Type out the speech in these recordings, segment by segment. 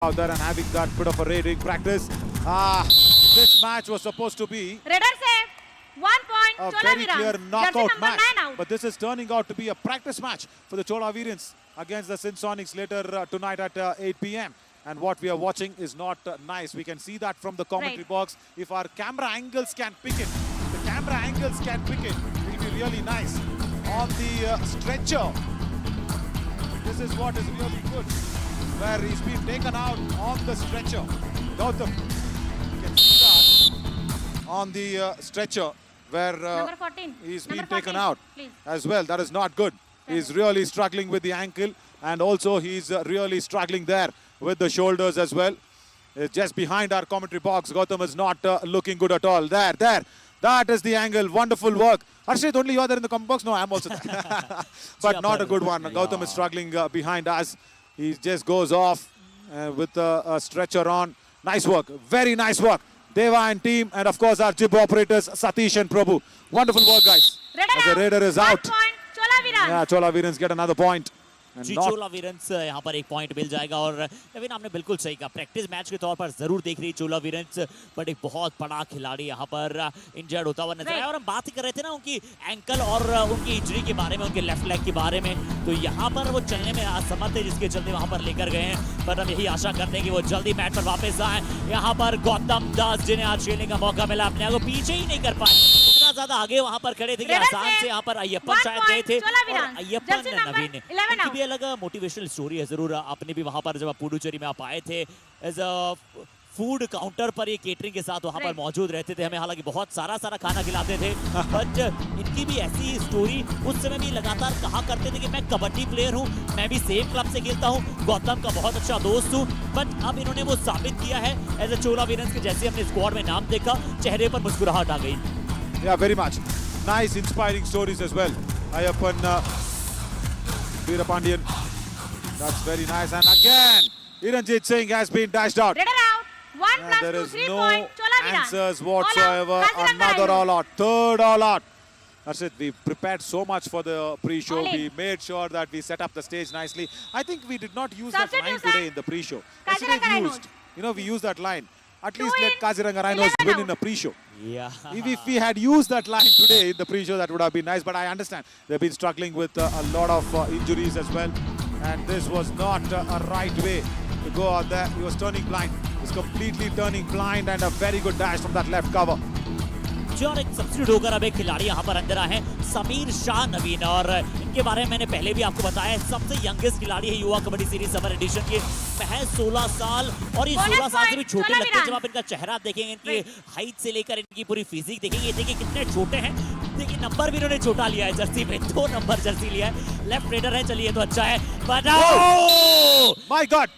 out there and having that bit of a raiding practice. This match was supposed to be Raider save. 1 point. a Chola very Virans. clear Jersey knockout number match, 9 out. but this is turning out to be a practice match for the Chola Virans against the Sinsonics later tonight at 8 p.m. And what we are watching is not nice. We can see that from the commentary box. If our camera angles can pick it, it will be really nice. On the stretcher, this is what is really good, where he's been taken out on the stretcher. Gautam, you can see that on the stretcher where Number 14. he's Number been taken 14, out please. as well. That is not good. He's really struggling with the ankle, and also he's really struggling there with the shoulders as well. Just behind our commentary box, Gautam is not looking good at all. There. That is the angle. Wonderful work. Harshit, only you are there in the comment box? No, I'm also there. But not a good one. Gautam is struggling behind us. He just goes off with a stretcher on. Nice work. Very nice work. Deva and team, and of course our jib operators, Satish and Prabhu. Wonderful work, guys. Raider As the Raider is 1 out. point. Chola Virans. Yeah, Chola Virans get another point. And ji not चोला वीरेंस यहाँ पर एक point मिल जाएगा और नवीन आपने बिल्कुल सही कहा practice match के तौर पर जरूर देख रही चोला वीरेंस बट एक बहुत बड़ा खिलाड़ी यहाँ पर इंजर्ड होता हुआ नजर आया और हम बात ही कर रहे थे ना उनकी एंकल और उनकी इंजरी के बारे में उनके लेफ्ट लेग के बारे में तो यहाँ पर वो चलने में असमर्थ है जिसके चलते वहां पर लेकर गए हैं पर हम यही आशा करते हैं कि वो जल्दी मैच पर वापस आए यहाँ पर गौतम दास जिन्हें आज खेलने का मौका मिला अपने आप को पीछे ही नहीं कर पाए इतना ज्यादा आगे वहां पर खड़े थे कि आसान से यहाँ पर अय्यप्पन शायद गए थे और अय्यप्पन नवीन उनकी भी अलग मोटिवेशनल स्टोरी है जरूर आपने भी वहां पर जब पुडुचेरी में आप आए थे एज अ फूड काउंटर पर ये केटरिंग के साथ वहां पर मौजूद रहते थे हमें हालांकि बहुत सारा खाना खिलाते थे बट इनकी भी ऐसी स्टोरी उस समय भी लगातार कहा करते थे कि मैं कबड्डी प्लेयर हूं मैं भी सेम क्लब से खेलता हूं गौतम का बहुत अच्छा दोस्त हूं बट अब इन्होंने वो साबित किया है एज अ चोला वीरेंस के जैसे हमने स्क्वाड में नाम देखा चेहरे पर मुस्कुराहट आ गई yeah, very much. Nice, inspiring stories as well. Ayappan Veerapandiyan. That's very nice. And again, Iranjit Singh has been dashed out. Raider out. 1 And plus there 2, is 3 no point. Chola Virans. answers All out. whatsoever. Kaziranga Another Rhinos. all out. Third all out. That's it. We prepared so much for the pre-show. All in. We made sure that we set up the stage nicely. I think we did not use that line Substitution. today in the pre-show. Kaziranga Yesterday we Rhinos. used. You know, we used that line. At 2 least let in, Kaziranga Rhinos 11 win out. in a pre-show. yeah If we had used that line today in the pre-show, that would have been nice. But I understand they've been struggling with a lot of injuries as well. And this was not a right way to go out there. He was turning blind. He's completely turning blind, and a very good dash from that left cover. जी और एक substitute होकर अब एक खिलाड़ी यहाँ पर अंदर आए हैं समीर शाह नवीन और इनके बारे में मैंने पहले भी आपको बताया है सबसे यंगेस्ट खिलाड़ी है युवा कबड्डी सीरीज समर एडिशन के महज 16 साल और ये 16 साल से भी छोटे लगते हैं जब आप इनका चेहरा देखेंगे इनकी हाइट से लेकर इनकी पूरी फिजिक देखेंगे देखिए कितने छोटे हैं देखिए नंबर भी इन्होंने छोटा लिया है जर्सी में 2 नंबर जर्सी लिया है लेफ्ट रेडर है चलिए तो अच्छा है बताओ My God!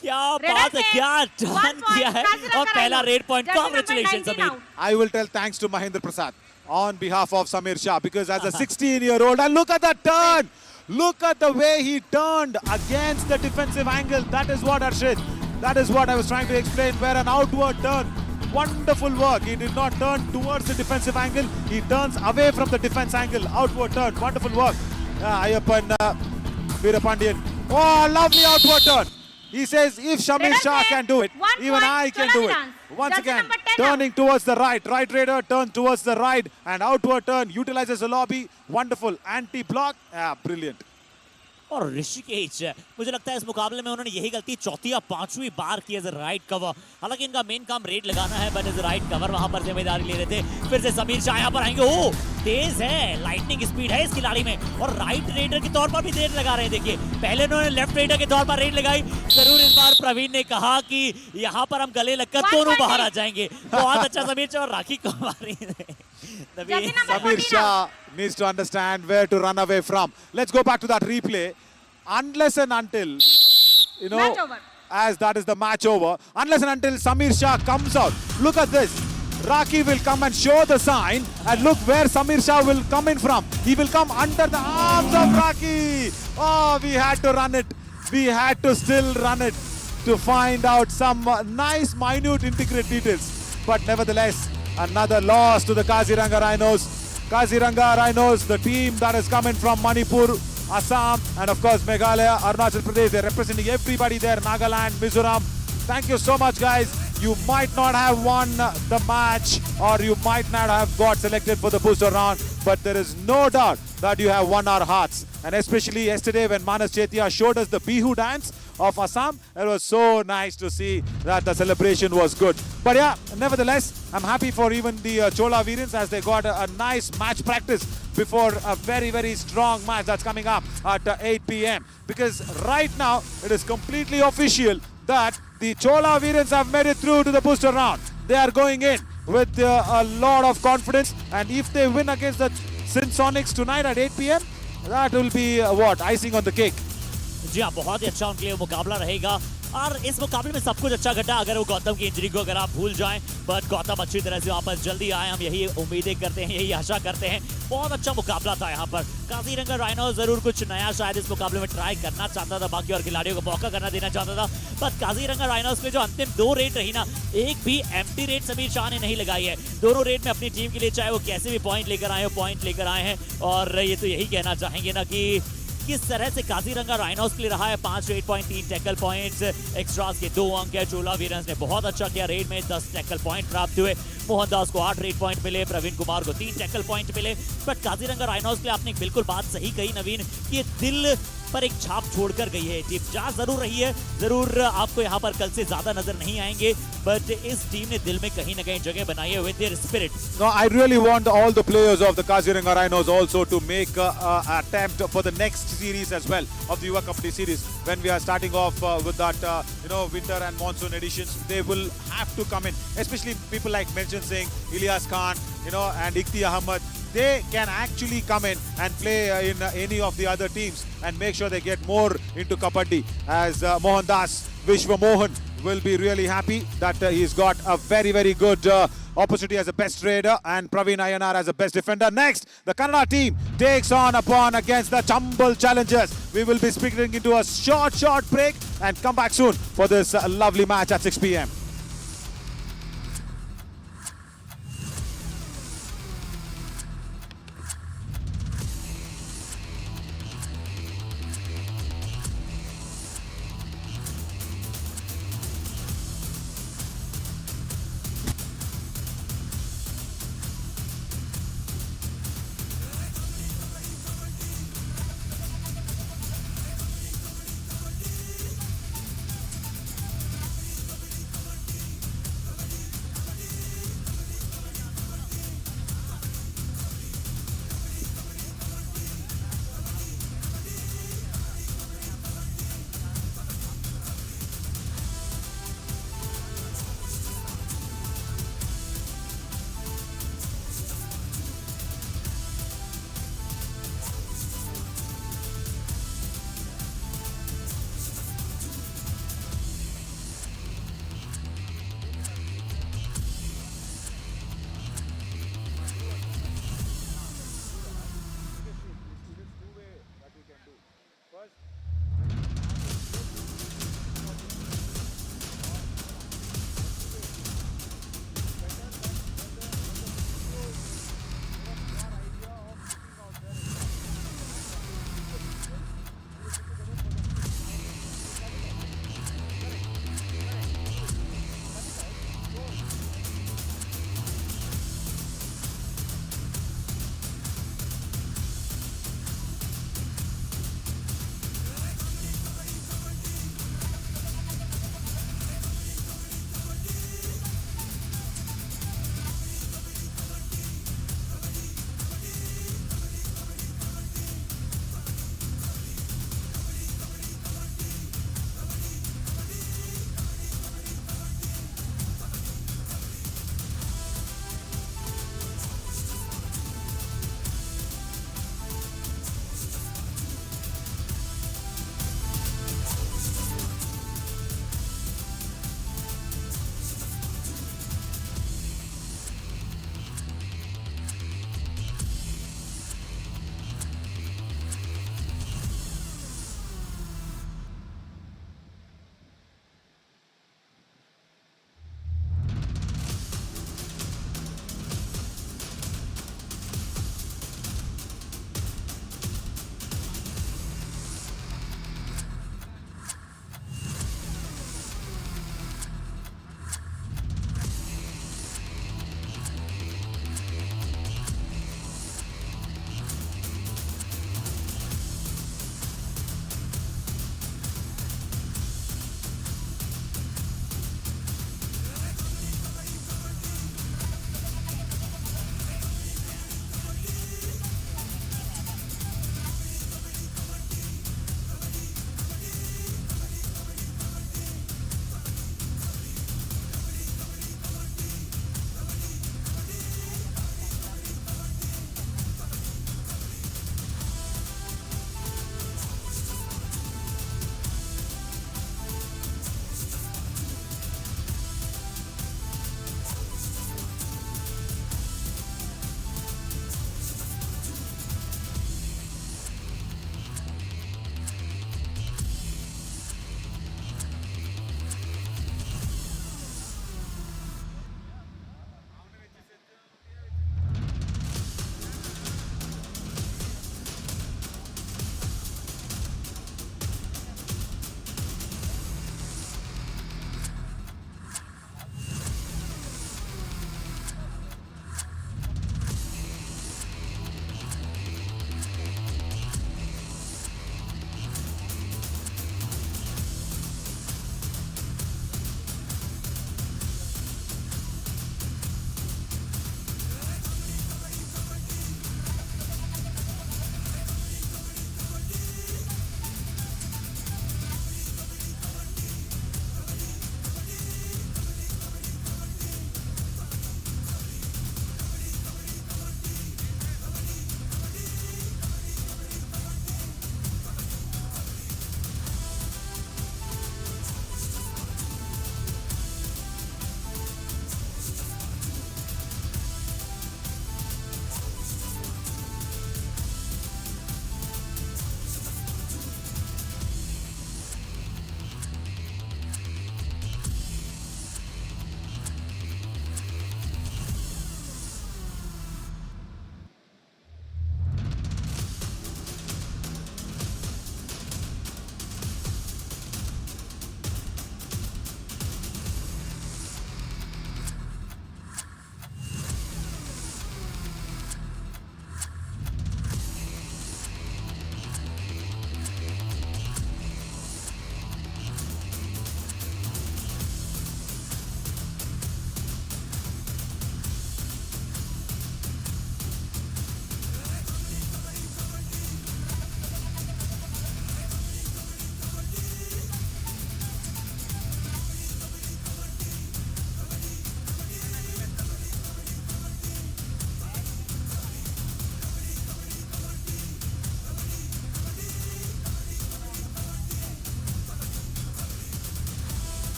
क्या बात है क्या टर्न किया है और पहला red point congratulation Sameer I will tell thanks to Mahendra Prasad on behalf of Samir Shah, because as a 16-year-old, and look at that turn! Look at the way he turned against the defensive angle. That is what, Harshit, that is what I was trying to explain, where an outward turn. Wonderful work. He did not turn towards the defensive angle. He turns away from the defense angle. Outward turn. Wonderful work. Ayappan Veerapandiyan. Oh, lovely outward turn. He says, if Shamir Raider Shah save. can do it, 1 even point. I can Chola do it. Virans. Once Jersey again, number 10 turning towards the right. Right Raider turns towards the right, and outward turn utilizes the lobby. Wonderful anti-block. Brilliant. और ऋषिकेश मुझे लगता है इस मुकाबले में उन्होंने यही गलती चौथी या 5वीं बार की एज अ राइट कवर हालांकि इनका मेन काम रेड लगाना है but as a right cover वहां पर जिम्मेदारी ले रहे थे फिर से समीर शाह यहां पर आएंगे ओ तेज है लाइटनिंग स्पीड है इस खिलाड़ी में और राइट रेडर के तौर पर भी रेड लगा रहे हैं देखिए पहले उन्होंने लेफ्ट रेडर के तौर पर रेड लगाई जरूर इस बार प्रवीण ने कहा कि यहां पर हम गले लगकर दोनों बाहर आ जाएंगे बहुत अच्छा समीर शाह और राखी कुमारी Samir Shah needs to understand where to run away from. Let's go back to that replay. Unless and until, you know, Match over. as that is the match over, unless and until Samir Shah comes out. Look at this. Raki will come and show the sign, and look where Samir Shah will come in from. He will come under the arms of Raki. Oh, we had to run it. We had to still run it to find out some nice minute intricate details. But nevertheless, another loss to the Kaziranga Rhinos. Kaziranga Rhinos, the team that is coming from Manipur, Assam, and of course Meghalaya, Arunachal Pradesh. They're representing everybody there. Nagaland, Mizoram. Thank you so much, guys. You might not have won the match, or you might not have got selected for the booster round, but there is no doubt that you have won our hearts. And especially yesterday when Manas Chetia showed us the Bihu dance of Assam, it was so nice to see that the celebration was good. But yeah, nevertheless, I'm happy for even the Chola Virens as they got a nice match practice before a very, very strong match that's coming up at 8 p.m. Because right now, it is completely official that the Chola Virens have made it through to the booster round. They are going in with a lot of confidence, and if they win against the Sinsonics tonight at 8 p.m, that will be what? Icing on the cake. जी हाँ, बहुत ही अच्छा उनके लिए मुकाबला रहेगा और इस मुकाबले में सब कुछ अच्छा घटा अगर वो गौतम की इंजरी को अगर आप भूल जाएं, बट गौतम अच्छी तरह से वापस जल्दी आए, हम यही उम्मीदें करते हैं, यही आशा करते हैं। बहुत अच्छा मुकाबला था यहाँ पर। काजीरंगा राइनो जरूर कुछ नया शायद इस मुकाबले में ट्राई करना चाहता था, बाकी और खिलाड़ियों को मौका करना देना चाहता था, बट काजीरंगा राइनोस में जो अंतिम 2 रेड रही ना, एक भी एम्प्टी रेड समीर शाह ने नहीं लगाई है। दोनों रेड में अपनी टीम के लिए चाहे वो कैसे भी पॉइंट लेकर आए हो, पॉइंट लेकर आए हैं, और ये तो यही कहना चाहेंगे ना कि किस तरह से काजीरंगा राइनोस के लिए रहा है। 5 red point, 3 tackle points, extras के 2 अंक है। चोला वीरंस ने बहुत अच्छा किया, रेड में 10 टैकल पॉइंट प्राप्त हुए। मोहनदास को 8 रेड पॉइंट मिले, प्रवीण कुमार को 3 टैकल पॉइंट मिले। बट काजीरंगा राइनोस के लिए आपने बिल्कुल बात सही कही नवीन, कि ये दिल पर एक छाप छोड़कर गई है टीम। जा जरूर रही है, जरूर आपको यहाँ पर कल से ज्यादा नजर नहीं आएंगे, बट इस टीम ने दिल में कहीं ना कहीं जगह बनाई है with their spirit. No, I really want all the players of the Kaziranga Rhinos also to make an attempt for the next series as well of the Yuva Kabaddi series. When we are starting off with that, winter and monsoon editions, they will have to come in, especially people like Merchant Singh, Ilyas Khan, and Ikti Ahmed. They can actually come in and play in any of the other teams and make sure they get more into Kabaddi, as Mohan Das, Vishwa Mohan will be really happy that he's got a very, very good opportunity as a best raider, and Praveen Ayanar as a best defender. Next, the Kannada team takes on against the Chambal challengers. We will be speaking into a short break and come back soon for this lovely match at 6 p.m.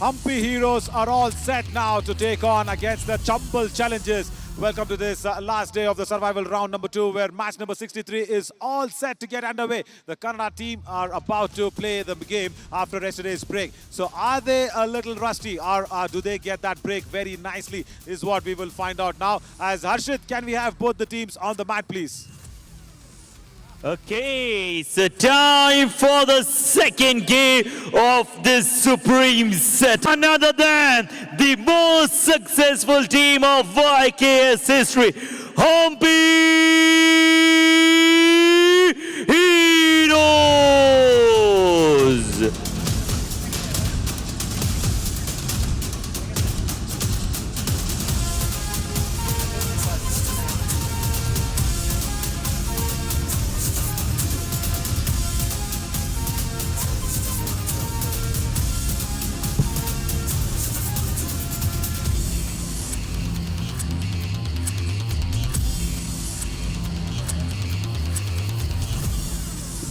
Humpy Heroes are all set now to take on against the Chambal Challengers. Welcome to this last day of the survival round number 2, where match number 63 is all set to get underway. The Kannada team are about to play the game after yesterday's break. So are they a little rusty, or do they get that break very nicely, is what we will find out now. As Harshit, can we have both the teams on the mat, please? Okay, so time for the second game of this supreme set. None other than the most successful team of YKS history, Humpy Heroes.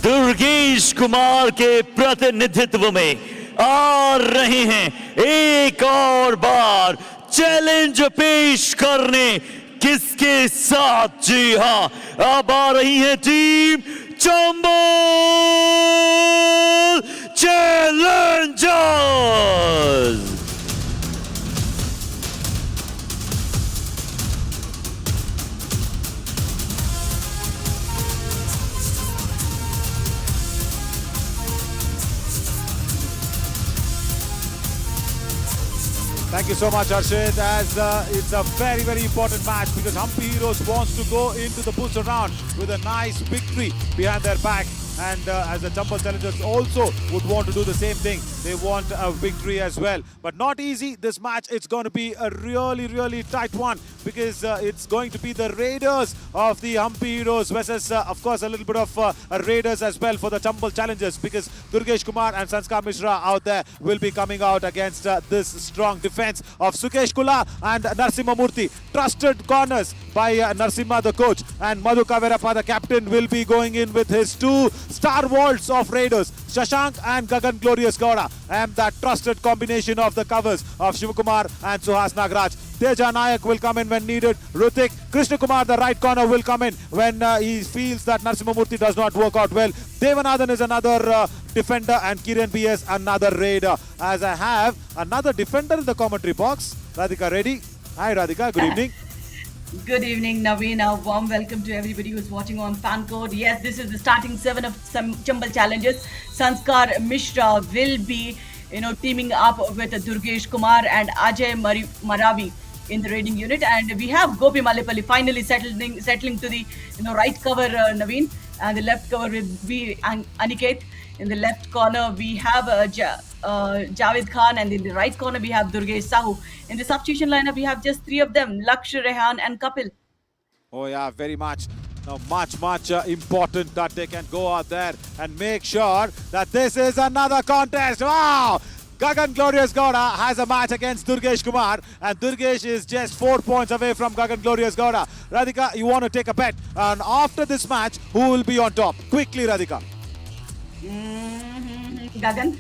Durgesh Kumar के प्रतिनिधित्व में आ रहे हैं एक और बार challenge पेश करने। किसके साथ? जी हाँ, अब आ रही है team Chambal Challengers. Thank you so much, Harshit, as it's a very, very important match because Humpy Heroes wants to go into the booster round with a nice victory behind their back. And as the Chambal Challengers also would want to do the same thing. They want a victory as well. But not easy, this match. It's going to be a really, really tight one because it's going to be the Raiders of the Humpy Heroes versus, of course, a little bit of Raiders as well for the Chambal Challengers, because Durgesh Kumar and Sanskar Mishra out there will be coming out against this strong defense of Sukesh Kula and Narsimha Murthy. Trusted corners by Narsimha, the coach, and Madhu Kaverappa, the captain, will be going in with his two stalwarts of Raiders, Shashank and Gagan Glorious Gowda, and that trusted combination of the covers of Shivakumar and Suhas Nagaraj. Teja Nayak will come in when needed. Rutik, Krishna Kumar, the right corner, will come in when he feels that Narsimha Murthy does not work out well. Devanathan is another defender, and Kiran BS another Raider. As I have another defender in the commentary box. Radhika ready? Hi Radhika, good evening. Good evening, Naveen. A warm welcome to everybody who's watching on FanCode. Yes, this is the starting 7 of some Chambal Challengers. Sanskar Mishra will be, teaming up with Durgesh Kumar and Ajay Maravi in the raiding unit, and we have Gopi Malipalli finally settling to the right cover, Naveen, and the left cover with V Aniket. In the left corner we have Javed Khan, and in the right corner we have Durgesh Sahu. In the substitution lineup we have just 3 of them, Laksh, Rehan and Kapil. Oh yeah, very much. Now, much important that they can go out there and make sure that this is another contest. Wow! Gagan Glorious Gowda has a match against Durgesh Kumar, and Durgesh is just 4 points away from Gagan Glorious Gowda. Radhika, you want to take a bet, and after this match, who will be on top? Quickly, Radhika. Gagan.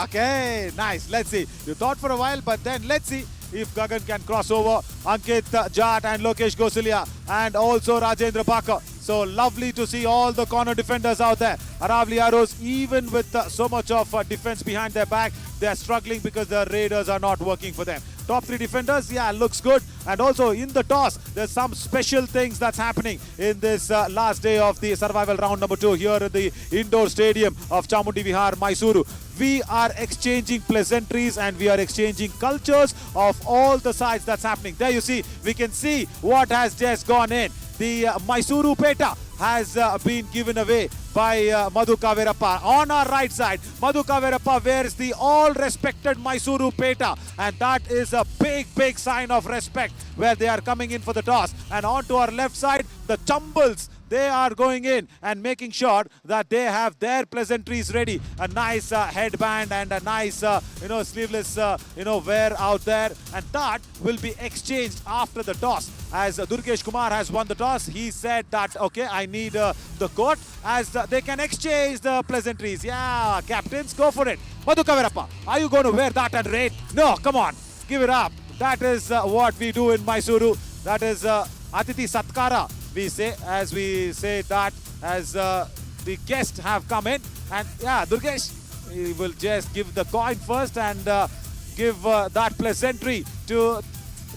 Okay, nice. Let's see. You thought for a while, but then let's see if Gagan can cross over. Ankit Jat and Lokesh Gosalia, and also Rajendra Baka. So lovely to see all the corner defenders out there. Aravali Arrows, even with so much of defense behind their back, they are struggling because the Raiders are not working for them. Top 3 defenders, yeah, looks good. And also in the toss, there's some special things that's happening in this last day of the survival round number 2 here at the indoor stadium of Chamundi Vihar, Mysuru. We are exchanging pleasantries and we are exchanging cultures of all the sides that's happening. There you see, we can see what has just gone in. The Mysuru Peta has been given away by Madhu Kaverappa. On our right side, Madhu Kaverappa wears the all-respected Mysuru Peta, and that is a big sign of respect where they are coming in for the toss. And on to our left side, the Chambals. They are going in and making sure that they have their pleasantries ready. A nice headband and a nice, sleeveless, wear out there. And that will be exchanged after the toss. as Durgesh Kumar has won the toss. He said that, okay, I need the court as they can exchange the pleasantries. Yeah, captains, go for it. Madhu Kavirappa, are you going to wear that and raid? No, come on, give it up. That is what we do in Mysuru. That is Atiti Satkara, we say, as we say that as the guests have come in. And yeah, Durgesh, he will just give the coin first and give that pleasantry to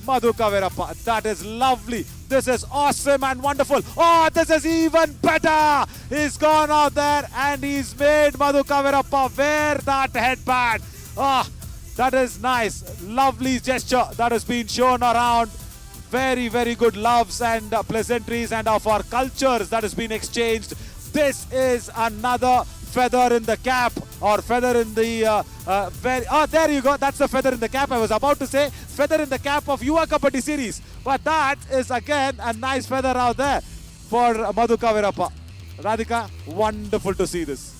Madhu Kavirappa. That is lovely. This is awesome and wonderful. Oh, this is even better. He's gone out there and he's made Madhu Kavirappa wear that headband. Ah, that is nice. Lovely gesture that has been shown around. Very, very good loves and pleasantries and of our cultures that has been exchanged. This is another feather in the cap, or feather in the there you go, that's the feather in the cap. I was about to say feather in the cap of Yuva Kabaddi series, but that is again a nice feather out there for Madhu Kavirappa. Radhika, wonderful to see this.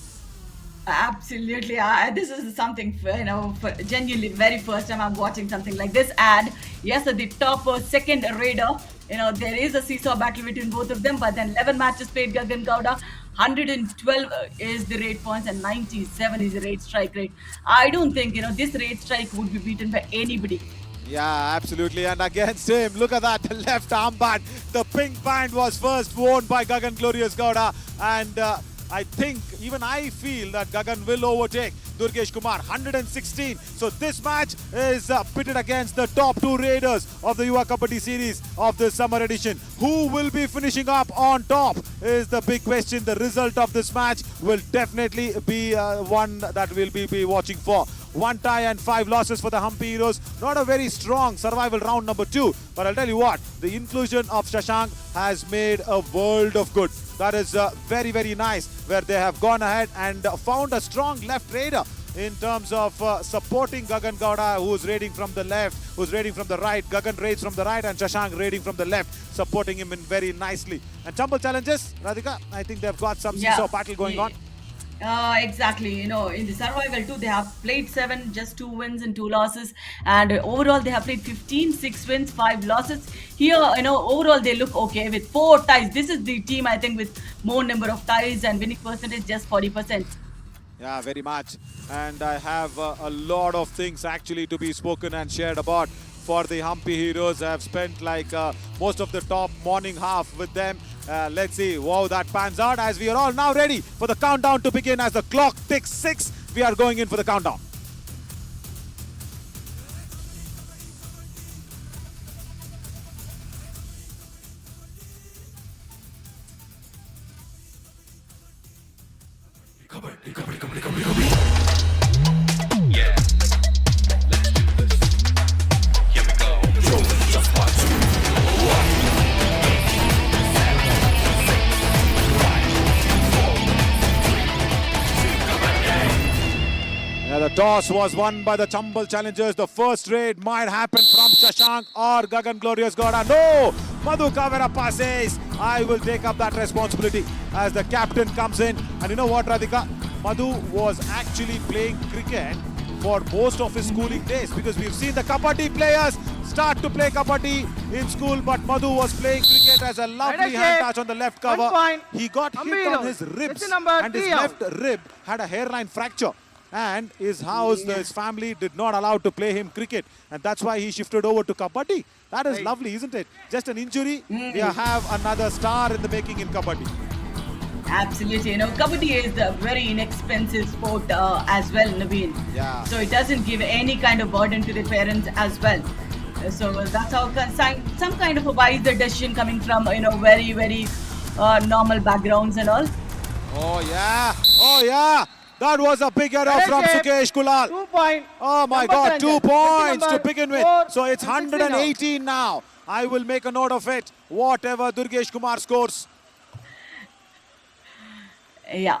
Absolutely. This is something, for genuinely very first time I'm watching something like this. And yes, the top second raider, there is a seesaw battle between both of them, but then 11 matches played, Gagan Gowda. 112 is the rate points and 97 is the rate strike rate. I don't think, this rate strike would be beaten by anybody. Yeah, absolutely. And against him, look at that, the left armband. The pink band was first worn by Gagan Glorious Gowda. And I think, even I feel that Gagan will overtake Durgesh Kumar, 116. So this match is pitted against the top two raiders of the Yuva Kabaddi series of the summer edition. Who will be finishing up on top is the big question. The result of this match will definitely be one that we'll be watching for. 1 tie and 5 losses for the Hampi Heroes. Not a very strong survival round number 2. But I'll tell you what, the inclusion of Shashank has made a world of good. That is very, very nice, where they have gone ahead and found a strong left raider in terms of supporting Gagan Gowda, who's raiding from the left, who's raiding from the right. Gagan raids from the right and Shashank raiding from the left, supporting him in very nicely. And Chambal challenges, Radhika, I think they've got some seesaw battle going on. Exactly. In the survival too, they have played 7, just 2 wins and 2 losses, and overall they have played 15, 6 wins, 5 losses. Here, overall they look okay with 4 ties. This is the team, I think, with more number of ties and winning percentage just 40%. Yeah, very much. And I have a lot of things actually to be spoken and shared about for the Hampi Heroes. I have spent like most of the top morning half with them. Let's see how that pans out, as we are all now ready for the countdown to begin. As the clock ticks 6, we are going in for the countdown. The toss was won by the Chambal challengers. The first raid might happen from Shashank or Gagan Glorious Gowda. No! Madhu Kavirappa says, I will take up that responsibility, as the captain comes in. And you know what, Radhika? Madhu was actually playing cricket for most of his schooling days, because we've seen the kabaddi players start to play kabaddi in school, but Madhu was playing cricket as a lovely hand touch on the left cover. He got hit on his ribs, and his left rib had a hairline fracture. And his house, his family did not allow to play him cricket, and that's why he shifted over to kabaddi. That is lovely, isn't it? Just an injury, we have another star in the making in kabaddi. Absolutely. Kabaddi is a very inexpensive sport as well, Naveen. Yeah. So it doesn't give any kind of burden to the parents as well. So that's how some kind of a wise decision coming from, very, very normal backgrounds and all. Oh yeah, oh yeah. That was a big error from Sukesh Kulal. 2 points. Oh my God, 2 points to begin with. So it's 118 now. I will make a note of it, whatever Durgesh Kumar scores. Yeah.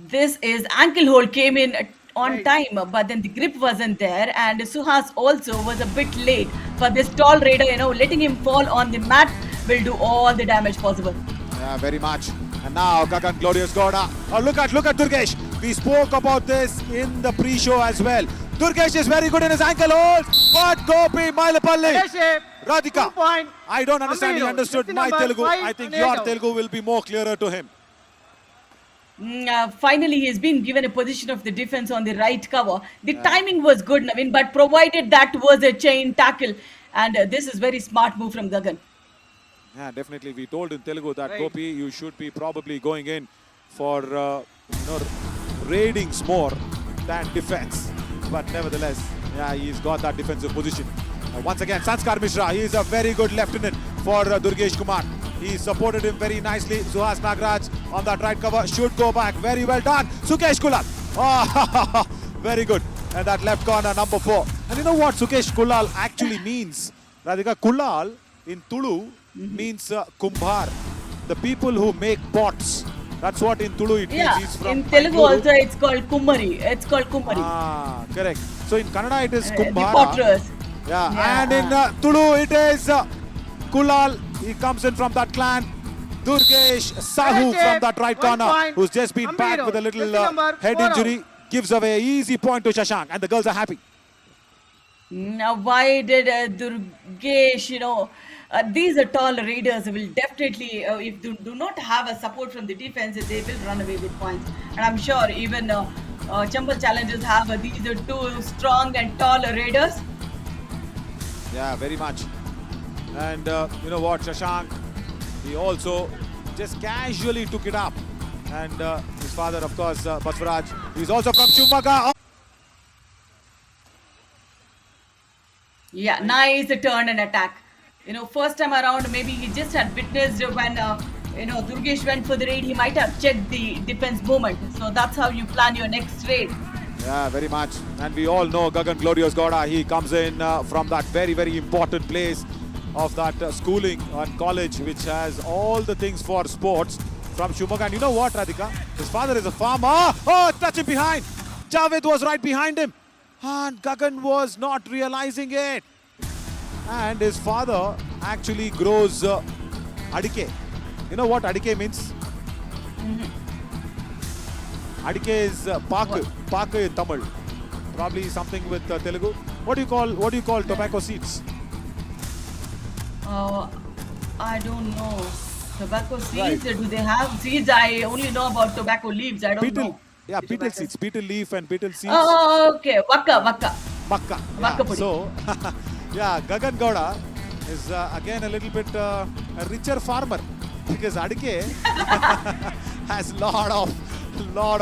This is ankle hold came in on time, but then the grip wasn't there, and Suhas also was a bit late. But this tall raider, letting him fall on the mat will do all the damage possible. Yeah, very much. And now Gagan Glorious Gowda. Oh, look at Durgesh. We spoke about this in the pre-show as well. Durgesh is very good in his ankle hold. But Gopi Mailapalli. Radhika. 2 point. I don't understand. He Ambiro. understood Jersey my number Telugu. 5 I think and your 8 out. Telugu will be more clearer to him. Finally, he's been given a position of the defense on the right cover. The timing was good, Naveen, but provided that was a chain tackle. And this is very smart move from Gagan. Yeah, definitely. We told in Telugu that Right. Gopi, you should be probably going in for raidings more than defense. But nevertheless, yeah, he's got that defensive position. Once again, Sanskar Mishra, he is a very good lieutenant for Durgesh Kumar. He supported him very nicely. Suhas Nagraj on that right cover should go back. Very well done. Sukesh Kulal. Oh, very good. And that left corner, number 4. And you know what Sukesh Kulal actually means? Radhika, Kulal in Tulu means Kumbhar. The people who make pots. That's what in Tulu it means. Yeah, He's from in Telugu Mangaluru. also it's called Kummari. It's called Kummari. Ah, correct. So in Kannada it is The Kumbhara. potters. Yeah, Yeah. and in Tulu it is Kulal. He comes in from that clan. Durgesh Sahu Right, from that right 1 corner, point. who's just been back Ambiro. with a little Jersey number head 4 injury, gives away an easy point to Shashank, and the girls are happy. Now, why did Durgesh, these are tall raiders will definitely, if they do not have a support from the defense, they will run away with points. And I'm sure even Chambal Challengers have these are two strong and tall raiders. Yeah, very much. And you know what, Shashank, he also just casually took it up. And his father, of course, Basvaraj, he's also from Shumaga. Yeah, nice turn and attack. First time around, maybe he just had witnessed when, Durgesh went for the raid, he might have checked the defense movement. So that's how you plan your next raid. Yeah, very much. And we all know Gagan Glorious Gowda. He comes in from that very, very important place of that schooling and college, which has all the things for sports from Shumaga. And you know what, Radhika? His father is a farmer. Oh, touch him behind. Javed was right behind him. And Gagan was not realizing it. And his father actually grows adike. You know what adike means? Adike is Pak in Tamil. Probably something with Telugu. What do you call tobacco seeds? I don't know. Tobacco seeds, Right. do they have seeds? I only know about tobacco leaves. I don't Beetle. know. Yeah, The beetle tobacco- seeds. Beetle leaf and beetle seeds. Oh, okay. Waka. Makka. Makka Yeah. pudi. So, yeah, Gagan Gowda is again a little bit a richer farmer because adike has lot of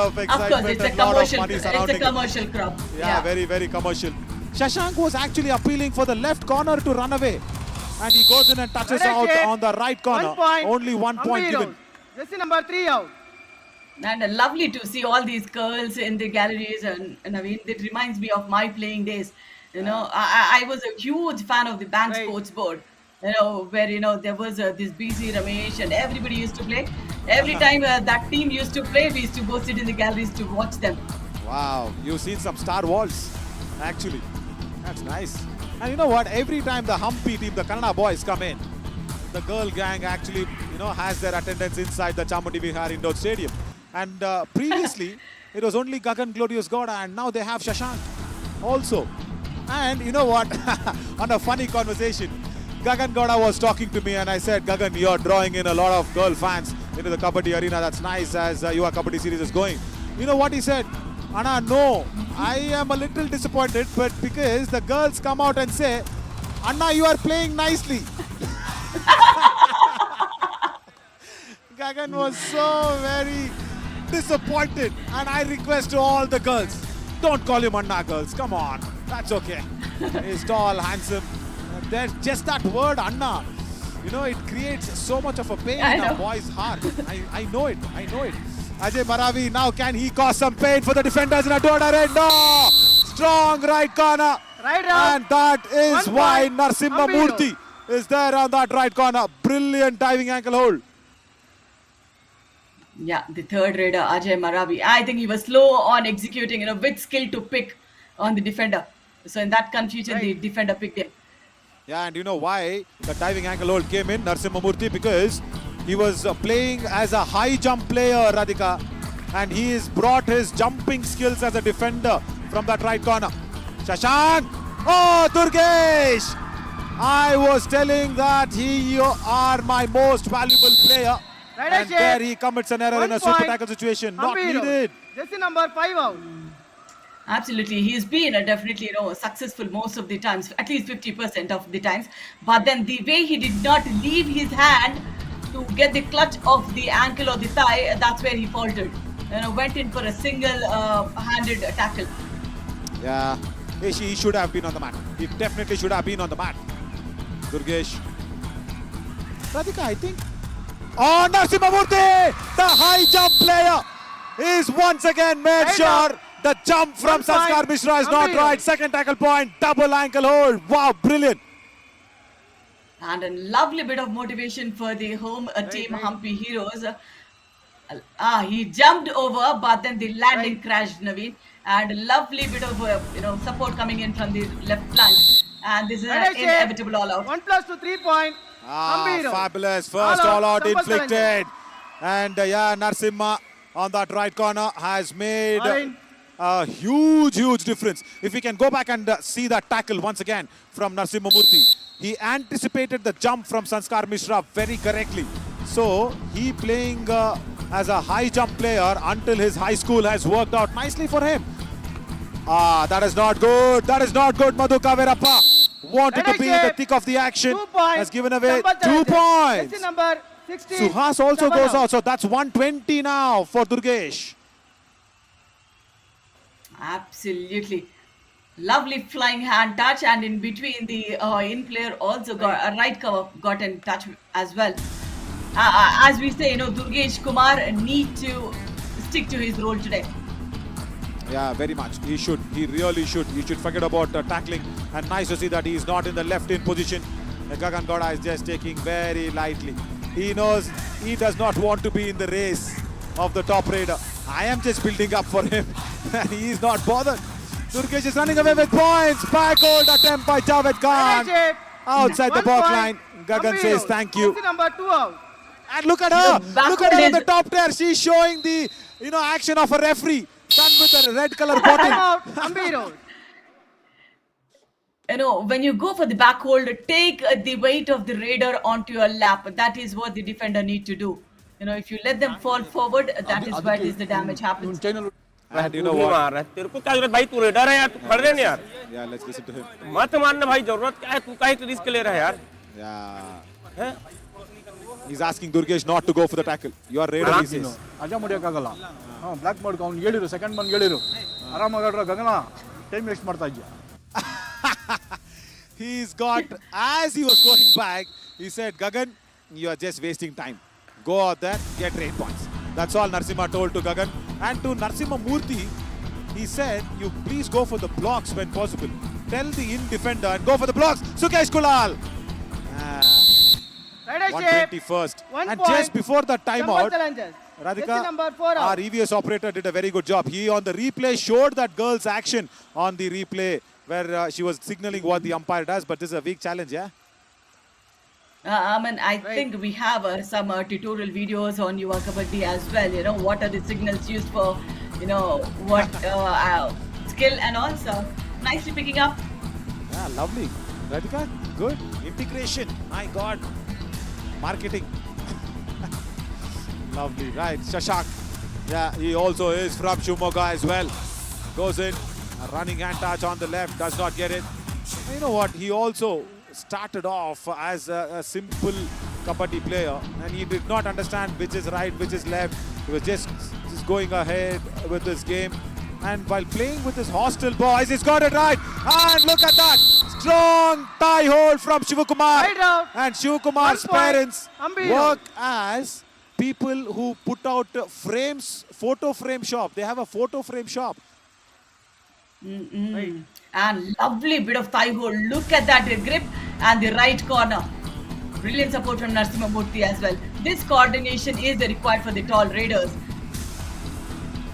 Of excitement course, it's a and lot of commercial. money It's a surrounding it. commercial crop. Yeah, very, very commercial. Shashank was actually appealing for the left corner to run away. And he goes in and touches out on the right corner. 1 point. Only 1 point Ambiro. given. Jersey number 3 out. And lovely to see all these girls in the galleries, and Naveen, it reminds me of my playing days. I was a huge fan of the Bank Right. Sports Board. Where there was this BC Ramesh and everybody used to play. Every time that team used to play, we used to go sit in the galleries to watch them. Wow, you've seen some star walls, actually. That's nice. And you know what? Every time the Humpy team, the Kannada boys come in, the girl gang actually, has their attendance inside the Chamundi Vihar Indoor Stadium. And previously, it was only Gagan Glorious Gowda, and now they have Shashank also. And you know what? On a funny conversation, Gagan Gowda was talking to me, and I said, Gagan, you're drawing in a lot of girl fans into the Kabaddi arena. That's nice as Yuva Kabaddi series is going. You know what he said? Anna, no, I am a little disappointed, but because the girls come out and say, Anna, you are playing nicely. Gagan was so very disappointed, and I request to all the girls, don't call him Anna, girls. Come on, that's okay. He's tall, handsome. There's just that word Anna. It creates so much of a pain I in a know. boy's heart. I know it. Ajay Maravi, now can he cause some pain for the defenders in a Doda red? No! Strong right corner. Right out. And that is 1 why point. Narsimha Ambiro. Murthy is there on that right corner. Brilliant diving ankle hold. Yeah, the third raider, Ajay Maravi. I think he was slow on executing, with skill to pick on the defender. So in that confusion, the Right. defender picked him. Yeah, and you know why the diving ankle hold came in, Narsimha Murthy? Because he was playing as a high jump player, Radhika. And he has brought his jumping skills as a defender from that right corner. Shashank. Oh, Durgesh. I was telling that you are my most valuable player. Right, And Ashik. there he commits an error 1 in a super point. tackle situation. Not Hampi out. needed. Jersey number 5 out. Absolutely, he's been definitely successful most of the times, at least 50% of the times. But then the way he did not leave his hand to get the clutch of the ankle or the thigh, that's where he faltered. Went in for a single-handed tackle. Yeah, he should have been on the mat. He definitely should have been on the mat. Durgesh. Radhika, I think. Oh, Narasimhamurthy, the high jump player, is once again made Right sure up. the jump from 1 point. Sanskar Mishra is not Hampi. right. Second tackle point, double ankle hold. Wow, brilliant. And a lovely bit of motivation for the home team right. Hampi Heroes. He jumped over, but then the landing Right. crashed, Naveen. And a lovely bit of support coming in from the left flank. And this is Right, an Ashik. inevitable all-out. 1 plus to 3 point. Hampi out. Fabulous. First All out, all out double inflicted. And Narasimha on that right corner has made Fine. a huge difference. If we can go back and see that tackle once again from Narasimhamurthy. He anticipated the jump from Sanskar Mishra very correctly. So he playing as a high jump player until his high school has worked out nicely for him. That is not good. That is not good. Madhu Kavirappa wanted to be in the thick of the action. 2 points. Has given away Double 2 challenges. points. Jersey number 16. Suhas also 7 goes out. So that's 120 now for Durgesh. Absolutely. Lovely flying hand touch, and in between the in player also got a right cover, got in touch as well. As we say, Durgesh Kumar need to stick to his role today. Yeah, very much. He should. He really should. He should forget about tackling. And nice to see that he is not in the left-in position. Gagan Gowda is just taking very lightly. He knows he does not want to be in the race of the top raider. I am just building up for him. And he is not bothered. Durgesh is running away with points. Back hold attempt by Javed Khan. Right, Ashik. Outside the 1 box point. line. Gagan Hampi says out. thank you. Jersey number 2 out. And look at her. The Look at her in the backward top there. She's showing the action of a referee. Done with a red color bottle. Time out. Hampi out. When you go for the back hold, take the weight of the raider onto your lap. That is what the defender need to do. If you let them fall forward, that is where the damage happens. And you know तू भी what? मार रहा है तेरे को क्या जरूरत भाई तू रेडर है यार तू खड़ रहे ना यार Yeah, let's listen to him. मत मारना भाई जरूरत क्या है तू काहे रिस्क ले रहा है यार Yeah. हैं? He's asking Durgesh not to go for the tackle. You are raider, he says. ಅಜ ಮುಡಿಯೋಕ್ಕಾಗಲ್ಲ ಬ್ಲಾಕ್ ಮಾಡ್ಕೊ ಅವ್ನು ಹೇಳಿರು ಸೆಕೆಂಡ್ ಬಂದು ಹೇಳಿರು ಆರಾಮಾಗಿ ಆಡ್ರ ಗಗನ ಟೈಮ್ ವೇಸ್ಟ್ ಮಾಡ್ತಾ ಇದ್ಯಾ He's got, as he was going back, he said, Gagan, you are just wasting time. Go out there, get 8 points. That's all Narasimha told to Gagan. And to Narasimhamurthy, he said, you please go for the blocks when possible. Tell the in defender and go for the blocks. Sukesh Kulal. Right, Ashik. 121st. 1 And point. just before the Jumper timeout, challenges. Radhika, Jersey number 4 our out. EVS operator did a very good job. He on the replay showed that girl's action on the replay where she was signaling what the umpire does, but this is a weak challenge, yeah? I think we have some tutorial videos on Yuva Kabaddi as well. What are the signals used for, what skill and all. So nicely picking up. Yeah, lovely. Radhika, good. Integration, my God. Marketing. Lovely, right. Shashank. Yeah, he also is from Shumoga as well. Goes in, a running hand touch on the left, does not get it. You know what? He also started off as a simple kabaddi player, and he did not understand which is right, which is left. He was just going ahead with his game. And while playing with his hostel boys, he's got it right. And look at that. Strong thigh hold from Shivakumar. Right out. And Shivakumar's 1 point. parents Hampi work as people who put out frames, photo frame shop. They have a photo frame shop. And lovely bit of thigh hold. Look at that grip and the right corner. Brilliant support from Narasimhamurthy as well. This coordination is required for the tall raiders.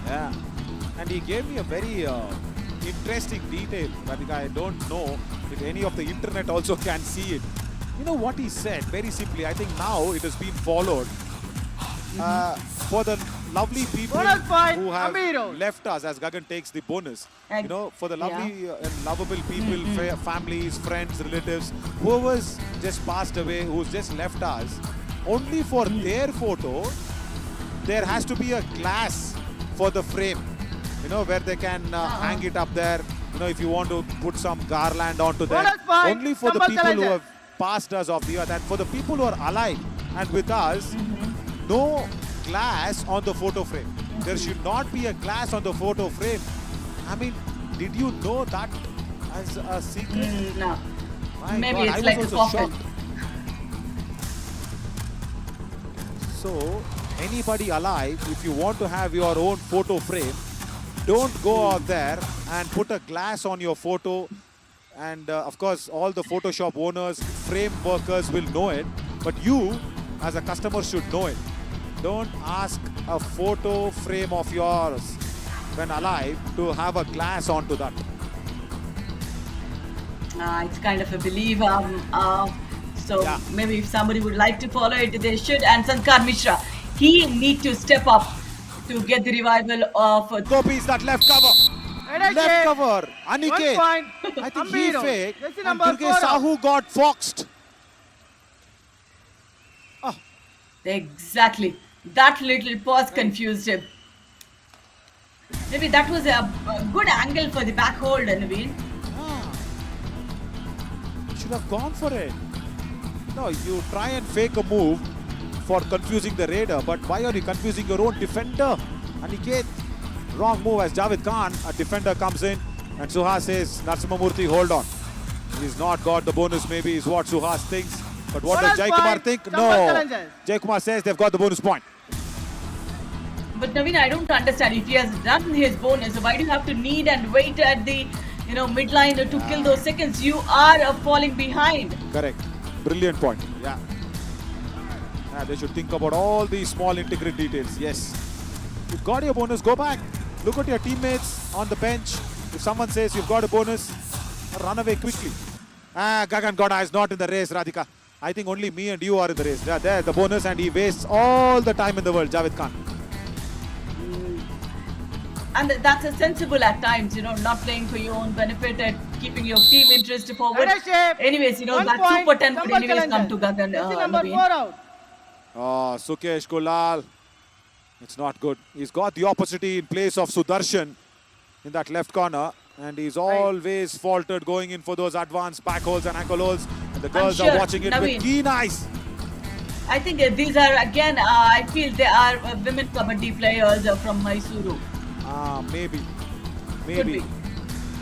Yeah. And he gave me a very interesting detail, Radhika. I don't know if any of the internet also can see it. You know what he said? Very simply, I think now it has been followed. For the lovely people Bonus point, who have Hampi Heroes. left us as Gagan takes the bonus. And- You know, for the lovely yeah. and lovable people, families, friends, relatives, whoever's just passed away, who's just left us, only for their photo, there has to be a glass for the frame, you know, where they can hang it up there. You know, if you want to put some garland onto that, Bonus point, only for the Chambal people who Challenger. have passed us off the earth, and for the people who are alive and with us, no glass on the photo frame. There should not be a glass on the photo frame. I mean, did you know that as a secret? No. My Maybe God, it's I like a was also coffin. shocked. So, anybody alive, if you want to have your own photo frame, don't go out there and put a glass on your photo. And of course, all the Photoshop owners, frame workers will know it. But you, as a customer, should know it. Don't ask a photo frame of yours when alive to have a glass onto that. It's kind of a belief. So Yeah. maybe if somebody would like to follow it, they should. And Sanskar Mishra, he need to step up to get the revival of. Gopi's that left cover. Right Left shape. cover. 1 Aniket. point. I think Hampi he Heroes. faked. Jersey And number Durgesh 4 out. Sahu got foxed. Exactly. That little pause confused him. Maybe that was a good angle for the back hold, Naveen. Should have gone for it. No, you try and fake a move for confusing the raider, but why are you confusing your own defender? Aniket, wrong move as Javed Khan, a defender comes in and Suhas says, Narasimhamurthy, hold on. He's not got the bonus, maybe is what Suhas thinks. But what does Bonus Jaykumar point, think? Chambal No. Challengers. Jaykumar says they've got the bonus point. But Naveen, I don't understand. If he has done his bonus, why do you have to need and wait at the midline to kill those seconds? You are falling behind. Correct. Brilliant point. Yeah. They should think about all these small intricate details. Yes. You've got your bonus, go back. Look at your teammates on the bench. If someone says you've got a bonus, run away quickly. Gagan Goda is not in the race, Radhika. I think only me and you are in the race. Yeah, there, the bonus, and he wastes all the time in the world, Javed Khan. And that's a sensible at times, not playing for your own benefit and keeping your team interest forward. Right shape. Anyways, 1 that point, super 10 would Chambal anyways come Challenger. to Gagan. Jersey number Naveen. 4 out. Oh, Sukesh Kulal. It's not good. He's got the opportunity in place of Sudarshan in that left corner. And he's always faltered going in for those advanced back holds and ankle holds. And the girls sure, are watching it Naveen. with keen eyes. I think these are, again, I feel they are women kabaddi players from Mysuru. Maybe. Could be.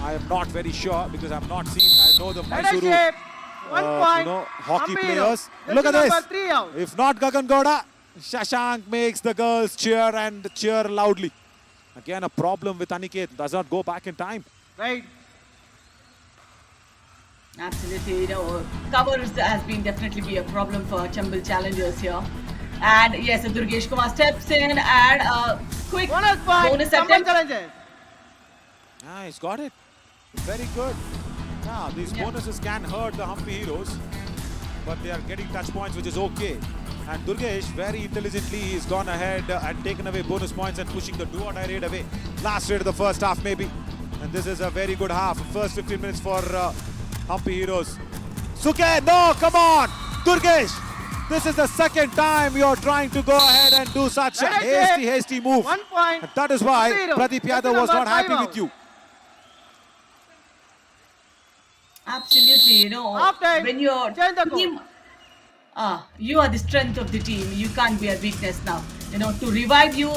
I am not very sure because I've not seen. I know the Right Mysuru shape. 1 point. hockey Hampi players. Heroes. Look at Jersey this. number 3 out. If not Gagan Gowda, Shashank makes the girls cheer and cheer loudly. Again, a problem with Aniket. Does not go back in time. Right. Absolutely, covers has been definitely be a problem for Chambal challengers here. And yes, Durgesh Kumar steps in and a quick Bonus point. bonus Chambal attempt. Challengers. He's got it. Very good. Now, these bonuses can hurt the Hampi Heroes, but they are getting touch points, which is okay. And Durgesh, very intelligently, he's gone ahead and taken away bonus points and pushing the do-or-die raid away. Last raid of the first half, maybe. And this is a very good half. First 15 minutes for Hampi Heroes. Suke, no, come on! Durgesh, this is the second time you're trying to go ahead and do such a hasty move. 1 point. And that is why Hampi Heroes. Pradeep Jersey Yadav was number not happy 5 with out. you. Absolutely, Half time. when your Change the team, you are the strength of the team. You can't be a weakness now. To revive you,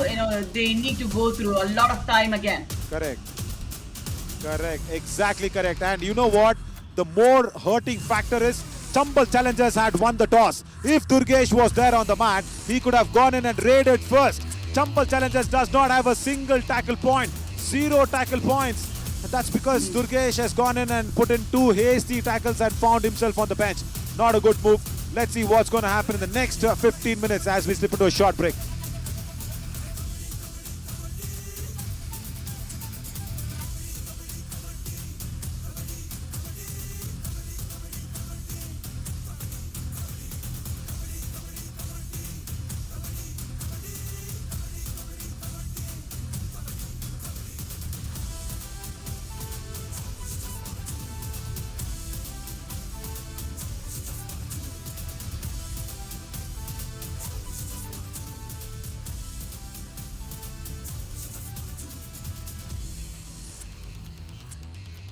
they need to go through a lot of time again. Correct. Exactly correct. And you know what? The more hurting factor is Chambal Challengers had won the toss. If Durgesh was there on the mat, he could have gone in and raided first. Chambal Challengers does not have a single tackle point. 0 tackle points. And that's because Durgesh has gone in and put in 2 hasty tackles and found himself on the bench. Not a good move. Let's see what's going to happen in the next 15 minutes as we slip into a short break.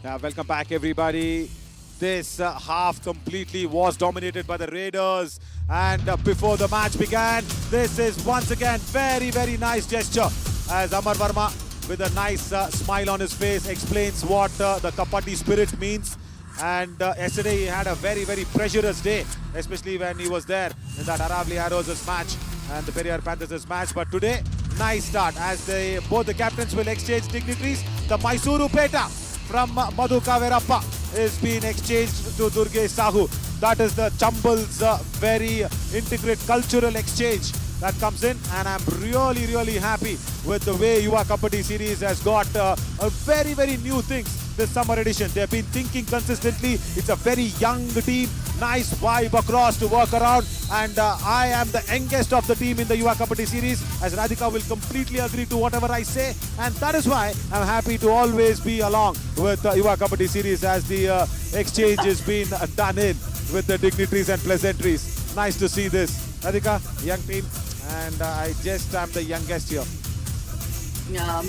Welcome back, everybody. This half completely was dominated by the Raiders. And before the match began, this is once again very nice gesture as Amar Verma, with a nice smile on his face, explains what the Kabaddi spirit means. And yesterday he had a very pressurous day, especially when he was there in that Aravali Arrows' match and the Periyar Panthers' match. But today, nice start as both the captains will exchange dignitaries. The Mysuru Peta from Madhu Kaverappa is being exchanged to Durgesh Sahu. That is the Chambul's very integrate cultural exchange that comes in, and I'm really happy with the way Yuva Kabaddi series has got a very new things this summer edition. They've been thinking consistently. It's a very young team, nice vibe across to work around, and I am the youngest of the team in the Yuva Kabaddi series, as Radhika will completely agree to whatever I say, and that is why I'm happy to always be along with Yuva Kabaddi series as the exchange is being done in with the dignitaries and pleasantries. Nice to see this. Radhika, young team, and I just am the youngest here.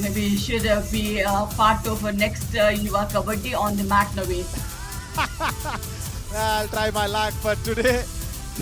Maybe you should be part of next Yuva Kabaddi on the mat, Naveen. I'll try my luck, but today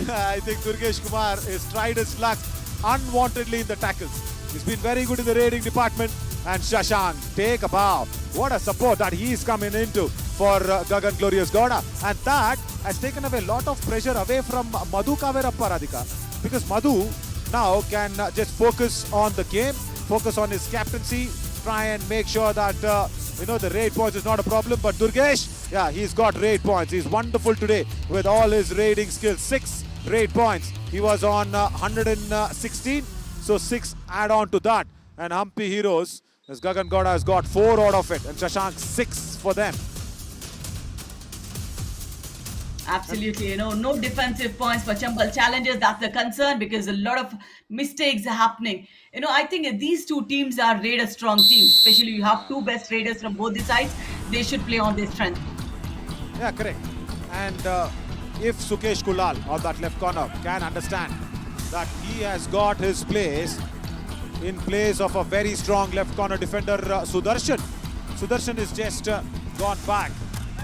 I think Durgesh Kumar has tried his luck unwantedly in the tackles. He's been very good in the raiding department. And Shashank, take a bow. What a support that he's coming into for Gagan Glorious Gowda. And that has taken away a lot of pressure away from Madhu Kaverappa, Radhika. Because Madhu now can just focus on the game, focus on his captaincy, try and make sure that the raid points is not a problem. But Durgesh, yeah, he's got raid points. He's wonderful today with all his raiding skills. 6 raid points. He was on 116, so 6 add on to that. And Hampi Heroes, as Gagan Gowda has got 4 out of it, and Shashank 6 for them. Absolutely, no defensive points for Chambal Challengers. That's the concern, because a lot of mistakes are happening. I think these two teams are Raider strong teams. Especially you have 2 best Raiders from both the sides. They should play on their strength. Yeah, correct. And if Sukesh Kulal of that left corner can understand that he has got his place in place of a very strong left corner defender, Sudarshan. Sudarshan is just gone back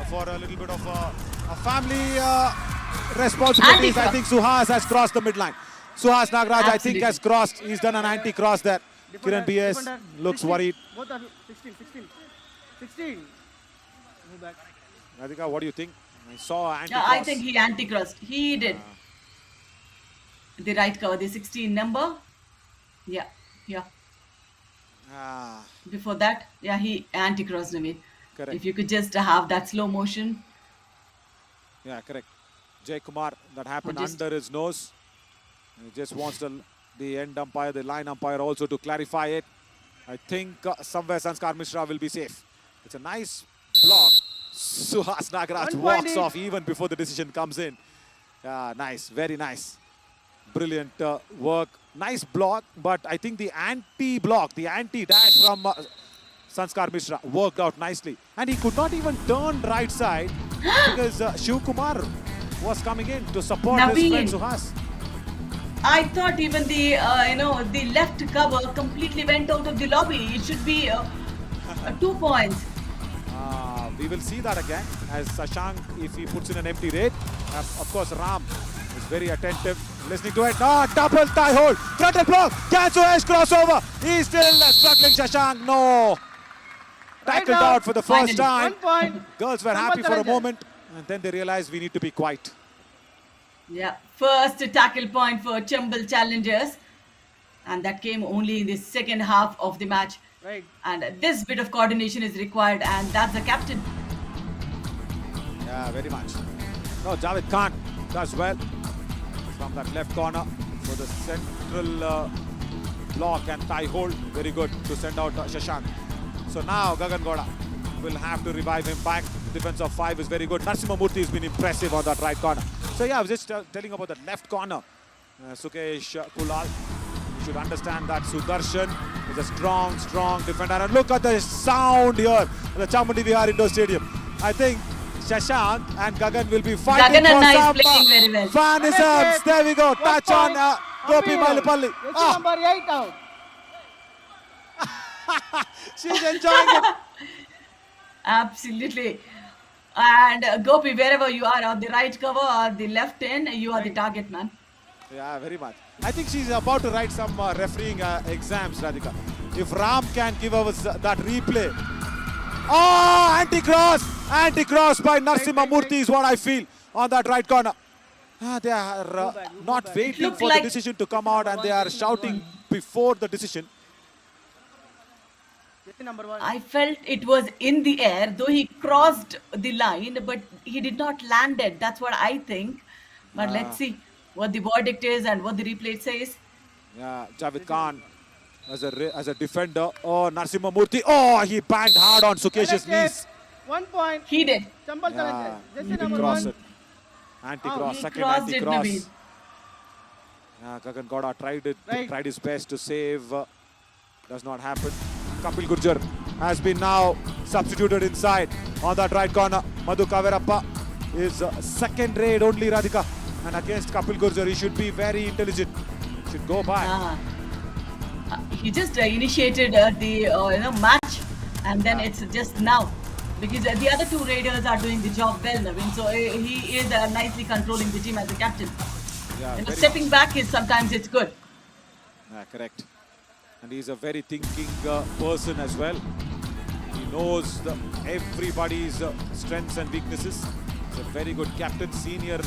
for a little bit of a family responsibilities. I think Suhas has crossed the midline. Suhas Nagraj, I think, has crossed. He's done an anti-cross there. Kiran BS looks worried. Both are 16. Move back. Radhika, what do you think? I saw an Yeah, anti-cross. I think he anti-crossed. He did. The right cover, the 16 number. Yeah. Before that, yeah, he anti-crossed Naveen. Correct. If you could just have that slow motion. Yeah, correct. Jay Kumar, that happened Just- under his nose. He just wants the end umpire, the line umpire also to clarify it. I think somewhere Sanskar Mishra will be safe. It's a nice block. Suhas Nagaraj 1 point walks each. off even before the decision comes in. Yeah, nice, very nice. Brilliant work. Nice block, but I think the anti-block, the anti-dash from Sanskar Mishra worked out nicely. And he could not even turn right side because Shiv Kumar was coming in to support his friend Naveen. Suhas. I thought even the the left cover completely went out of the lobby. It should be 2 points. We will see that again as Shashank, if he puts in an empty raid. Of course, Ram is very attentive, listening to it. Double tie hold, frontal block, can Suhesh crossover? He's still struggling, Shashank. No. Tackled now. out for the first Finally. time. 1 point. Girls were Chambal happy for a Challenger. moment, and then they realized we need to be quiet. Yeah, first tackle point for Chambal Challengers. And that came only in the second half of the match. Right. And this bit of coordination is required, and that's the captain. Yeah, very much. No, Javed Khan does well from that left corner for the central block and tie hold. Very good to send out Shashank. So now Gagan Gowda will have to revive him back. Defense of 5 is very good. Narasimha Murthy has been impressive on that right corner. So yeah, I was just telling about the left corner. Sukesh Kulal. You should understand that Sudarshan is a strong defender. And look at the sound here at the Chamundi Vihar Indoor Stadium. I think Shashank and Gagan will be fighting Gagan and I for is playing very well. some fanisms. There we go. Touch on Gopi Mailapalli. Number 8 out. She's enjoying it. Absolutely. And Gopi, wherever you are, on the right cover or the left end, you are the target man. Yeah, very much. I think she's about to write some refereeing exams, Radhika. If Ram can give us that replay. Oh, anti-cross by Narsimha Murthy is what I feel on that right corner. They are not waiting looked for like- the decision to come out, and they are shouting before the decision. Jersey number 1. I felt it was in the air, though he crossed the line, but he did not land it. That's what I think. But let's see what the verdict is and what the replay says. Yeah, Javed Khan as a defender. Oh, Narsimha Murthy. Oh, he banged hard on Sukesh's knees. 1 point. He did. Champal Yeah, challenges. he Jersey did number cross 1. it. Anti-cross, He second crossed it, anti-cross. Naveen. Gagan Gowda tried it, Right. tried his best to save. Does not happen. Kapil Gurjar has been now substituted inside on that right corner. Madhu Kaverappa is second rate only, Radhika. And against Kapil Gurjar, he should be very intelligent. Should go by. He just initiated the match, and then it's just now because the other two raiders are doing the job well, Naveen. So he is nicely controlling the team as a captain. Yeah, very Stepping back is sometimes it's good. Yeah, correct. And he's a very thinking person as well. He knows everybody's strengths and weaknesses. He's a very good captain, senior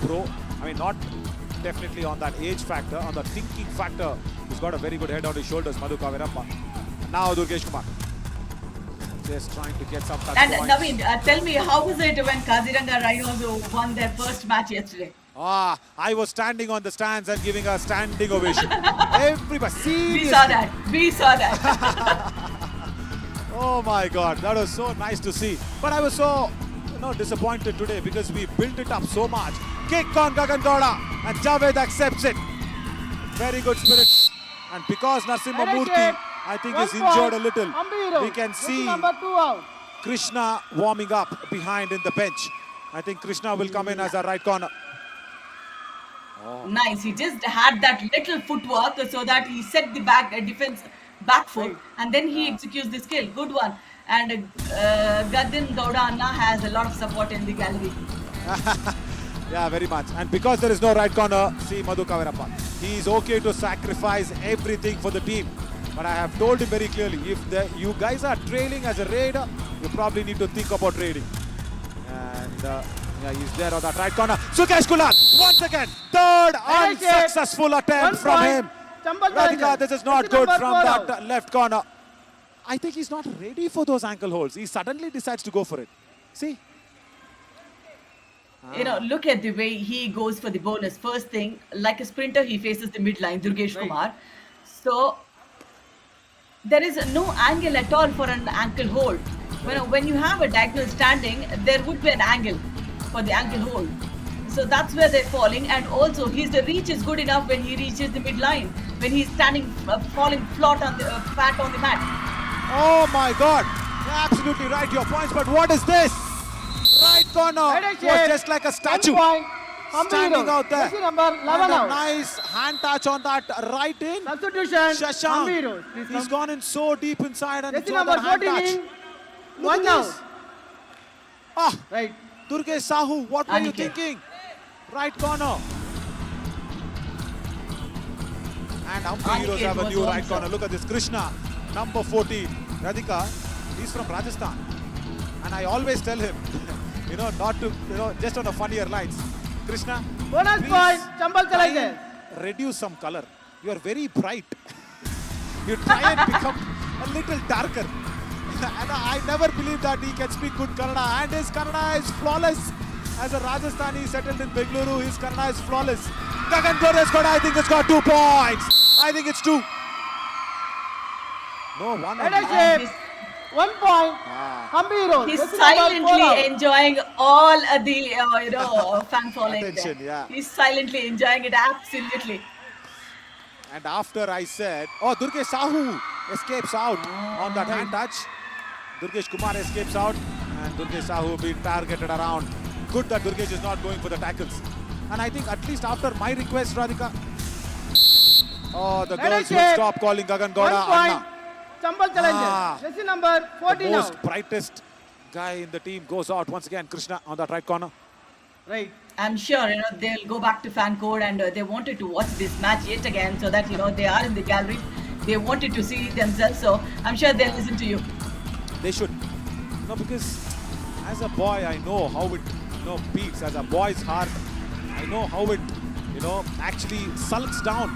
pro. I mean, not definitely on that age factor, on the thinking factor. He's got a very good head on his shoulders, Madhu Kaverappa. Now Durgesh Kumar. Just trying to get some touch And points. Naveen, tell me, how was it when Kaziranga Rhinos won their first match yesterday? I was standing on the stands and giving a standing ovation. Everybody, seriously. We saw that. Oh my God, that was so nice to see. But I was so disappointed today because we built it up so much. Kick on Gagan Gowda and Javed accepts it. Very good spirits. And because Narsimha Murthy, I think, is injured a little, we can see Number 2 out. Krishna warming up behind in the bench. I think Krishna will come in as a right corner. Nice. He just had that little footwork so that he set the defense back foot, and then he executes the skill. Good one. And Gagan Gowda Anna has a lot of support in the gallery. Yeah, very much. And because there is no right corner, see Madhu Kaverappa. He is okay to sacrifice everything for the team. But I have told him very clearly, if you guys are trailing as a raider, you probably need to think about trading. And he's there on that right corner. Sukesh Kulal, once again, third unsuccessful attempt from him. Radhika, this is not good from that left corner. I think he's not ready for those ankle holds. He suddenly decides to go for it. See? Look at the way he goes for the bonus. First thing, like a sprinter, he faces the midline, Durgesh Kumar. So there is no angle at all for an ankle hold. When you have a diagonal standing, there would be an angle for the ankle hold. So that's where they're falling. And also, his reach is good enough when he reaches the midline. When he's standing, falling flat on the mat. Oh my God! You're absolutely right, your points. But what is this? Right corner was just like a statue standing out there. Jersey number 11 And a out. nice hand touch on that right in. Substitution. Shashank, Ambiros, please he's come. gone in so deep inside and Jersey saw number that hand 14 touch. in. Look at 1 out. this. Ah, Right. Durgesh Sahu, what were you Aniket. thinking? Right corner. And Humphrey Heroes Aniket have a was new right also- corner. Look at this, Krishna, number 14. Radhika, he's from Rajasthan. And I always tell him, not to, just on a funnier lines. Krishna, Bonus please point. Champal try challenges. and reduce some color. You are very bright. You try and become a little darker. And I never believed that he can speak good Kannada. And his Kannada is flawless. As a Rajasthani settled in Bengaluru, his Kannada is flawless. Gagan Gowda, I think it's got 2 points. I think it's 2. No, 1 only. Leadership. 1 point. Ambiros. He's Jersey number 4 silently out. enjoying all the fan following Attention, there. yeah. He's silently enjoying it, absolutely. And after I said, Durgesh Sahu escapes out on that hand touch. Durgesh Kumar escapes out and Durgesh Sahu being targeted around. Good that Durgesh is not going for the tackles. And I think at least after my request, Radhika, the girls will stop calling Gagan 1 Gowda point. Anna. Champal challenges. Jersey number The 14 most out. brightest guy in the team goes out once again. Krishna on that right corner. Right. I'm sure they'll go back to fan code and they wanted to watch this match yet again, so that they are in the gallery. They wanted to see themselves, so I'm sure they'll listen to you. They should. Because as a boy, I know how it beats. As a boy's heart, I know how it actually sulks down.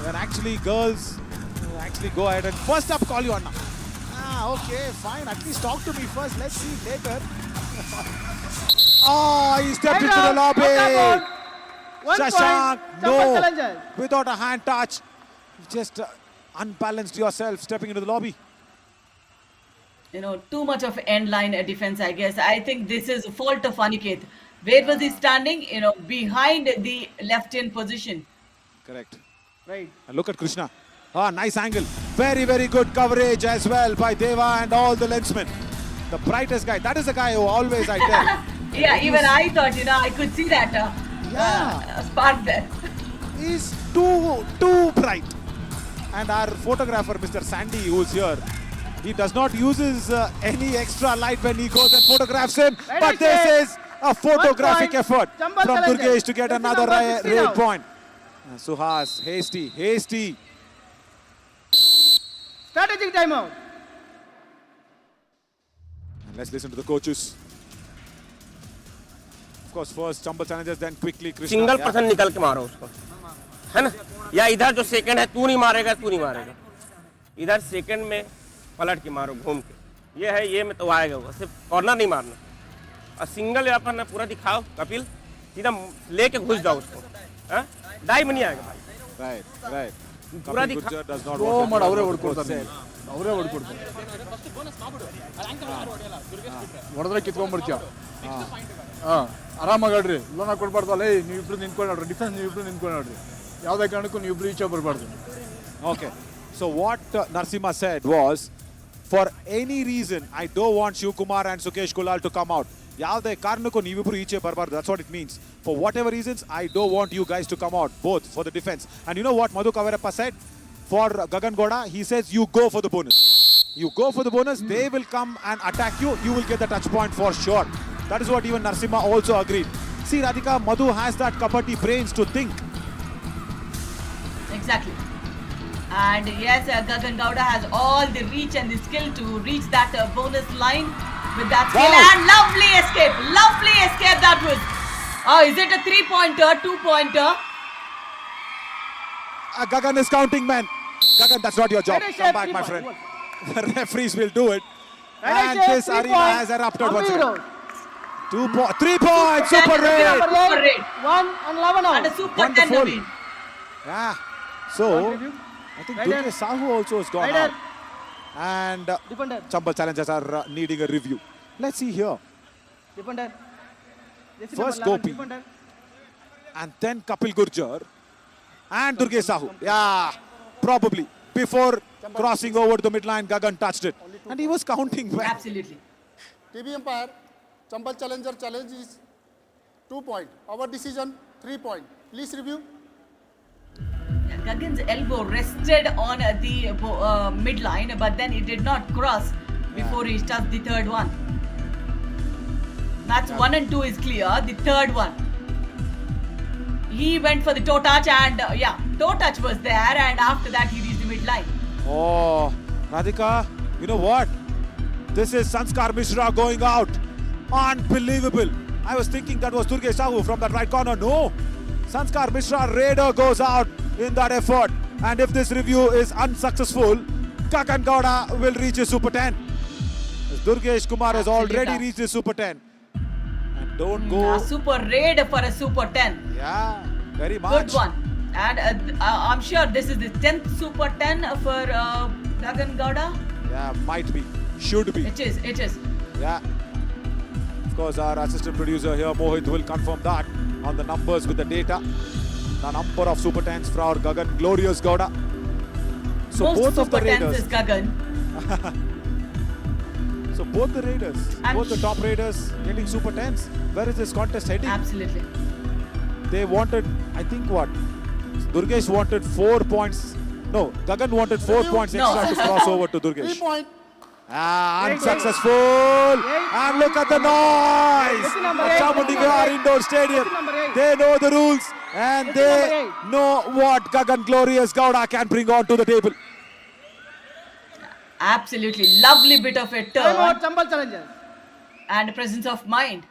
When actually girls actually go ahead and first up call you Anna. Okay, fine. At least talk to me first. Let's see later. Oh, he stepped into the lobby. 1 Shashank, point. no. Jumper challengers. Without a hand touch. Just unbalanced yourself stepping into the lobby. Too much of end line defense, I guess. I think this is a fault of Aniket. Where was he standing? Behind the left-in position. Correct. Right. And look at Krishna. Nice angle. Very, very good coverage as well by Deva and all the lensmen. The brightest guy. That is the guy who always I tell. Yeah, even I thought, I could see that spark there. He's too bright. And our photographer, Mr. Sandy, who's here, he does not use any extra light when he goes and photographs him. Right, But this is a photographic point. effort Jumper from challenges. Durgesh to get This is another number 60 raid now. point. Suhas, hasty. Strategic timeout. And let's listen to the coaches. Of course, first Chambal challenges, then quickly Krishna. Single Yeah. Person निकल के मारो उसको, है ना? या इधर जो second है तू नहीं मारेगा, इधर सेकंड में पलट के मारो घूम के. ये है, ये में तो आएगा वो, सिर्फ कॉर्नर नहीं मारना. और सिंगल व्यापार ना पूरा दिखाओ कपिल, सीधा लेके घुस जाओ उसको. डाई में नहीं आएगा भाई. Right. पूरा Kapil दिखा. Gurjar does not throw want ಮಾಡಿ that. ಅವರೇ Coach ಹೊಡ್ಕೊಡ್ತಾರೆ. said. ಅವರೇ ಹೊಡ್ಕೊಡ್ತಾರೆ. ಹೊಡೆದ್ರೆ ಕಿತ್ಕೊಂಡ್ಬಿಡ್ತೀಯ. ಆರಾಮಾಗಿ ಆಡ್ರಿ. ಲೋನ್ ಕೊಡ್ಬಾರ್ದಲ್ಲ. ನೀವು ಇಬ್ರು ನಿಂತ್ಕೊಂಡು ಆಡ್ರಿ. ಡಿಫೆನ್ಸ್ ನೀವು ಇಬ್ರು ನಿಂತ್ಕೊಂಡು ಆಡ್ರಿ. ಯಾವುದೇ ಕಾರಣಕ್ಕೂ ನೀವು ಇಬ್ರು ಈಚೆ ಬರಬಾರ್ದು. Okay. So what Narsimha said was, for any reason, I don't want Shiv Kumar and Sukesh Kulal to come out. Yavde karnaku neevibru iche barbaru. That's what it means. For whatever reasons, I don't want you guys to come out, both for the defense. And you know what Madhu Kavarappa said? For Gagan Goda, he says you go for the bonus. You go for the bonus, they will come and attack you. You will get the touch point for sure. That is what even Narsimha also agreed. See, Radhika, Madhu has that kabaddi brains to think. Exactly. And yes, Gagan Gowda has all the reach and the skill to reach that bonus line with that skill. Wow. And lovely escape that was. Oh, is it a 3-pointer, 2-pointer? Gagan is counting, man. Gagan, that's not your job. Right, Come back, three my point. friend. The referees will do it. Right, And Chef, this 3 arena point. has erupted once Ambi again. Road. 3 points, super raid. Super raid. 1 and 11 And a out. super 10 Wonderful. win. Yeah. So, I think Right Durgesh there. Sahu also has gone Right out. there. And Defender. Chambal challengers are needing a review. Let's see here. Defender. This is First number 11, Gopi. defender. And then Kapil Gurjar. And Durgesh Sahu. Yeah, probably. Before crossing over the midline, Gagan touched it. And he was counting well. Absolutely. TV umpire, Chambal challenger challenge is 2 point. Our decision 3 point. Please review. Gagan's elbow rested on the midline, but then it did not cross before he touched the third one. Match 1 and 2 is clear. The third one, he went for the toe touch, and toe touch was there, and after that he reached the midline. Oh, Radhika, you know what? This is Sanskar Mishra going out. Unbelievable. I was thinking that was Durgesh Sahu from that right corner. No. Sanskar Mishra Raider goes out in that effort. And if this review is unsuccessful, Gagan Gowda will reach his Super 10. Durgesh Kumar has already reached his Super 10. And don't go. A super raid for a super 10. Yeah, very much. Good one. And I'm sure this is the 10th super 10 for Gagan Gowda. Yeah, might be. Should be. It is. Yeah. Of course, our assistant producer here, Mohit, will confirm that on the numbers with the data. The number of Super 10s for our Gagan Glorious Gowda. So Most both of super the 10s Raiders. is Gagan. So both the Raiders, both the top Raiders getting Super 10s. Where is this contest heading? Absolutely. They wanted, I think what? Durgesh wanted 4 points. No, Gagan wanted 4 points No. extra to cross over to 3 Durgesh. point. Unsuccessful. And look at the noise. Jersey number At 8. Chamundigarh Indoor Stadium. Jersey number 8. They know the rules and Jersey they number 8. know what Gagan Glorious Gowda can bring on to the table. Absolutely lovely bit of a Time out, turn Chambal Challengers. and presence of mind.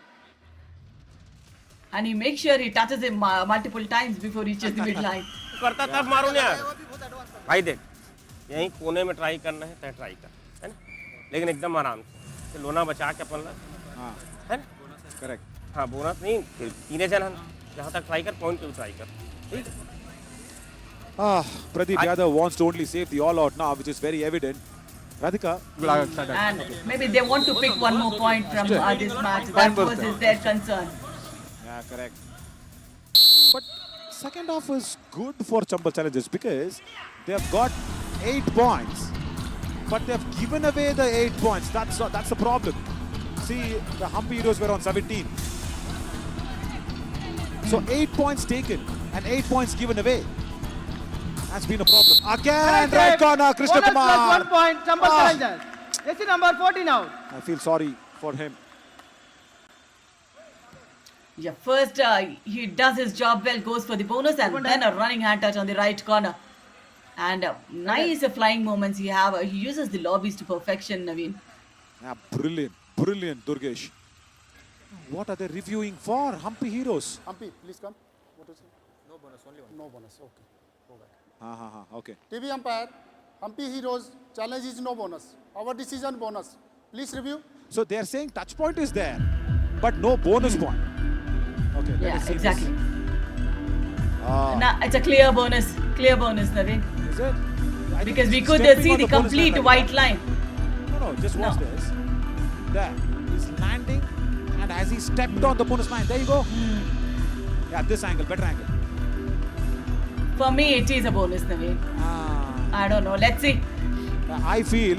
And he makes sure he touches him multiple times before he reaches the midline. करता तब मारो ना यार भाई देख यहीं कोने में ट्राई करना है तो ट्राई कर है ना लेकिन एकदम आराम से लोना बचा के अपन हाँ, है ना correct. हाँ बोनस नहीं फिर तीने जन जहाँ तक ट्राई कर पॉइंट पे ट्राई कर ठीक है Pradeep Yadav wants to only save the all out now, which is very evident. Radhika, And maybe they want to pick one more point from this match. That was their concern. yeah, correct. But second half was good for Chambal Challengers because they have got 8 points, but they have given away the 8 points. That's the problem. See, the Hampi Heroes were on 17. So 8 points taken and 8 points given away. Has been a problem. Again, right corner, Krishna Bonus plus Kumar. 1 point, Chambal Challengers. Jersey number 14 out. I feel sorry for him. Yeah, first he does his job well, goes for the bonus, and then a running hand touch on the right corner. And nice flying moments he have. He uses the lobbies to perfection, Naveen. Yeah, brilliant, brilliant, Durgesh. What are they reviewing for? Hampi Heroes. Humpy, please come. What is it? No bonus, only one. No bonus, okay. Go back. Okay. TV umpire, Humpy Heroes, challenge is no bonus. Our decision bonus. Please review. So they are saying touch point is there, but no bonus point. Okay, let us Yeah, see exactly. This. Nah, it's a clear bonus, Naveen. Is it? I think Because we he's could stepping see on the bonus line complete right white now. line. No, just watch No. this. There, he's landing, and as he stepped on the bonus line, there you go. Yeah, this angle, better angle. For me, it is a bonus, Naveen. I don't know. Let's see. I feel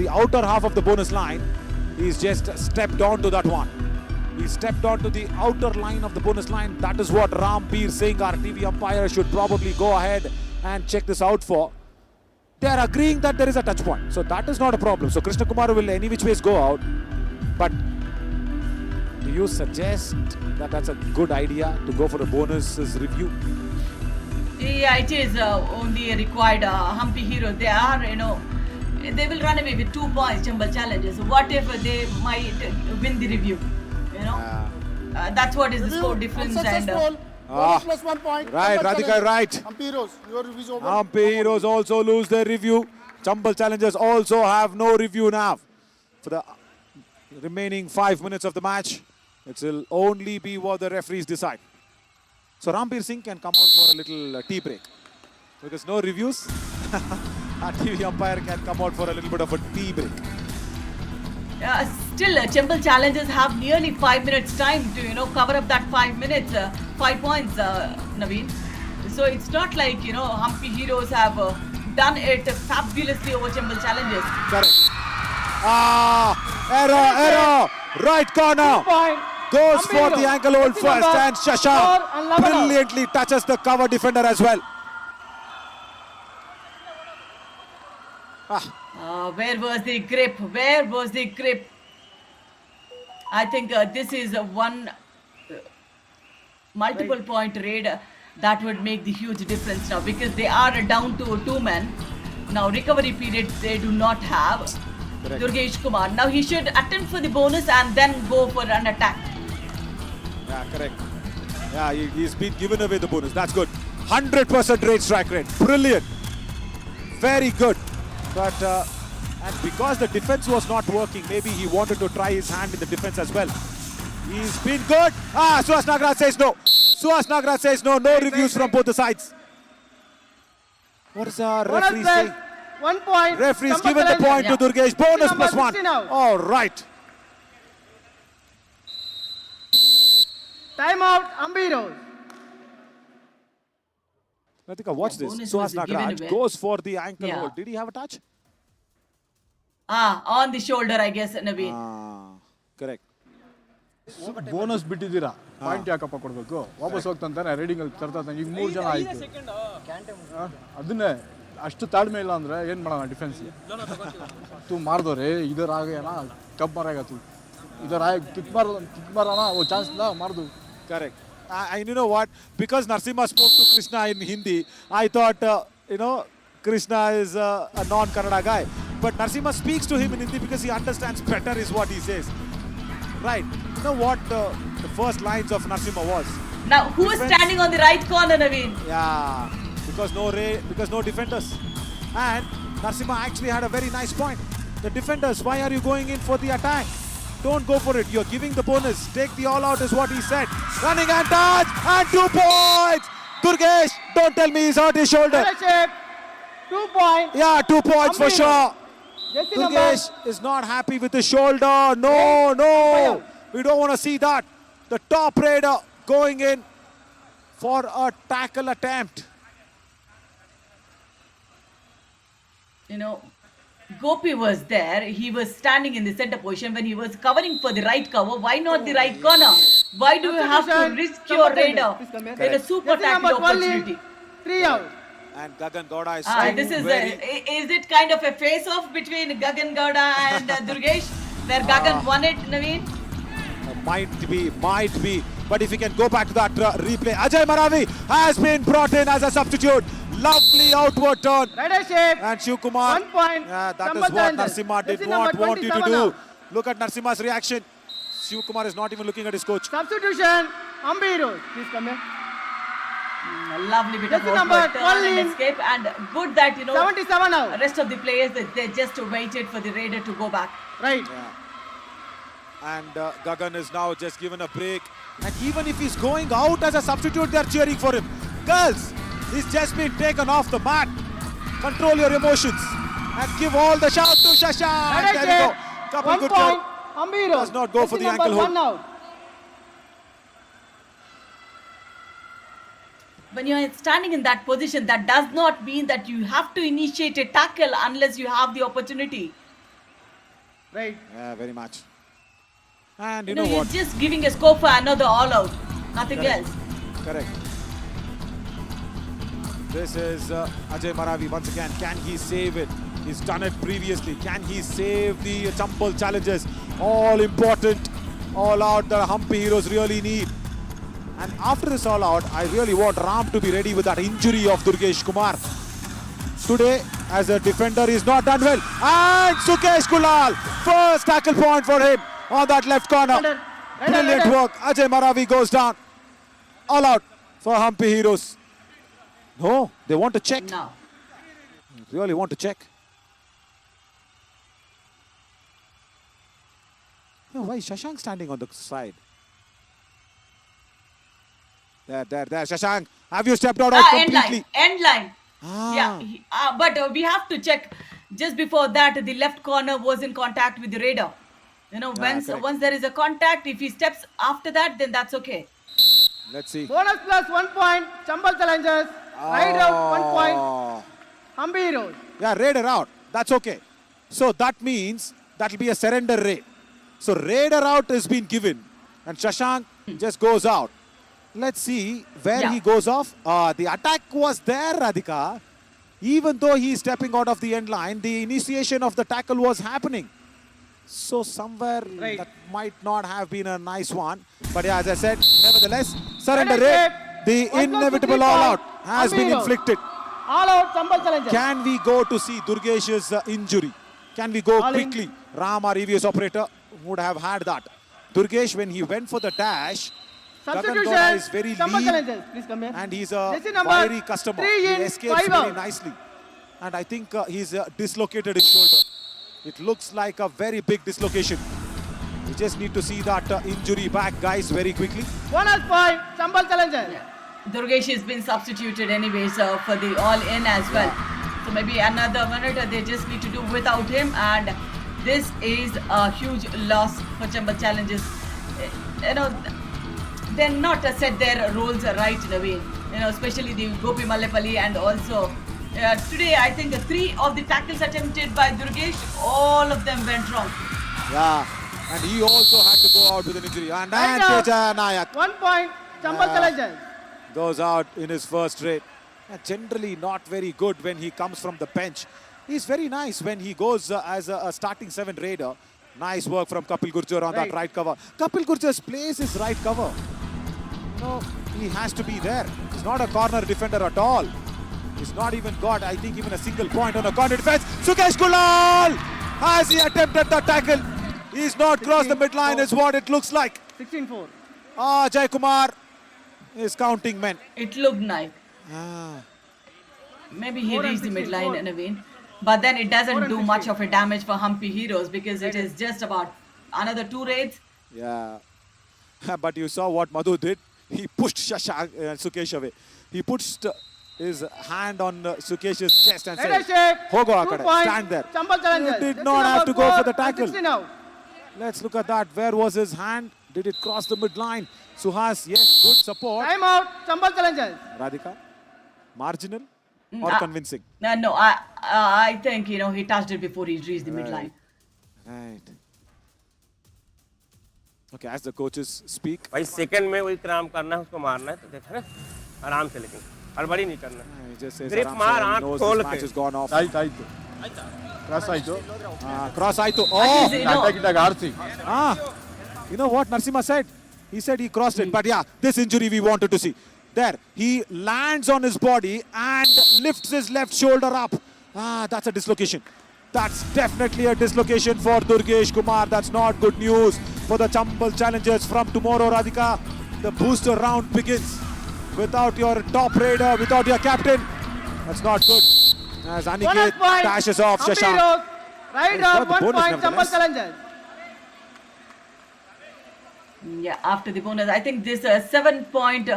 the outer half of the bonus line, he's just stepped onto that one. He stepped onto the outer line of the bonus line. That is what Rampir Singh, our TV umpire, should probably go ahead and check this out for. They are agreeing that there is a touch point. So that is not a problem. So Krishna Kumar will any which ways go out. But do you suggest that that's a good idea to go for a bonuses review? Yeah, it is only required Humpy Hero. They are, they will run away with 2 points, Chambal Challengers. What if they might win the review? That's what is the score difference. And Unsuccessful. Bonus plus 1 point. Right, Chambal Radhika, Challengers. right. Humpy Heroes, your review is over. Hampi Heroes also lose their review. Chambal Challengers also have no review now. For the remaining 5 minutes of the match, it will only be what the referees decide. So Rampir Singh can come out for a little tea break. Because no reviews, our TV umpire can come out for a little bit of a tea break. still, Chambal Challengers have nearly 5 minutes time to, cover up that 5 minutes, 5 points, Naveen. So it's not like, Humpy Heroes have done it fabulously over Chambal Challengers. Correct. Error. Right corner. 2 point. Goes Humpy for the Heroes. ankle hold Jersey first, number and 4 Shashank and 11 out. brilliantly touches the cover defender as well. Where was the grip? Where was the grip? I think this is one multiple point raid that would make the huge difference now, because they are down to 2 men. Now recovery period they do not have. Correct. Durgesh Kumar. Now he should attempt for the bonus and then go for an attack. Yeah, correct. Yeah, he's been given away the bonus. That's good. 100% rate strike rate. Brilliant. Very good. But and because the defense was not working, maybe he wanted to try his hand in the defense as well. He's been good. Suhas Nagaraj says no. Suhas Nagaraj says no. No reviews from both the sides. What is our referee Bonus saying? plus 1 point. Referee's Chambal given the point Challengers. to Durgesh. Bonus Jersey plus number 1. 16 out. All right. Time out, Humpy Heroes. Latika, watch Yeah, this. bonus Suhas was given Nagaraj away. goes for the ankle Yeah. hold. Did he have a touch? On the shoulder, I guess, Naveen. Correct. Bonus ಬಿಟ್ಟಿದ್ದೀರಾ point ಯಾಕಪ್ಪ ಕೊಡಬೇಕು ವಾಪಸ್ ಹೋಗ್ತಂತಾನೆ reading ಅಲ್ಲಿ ತರ್ತಾನೆ ಈಗ 3 ಜನ ಆಯ್ತು ಅದನ್ನೇ ಅಷ್ಟು ತಾಳ್ಮೆ ಇಲ್ಲ ಅಂದರೆ ಏನು ಮಾಡೋಣ ಡಿಫೆನ್ಸ್ तू मार दो रे इधर आ गया ना कब मारेगा तू इधर आए किक मारा वो चांस ना मार दो Correct. And you know what? Because Narasimha spoke to Krishna in Hindi, I thought, Krishna is a non-Kannada guy. But Narasimha speaks to him in Hindi because he understands better is what he says. Right. You know what the first lines of Narasimha was? Now, who is standing on the right corner, Naveen? Yeah. Because no defenders. And Narasimha actually had a very nice point. The defenders, why are you going in for the attack? Don't go for it. You're giving the bonus. Take the all out is what he said. Running and touch and 2 points. Durgesh, don't tell me he's hurt his shoulder. Leadership. 2 points. Yeah, 2 points for Ambiro. sure. Jersey Durgesh number. is not happy with his shoulder. No. We don't want to see that. The top raider going in for a tackle attempt. You know, Gopi was there. He was standing in the center position when he was covering for the right cover. Why not the right corner? Why do you have to risk your raider in a super Jersey number tackle 12 opportunity? 3 out. And Gagan Gowda is This is very... is it kind of a face-off between Gagan Gowda and Durgesh, where Gagan won it, Naveen? Might be. But if you can go back to that replay, Ajay Maravi has been brought in as a substitute. Lovely outward turn. Leadership. And Shiv Kumar. 1 point. Yeah, that Chambal is what challenges. Narasimha did Jersey not number want you to 27 do. out. Look at Narasimha's reaction. Shiv Kumar is not even looking at his coach. Substitution. Ambiro. Please come here. A lovely bit of Jersey number outward turn 12 and in. escape, and good that 77 out. rest of the players they just waited for the raider to go back. Right. And Gagan is now just given a break. And even if he's going out as a substitute, they're cheering for him. Girls, he's just been taken off the mat. Control your emotions and give all the shout to Shashank. There we go. Couple 1 good point. goal. Ambiro. Does not go for Jersey the number ankle hold. 1 out. When you are standing in that position, that does not mean that you have to initiate a tackle unless you have the opportunity. Right. Yeah, very much. And you know, know you're what? just giving a scope for another all out, nothing Correct. else. Correct. This is Ajay Maravi once again. Can he save it? He's done it previously. Can he save the tumble challenges? All important, all out the Humpy heroes really need. And after this all out, I really want Ram to be ready with that injury of Durgesh Kumar. Today, as a defender, he's not done well. And Sukesh Kulal, first tackle point for him on that left corner. Brilliant work. Ajay Maravi goes down. All out for Humpy heroes. No, they want to check. No. Really want to check. No, why is Shashank standing on the side? There, Shashank. Have you stepped out completely? End line. Ah. Yeah, but we have to check. Just before that, the left corner was in contact with the raider. You know, correct. once there is a contact, if he steps after that, then that's okay. Let's see. Bonus plus 1 point. Chambal challenges. Right out 1 point. Ambiro. Yeah, raider out. That's okay. So that means that will be a surrender raid. So raider out has been given. And Shashank just goes out. Let's see where he goes off. The attack was there, Radhika. Even though he is stepping out of the end line, the initiation of the tackle was happening. So somewhere that might not have been a nice one. But yeah, as I said, nevertheless, surrender rate. The inevitable all-out has been inflicted. All out Chambal challenges. Can we go to see Durgesh's injury? Can we go quickly? Ram, our EVS operator, would have had that. Durgesh, when he went for the dash, Gagan Gowda is very Chambal lean challenges. Please come here. and he's a Jersey number fiery customer. 3 He in, escapes 5 very out. nicely. And I think he's dislocated his shoulder. It looks like a very big dislocation. We just need to see that injury back, guys, very quickly. Bonus point. Chambal challenges. Durgesh has been substituted anyways for the all-in as well. So maybe another minute they just need to do without him, and this is a huge loss for Chambal Challenges. You know, they're not set their roles right in a way. You know, especially the Gopi Mallepalli, and also today I think 3 of the tackles attempted by Durgesh, all of them went wrong. Yeah, and he also had to go out with an injury. And Right out. Teja Nayak 1 point. Chambal challenges. goes out in his first raid. Generally not very good when he comes from the bench. He's very nice when he goes as a starting 7 raider. Nice work from Kapil Gurjar on that right cover. Kapil Gurjar's place is right cover. No, he has to be there. He's not a corner defender at all. He's not even got, I think, even a single point on a corner defense. Sukesh Kulal! Has he attempted the tackle? He's not crossed the midline is what it looks like. 16-4. Jai Kumar is counting men. It looked nice. Maybe he reached the midline, Naveen. But then it doesn't do much of a damage for Humpy Heroes because it is just about another 2 raids. Yeah. But you saw what Madhu did. He pushed Sukesh away. He pushed his hand on Sukesh's chest and said, Hogo Akade, stand there. You did not have to go for the tackle. Let's look at that. Where was his hand? Did it cross the midline? Suhas, yes, good support. Time out. Chambal Challengers. Radhika, marginal or convincing? No, I think, he touched it before he reached the midline. Right. Okay, as the coaches speak. भाई second में वही cram करना है, उसको मारना है, तो देखा ना, आराम से, लेकिन हड़बड़ी नहीं करना. He just says Grip मार, आँख खोल match के. has gone off. ಆಯ್ತು ಕ್ರಾಸ್ ಆಯ್ತು Cross Aito. ಆಡ್ಸಿ You know what Narsimha said? He said he crossed it. But yeah, this injury we wanted to see. There, he lands on his body and lifts his left shoulder up. That's a dislocation. That's definitely a dislocation for Durgesh Kumar. That's not good news for the Chambal challengers from tomorrow, Radhika. The booster round begins without your top raider, without your captain. That's not good. As Aniket dashes off Shashank. Right out, 1 point, Chambal Challengers. Yeah, after the bonus, I think this 7-point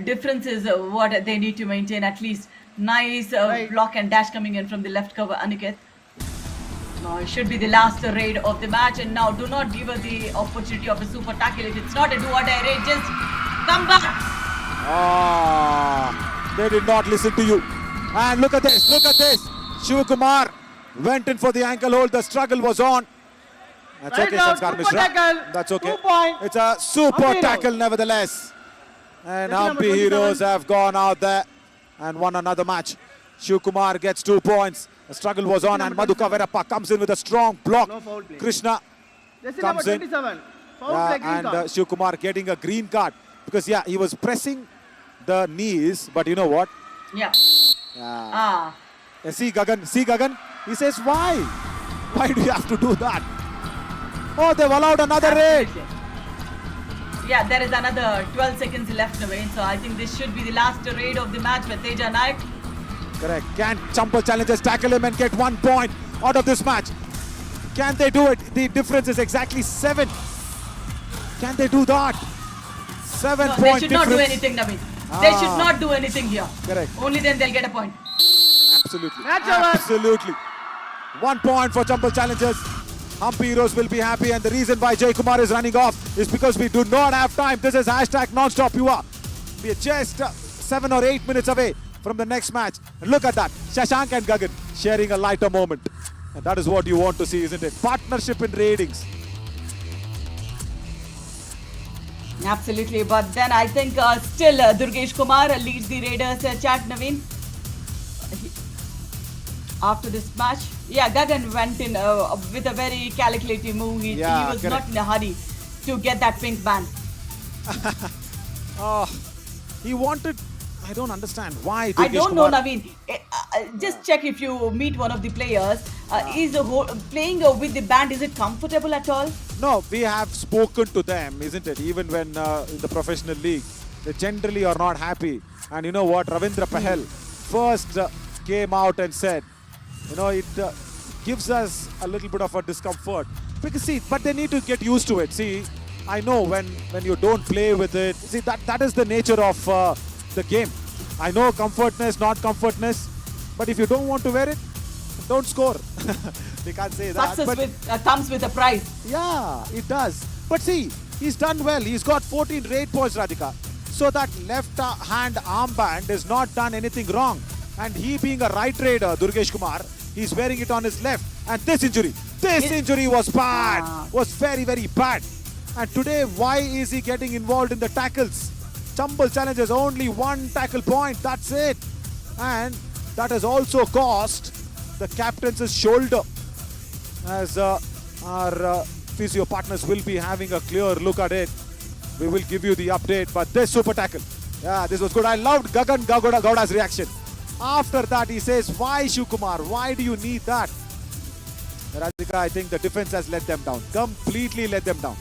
difference is what they need to maintain. At least nice block and dash coming in from the left cover, Aniket. Now it should be the last raid of the match, and now do not give her the opportunity of a super tackle. If it's not a do-or-die raid, just come back. They did not listen to you. And look at this, Shiva Kumar went in for the ankle hold. The struggle was on. That's Right okay, out, Sanskar super Mishra. tackle. That's okay. 2 point. It's a super Humpy tackle Heroes. nevertheless. And Jersey number Humpy 27. Heroes have gone out there and won another match. Shiv Kumar gets 2 points. The struggle was on and Madhuka Verappa comes in with a strong block. No foul play. Krishna Jersey number comes in. 27. Foul play, green And card. Shiv Kumar getting a green card. Because yeah, he was pressing the knees. But you know what? Yeah. Yeah. See Gagan. He says, why? Why do you have to do that? Oh, they've allowed another raid. Yeah, there is another 12 seconds left away. So I think this should be the last raid of the match with Teja Naik. Correct. Can Chambal challengers tackle him and get 1 point out of this match? Can they do it? The difference is exactly 7. Can they do that? 7 No, point they should difference. not do anything, Naveen. They should not do anything here. Correct. Only then they'll get a point. Absolutely. Match over. Absolutely. 1 point for Chambal challengers. Humpy Heroes will be happy, and the reason why Jay Kumar is running off is because we do not have time. This is hashtag non-stop Yuva. We are just 7 or 8 minutes away from the next match. And look at that. Shashank and Gagan sharing a lighter moment. And that is what you want to see, isn't it? Partnership in ratings. Absolutely. But then I think still Durgesh Kumar leads the Raiders chat, Naveen. After this match, yeah, Gagan went in with a very calculative move. He was correct. not in a hurry to get that pink band. He wanted... I don't understand why. I Durgesh don't know, Kumar- Naveen. Just check if you meet one of the players. Is playing with the band, is it comfortable at all? No, we have spoken to them, isn't it? Even when in the professional league, they generally are not happy. And you know what? Ravindra Pahel first came out and said, it gives us a little bit of a discomfort. Because see, but they need to get used to it. See, I know when you don't play with it. See, that is the nature of the game. I know comfortness, not comfortness. But if you don't want to wear it, don't score. They can't say that. Success comes with a prize. Yeah, it does. But see, he's done well. He's got 14 raid points, Radhika. So that left hand armband has not done anything wrong. And he being a right raider, Durgesh Kumar, he's wearing it on his left. And this injury was bad. Was very, very bad. And today, why is he getting involved in the tackles? Chambal challenges only 1 tackle point. That's it. and that has also cost the captain's shoulder, as our physio partners will be having a clear look at it. We will give you the update, but this super tackle, yeah, this was good. I loved Gagan Gowda's reaction. After that, he says, why Shivkumar? Why do you need that? Radhika, I think the defense has let them down. Completely let them down.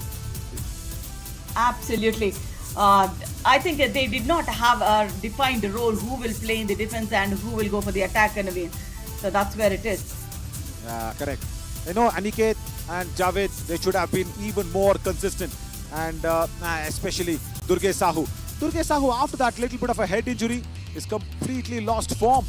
Absolutely. I think that they did not have a defined role who will play in the defense and who will go for the attack, and win. So that's where it is. Yeah, correct. You know, Aniket and Javed, they should have been even more consistent, and especially Durgesh Sahu. Durgesh Sahu, after that little bit of a head injury, is completely lost form,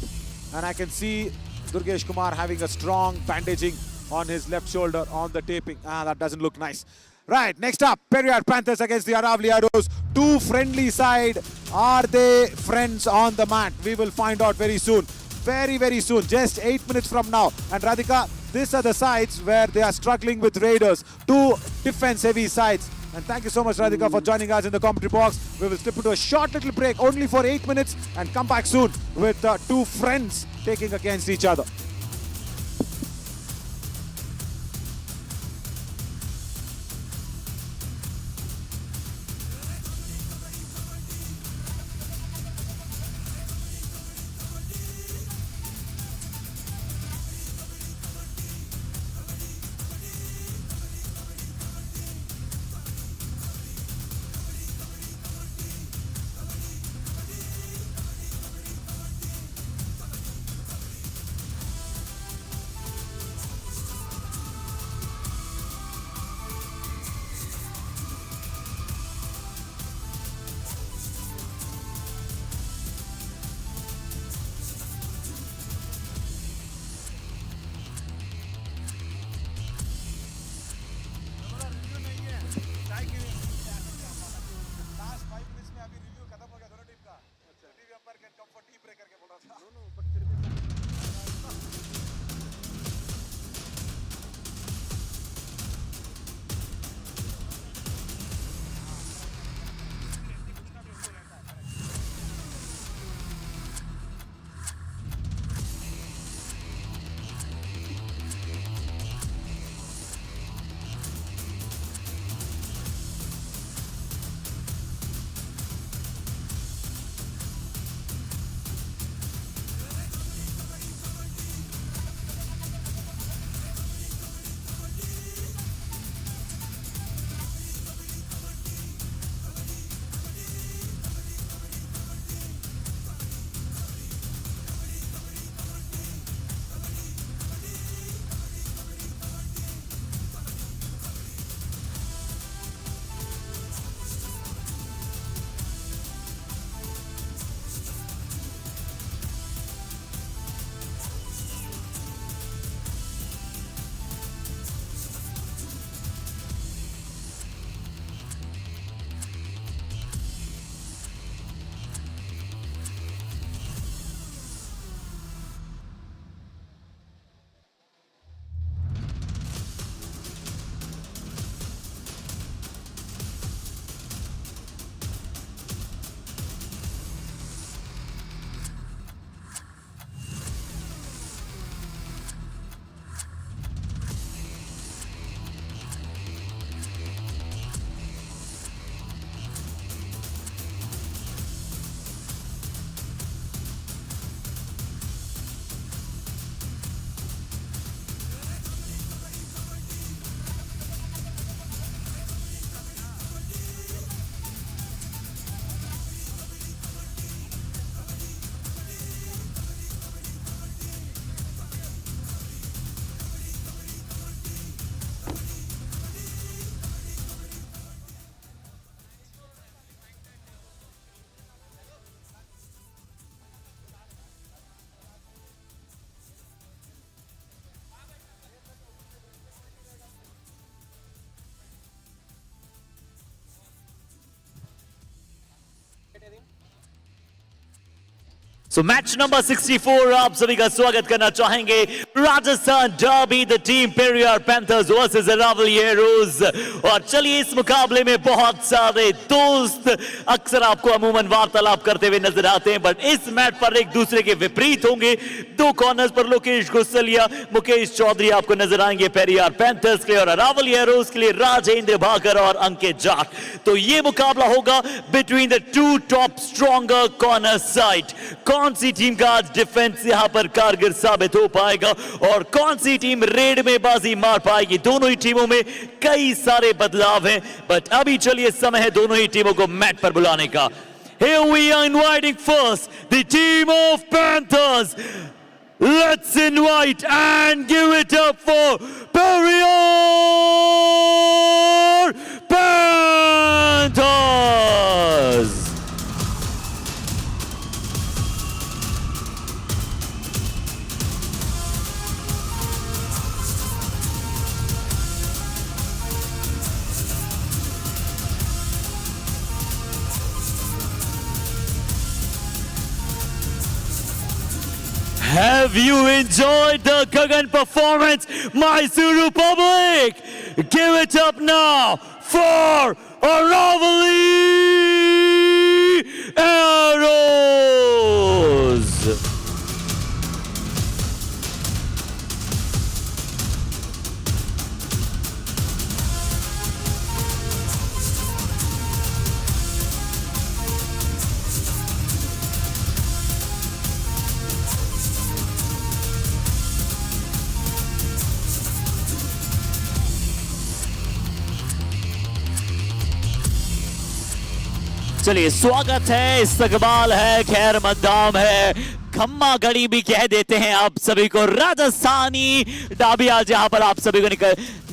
and I can see Durgesh Kumar having a strong bandaging on his left shoulder on the taping. That doesn't look nice. Right, next up, Periyar Panthers against the Aravali Arrows. Two friendly side. Are they friends on the mat? We will find out very soon. Very, very soon. Just 8 minutes from now. And Radhika, these are the sides where they are struggling with Raiders. Two defense-heavy sides. And thank you so much, Radhika, for joining us in the commentary box. We will slip into a short little break, only for 8 minutes, and come back soon with two friends taking against each other. So match number 64 आप सभी का स्वागत करना चाहेंगे। Rajasthan derby, the team Periyar panthers versus Aravali heroes. और चलिए, इस मुकाबले में बहुत सारे दोस्त अक्सर आपको अमूमन वार्तालाप करते हुए नजर आते हैं, बट इस मैच पर एक दूसरे के विपरीत होंगे। दो कॉर्नर्स पर लोकेश गुस्सलिया, मुकेश चौधरी आपको नजर आएंगे पेरियार पैंथर्स के लिए, और अरावली हेरोज के लिए राजेंद्र भाकर और अंकित जाट। तो ये मुकाबला होगा between the two top stronger corner side. कौन सी टीम का आज डिफेंस यहां पर कारगर साबित हो पाएगा और कौन सी टीम रेड में बाजी मार पाएगी। दोनों ही टीमों में कई सारे बदलाव हैं, बट अभी चलिए समय है दोनों ही टीमों को मैच पर बुलाने का। Here we are inviting first the team of Panthers. Let's invite and give it up for Perrier Panthers. Have you enjoyed the Gagan performance, Mysuru public? Give it up now for Aravali Arrows. चलिए, स्वागत है, इस्तकबाल है, खैर मकदाम है, खम्मा घड़ी भी कह देते हैं आप सभी को। राजस्थानी डाबी आज यहाँ पर आप सभी को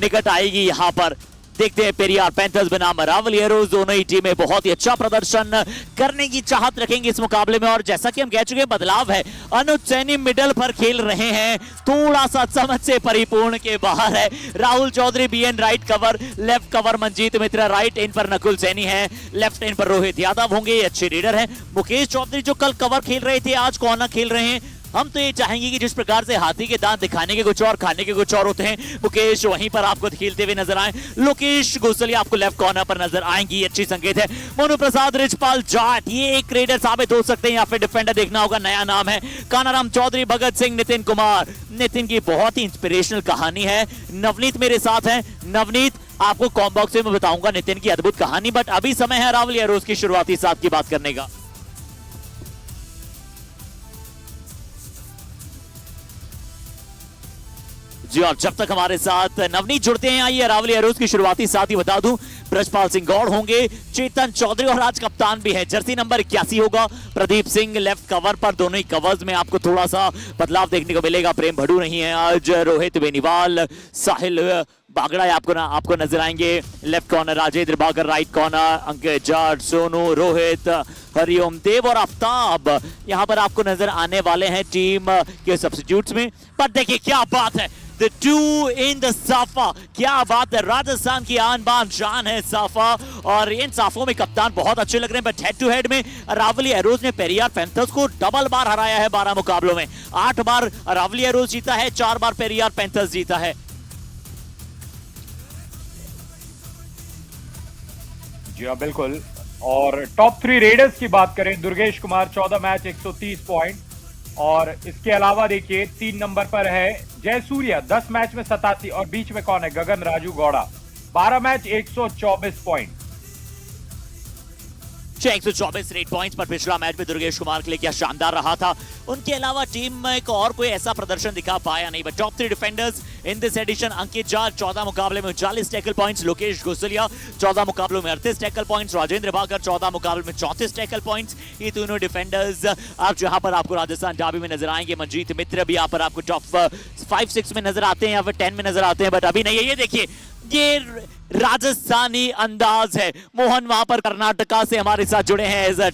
निकट आएगी। यहाँ पर देखते हैं पेरियार पैंथर्स बनाम अरावली हेरोज, दोनों ही टीमें बहुत ही अच्छा प्रदर्शन करने की चाहत रखेंगे इस मुकाबले में। और जैसा कि हम कह चुके, बदलाव है, अनुज सैनी मिडल पर खेल रहे हैं, थोड़ा सा समझ से परिपूर्ण के बाहर है। राहुल चौधरी बीएन right cover, left cover Manjeet Mitra, right in पर नकुल सैनी है, लेफ्ट इन पर रोहित यादव होंगे, ये अच्छे रीडर हैं। मुकेश चौधरी जो कल कवर खेल रहे थे आज कॉर्नर खेल रहे हैं। हम तो ये चाहेंगे कि जिस प्रकार से हाथी के दांत दिखाने के कुछ और खाने के कुछ और होते हैं, मुकेश वहीं पर आपको खेलते हुए नजर आए। लोकेश गुस्सलिया आपको लेफ्ट कॉर्नर पर नजर आएंगी, अच्छी संकेत है। मोनू प्रसाद, रिजपाल जाट, ये एक रेडर साबित हो सकते हैं या फिर डिफेंडर, देखना होगा, नया नाम है। कानाराम चौधरी, भगत सिंह, नितिन कुमार। नितिन की बहुत ही इंस्पिरेशनल कहानी है। नवनीत मेरे साथ है। नवनीत, आपको कॉम बॉक्स में बताऊंगा नितिन की अद्भुत कहानी, बट अभी समय है अरावली हेरोज की शुरुआती साथ की बात करने का। जी, और जब तक हमारे साथ नवनीत जुड़ते हैं, आइए अरावली हेरोज की शुरुआती साथ ही बता दूं, ब्रजपाल सिंह गौड़ होंगे, चेतन चौधरी और आज कप्तान भी है। जर्सी नंबर 81 होगा प्रदीप सिंह लेफ्ट कवर पर। दोनों ही कवर्स में आपको थोड़ा सा बदलाव देखने को मिलेगा। प्रेम भड़ू नहीं है आज, रोहित बेनीवाल, साहिल बागड़ा आपको नजर आएंगे। Left corner Rajender Bhakar, right corner Ankit Jat, Sonu, Rohit, Hariom Dev और आफ्ताब यहां पर आपको नजर आने वाले हैं टीम के सब्स्टिट्यूट्स में। पर देखिए क्या बात है, The two in the साफा, क्या बात है, राजस्थान की आन बान शान है साफा। और इन साफों में कप्तान बहुत अच्छे लग रहे हैं, बट हेड टू हेड में अरावली हेरोज ने पेरियार पैंथर्स को डबल बार हराया है 12 मुकाबलों में। 8 बार अरावली हेरोज जीता है, 4 बार पेरियार पैंथर्स जीता है। जी हाँ, बिल्कुल। और टॉप 3 रेडर्स की बात करें, दुर्गेश कुमार 14 मैच 130 पॉइंट, और इसके अलावा देखिए 3 नंबर पर है जयसूर्या 10 मैच में 87, और बीच में कौन है, Gagan Raju Gowda 12 match 124 point. 124 raid points पर पिछला मैच में दुर्गेश कुमार के लिए क्या शानदार रहा था। उनके अलावा टीम में और कोई ऐसा प्रदर्शन दिखा पाया नहीं। But top 3 defenders in this edition, Ankit Jat 14 मुकाबले में 40 टैकल पॉइंट्स, लोकेश गुस्सलिया 14 मुकाबलों में 38 टैकल पॉइंट्स, राजेंद्र भाकर 14 मुकाबले में 34 टैकल पॉइंट्स। ये दोनों डिफेंडर्स आप जहां पर आपको राजस्थान डाबी में नजर आएंगे। मंजीत मित्र भी यहाँ पर आपको टॉप 5-6 में नजर आते हैं या फिर 10 में नजर आते हैं, बट अभी नहीं है। ये देखिए, ये राजस्थानी अंदाज है। मोहन वहां पर कर्नाटका से हमारे साथ जुड़े हैं एज अ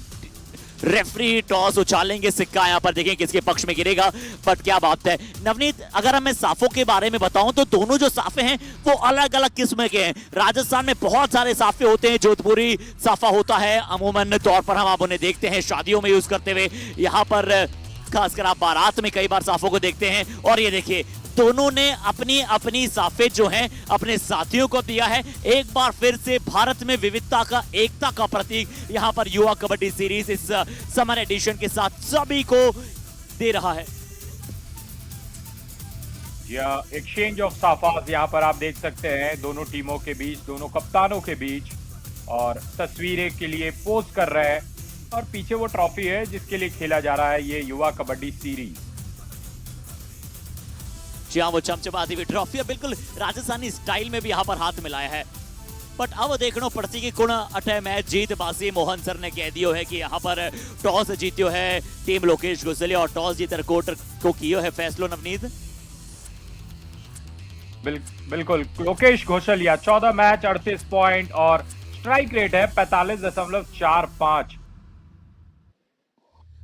रेफरी टॉस उछालेंगे, सिक्का यहाँ पर देखें किसके पक्ष में गिरेगा। बट क्या बात है नवनीत, अगर हम साफों के बारे में बताऊं तो दोनों जो साफे हैं वो अलग अलग किस्म के हैं। राजस्थान में बहुत सारे साफे होते हैं, जोधपुरी साफा होता है अमूमन तौर पर, हम आप उन्हें देखते हैं शादियों में यूज करते हुए। यहाँ पर खासकर आप बारात में कई बार साफों को देखते हैं। और ये देखिए दोनों ने अपनी अपनी साफे जो हैं अपने साथियों को दिया है। एक बार फिर से भारत में विविधता का, एकता का प्रतीक यहाँ पर युवा कबड्डी सीरीज इस समर एडिशन के साथ सभी को दे रहा है। या एक्सचेंज ऑफ साफास यहाँ पर आप देख सकते हैं दोनों टीमों के बीच, दोनों कप्तानों के बीच, और तस्वीरें के लिए पोज कर रहे हैं। और पीछे वो ट्रॉफी है जिसके लिए खेला जा रहा है ये युवा कबड्डी सीरीज। जी हाँ, वो चमचमाती हुई ट्रॉफी बिल्कुल राजस्थानी स्टाइल में भी यहाँ पर हाथ मिलाया है। बट अब देखो पड़ती की कुण अठे मैच जीत बासी मोहन सर ने कह दियो है कि यहाँ पर टॉस जीतियो है टीम लोकेश गुजलिया और टॉस जीत कोर्ट को कियो है फैसलो। नवनीत बिल्कुल लोकेश घोषलिया 14 मैच 38 पॉइंट और स्ट्राइक रेट है 45.45।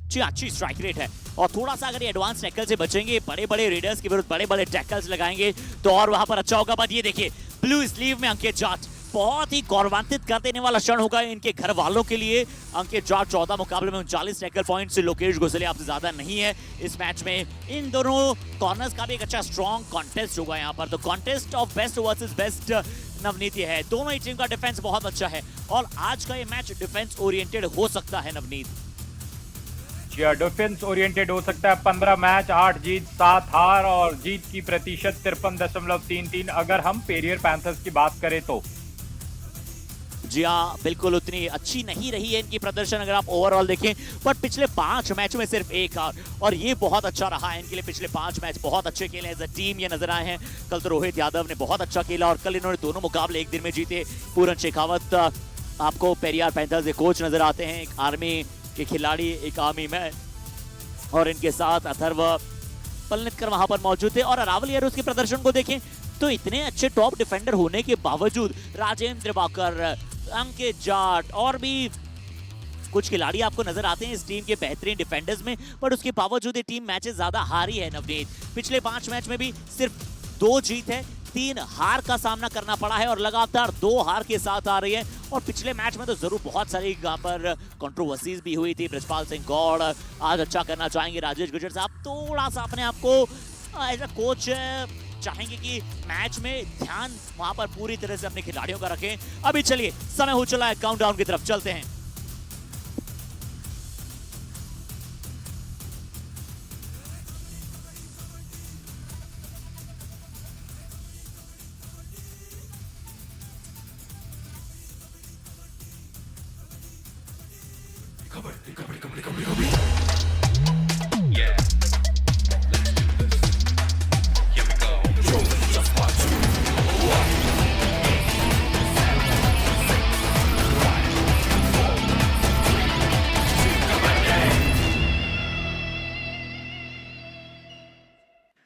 जी अच्छी स्ट्राइक रेट है। और थोड़ा सा अगर ये एडवांस टैकल से बचेंगे, बड़े बड़े रेडर्स के विरुद्ध बड़े बड़े टैकल्स लगाएंगे तो और वहां पर अच्छा होगा। बट ये देखिए ब्लू स्लीव में अंकित जाट, बहुत ही गौरवान्वित कर देने वाला क्षण होगा इनके घर वालों के लिए। अंकित जाट 14 मुकाबले में 39 टैकल पॉइंट से लोकेश गुजलिया आपसे ज्यादा नहीं है इस मैच में। इन दोनों कॉर्नर्स का भी एक अच्छा स्ट्रॉन्ग कॉन्टेस्ट होगा यहाँ पर। तो contest of best versus best Navneet ये है। दोनों ही टीम का डिफेंस बहुत अच्छा है और आज का ये मैच डिफेंस ओरिएंटेड हो सकता है नवनीत। डिफेंस ओरिएंटेड हो सकता है। 15 मैच 8 जीत 7 हार और जीत की प्रतिशत 53.33 अगर हम पेरियर पैंथर्स की बात करें तो। जी हाँ, बिल्कुल उतनी अच्छी नहीं रही है इनकी प्रदर्शन अगर आप ओवरऑल देखें। बट पिछले 5 मैच में सिर्फ 1 हार और ये बहुत अच्छा रहा है इनके लिए। पिछले 5 मैच बहुत अच्छे खेले एज अ टीम ये नजर आए हैं। कल तो रोहित यादव ने बहुत अच्छा खेला और कल इन्होंने दोनों मुकाबले एक दिन में जीते। पूरन शेखावत आपको पेरियार पैंथर्स के कोच नजर आते हैं, एक आर्मी के खिलाड़ी, एक आर्मी में, और इनके साथ अथर्व पलनितकर वहां पर मौजूद थे। और अरावली एरोज के प्रदर्शन को देखें तो इतने अच्छे टॉप डिफेंडर होने के बावजूद राजेंद्र बाकर, अंकित जाट और भी कुछ खिलाड़ी आपको नजर आते हैं इस टीम के बेहतरीन डिफेंडर्स में। बट उसके बावजूद ये टीम मैचेस ज्यादा हारी है नवनीत। पिछले 5 मैच में भी सिर्फ 2 जीत है, 3 हार का सामना करना पड़ा है और लगातार 2 हार के साथ आ रही है। और पिछले मैच में तो जरूर बहुत सारी यहाँ पर कंट्रोवर्सीज भी हुई थी। ब्रजपाल सिंह गौड़ आज अच्छा करना चाहेंगे। राजेश गुजर साहब थोड़ा सा अपने आप को एज अ कोच चाहेंगे कि मैच में ध्यान वहां पर पूरी तरह से अपने खिलाड़ियों का रखें। अभी चलिए समय हो चला है, काउंटडाउन की तरफ चलते हैं।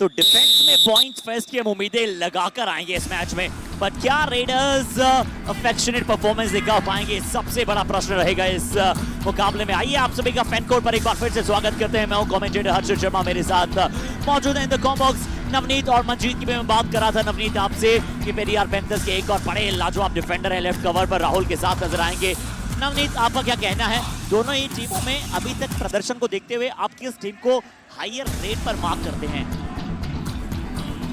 तो डिफेंस में पॉइंट्स फेस्ट की हम उम्मीदें लगाकर आएंगे इस मैच में। बट क्या रेडर्स अफेक्शनेट परफॉर्मेंस दिखा पाएंगे, सबसे बड़ा प्रश्न रहेगा इस मुकाबले में। आइए आप सभी का फैन कोड पर एक बार फिर से स्वागत करते हैं। मैं हूं कमेंटेटर हर्षद शर्मा, मेरे साथ मौजूद है इन द कॉम्बॉक्स नवनीत और मंजीत की मैं बात कर रहा था नवनीत आपसे कि पेरियार पैंथर्स के एक और बड़े लाजवाब डिफेंडर है लेफ्ट कवर पर राहुल के साथ नजर आएंगे। नवनीत आपका क्या कहना है, दोनों ही टीमों में अभी तक प्रदर्शन को देखते हुए आप किस टीम को हायर रेट पर मार्क करते हैं?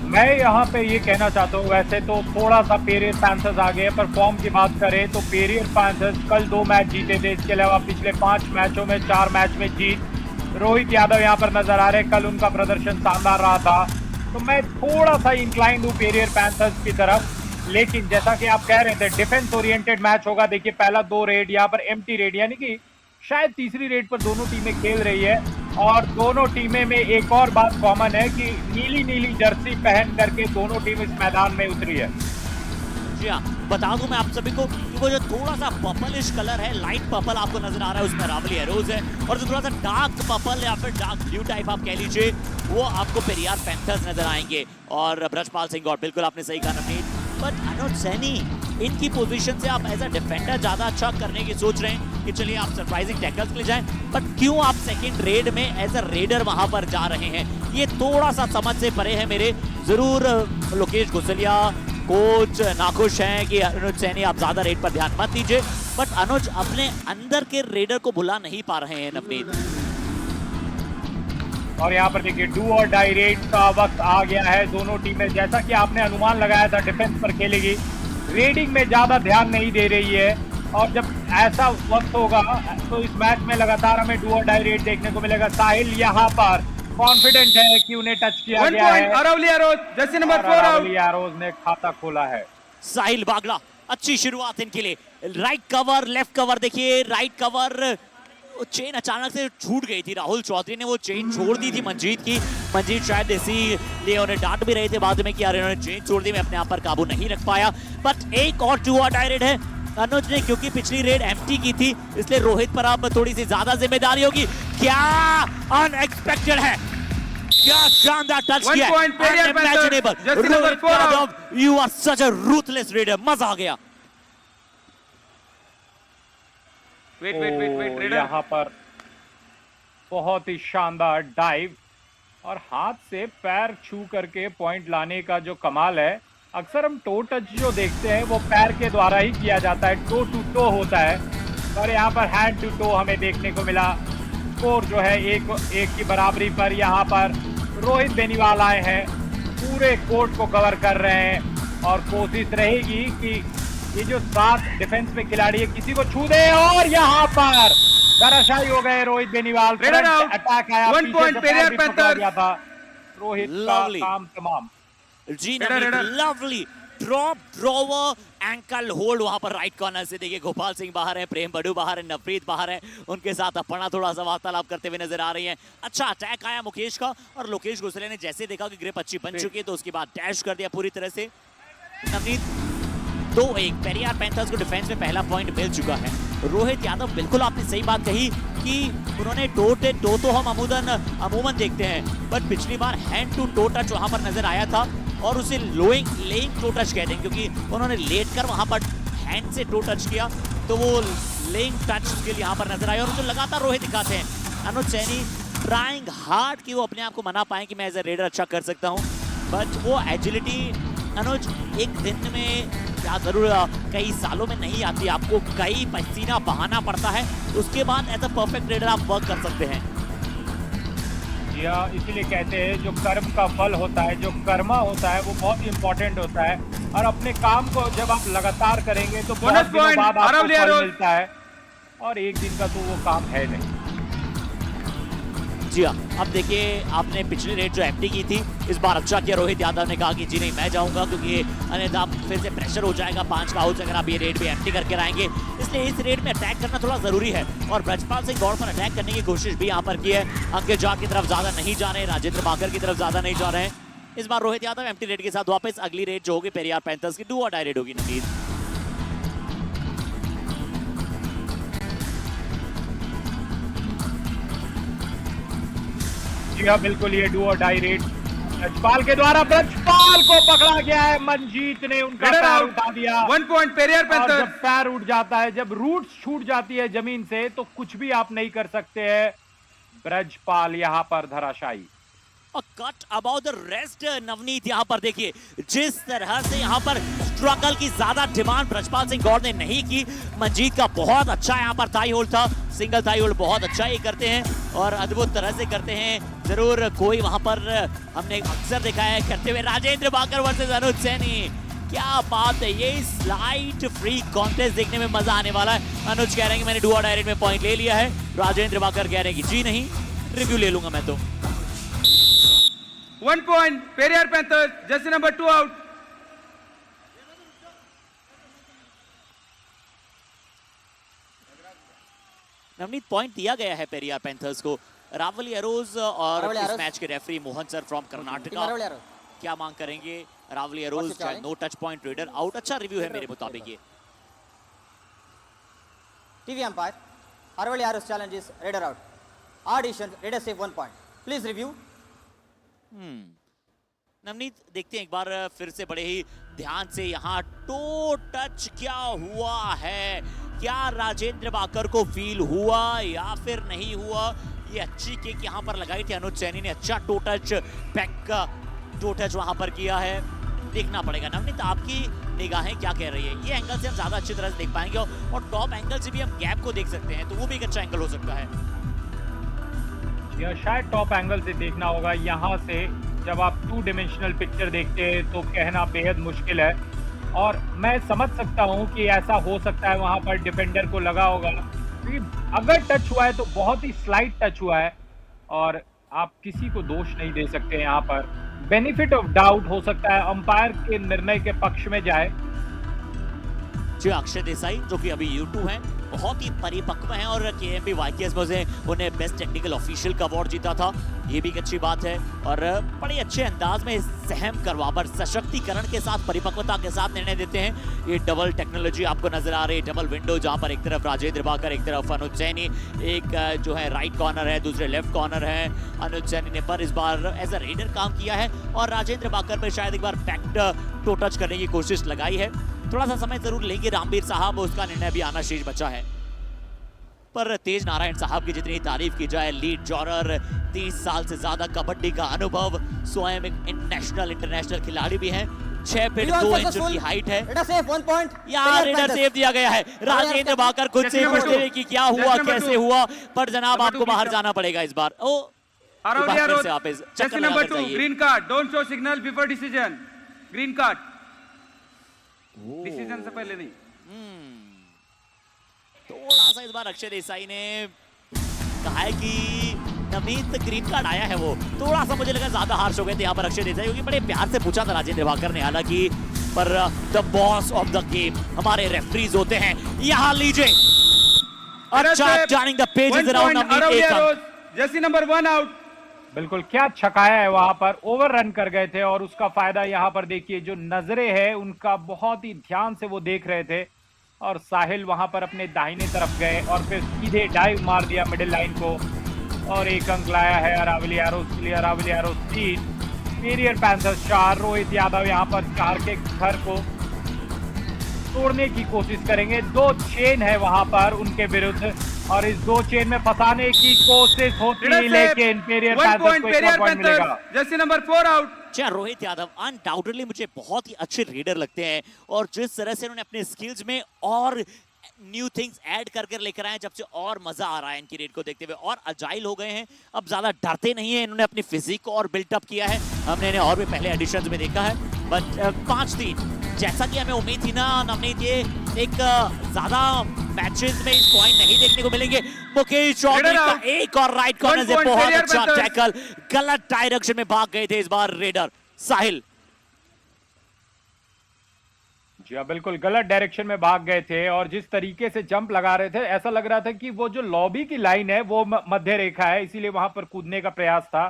मैं यहाँ पे ये कहना चाहता हूँ, वैसे तो थोड़ा सा पेरियर पैंथर्स आगे है, पर फॉर्म की बात करें तो पेरियर पैंथर्स कल 2 मैच जीते थे। इसके अलावा पिछले 5 मैचों में 4 मैच में जीत। रोहित यादव यहाँ पर नजर आ रहे, कल उनका प्रदर्शन शानदार रहा था। तो मैं थोड़ा सा इंक्लाइंड हूँ पेरियर पैंथर्स की तरफ। लेकिन जैसा कि आप कह रहे थे डिफेंस ओरिएंटेड मैच होगा। देखिए पहला 2 रेड यहाँ पर एम्प्टी रेड, यानी कि शायद तीसरी रेड पर दोनों टीमें खेल रही है। और दोनों टीमें में एक और बात कॉमन है कि नीली नीली जर्सी पहन करके दोनों टीम इस मैदान में उतरी है। जी हाँ, बता दूं मैं आप सभी को कि वो जो थोड़ा सा पर्पलिश कलर है, लाइट पर्पल आपको नजर आ रहा है, उसमें अरावली एरोज है। और जो थोड़ा सा डार्क पर्पल या फिर डार्क ब्लू टाइप आप कह लीजिए, वो आपको पेरियार पैंथर्स नजर आएंगे। और ब्रजपाल सिंह गौड़, बिल्कुल आपने सही कहा नवनीत। बट अनुज सैनी, इनकी पोजीशन से आप एज अ डिफेंडर ज्यादा अच्छा करने की सोच रहे हैं कि चलिए आप सरप्राइजिंग टैकल्स के लिए जाएं, बट क्यों आप सेकंड रेड में एज अ रेडर वहां पर जा रहे हैं, ये थोड़ा सा समझ से परे है मेरे। जरूर लोकेश गुसलिया कोच नाखुश हैं कि अनुज सैनी आप ज्यादा रेड पर ध्यान मत दीजिए, बट अनुज अपने अंदर के रेडर को भुला नहीं पा रहे हैं नवनीत। और यहाँ पर देखिए डू और डाई रेड का वक्त आ गया है। दोनों टीमें जैसा कि आपने अनुमान लगाया था डिफेंस पर खेलेगी, रेडिंग में ज्यादा ध्यान नहीं दे रही है। और जब ऐसा वक्त होगा तो इस मैच में लगातार हमें डू और डाई रेड देखने को मिलेगा। साहिल यहाँ पर कॉन्फिडेंट है कि उन्हें टच किया गया है। Aravali Arrows, jersey number 4 out. Aravali Arrows ने खाता खोला है। साहिल बागला, अच्छी शुरुआत इनके लिए। राइट कवर, लेफ्ट कवर, देखिए राइट कवर, चेन अचानक से छूट गई थी। राहुल चौधरी ने वो चेन छोड़ दी थी मंजीत की। मंजीत शायद इसीलिए उन्हें डांट भी रहे थे बाद में कि यार इन्होंने चेन छोड़ दी, मैं अपने आप पर काबू नहीं रख पाया। बट एक और 2 और डाई रेड है अनुज ने, क्योंकि पिछली रेड एम्प्टी की थी, इसलिए रोहित पर अब थोड़ी सी ज्यादा जिम्मेदारी होगी। क्या अनएक्सपेक्टेड है, क्या शानदार टच किया है, unimaginable. Rohit Yadav, you are such a ruthless raider, मजा आ गया। वेट यहाँ पर बहुत ही शानदार डाइव और हाथ से पैर छू करके पॉइंट लाने का जो कमाल है। अक्सर हम टो टच जो देखते हैं वो पैर के द्वारा ही किया जाता है, टो टू टो होता है, और यहाँ पर हैंड टू टो हमें देखने को मिला। स्कोर जो है एक की बराबरी पर यहाँ पर रोहित बेनीवाल आए हैं, पूरे कोर्ट को कवर कर रहे हैं और कोशिश रहेगी कि ये जो 7 डिफेंस में खिलाड़ी है किसी को छू दे। और यहाँ पर धराशायी हो गए रोहित बेनीवाल। अटैक आया, 1 पॉइंट पेरियर पैंथर था। रोहित का काम तमाम। जी lovely drop drawer ankle hold वहां पर राइट कॉर्नर से। देखिए गोपाल सिंह बाहर है, प्रेम बड़ू बाहर है, नवप्रीत बाहर है, उनके साथ अपर्णा थोड़ा सा वार्तालाप करते हुए नजर आ रही है। अच्छा अटैक आया मुकेश का, और लोकेश गुसले ने जैसे देखा कि ग्रिप अच्छी बन चुकी है तो उसके बाद डैश कर दिया पूरी तरह से। नवनीत 2-1 पेरियार पैंथर्स को डिफेंस में पहला पॉइंट मिल चुका है। रोहित यादव, बिल्कुल आपने सही बात कही कि उन्होंने टो तो हम अमूमन देखते हैं, बट पिछली बार हैंड टू टो टच वहां पर नजर आया था, और उसे लेइंग टो टच कहते हैं क्योंकि उन्होंने लेटकर वहां पर हैंड से टो टच किया, तो वो लेइंग टच के लिए यहाँ पर नजर आया। और जो लगातार रोहित दिखाते हैं अनुज सैनी, ट्राइंग हार्ड कि वो अपने आप को मना पाए कि मैं एज ए रेडर अच्छा कर सकता हूँ, बट वो एजिलिटी अनुज एक दिन में या जरूर कई सालों में नहीं आती, आपको कई पसीना बहाना पड़ता है, उसके बाद एज अ परफेक्ट रेडर आप वर्क कर सकते हैं। इसीलिए कहते हैं जो कर्म का फल होता है, जो कर्मा होता है वो बहुत ही इंपॉर्टेंट होता है, और अपने काम को जब आप लगातार करेंगे तो बहुत दिनों बाद आपको फल मिलता है, और एक दिन का तो वो काम है नहीं। जी हाँ, अब देखिए आपने पिछली रेड जो एम्प्टी की थी, इस बार अच्छा किया। रोहित यादव ने कहा कि जी नहीं मैं जाऊंगा, क्योंकि अन्यथा फिर से प्रेशर हो जाएगा 5 का आउट अगर आप ये रेड भी एम्प्टी करके आएंगे, इसलिए इस रेड में अटैक करना थोड़ा जरूरी है। और ब्रजपाल सिंह गौड़ पर अटैक करने की कोशिश भी यहाँ पर की है। अंकित जाट की तरफ ज्यादा नहीं जा रहे, राजेंद्र बाकर की तरफ ज्यादा नहीं जा रहे हैं। इस बार रोहित यादव एम्प्टी रेड के साथ वापस। अगली रेड जो होगी पेरियार पैंथर्स की 2 और डाई रेड होगी। नवीद जी हाँ बिल्कुल, ये डू और डाई रेड ब्रजपाल के द्वारा ब्रजपाल को पकड़ा गया है। मंजीत ने उनका पैर उठा दिया। 1 पॉइंट पेरियर पैंथर। जब पैर उठ जाता है, जब रूट्स छूट जाती है जमीन से, तो कुछ भी आप नहीं कर सकते हैं। ब्रजपाल यहाँ पर धराशायी। Cut about the rest Navneet, यहाँ पर देखिए जिस तरह से यहाँ पर स्ट्रगल की ज्यादा डिमांड ब्रजपाल सिंह गौड़ ने नहीं की। मंजीत का बहुत अच्छा यहाँ पर थाई होल्ड था, सिंगल थाई होल्ड बहुत अच्छा ही करते हैं और अद्भुत तरह से करते हैं। जरूर कोई वहां पर हमने अक्सर देखा है करते हुए। राजेंद्र बाकर वर्सेस अनुज सैनी, क्या बात है, ये स्लाइट फ्री कॉन्टेस्ट देखने में मजा आने वाला है। अनुज कह रहे हैं कि मैंने डू और डाई रेड में पॉइंट ले लिया है, राजेंद्र बाकर कह रहे हैं कि जी नहीं, रिव्यू ले लूंगा मैं तो। 1 point Periyar panther, Jersey number 2 out. Navneet point दिया गया है पेरियार पैंथर्स को। रावली अरोज और इस मैच के referee Mohan sir from Karnataka क्या मांग करेंगे? Aravali Arrows no touch point, raider out. अच्छा रिव्यू है मेरे मुताबिक ये। TV umpire, Aravali Arrows challenges Raider out. Audition, Raider save 1 point. Please review. Navneet देखते हैं एक बार फिर से बड़े ही ध्यान से यहाँ टो टच क्या हुआ है। क्या राजेंद्र बाकर को फील हुआ या फिर नहीं हुआ? ये अच्छी किक यहाँ पर लगाई थी अनुज सैनी ने, अच्छा टो टच बैक का टो टच वहां पर किया है। देखना पड़ेगा नवनीत, आपकी निगाहें क्या कह रही है? ये एंगल से हम ज्यादा अच्छी तरह से देख पाएंगे और टॉप एंगल से भी हम गैप को देख सकते हैं, तो वो भी एक अच्छा एंगल हो सकता है। यह शायद टॉप एंगल से देखना होगा। यहाँ से जब आप 2 डायमेंशनल पिक्चर देखते हैं तो कहना बेहद मुश्किल है, और मैं समझ सकता हूँ कि ऐसा हो सकता है वहां पर डिफेंडर को लगा होगा, क्योंकि अगर टच हुआ है तो बहुत ही स्लाइट टच हुआ है और आप किसी को दोष नहीं दे सकते। यहाँ पर बेनिफिट ऑफ डाउट हो सकता है अंपायर के निर्णय के पक्ष में जाए। जी अक्षय देसाई जो कि अभी U2 हैं, बहुत ही परिपक्व हैं और KMP YKS में उन्हें बेस्ट टेक्निकल ऑफिशियल का अवार्ड जीता था, ये भी एक अच्छी बात है। और बड़े अच्छे अंदाज में सहम करवा पर सशक्तिकरण के साथ, परिपक्वता के साथ निर्णय देते हैं। ये डबल टेक्नोलॉजी आपको नजर आ रही है, डबल विंडो, जहां पर एक तरफ राजेंद्र बाकर, एक तरफ अनुज सैनी, एक जो है राइट कॉर्नर है, दूसरे लेफ्ट कॉर्नर है। अनुज सैनी ने पर इस बार एज अ रेडर काम किया है और राजेंद्र बाकर पर शायद एक बार बैक टो टच करने की कोशिश लगाई है। थोड़ा सा समय जरूर लेंगे रामवीर साहब, उसका निर्णय भी आना शेष बचा है। पर तेज नारायण साहब की जितनी तारीफ की जाए, लीड जॉरर, 30 साल से ज्यादा कबड्डी का अनुभव, स्वयं एक इंटरनेशनल खिलाड़ी भी हैं, 6 फीट 2 इंच उनकी हाइट है। यार रेडर सेव दिया गया है, राजेंद्र बाकर खुद से पूछते हैं कि क्या हुआ, कैसे हुआ, पर जनाब आपको बाहर जाना पड़ेगा इस बार। Number 2 green card, don't show signal before decision, green card, decision से पहले नहीं। थोड़ा सा इस बार अक्षय देसाई ने कहा है कि नवनीत ग्रीन कार्ड आया है, वो थोड़ा सा मुझे लगा ज्यादा हार्श हो गए थे यहाँ पर अक्षय देसाई, क्योंकि बड़े प्यार से पूछा था राजेंद्र बाकर ने, हालांकि पर the boss of the game हमारे रेफरीज होते हैं। यहाँ लीजिए अच्छा turning the pages around Navneet, Jersey number 1 out. बिल्कुल, क्या छकाया है वहां पर, ओवर रन कर गए थे और उसका फायदा यहाँ पर देखिए, जो नजरें हैं उनका बहुत ही ध्यान से वो देख रहे थे और साहिल वहां पर अपने दाहिने तरफ गए और फिर सीधे डाइव मार दिया मिडिल लाइन को और 1 अंक लाया है अरावली एरोस के लिए। Aravali Arrows 3, superior panthers 4। Rohit Yadav यहाँ पर 4 के घर को तोड़ने की कोशिश करेंगे, 2 चेन है वहां पर उनके विरुद्ध और इस 2 चेन में फंसाने की कोशिश होती है, लेकिन इंपीरियल पैंथर्स को 1 पॉइंट मिलेगा। Jersey number 4 out. अच्छा, रोहित यादव अनडाउटेडली मुझे बहुत ही अच्छे रेडर लगते हैं और जिस तरह से उन्होंने अपने स्किल्स में और न्यू थिंग्स ऐड कर लेकर आए, जब से और मजा आ रहा है इनकी रेड को देखते हुए, और अजाइल हो गए हैं, अब ज्यादा डरते नहीं है, इन्होंने अपनी फिजिक को और बिल्टअप किया है। हमने इन्हें और भी पहले एडिशंस में देखा है, बट 5-3 जैसा कि हमें उम्मीद थी ना नवनीत, ये एक ज्यादा मैचेस में इस पॉइंट नहीं देखने को मिलेंगे। मुकेश चौधरी का एक और राइट कॉर्नर से बहुत अच्छा टैकल, गलत डायरेक्शन में भाग गए थे इस बार रेडर। साहिल जी हाँ, बिल्कुल गलत डायरेक्शन में भाग गए थे और जिस तरीके से जंप लगा रहे थे ऐसा लग रहा था कि वो जो लॉबी की लाइन है वो मध्य रेखा है, इसीलिए वहां पर कूदने का प्रयास था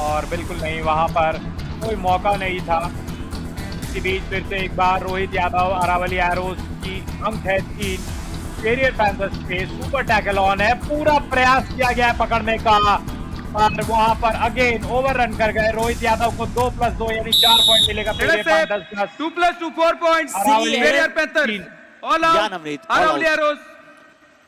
और बिल्कुल नहीं, वहां पर कोई मौका नहीं था। इसी बीच फिर से एक बार रोहित यादव, अरावली एरोस की अंक है 3, सुपीरियर पैंथर्स पे सुपर टैकल ऑन है, पूरा प्रयास किया गया है पकड़ने का और वहां पर अगेन ओवर रन कर गए। रोहित यादव को 2+2 यानी 4 पॉइंट मिलेगा। 2+2 4 points, superior panthers all out.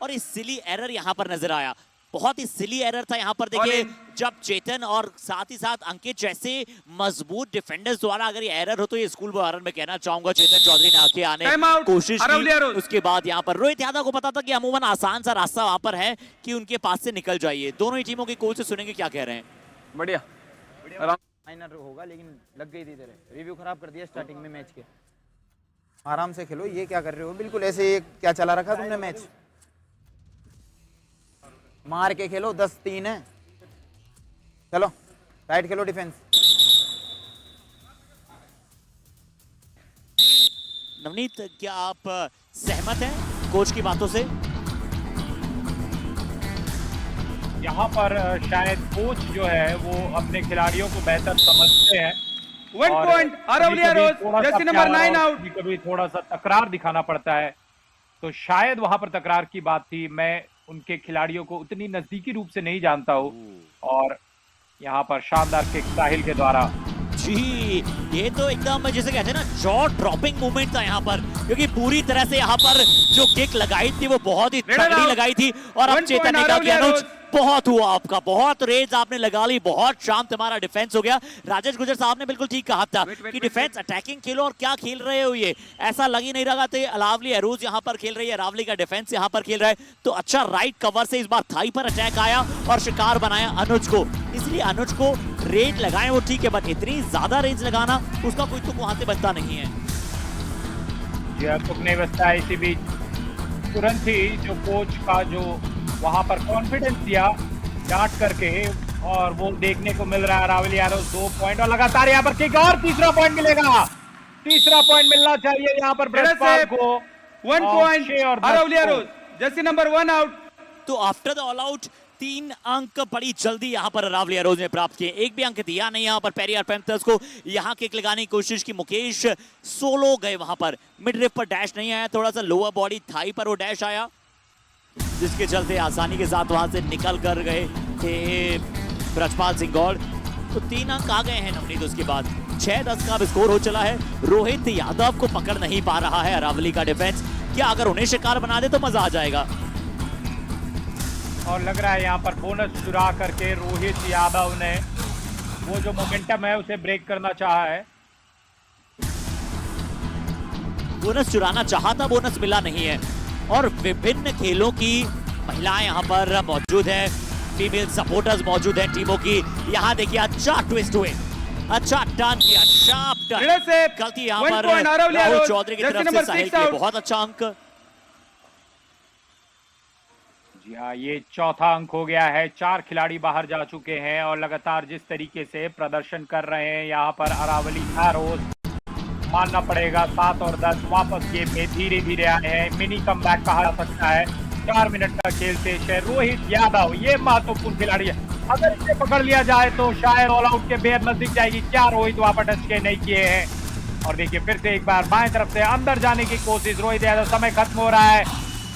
और इस सिली एरर यहाँ पर नजर आया, बहुत ही सिली एरर था यहाँ पर। देखिए जब चेतन और साथ ही साथ अंकित जैसे मजबूत डिफेंडर्स द्वारा अगर ये एरर हो तो ये स्कूल वारन में कहना चाहूंगा चेतन चौधरी ने आके आने कोशिश की, उसके बाद यहाँ पर रोहित यादव को पता था कि अमूमन आसान सा रास्ता वहां पर है कि उनके पास से निकल जाइए। दोनों ही टीमों के कोच से सुनेंगे क्या कह रहे हैं। बढ़िया माइनर होगा लेकिन लग गई थी तेरे, रिव्यू खराब कर दिया स्टार्टिंग में मैच के। आराम से खेलो, ये क्या कर रहे हो, बिल्कुल ऐसे क्या चला रखा तुमने मैच, मार के खेलो। 10-3 है, चलो टाइट खेलो डिफेंस। नवनीत क्या आप सहमत हैं कोच की बातों से? यहाँ पर शायद कोच जो है वो अपने खिलाड़ियों को बेहतर समझते हैं। 1 point Aravali Arrows, jersey number 9 out. कभी थोड़ा सा तकरार दिखाना पड़ता है, तो शायद वहां पर तकरार की बात थी। मैं उनके खिलाड़ियों को उतनी नजदीकी रूप से नहीं जानता हूं और यहाँ पर शानदार किक साहिल के द्वारा। जी, ये तो एकदम जैसे कहते हैं ना जॉ ड्रॉपिंग मूवमेंट था यहाँ पर, क्योंकि पूरी तरह से यहाँ पर जो किक लगाई थी वो बहुत ही तगड़ी लगाई थी। और अब चेतन ने कहा कि अनुज बहुत हुआ आपका, बहुत रेज आपने लगा ली, बहुत शांत हमारा डिफेंस हो गया। राजेश गुजर साहब ने बिल्कुल ठीक कहा था कि डिफेंस अटैकिंग खेलो, और क्या खेल रहे हो ये, ऐसा लग ही नहीं रहा था। अलावली अरूज यहाँ पर खेल रही है, रावली का डिफेंस यहाँ पर खेल रहा है, तो अच्छा राइट कवर से इस बार थाई पर अटैक आया और शिकार बनाया अनुज को। इसलिए अनुज को रेज लगाए वो ठीक है, बट इतनी ज्यादा रेज लगाना उसका कोई तो वहां से बचता नहीं है। नहीं बचता है। इसी बीच तुरंत ही जो कोच का जो वहां पर कॉन्फिडेंस दिया डांट करके, और वो देखने को मिल रहा है। रावली यादव 2 पॉइंट और लगातार यहाँ पर किक, और तीसरा पॉइंट मिलेगा, तीसरा पॉइंट मिलना चाहिए यहाँ पर ब्रजपाल को। 1 पॉइंट रावली यादव, जर्सी नंबर 1 आउट। तो आफ्टर द ऑल आउट 3 अंक बड़ी जल्दी यहाँ पर रावली अरोज ने प्राप्त किए, एक भी अंक दिया नहीं यहाँ पर पेरियार पैंथर्स को। यहाँ किक लगाने की कोशिश की, मुकेश सोलो गए वहां पर, मिड रिफ पर डैश नहीं आया, थोड़ा सा लोअर बॉडी थाई पर वो डैश आया, जिसके चलते आसानी के साथ वहां से निकल कर गए थे ब्रजपाल सिंह गौड़। तो 3 अंक आ गए हैं नवनीत। उसके बाद 6-10 का स्कोर हो चला है। रोहित यादव को पकड़ नहीं पा रहा है रावली का डिफेंस, क्या अगर उन्हें शिकार बना दे तो मजा आ जाएगा। और लग रहा है यहाँ पर बोनस चुरा करके रोहित यादव ने वो जो मोमेंटम है उसे ब्रेक करना चाहा है। बोनस चुराना चाहा था, बोनस मिला नहीं है। और विभिन्न खेलों की महिलाएं यहाँ पर मौजूद है, फीमेल सपोर्टर्स मौजूद हैं टीमों की। यहाँ देखिए अच्छा ट्विस्ट हुए, अच्छा टर्न किया, शार्प टर्न, गलती यहाँ पर राहुल चौधरी की तरफ से साहिल के, बहुत अच्छा अंक। जी हाँ, ये चौथा अंक हो गया है। 4 खिलाड़ी बाहर जा चुके हैं और लगातार जिस तरीके से प्रदर्शन कर रहे हैं यहाँ पर अरावली एरोज, मानना पड़ेगा 7 और 10 वापस गेम में धीरे धीरे आए हैं। मिनी कमबैक कहा जा सकता है। 4 मिनट का खेल शेष है। रोहित यादव ये महत्वपूर्ण खिलाड़ी है, अगर इसे पकड़ लिया जाए तो शायद ऑल आउट के बेहद नजदीक जाएगी। क्या रोहित वहां पर टच के नहीं किए हैं। और देखिए फिर से एक बार बाएं तरफ से अंदर जाने की कोशिश रोहित यादव, समय खत्म हो रहा है,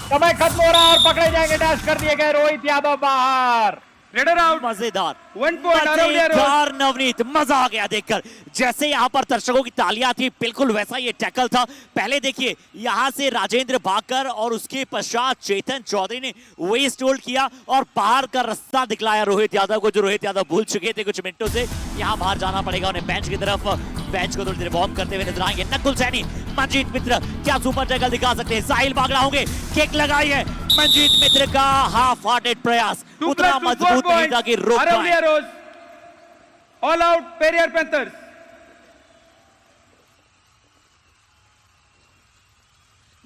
समय खत्म हो रहा है और पकड़े जाएंगे, डैश कर दिए गए, रोहित यादव बाहर। Raider out. मजेदार 1 पॉइंट मजेदार नवनीत, मजा आ गया देखकर। जैसे यहाँ पर दर्शकों की तालियां थी, बिल्कुल वैसा ये टैकल था। पहले देखिए यहाँ से राजेंद्र भाकर और उसके पश्चात चेतन चौधरी ने वेस्ट होल्ड किया और बाहर का रास्ता दिखलाया रोहित यादव को, जो रोहित यादव भूल चुके थे कुछ मिनटों से। यहाँ बाहर जाना पड़ेगा उन्हें बेंच की तरफ, बेंच को थोड़ी देर वॉर्म करते हुए नजर आएंगे नकुल सैनी। मंजीत मित्र क्या सुपर टैकल दिखा सकते हैं, साहिल बागड़ा होंगे, किक लगाई है मंजीत मित्र का, हाफ हार्टेड प्रयास, उतना मजबूत नहीं था कि रोक पाए। All out Periyar panthers.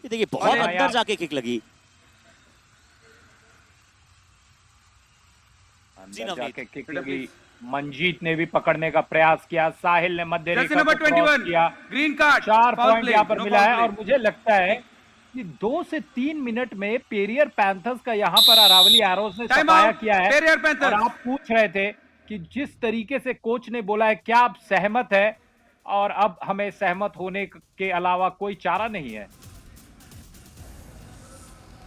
ये देखिए बहुत अंदर जाके किक लगी। जाके किक लगी। मंजीत ने भी पकड़ने का प्रयास किया, साहिल ने मध्य रेखा को क्रॉस किया। ग्रीन कार्ड, 4 पॉइंट यहाँ पर मिला है। और मुझे लगता है कि 2 से 3 मिनट में पेरियर पैंथर्स का यहाँ पर अरावली एरोज ने सफाया किया है। और आप पूछ रहे थे कि जिस तरीके से कोच ने बोला है क्या आप सहमत है, और अब हमें सहमत होने के अलावा कोई चारा नहीं है।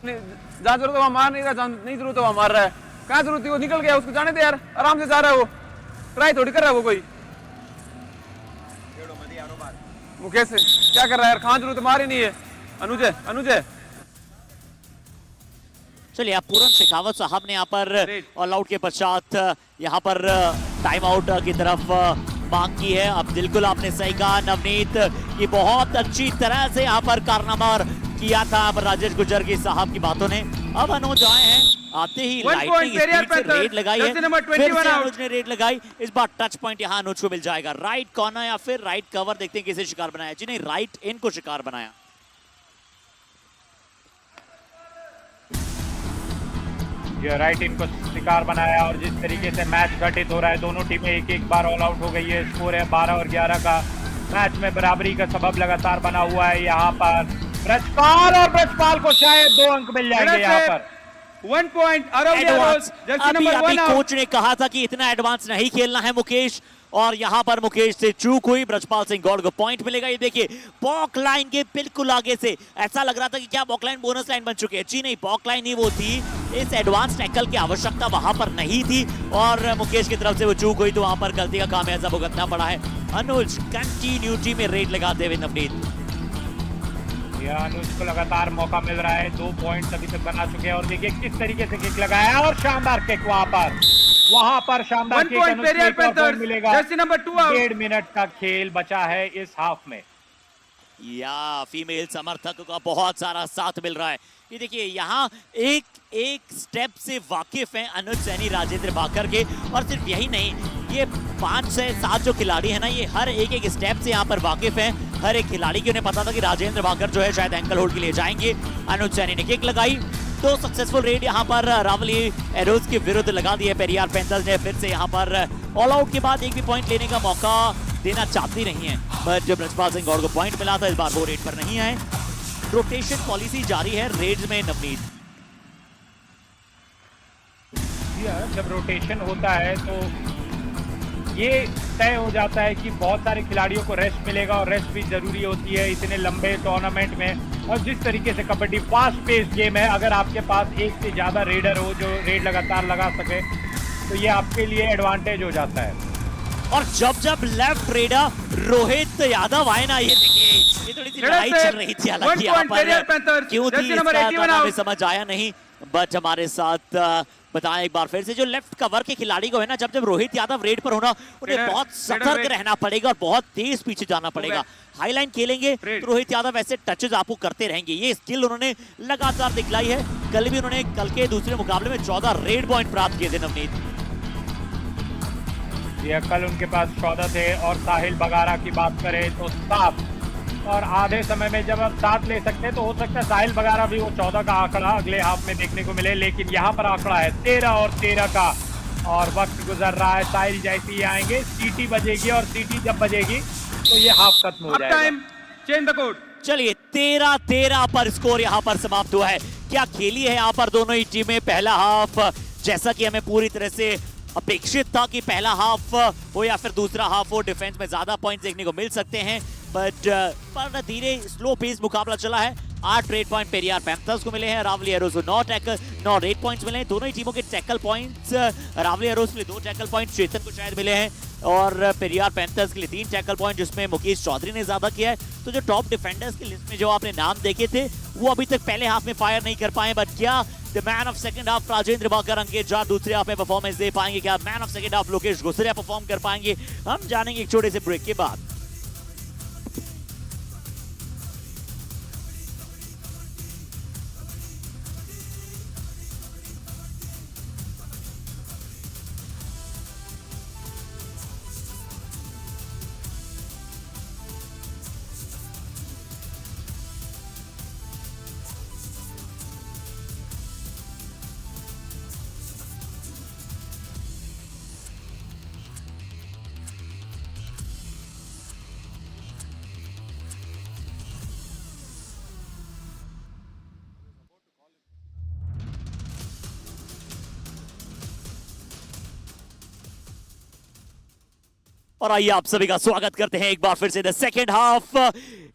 जहाँ जरूरत है वहाँ मार नहीं रहा, जहाँ नहीं जरूरत है वहाँ मार रहा है। कहाँ जरूरत थी, वो निकल गया, उसको जाने दे यार, आराम से जा रहा है वो, ट्राई थोड़ी कर रहा है वो कोई। वो कैसे क्या कर रहा है यार, कहाँ जरूरत है, मार ही नहीं है। अनुज है, अनुज है। चलिए अब पूरन शेखावत साहब ने यहाँ पर ऑल आउट के पश्चात यहाँ पर टाइम आउट की तरफ मांग की है। अब बिल्कुल आपने सही कहा नवनीत कि बहुत अच्छी तरह से यहाँ पर कारनामा किया था अब राजेश गुजर की साहब की बातों ने। अब अनुज आए हैं, आते ही लाइटनिंग स्पीड से रेड लगाई है, फिर से अनुज ने रेड लगाई। इस बार टच पॉइंट यहाँ अनुज को मिल जाएगा। राइट कॉर्नर या फिर राइट कवर, देखते हैं किसे शिकार बनाया। जी नहीं, राइट इन को शिकार बनाया। राइट इन को शिकार बनाया। और जिस तरीके से मैच घटित हो रहा है, दोनों टीमें एक बार ऑल आउट हो गई है। स्कोर है 12 और 11 का। मैच में बराबरी का सबब लगातार बना हुआ है यहाँ पर ब्रजपाल, और ब्रजपाल को शायद 2 अंक मिल जाएंगे यहाँ पर। 1 पॉइंट अभी कोच ने कहा था कि इतना एडवांस नहीं खेलना है मुकेश, और यहाँ पर मुकेश से चूक हुई, ब्रजपाल सिंह गौड़ को पॉइंट मिलेगा। ये देखिए बॉक लाइन के बिल्कुल आगे से ऐसा लग रहा था कि क्या बॉक लाइन बोनस लाइन बन चुकी है। जी नहीं, बॉक लाइन ही वो थी, इस एडवांस टैकल की आवश्यकता वहां पर नहीं थी और मुकेश की तरफ से वो चूक हुई, तो वहां पर गलती का खामियाजा भुगतना पड़ा है। अनुज कंटिन्यूटी में रेड लगाते हुए नवनीत। अनुज को लगातार मौका मिल रहा है, 2 पॉइंट्स अभी तक बना चुके हैं और देखिए किस तरीके से किक लगाया और शानदार किक वहां पर शानदार किक मिलेगा। 1.5 मिनट का खेल बचा है इस हाफ में। या फीमेल समर्थक का बहुत सारा साथ मिल रहा है। ये देखिए यहाँ एक स्टेप से वाकिफ हैं अनुज सैनी, राजेंद्र भाकर के, और सिर्फ यही नहीं, ये 5 से 7 जो खिलाड़ी है ना, ये हर एक स्टेप से यहाँ पर वाकिफ हैं। हर एक खिलाड़ी की उन्हें पता था कि राजेंद्र भाकर जो है शायद एंकल होल्ड के लिए जाएंगे। अनुज सैनी ने किक लगाई, 2 सक्सेसफुल रेड यहाँ पर रावली एरोज के विरुद्ध लगा दिए। पेरियार पैंथर्स ने फिर से यहाँ पर ऑल आउट के बाद एक भी पॉइंट लेने का मौका देना चाहती नहीं है, बट जब ब्रजपाल सिंह गौड़ को पॉइंट मिला था, इस बार वो रेड पर नहीं आए। रोटेशन पॉलिसी जारी है रेड्स में नवनीत। जब रोटेशन होता है तो ये तय हो जाता है कि बहुत सारे खिलाड़ियों को रेस्ट मिलेगा और रेस्ट भी जरूरी होती है इतने लंबे टूर्नामेंट में। और जिस तरीके से कबड्डी फास्ट पेस गेम है, अगर आपके पास एक से ज्यादा रेडर हो जो रेड लगातार लगा सके तो ये आपके लिए एडवांटेज हो जाता है। और जब लेफ्ट रेडर रोहित यादव आए ना, ये देखिए ये थोड़ी सी लड़ाई चल रही थी, हालांकि यहाँ पर क्यों थी इसका हमें समझ आया नहीं, बट हमारे साथ बताएं एक बार फिर से, जो लेफ्ट कवर के खिलाड़ी को है ना, जब रोहित यादव रेड पर होना, उन्हें बहुत सतर्क रहना पड़ेगा और बहुत तेज पीछे जाना पड़ेगा। हाई लाइन खेलेंगे तो रोहित यादव ऐसे टचेस आपको करते रहेंगे, ये स्किल उन्होंने लगातार दिखलाई है। कल भी उन्होंने कल के दूसरे मुकाबले में 14 रेड पॉइंट प्राप्त किए थे नवनीत। ये कल उनके पास 14 थे। और साहिल बगारा की बात करें तो 7, और आधे समय में जब आप 7 ले सकते हैं तो हो सकता है साहिल बगारा भी वो 14 का आंकड़ा अगले हाफ में देखने को मिले, लेकिन यहाँ पर आंकड़ा है 13 और 13 का और वक्त गुजर रहा है। साहिल जैसे ही आएंगे सीटी बजेगी और सीटी जब बजेगी तो ये हाफ खत्म हो जाएगा। चलिए 13-13 पर स्कोर यहाँ पर समाप्त हुआ है। क्या खेली है यहाँ पर दोनों ही टीमें पहला हाफ, जैसा कि हमें पूरी तरह से अपेक्षित था कि पहला हाफ हो या फिर दूसरा हाफ हो, डिफेंस में ज्यादा पॉइंट्स देखने को मिल सकते हैं, बट पर धीरे स्लो पेस मुकाबला चला है। 8 रेड पॉइंट पेरियार पैंथर्स को मिले हैं, रावली एरोज को 9 रेड पॉइंट्स मिले हैं। दोनों ही टीमों के टैकल पॉइंट्स, रावली एरोज के लिए 2 टैकल पॉइंट चेतन को शायद मिले हैं और पेरियार पैंथर्स के लिए 3 टैकल पॉइंट, जिसमें मुकेश चौधरी ने ज्यादा किया है। तो जो टॉप डिफेंडर्स की लिस्ट में जो आपने नाम देखे थे वो अभी तक पहले हाफ में फायर नहीं कर पाए, बट क्या the man of second half Rajender Bhakar, Ankit Jat दूसरे हाफ में परफॉर्मेंस दे पाएंगे? क्या man of second half Lokesh Gusaria perform कर पाएंगे? हम जानेंगे एक छोटे से ब्रेक के बाद। और आइए आप सभी का स्वागत करते हैं एक बार फिर से द सेकेंड हाफ।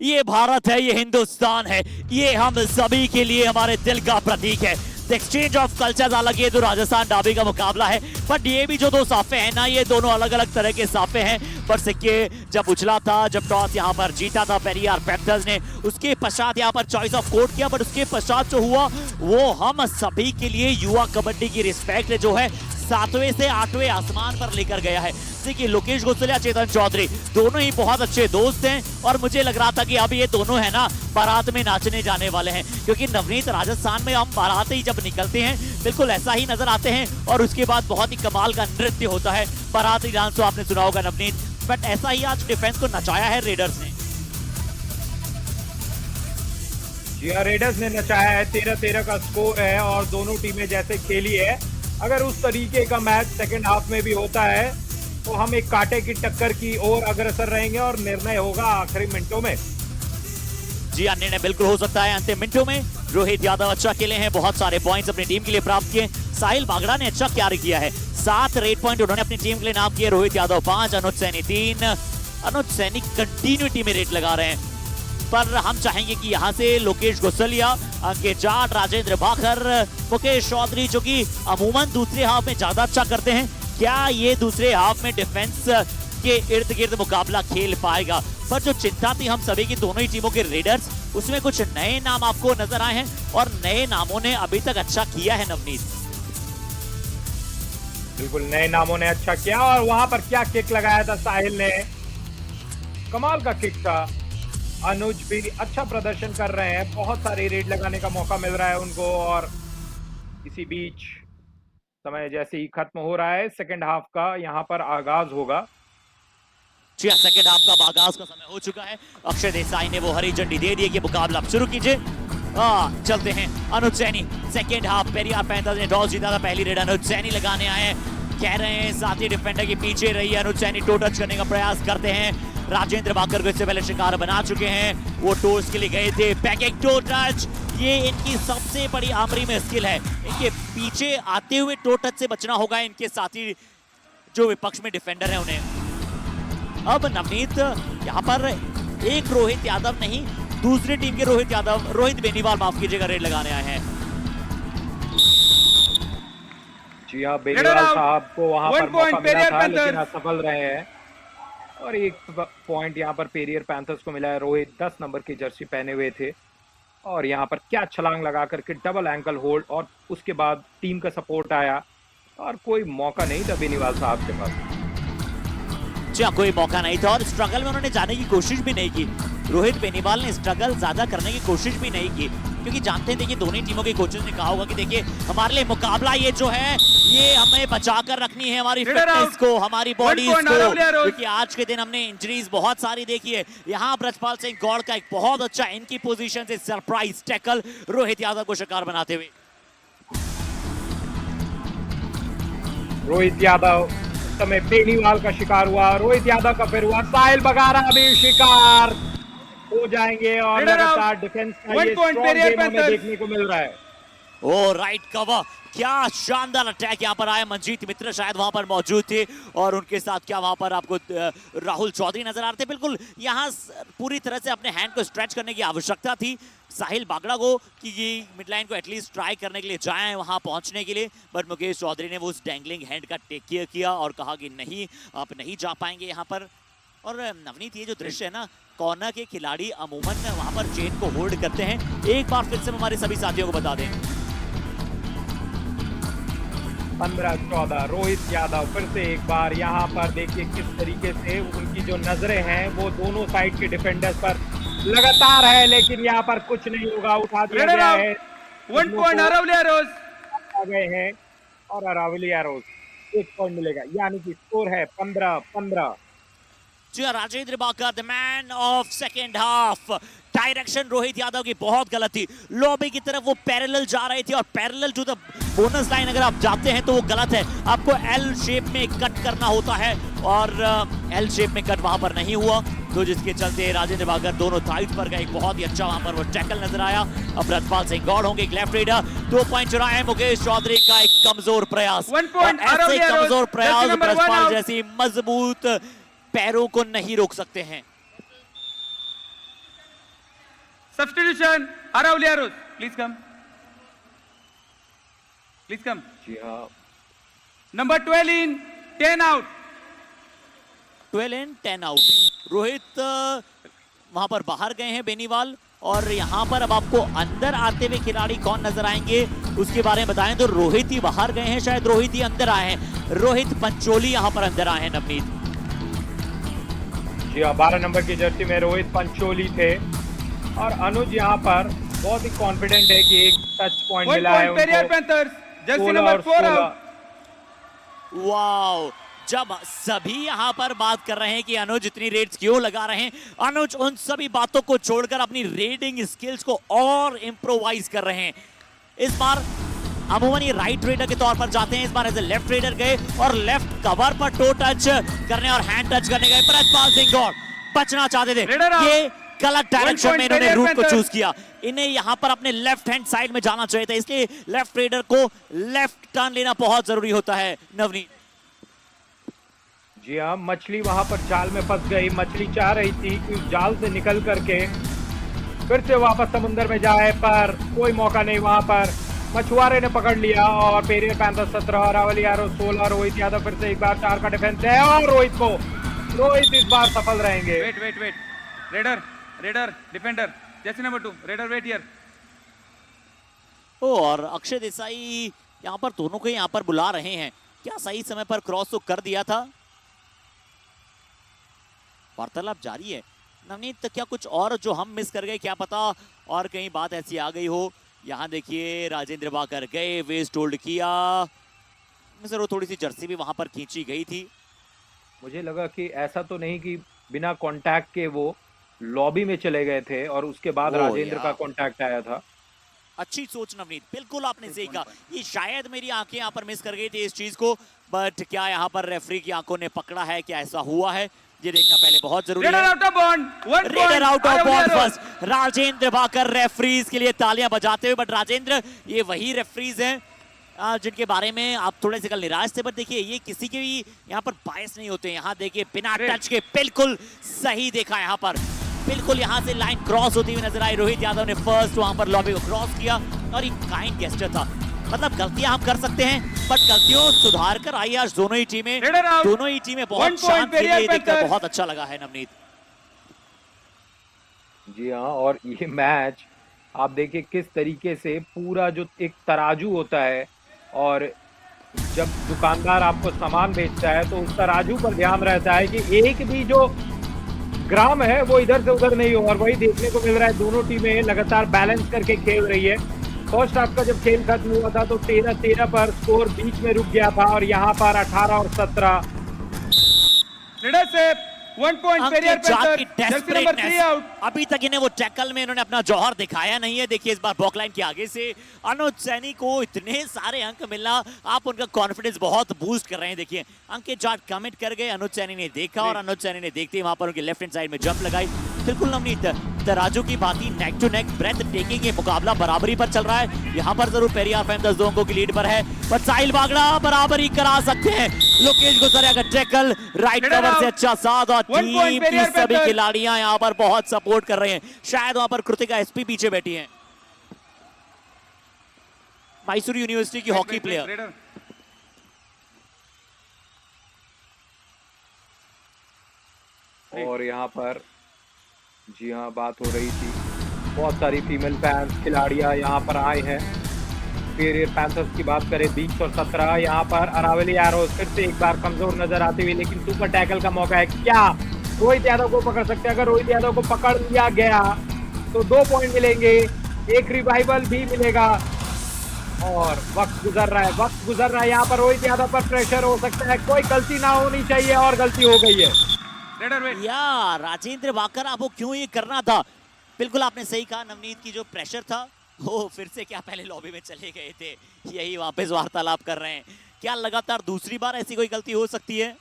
ये भारत है, ये हिंदुस्तान है, ये हम सभी के लिए हमारे दिल का प्रतीक है। एक्सचेंज ऑफ कल्चर्स, अलग ये तो राजस्थान डाबी का मुकाबला है, बट ये भी जो 2 साफे हैं ना, ये दोनों अलग अलग तरह के साफे हैं। पर सिक्के जब उछला था, जब टॉस यहाँ पर जीता था पेरियार पैंथर्स ने, उसके पश्चात यहाँ पर चॉइस ऑफ कोर्ट किया, बट उसके पश्चात जो हुआ वो हम सभी के लिए युवा कबड्डी की रिस्पेक्ट जो है 7वें से 8वें आसमान पर लेकर गया है। देखिए लोकेश गुसरिया, चेतन चौधरी दोनों ही बहुत अच्छे दोस्त हैं और मुझे लग रहा था कि अब ये दोनों है ना बारात में नाचने जाने वाले हैं, क्योंकि नवनीत राजस्थान में हम बारात ही जब निकलते हैं बिल्कुल ऐसा ही नजर आते हैं और उसके बाद बहुत ही कमाल का नृत्य होता है। बाराती डांस तो आपने सुना होगा नवनीत, बट ऐसा ही आज डिफेंस को नचाया है रेडर्स ने। रेडर्स ने नचाया है, 13-13 का स्कोर है और दोनों टीमें जैसे खेली है, अगर उस तरीके का मैच सेकंड हाफ में भी होता है तो हम एक कांटे की टक्कर की ओर अग्रसर रहेंगे और निर्णय होगा आखिरी मिनटों में। जी हाँ, निर्णय बिल्कुल हो सकता है अंतिम मिनटों में। रोहित यादव अच्छा खेले हैं, बहुत सारे पॉइंट्स अपनी टीम के लिए प्राप्त किए, साहिल बागड़ा ने अच्छा कैरी किया है। 7 रेड पॉइंट उन्होंने अपनी टीम के लिए नाम किए। रोहित यादव 5, अनुज सैनी 3। अनुज सैनी कंटिन्यूटी में रेड लगा रहे हैं, पर हम चाहेंगे कि यहाँ से लोकेश गोसलिया, अंकित जाट, राजेंद्र भाकर, मुकेश चौधरी जो कि अमूमन दूसरे हाफ में ज्यादा अच्छा करते हैं, क्या ये दूसरे हाफ में डिफेंस के इर्द गिर्द मुकाबला खेल पाएगा? पर जो चिंता थी हम सभी की दोनों ही टीमों के रेडर्स, उसमें कुछ नए नाम आपको नजर आए हैं और नए नामों ने अभी तक अच्छा किया है। नवनीत, बिल्कुल नए नामों ने अच्छा किया, और वहां पर क्या किक लगाया था साहिल ने, कमाल का किक था। अनुज भी अच्छा प्रदर्शन कर रहे हैं, बहुत सारे रेड लगाने का मौका मिल रहा है उनको, और इसी बीच समय जैसे ही खत्म हो रहा है सेकंड हाफ का, यहाँ पर आगाज होगा। सेकंड हाफ का आगाज का समय हो चुका है। अक्षय देसाई ने वो हरी झंडी दे दी है कि मुकाबला आप शुरू कीजिए। चलते हैं। Anuj Saini second half, Periyar panthers ने टॉस जीता था, पहली रेड अनुज सैनी लगाने आए हैं। कह रहे हैं साथी डिफेंडर के पीछे रही है, अनुज सैनी टो टच करने का प्रयास करते हैं। राजेंद्र भाकर को इससे पहले शिकार बना चुके हैं, वो टोस के लिए गए थे। पैकिंग टो टच, ये इनकी सबसे बड़ी आमरी में स्किल है। इनके पीछे आते हुए टो टच से बचना होगा इनके साथी जो विपक्ष में डिफेंडर है उन्हें। अब नवनीत यहाँ पर एक रोहित यादव नहीं, दूसरी टीम के रोहित बेनीवाल माफ कीजिएगा, रेड लगाने आए हैं। जी हाँ, बेनीवाल साहब को वहां पर मौका मिला था लेकिन असफल रहे हैं, और एक पॉइंट यहाँ पर पेरियर पैंथर्स को मिला है। रोहित 10 नंबर की जर्सी पहने हुए थे, और यहाँ पर क्या छलांग लगा करके डबल एंकल होल्ड, और उसके बाद टीम का सपोर्ट आया, और कोई मौका नहीं था बेनीवाल साहब के पास। कोई मौका नहीं था, और स्ट्रगल में उन्होंने जाने की कोशिश भी नहीं की। रोहित बेनीवाल ने स्ट्रगल ज्यादा करने की कोशिश भी नहीं की, क्योंकि जानते हैं देखिए दोनों टीमों के कोचेस ने कहा होगा कि देखिए हमारे लिए मुकाबला ये जो है ये हमें बचा कर रखनी है, हमारी फिटनेस को, हमारी बॉडी को, क्योंकि आज के दिन हमने इंजरीज बहुत सारी देखी है। यहाँ ब्रजपाल सिंह गौड़ का एक बहुत अच्छा इनकी पोजीशन से सरप्राइज टैकल रोहित यादव को शिकार बनाते हुए। रोहित यादव समय बेनीवाल का शिकार हुआ, रोहित यादव का फिर हुआ, साहिल बगारा भी शिकार हो जाएंगे, और लगातार डिफेंस का ये स्ट्रॉन्ग गेम हमें देखने को मिल रहा है। ओ राइट कवर, क्या शानदार अटैक यहाँ पर आया। मनजीत मित्र शायद वहां पर मौजूद थे, और उनके साथ क्या वहां पर आपको राहुल चौधरी नजर आ रहे थे। बिल्कुल यहाँ पूरी तरह से अपने हैंड को स्ट्रेच करने की आवश्यकता थी साहिल बागड़ा को, कि ये मिड लाइन को एटलीस्ट ट्राई करने के लिए जाएं वहां पहुंचने के लिए, बट मुकेश चौधरी ने वो उस डैंगलिंग हैंड का टेक केयर किया और कहा कि नहीं, आप नहीं जा पाएंगे यहाँ पर। और नवनीत, ये जो दृश्य है ना, कॉर्नर के खिलाड़ी अमूमन वहां पर चेन को होल्ड करते हैं। एक बार फिर से हमारे सभी साथियों को बता दें, 15-14 रोहित यादव फिर से एक बार यहाँ पर देखिए किस तरीके से उनकी जो नजरें हैं वो दोनों साइड के डिफेंडर्स पर लगातार है, लेकिन यहाँ पर कुछ नहीं होगा। उठा दिया गया है, 1 पॉइंट अरावली एरोस आ गए हैं, और अरावली एरोस 1 पॉइंट मिलेगा, यानी कि स्कोर है 15-15। Rajender Bakar the man of second half. Direction Rohit Yadav की बहुत गलत थी, लॉबी की तरफ वो पैरेलल जा रहे थे, और parallel to the bonus line अगर आप जाते हैं तो वो गलत है। आपको एल शेप में कट करना होता है, और एल शेप में कट वहां पर नहीं हुआ, तो जिसके चलते राजेंद्र बाकर दोनों थाइस पर गए। बहुत ही अच्छा वहां पर वो टैकल नजर आया। अब ब्रजपाल सिंह गौड़ होंगे एक लेफ्ट रेडर, 2 पॉइंट चुराए मुकेश चौधरी का एक कमजोर प्रयास। ऐसे कमजोर प्रयास ब्रजपाल जैसी मजबूत पैरों को नहीं रोक सकते हैं। Substitution Aravali arrows, please come, please come. जी हाँ, number 12 in 10 out, 12 in 10 out. Rohit वहां पर बाहर गए हैं बेनीवाल, और यहाँ पर अब आपको अंदर आते हुए खिलाड़ी कौन नजर आएंगे उसके बारे में बताएं तो रोहित ही बाहर गए हैं, शायद रोहित ही अंदर आए हैं। रोहित पंचोली यहाँ पर अंदर आए हैं। नवनीत, जी हाँ, 12 नंबर की जर्सी में रोहित पंचोली थे, और अनुज यहाँ पर बहुत ही कॉन्फिडेंट है कि एक टच पॉइंट मिला है उनको। Jersey number 4 out. वाओ, जब सभी यहाँ पर बात कर रहे हैं कि अनुज इतनी रेड्स क्यों लगा रहे हैं, अनुज उन सभी बातों को छोड़कर अपनी रेडिंग स्किल्स को और इंप्रोवाइज कर रहे हैं। इस बार अमूमन ये राइट रेडर के तौर पर जाते हैं, इस बार एज ए लेफ्ट रेडर गए और लेफ्ट कवर पर टो टच करने और हैंड टच करने गए। ब्रजपाल सिंह गौड़ बचना चाहते थे, ये गलत डायरेक्शन में इन्होंने Panthers. रूट को चूज किया। इन्हें यहाँ पर अपने लेफ्ट हैंड साइड में जाना चाहिए था, इसलिए लेफ्ट रेडर को लेफ्ट टर्न लेना बहुत जरूरी होता है। नवनीत जी हाँ, मछली वहां पर जाल में फंस गई। मछली चाह रही थी कि उस जाल से निकल करके फिर से वापस समुद्र में जाए, पर कोई मौका नहीं वहां पर। मछुआरे ने पकड़ लिया और पेरियर पैंथर 17, रावली यारो 16, रोहित यादव फिर से एक बार 4 का डिफेंस है और रोहित इस बार सफल रहेंगे। Wait. Raider, defender. Jersey number 2. Raider, wait here. और अक्षय देसाई यहाँ पर दोनों को यहाँ पर बुला रहे हैं। क्या सही समय पर क्रॉस तो कर दिया था? वार्तालाप जारी है। नवनीत, क्या कुछ और जो हम मिस कर गए, क्या पता और कहीं बात ऐसी आ गई हो। यहाँ देखिए राजेंद्र बाकर गए, वेस्ट होल्ड किया, सर वो थोड़ी सी जर्सी भी वहां पर खींची गई थी। मुझे लगा कि ऐसा तो नहीं कि बिना कांटेक्ट के वो लॉबी में चले गए थे और उसके बाद राजेंद्र का कांटेक्ट आया था। अच्छी सोच नवनीत, बिल्कुल आपने सही कहा। ये शायद मेरी आंखें यहाँ पर मिस कर गई थी इस चीज को, बट क्या यहाँ पर रेफरी की आंखों ने पकड़ा है, क्या ऐसा हुआ है, ये देखना पहले बहुत जरूरी है। Raider out of bond. 1 point. Raider out of ball Arrows. First. Rajendra Bakar referees के लिए तालियां बजाते हुए, बट राजेंद्र ये वही रेफरीज हैं जिनके बारे में आप थोड़े से कल निराश थे, बट देखिए ये किसी के भी यहाँ पर बायस नहीं होते। यहाँ देखिए बिना टच के बिल्कुल सही देखा, यहाँ पर बिल्कुल यहाँ से लाइन क्रॉस होती हुई नजर आई। रोहित यादव ने फर्स्ट वहां पर लॉबी को क्रॉस किया और एक काइंड गेस्चर था। मतलब गलतियां हम कर सकते हैं, बट गलतियों सुधार कर आई आज दोनों ही टीमें बहुत शांत खेली, ये देखकर बहुत अच्छा लगा है नवनीत। जी हाँ, और ये मैच आप देखिए किस तरीके से पूरा जो एक तराजू होता है, और जब दुकानदार आपको सामान बेचता है तो उस तराजू पर ध्यान रहता है कि एक भी जो ग्राम है वो इधर से उधर नहीं हो, और वही देखने को मिल रहा है। दोनों टीमें लगातार बैलेंस करके खेल रही है। फर्स्ट हाफ का जब खेल खत्म हुआ था तो 13-13 पर स्कोर बीच में रुक गया था, और यहाँ पर 18 और 17। Raider save. 1 point. Perrier Panthers. Jersey number 3 out. अभी तक इन्हें वो टैकल में इन्होंने अपना जौहर दिखाया नहीं है। देखिए इस बार बॉक लाइन के आगे से अनुज सैनी को इतने सारे अंक मिलना, आप उनका कॉन्फिडेंस बहुत बूस्ट कर रहे हैं। देखिए अंकित जाट कमिट कर गए, अनुज सैनी ने देखा और अनुज सैनी ने देखते ही वहां पर उनके लेफ्ट हैंड साइड में जंप लगाई। बिल्कुल नवनीत, तराजू की बाती neck to neck, breath taking, ये मुकाबला बराबरी पर चल रहा है। यहाँ पर जरूर पेरियार पैंथर्स 2 अंकों की लीड पर है, पर साहिल बागड़ा बराबरी करा सकते हैं। लोकेश गुजरिया का टैकल, राइट कवर से अच्छा साथ, और टीम की सभी खिलाड़ियां यहाँ पर बहुत सपोर्ट कर रहे हैं। शायद वहां पर कृतिका एसपी पीछे बैठी हैं, मैसूर यूनिवर्सिटी की हॉकी प्लेयर। Raider. और यहाँ पर जी हाँ, बात हो रही थी, बहुत सारी फीमेल फैंस खिलाड़ियाँ यहाँ पर आए हैं। पेरियर पैंथर्स की बात करें 20 और 17, यहाँ पर अरावली एरोज फिर से एक बार कमजोर नजर आती हुई, लेकिन सुपर टैकल का मौका है। क्या रोहित यादव को पकड़ सकते हैं? अगर रोहित यादव को पकड़ लिया गया तो 2 पॉइंट मिलेंगे, एक रिवाइवल भी मिलेगा। और वक्त गुजर रहा है, यहाँ पर रोहित यादव पर प्रेशर हो सकता है, कोई गलती ना होनी चाहिए और गलती हो गई है। Raider wait. या राजेंद्र बाकर, आपको क्यों ये करना था? बिल्कुल आपने सही कहा नवनीत, की जो प्रेशर था वो फिर से क्या पहले लॉबी में चले गए थे, यही वापस वार्तालाप कर रहे हैं। क्या लगातार दूसरी बार ऐसी कोई गलती हो सकती है?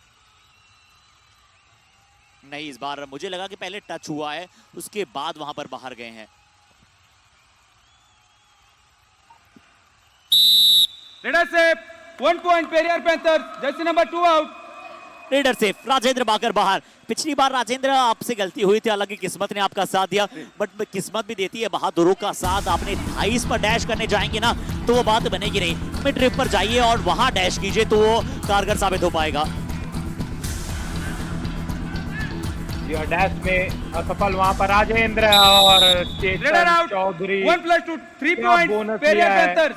नहीं, इस बार मुझे लगा कि पहले टच हुआ है, उसके बाद वहां पर बाहर गए हैं। Raider save. 1 point. Perrier Panthers. Jersey number 2 out. Raider से राजेंद्र बाकर बाहर। पिछली बार राजेंद्र आपसे गलती हुई थी, हालांकि किस्मत ने आपका साथ दिया, बट किस्मत भी देती है बहादुरों का साथ। आपने 28 पर डैश करने जाएंगे ना तो वो बात बनेगी नहीं। मिड ट्रिप पर जाइए और वहां डैश कीजिए तो वो कारगर साबित हो पाएगा। डैश में असफल वहां पर राजेंद्र, और Raider out. चौधरी 1+2. 3 क्या points. bonus Perrier लिया है? Panthers.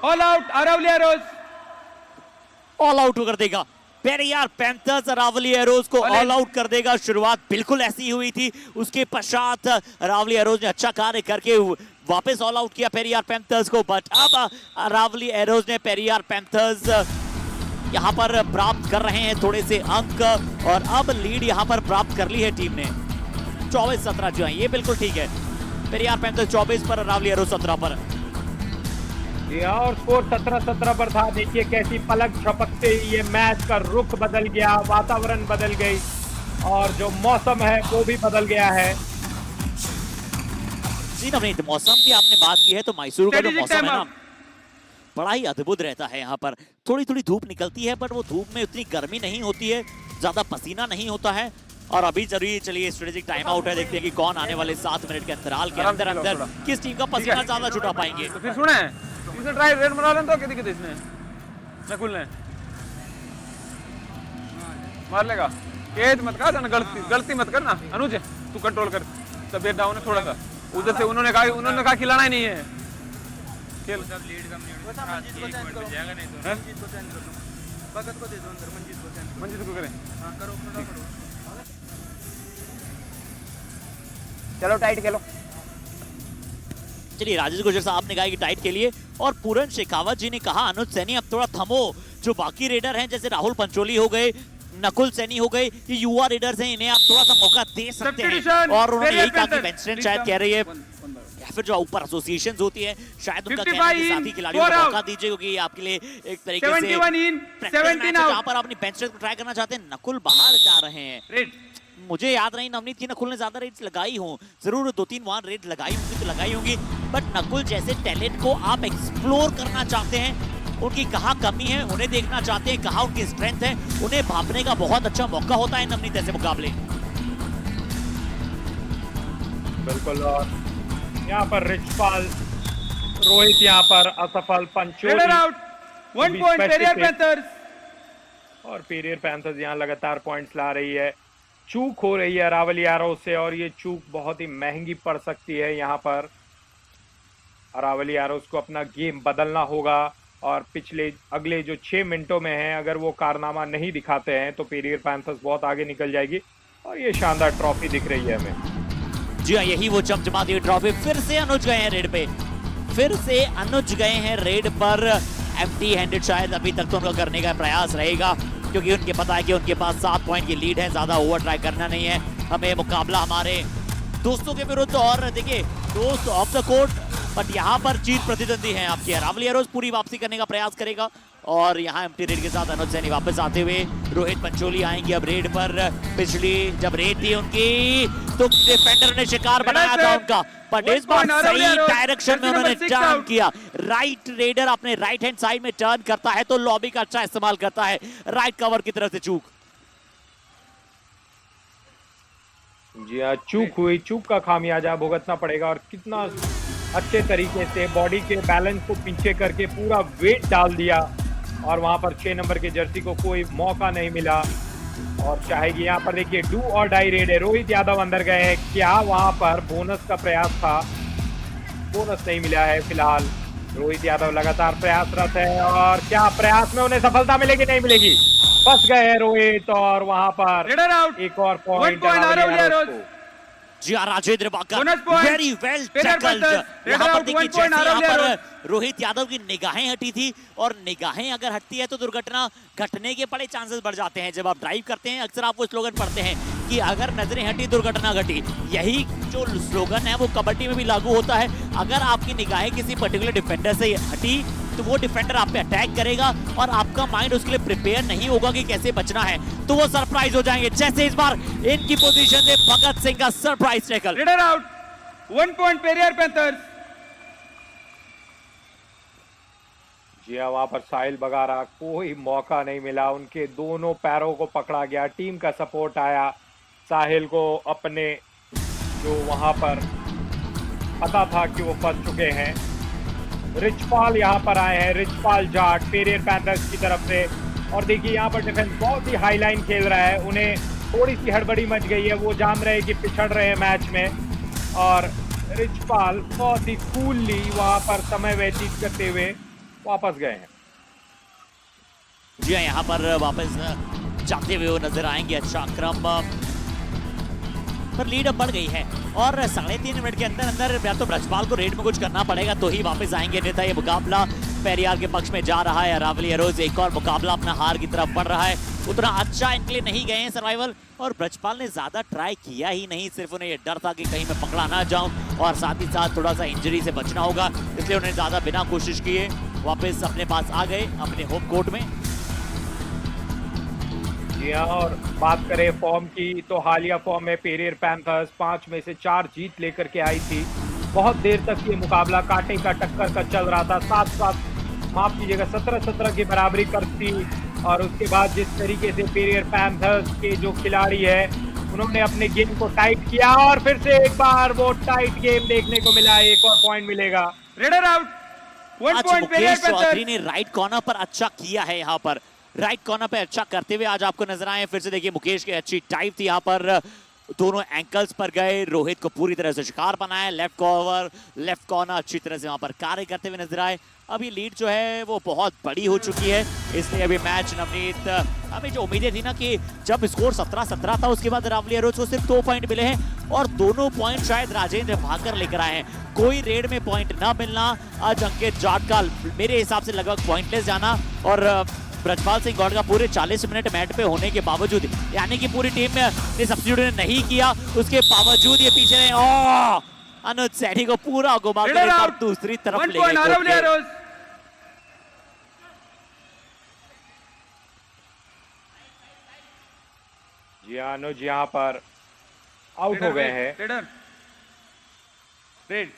All out. Aravali Arrows. All out कर देगा पेरियार पैंथर्स, अरावली एरोज को ऑल आउट कर देगा। शुरुआत बिल्कुल ऐसी हुई थी, उसके पश्चात अरावली एरोज ने अच्छा कार्य करके वापस ऑल आउट किया पेरियार पैंथर्स को, बट अब अरावली एरोज ने पेरियार पैंथर्स यहाँ पर प्राप्त कर रहे हैं थोड़े से अंक, और अब लीड यहाँ पर प्राप्त कर ली है टीम ने 24-17 जो है, ये बिल्कुल ठीक है। पेरियार पैंथर्स 24 पर, अरावली एरोज 17 पर। और स्कोर 17-17 पर था। देखिए कैसी पलक झपकते ही ये मैच का रुख बदल गया, वातावरण बदल गई, और जो मौसम है वो भी बदल गया है। जी नवनीत, मौसम की आपने बात की है तो मैसूर का जो Strategic मौसम है time ना, up. बड़ा ही अद्भुत रहता है। यहाँ पर थोड़ी थोड़ी धूप निकलती है, बट वो धूप में उतनी गर्मी नहीं होती है, ज्यादा पसीना नहीं होता है। और अभी चलिए स्ट्रेटेजिक टाइम आउट है, देखते हैं कि कौन आने वाले 7 मिनट के अंतराल के अंदर अंदर किस टीम का पसीना ज्यादा छुटा पाएंगे। तो फिर सुने इसे ट्राई रेड बना लें तो कितने कितने इसने नकुल ने मार लेगा। तेज मत कर ना, गलती मत कर ना अनुज, तू कंट्रोल कर, तबीयत डाउन है थोड़ा सा। उधर से उन्होंने कहा खिलाना ही नहीं है। खेल मंजीत को करें। चलो टाइट खेलो। चलिए राजेश गुजर साहब ने कहा कि टाइट के लिए, और पूरन शेखावत जी ने कहा अनुज सैनी अब थोड़ा थमो, जो बाकी रेडर हैं जैसे राहुल पंचोली हो गए, नकुल सैनी हो गए, ये युवा रेडर्स हैं, इन्हें आप थोड़ा सा मौका दे सकते हैं। और उन्होंने यही कहा कि बेंच स्ट्रेंथ शायद कह रही है, या फिर जो ऊपर एसोसिएशंस होती है शायद उनका कहना है कि साथी खिलाड़ियों को मौका दीजिए, क्योंकि ये आपके लिए एक तरीके से जहां पर आप अपनी बेंच स्ट्रेंथ को ट्राई करना चाहते हैं। नकुल बाहर जा रहे हैं, मुझे याद नहीं नवनीत की नकुल ने ज्यादा रेड्स लगाई हो, जरूर 2-3 वहां रेड लगाई होंगी तो लगाई होंगी, बट नकुल जैसे टैलेंट को आप एक्सप्लोर करना चाहते हैं, उनकी कहाँ कमी है उन्हें देखना चाहते हैं, कहाँ उनकी स्ट्रेंथ है, उन्हें भापने का बहुत अच्छा मौका होता है नवनीत ऐसे मुकाबले। बिल्कुल, और यहाँ पर रिचपाल, रोहित यहाँ पर असफल, पंचोली और पेरियर पैंथर्स यहाँ लगातार पॉइंट्स ला रही है। चूक हो रही है अरावली एरोज से, और ये चूक बहुत ही महंगी पड़ सकती है। यहाँ पर अरावली एरोज को अपना गेम बदलना होगा, और अगले जो 6 मिनटों में है अगर वो कारनामा नहीं दिखाते हैं तो पेरियर पैंथर्स बहुत आगे निकल जाएगी। और ये शानदार ट्रॉफी दिख रही है हमें। जी हाँ, यही वो चमचमाती ट्रॉफी। फिर से अनुज गए हैं रेड पे, फिर से अनुज गए हैं रेड पर एम्प्टी हैंडेड। शायद अभी तक तो उनका करने का प्रयास रहेगा, क्योंकि उनके पता है कि उनके पास 7 पॉइंट की लीड है, ज्यादा ओवर ट्राई करना नहीं है हमें। मुकाबला हमारे दोस्तों के विरुद्ध, और देखिए दोस्त ऑफ द कोर्ट, बट यहाँ पर जीत प्रतिद्वंदी है आपकी अरावली एरोज, पूरी वापसी करने का प्रयास करेगा। और यहाँ एम्प्टी रेड के साथ अनुज सैनी वापस आते हुए, रोहित पंचोली आएंगे अब रेड पर। पिछली जब रेड थी उनकी तो डिफेंडर ने शिकार बनाया था उनका, पर इस बार सही डायरेक्शन में उन्होंने टर्न किया। राइट रेडर अपने राइट हैंड साइड में टर्न करता है तो लॉबी का अच्छा इस्तेमाल करता है, राइट कवर की तरफ से चूक। जी हाँ, चूक हुई, चूक का खामियाजा भुगतना पड़ेगा। और कितना अच्छे तरीके से बॉडी के बैलेंस को पीछे करके पूरा वेट डाल दिया, और वहां पर 6 नंबर के जर्सी को कोई मौका नहीं मिला। और चाहेगी यहाँ पर देखिए डू और डाई रेड है। रोहित यादव अंदर गए हैं, क्या वहां पर बोनस का प्रयास था? बोनस नहीं मिला है फिलहाल। रोहित यादव लगातार प्रयासरत है, और क्या प्रयास में उन्हें सफलता मिलेगी? नहीं मिलेगी, फंस गए हैं रोहित। और वहां पर एक और पॉइंट जी हाँ, राजेंद्र बाकर वेरी वेल टैकल्ड। यहाँ पर देखिए जैसे यहाँ पर रोहित यादव की निगाहें हटी थी, और निगाहें अगर हटती है तो दुर्घटना घटने के बड़े चांसेस बढ़ जाते हैं। जब आप ड्राइव करते हैं अक्सर आप वो स्लोगन पढ़ते हैं कि अगर नजरें हटी दुर्घटना घटी। यही जो स्लोगन है वो कबड्डी में भी लागू होता है। अगर आपकी निगाहें किसी पर्टिकुलर डिफेंडर से हटी तो वो डिफेंडर आप पे अटैक करेगा, और आपका माइंड उसके लिए प्रिपेयर नहीं होगा कि कैसे बचना है, तो वो सरप्राइज हो जाएंगे। जैसे इस बार इनकी पोजीशन से भगत सिंह का surprise tackle. Raider out, 1 point Periyar panthers. जी हाँ, वहां पर साहिल बगारा, कोई मौका नहीं मिला, उनके दोनों पैरों को पकड़ा गया। टीम का सपोर्ट आया, साहिल को अपने जो वहां पर पता था कि वो फंस चुके हैं। रिचपाल यहाँ पर आए हैं, रिचपाल जाट पेरियर पैंथर्स की तरफ से। और देखिए यहाँ पर डिफेंस बहुत ही हाई लाइन खेल रहा है, उन्हें थोड़ी सी हड़बड़ी मच गई है, वो जान रहे हैं कि पिछड़ रहे हैं मैच में। और रिचपाल बहुत ही कूलली वहां पर समय व्यतीत करते हुए वापस गए हैं। जी हाँ, यहाँ पर वापस जाते हुए वो नजर आएंगे। अच्छा क्रम पर लीड अब बढ़ गई है, और 3.5 मिनट के अंदर अंदर या तो ब्रजपाल को रेड में कुछ करना पड़ेगा तो ही वापस आएंगे, नहीं तो ये मुकाबला पेरियार के पक्ष में जा रहा है। अरावली एरोज एक और मुकाबला अपना हार की तरफ बढ़ रहा है। उतना अच्छा इनके लिए नहीं गए हैं सर्वाइवल, और ब्रजपाल ने ज्यादा ट्राई किया ही नहीं, सिर्फ उन्हें ये डर था कि कहीं मैं पकड़ा ना जाऊं, और साथ ही साथ थोड़ा सा इंजरी से बचना होगा, इसलिए उन्हें ज्यादा बिना कोशिश किए वापस अपने पास आ गए अपने होम कोर्ट में। जी हाँ, और बात करें फॉर्म की तो हालिया फॉर्म में पेरियर पैंथर्स 5 में से 4 जीत लेकर के आई थी, बहुत देर तक ये मुकाबला कांटे का टक्कर का चल रहा था, 7-7 माफ कीजिएगा 17-17 की बराबरी करती। और उसके बाद जिस तरीके से पेरियर पैंथर्स के जो खिलाड़ी है उन्होंने अपने गेम को टाइट किया और फिर से एक बार वो टाइट गेम देखने को मिला, एक और पॉइंट मिलेगा। रेडर आउट, 1 आज पॉइंट पेरियर मुकेश चौधरी पैंथर्स। ने राइट कॉर्नर पर अच्छा किया है, यहाँ पर राइट कॉर्नर पे अच्छा करते हुए आज आपको नजर आए। फिर से देखिए मुकेश की अच्छी टाइप थी, यहाँ पर दोनों एंकल्स पर गए, रोहित को पूरी तरह से शिकार बनाया, लेफ्ट कॉर्नर अच्छी तरह से वहां पर कार्य करते हुए नजर आए। अब ये लीड जो है वो बहुत बड़ी हो चुकी है, इसलिए अभी मैच नवनीत हमें जो उम्मीदें थी ना कि जब स्कोर 17-17 था उसके बाद रावली एरोज को सिर्फ 2 पॉइंट मिले हैं और दोनों पॉइंट शायद राजेंद्र भाकर लेकर आए हैं। कोई रेड में पॉइंट ना मिलना आज अंकित जाट का मेरे हिसाब से लगभग पॉइंटलेस जाना और ब्रजपाल सिंह गौड़ का पूरे 40 मिनट मैट पे होने के बावजूद, यानी कि पूरी टीम ने सब्स्टिट्यूट नहीं किया, उसके बावजूद ये पीछे रहे। अनुज सैनी को पूरा घुमा कर एक बार दूसरी तरफ ले गए। जी अनुज यहाँ पर आउट हो गए हैं। रेड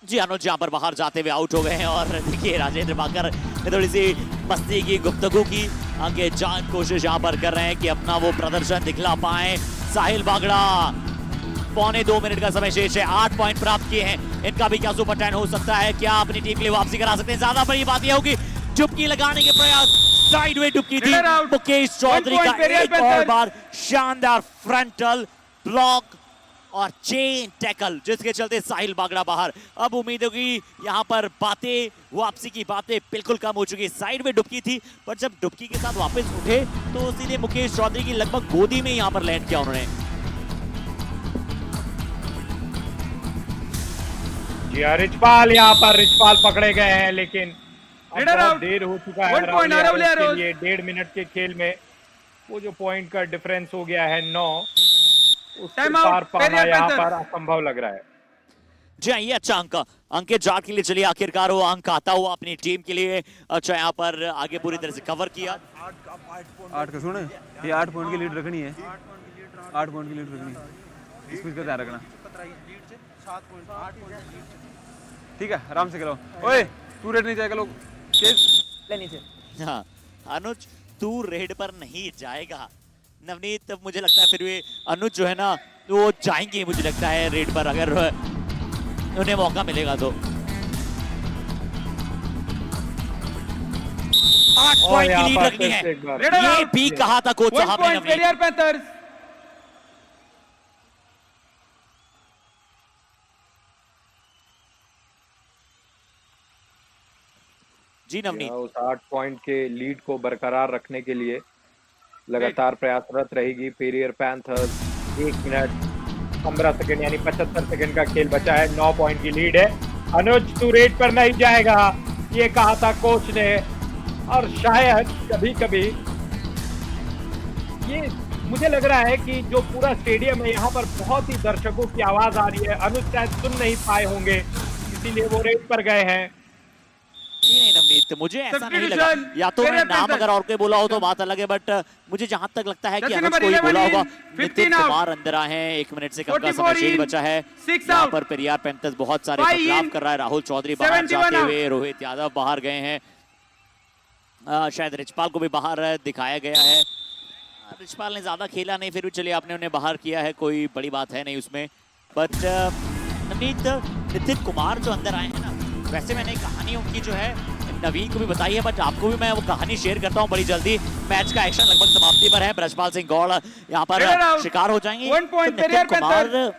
जी अनुज यहाँ पर बाहर जाते हुए आउट हो गए हैं और देखिए राजेंद्र भाकर ने थोड़ी सी मस्ती की, गुफ्तगू की, आगे जान कोशिश यहाँ पर कर रहे हैं कि अपना वो प्रदर्शन दिखला पाए। साहिल बागड़ा 1.25 मिनट का समय शेष है, 8 पॉइंट प्राप्त किए हैं, इनका भी क्या सुपर 10 हो सकता है, क्या अपनी टीम के लिए वापसी करा सकते हैं। ज्यादा बड़ी बात यह होगी डुबकी लगाने के प्रयास, साइडवे डुबकी थी मुकेश चौधरी का, एक और बार शानदार फ्रंटल ब्लॉक और चेन टैकल जिसके चलते साहिल बागड़ा बाहर। अब उम्मीद होगी यहाँ पर बातें, वापसी की बातें बिल्कुल कम हो चुकी है। साइड में डुबकी थी पर जब डुबकी के साथ वापस उठे तो सीधे मुकेश चौधरी की लगभग गोदी में यहाँ पर लैंड किया उन्होंने। जी रिचपाल यहाँ पर रिचपाल पकड़े गए हैं, लेकिन अब बहुत देर हो चुका है के लिए। 1.5 मिनट के खेल में वो जो पॉइंट का डिफरेंस हो गया है 9, उसको पार पाना यहाँ पर असंभव लग रहा है। जी ये अच्छा अंक अंकित जाट के लिए, चलिए आखिरकार वो अंक आता हुआ अपनी टीम के लिए। अच्छा यहाँ पर आगे पूरी तरह से कवर किया। 8 का सुने, ये 8 पॉइंट की लीड रखनी है, 8 पॉइंट की लीड रखनी है, इस चीज का ध्यान रखना। ठीक है, आराम से खेलो। ओए तू रेड नहीं जाएगा, लोग नीचे। हाँ अनुज तू रेड पर नहीं जाएगा। नवनीत मुझे लगता है फिर भी अनुज जो है ना वो जाएंगे, मुझे लगता है रेड पर अगर उन्हें मौका मिलेगा तो। 8 पॉइंट की लीड रखनी है, ये भी कहा था कोच साहब ने नवनीत। जी नवनीत, उस 8 पॉइंट के लीड को बरकरार रखने के लिए लगातार प्रयासरत रहेगी पेरियर पैंथर्स। 1 मिनट 15 सेकंड यानी 75 सेकंड का खेल बचा है, 9 पॉइंट की लीड है। अनुज तू रेड पर नहीं जाएगा, ये कहा था कोच ने, और शायद कभी कभी ये मुझे लग रहा है कि जो पूरा स्टेडियम है यहाँ पर बहुत ही दर्शकों की आवाज आ रही है, अनुज शायद सुन नहीं पाए होंगे, इसीलिए वो रेड पर गए हैं। नहीं नवनीत, मुझे ऐसा नहीं लगा, या तो मैं नाम अगर और कोई बोला हो तो बात अलग है, बट मुझे जहां तक लगता है कि अनुज कोई बोला होगा। नितिन कुमार अंदर आए हैं, 1 मिनट से कम का समय शेष बचा है। यहाँ पर पेरियार पैंथर्स बहुत सारे बदलाव कर रहा है, राहुल चौधरी बाहर जाते हुए, रोहित यादव बाहर गए हैं, शायद रिचपाल को भी बाहर दिखाया गया है। रिचपाल ने ज्यादा खेला नहीं, फिर भी चलिए आपने उन्हें बाहर किया है, कोई बड़ी बात है नहीं उसमें। बट नवनीत, नितिन कुमार जो अंदर आए हैं ना, वैसे मैंने कहानी उनकी जो है नवीन को भी बताई है, बट आपको भी मैं वो कहानी शेयर करता हूँ बड़ी जल्दी। मैच का एक्शन लगभग समाप्ति पर है, ब्रजपाल सिंह गौड़ यहाँ पर शिकार हो जाएंगे। तो नितिन कुमार,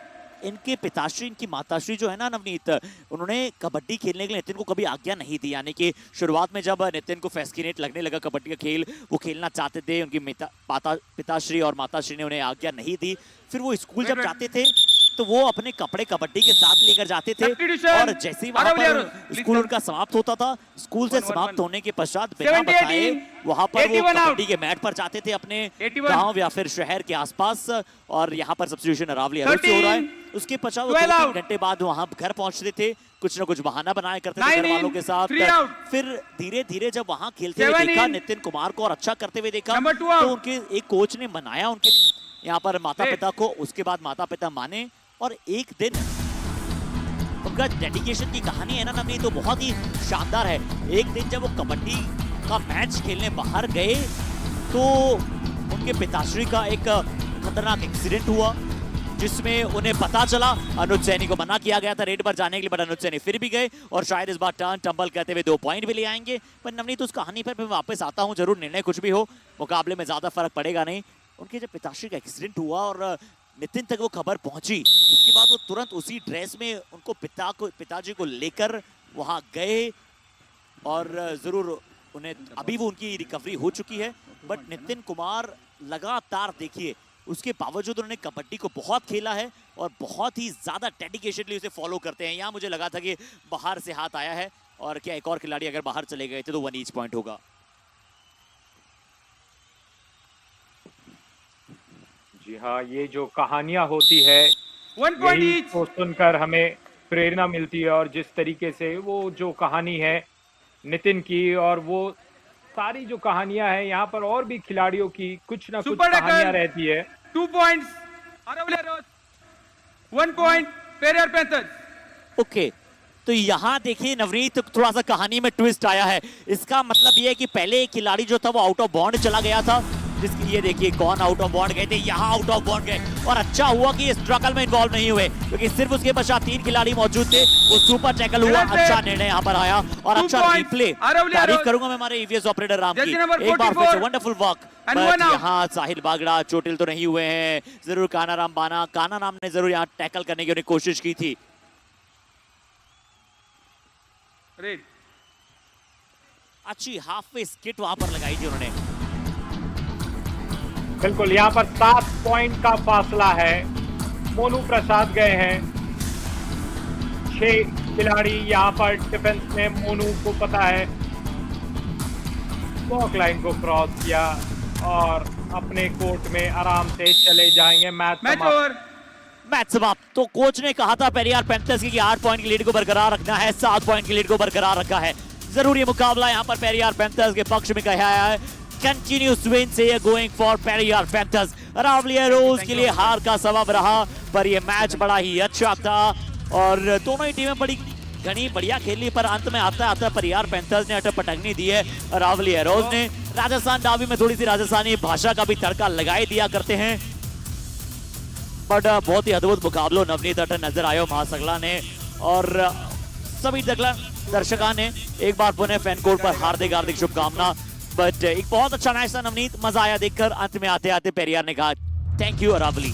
इनके पिताश्री, इनकी माताश्री जो है ना नवनीत, उन्होंने कबड्डी खेलने के लिए नितिन को कभी आज्ञा नहीं दी, यानी कि शुरुआत में जब नितिन को फैस्किनेट लगने लगा कबड्डी का खेल, वो खेलना चाहते थे, उनकी पिताश्री और माताश्री ने उन्हें आज्ञा नहीं दी। फिर वो स्कूल जब जाते थे तो वो अपने कपड़े कबड्डी के साथ लेकर जाते थे, और जैसे ही वहां पर स्कूल उनका समाप्त होता था, स्कूल से समाप्त होने के पश्चात बिना बताए वहां पर वो कबड्डी के मैट पर जाते थे अपने गांव या फिर शहर के आसपास, और यहाँ पर सब्स्टिट्यूशन रावली एरोज से हो रहा है। उसके पश्चात वो 2-3 घंटे बाद वहां घर पहुंचते थे, कुछ ना कुछ बहाना बनाया करते थे घर वालों के साथ। फिर धीरे धीरे जब वहां खेलते हुए देखा नितिन कुमार को और अच्छा करते हुए देखा, तो उनके एक कोच ने मनाया उनके यहाँ पर माता पिता को, उसके बाद माता पिता माने, और एक दिन उनका डेडिकेशन की कहानी है ना नवनीत, तो बहुत ही शानदार है। एक दिन जब वो कबड्डी का मैच खेलने बाहर गए तो उनके पिताश्री का एक खतरनाक एक्सीडेंट हुआ, जिसमें उन्हें पता चला। अनुज सैनी को मना किया गया था रेड पर जाने के लिए, बट अनुज सैनी फिर भी गए और शायद इस बार टर्न टंबल कहते हुए 2 पॉइंट भी ले आएंगे। पर नवनीत उस कहानी पर मैं वापस आता हूं, जरूर निर्णय कुछ भी हो मुकाबले में ज्यादा फर्क पड़ेगा नहीं। उनके जब पिताश्री का एक्सीडेंट हुआ और नितिन तक वो खबर पहुंची, उसके बाद वो तुरंत उसी ड्रेस में उनको पिताजी को लेकर वहां गए और जरूर उन्हें अभी वो उनकी रिकवरी हो चुकी है। बट नितिन कुमार लगातार देखिए उसके बावजूद उन्होंने कबड्डी को बहुत खेला है और बहुत ही ज्यादा डेडिकेशनली उसे फॉलो करते हैं। यहाँ मुझे लगा था कि बाहर से हाथ आया है और क्या एक और खिलाड़ी अगर बाहर चले गए थे तो 1 ईच पॉइंट होगा। जी हाँ, ये जो कहानियां होती है 1 पॉइंट यही ईच। को सुनकर हमें प्रेरणा मिलती है, और जिस तरीके से वो जो कहानी है नितिन की और वो सारी जो कहानियां हैं यहाँ पर और भी खिलाड़ियों की कुछ ना कुछ सुपर डकर। कहानियां रहती है। 2 points Aravali Arrows, 1 point Periyar panthers. Okay, तो यहाँ देखिए नवनीत थोड़ा सा कहानी में ट्विस्ट आया है। इसका मतलब ये है कि पहले एक खिलाड़ी जो था वो आउट ऑफ बाउंड चला गया था, जिसकी ये देखिए कौन आउट ऑफ बाउंड गए थे, यहाँ आउट ऑफ बाउंड गए। और अच्छा हुआ कि इस स्ट्रगल में इन्वॉल्व नहीं हुए, क्योंकि सिर्फ उसके पश्चात 3 खिलाड़ी मौजूद थे। वो सुपर टैकल हुआ, अच्छा निर्णय यहाँ पर आया और अच्छा रिप्ले। तारीफ करूंगा मैं हमारे ईवीएस ऑपरेटर राम की, एक बार फिर से वंडरफुल वर्क। यहाँ साहिल बागड़ा चोटिल तो नहीं हुए हैं, जरूर काना नाम ने जरूर यहाँ टैकल करने की कोशिश की थी। रेड अच्छी हाफ वे स्किट वहां पर लगाई थी उन्होंने। बिल्कुल, यहाँ पर 7 पॉइंट का फासला है। मोनू प्रसाद गए हैं, 6 खिलाड़ी यहाँ पर डिफेंस में। मोनू को पता है, वॉक लाइन को क्रॉस किया और अपने कोर्ट में आराम से चले जाएंगे। Match over. मैच समाप्त। तो कोच ने कहा था पेरियार पैंथर्स की 8 पॉइंट की लीड को बरकरार रखना है, 7 पॉइंट की लीड को बरकरार रखा है। जरूर ये मुकाबला यहाँ पर पेरियार पैंथर्स के पक्ष में कहा है। कंटिन्यूस विन से going for Periyar panthers. Aravali Arrows के लिए हार का सबब रहा, पर ये मैच बड़ा ही अच्छा था और दोनों ही टीमें बड़ी घनी बढ़िया खेली, पर अंत में आता पेरियार पैंथर्स ने अटक पटकनी दी है। अरावली एरोस ने राजस्थान डाबी में थोड़ी सी राजस्थानी भाषा का भी तड़का लगाई दिया करते हैं। बट बहुत ही अद्भुत मुकाबलों नवनीत अटन नजर आयो महासगला ने और सभी दर्शकों ने एक बार पुनः फैन कोर्ट पर हार्दिक शुभकामना। बट एक बहुत अच्छा मैच था नवनीत, मजा आया देखकर। अंत में आते आते पेरियार ने कहा थैंक यू अरावली।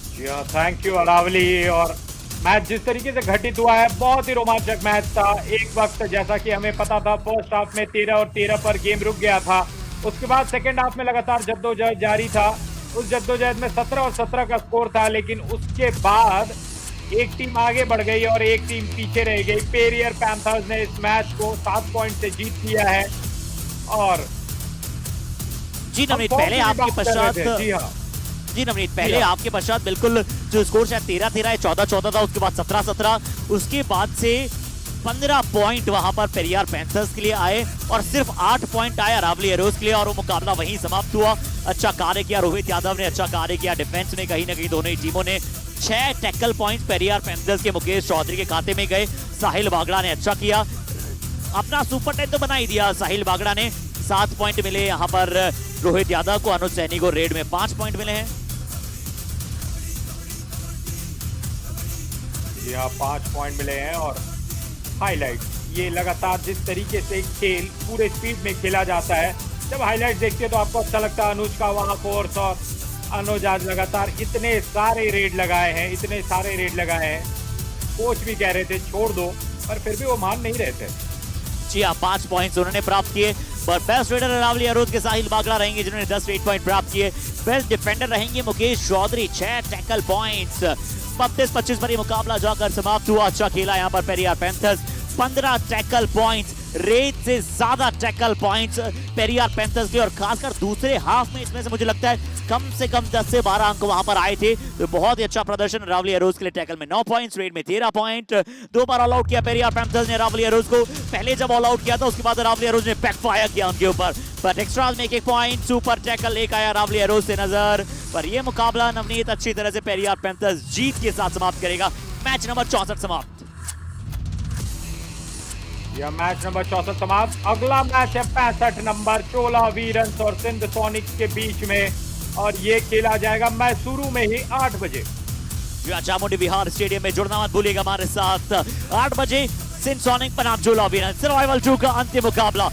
जी हाँ, थैंक यू अरावली। और मैच जिस तरीके से घटित हुआ है, बहुत ही रोमांचक मैच था। एक वक्त जैसा कि हमें पता था फर्स्ट हाफ में 13 और 13 पर गेम रुक गया था, उसके बाद सेकेंड हाफ में लगातार जद्दोजहद जारी था। उस जद्दोजहद में 17 और 17 का स्कोर था, लेकिन उसके बाद एक टीम आगे बढ़ गई और एक टीम पीछे रह गई। पेरियर पैंथर्स ने इस मैच को 7 पॉइंट से जीत लिया है। और जी नवनीत, पहले आपके पश्चात जी नवनीत पहले आपके पश्चात बिल्कुल जो स्कोर शायद 13-13 है, 14-14 था, उसके बाद 17-17, उसके बाद से 15 पॉइंट वहां पर पेरियार पैंथर्स के लिए आए और सिर्फ 8 पॉइंट आए अरावली एरोस के लिए और वो मुकाबला वहीं समाप्त हुआ। अच्छा कार्य किया रोहित यादव ने, अच्छा कार्य किया डिफेंस में, कहीं ना कहीं दोनों ही टीमों ने। 6 टैकल पॉइंट पेरियार पैंथर्स के मुकेश चौधरी के खाते में गए। साहिल बागड़ा ने अच्छा किया, अपना सुपर 10 तो बना ही दिया साहिल बागड़ा ने। 7 पॉइंट मिले यहाँ पर रोहित यादव को, अनुज सैनी को रेड में 5 पॉइंट मिले हैं। यहाँ 5 पॉइंट मिले हैं। और हाईलाइट, ये लगातार जिस तरीके से खेल पूरे स्पीड में खेला जाता है, जब हाईलाइट देखते हैं तो आपको अच्छा लगता है। अनुज का वहाँ फोर्स, और अनुज आज लगातार इतने सारे रेड लगाए हैं, कोच भी कह रहे थे छोड़ दो, पर फिर भी वो मान नहीं रहे थे। जी हाँ, 5 पॉइंट्स उन्होंने प्राप्त किए। पर बेस्ट रेडर अरावली एरोस के साहिल बागड़ा रहेंगे जिन्होंने 10 रेड पॉइंट प्राप्त किए। बेस्ट डिफेंडर रहेंगे मुकेश चौधरी, 6 टैकल पॉइंट्स। 32-25 पर ये मुकाबला जाकर समाप्त हुआ। अच्छा खेला यहाँ पर Periyar panthers, 15 tackle points, red से ज्यादा टैकल पॉइंट्स पेरियार पैंथर्स के। और खासकर दूसरे हाफ में इसमें से मुझे लगता है कम से कम 10 से 12 अंक वहां पर आए थे, तो बहुत ही अच्छा प्रदर्शन अरावली एरोस के लिए। टैकल में 9 पॉइंट्स, रेड में 13 पॉइंट। 2 बार ऑल आउट किया पेरियार पैंथर्स ने अरावली एरोस को। पहले जब ऑल आउट किया था उसके बाद अरावली एरोस ने बैक फायर किया उनके ऊपर, पर एक्स्ट्रास में 1 पॉइंट, सुपर टैकल 1 आया अरावली एरोस से नजर। पर यह मुकाबला नवनीत अच्छी तरह से पेरियार पैंथर्स जीत के साथ समाप्त करेगा। मैच नंबर 64 समाप्त। यह मैच नंबर 64 समाप्त। अगला मैच है 65 नंबर चोला वीरन्स और सिंध सोनिक्स के बीच में, और ये खेला जाएगा मैसूरू में ही 8 बजे। चामुंडी विहार स्टेडियम में जुड़ना मत भूलिएगा हमारे साथ। 8 बजे सिंध सोनिक बनाम चोला वीरन्स सर्वाइवल 2 का अंतिम मुकाबला।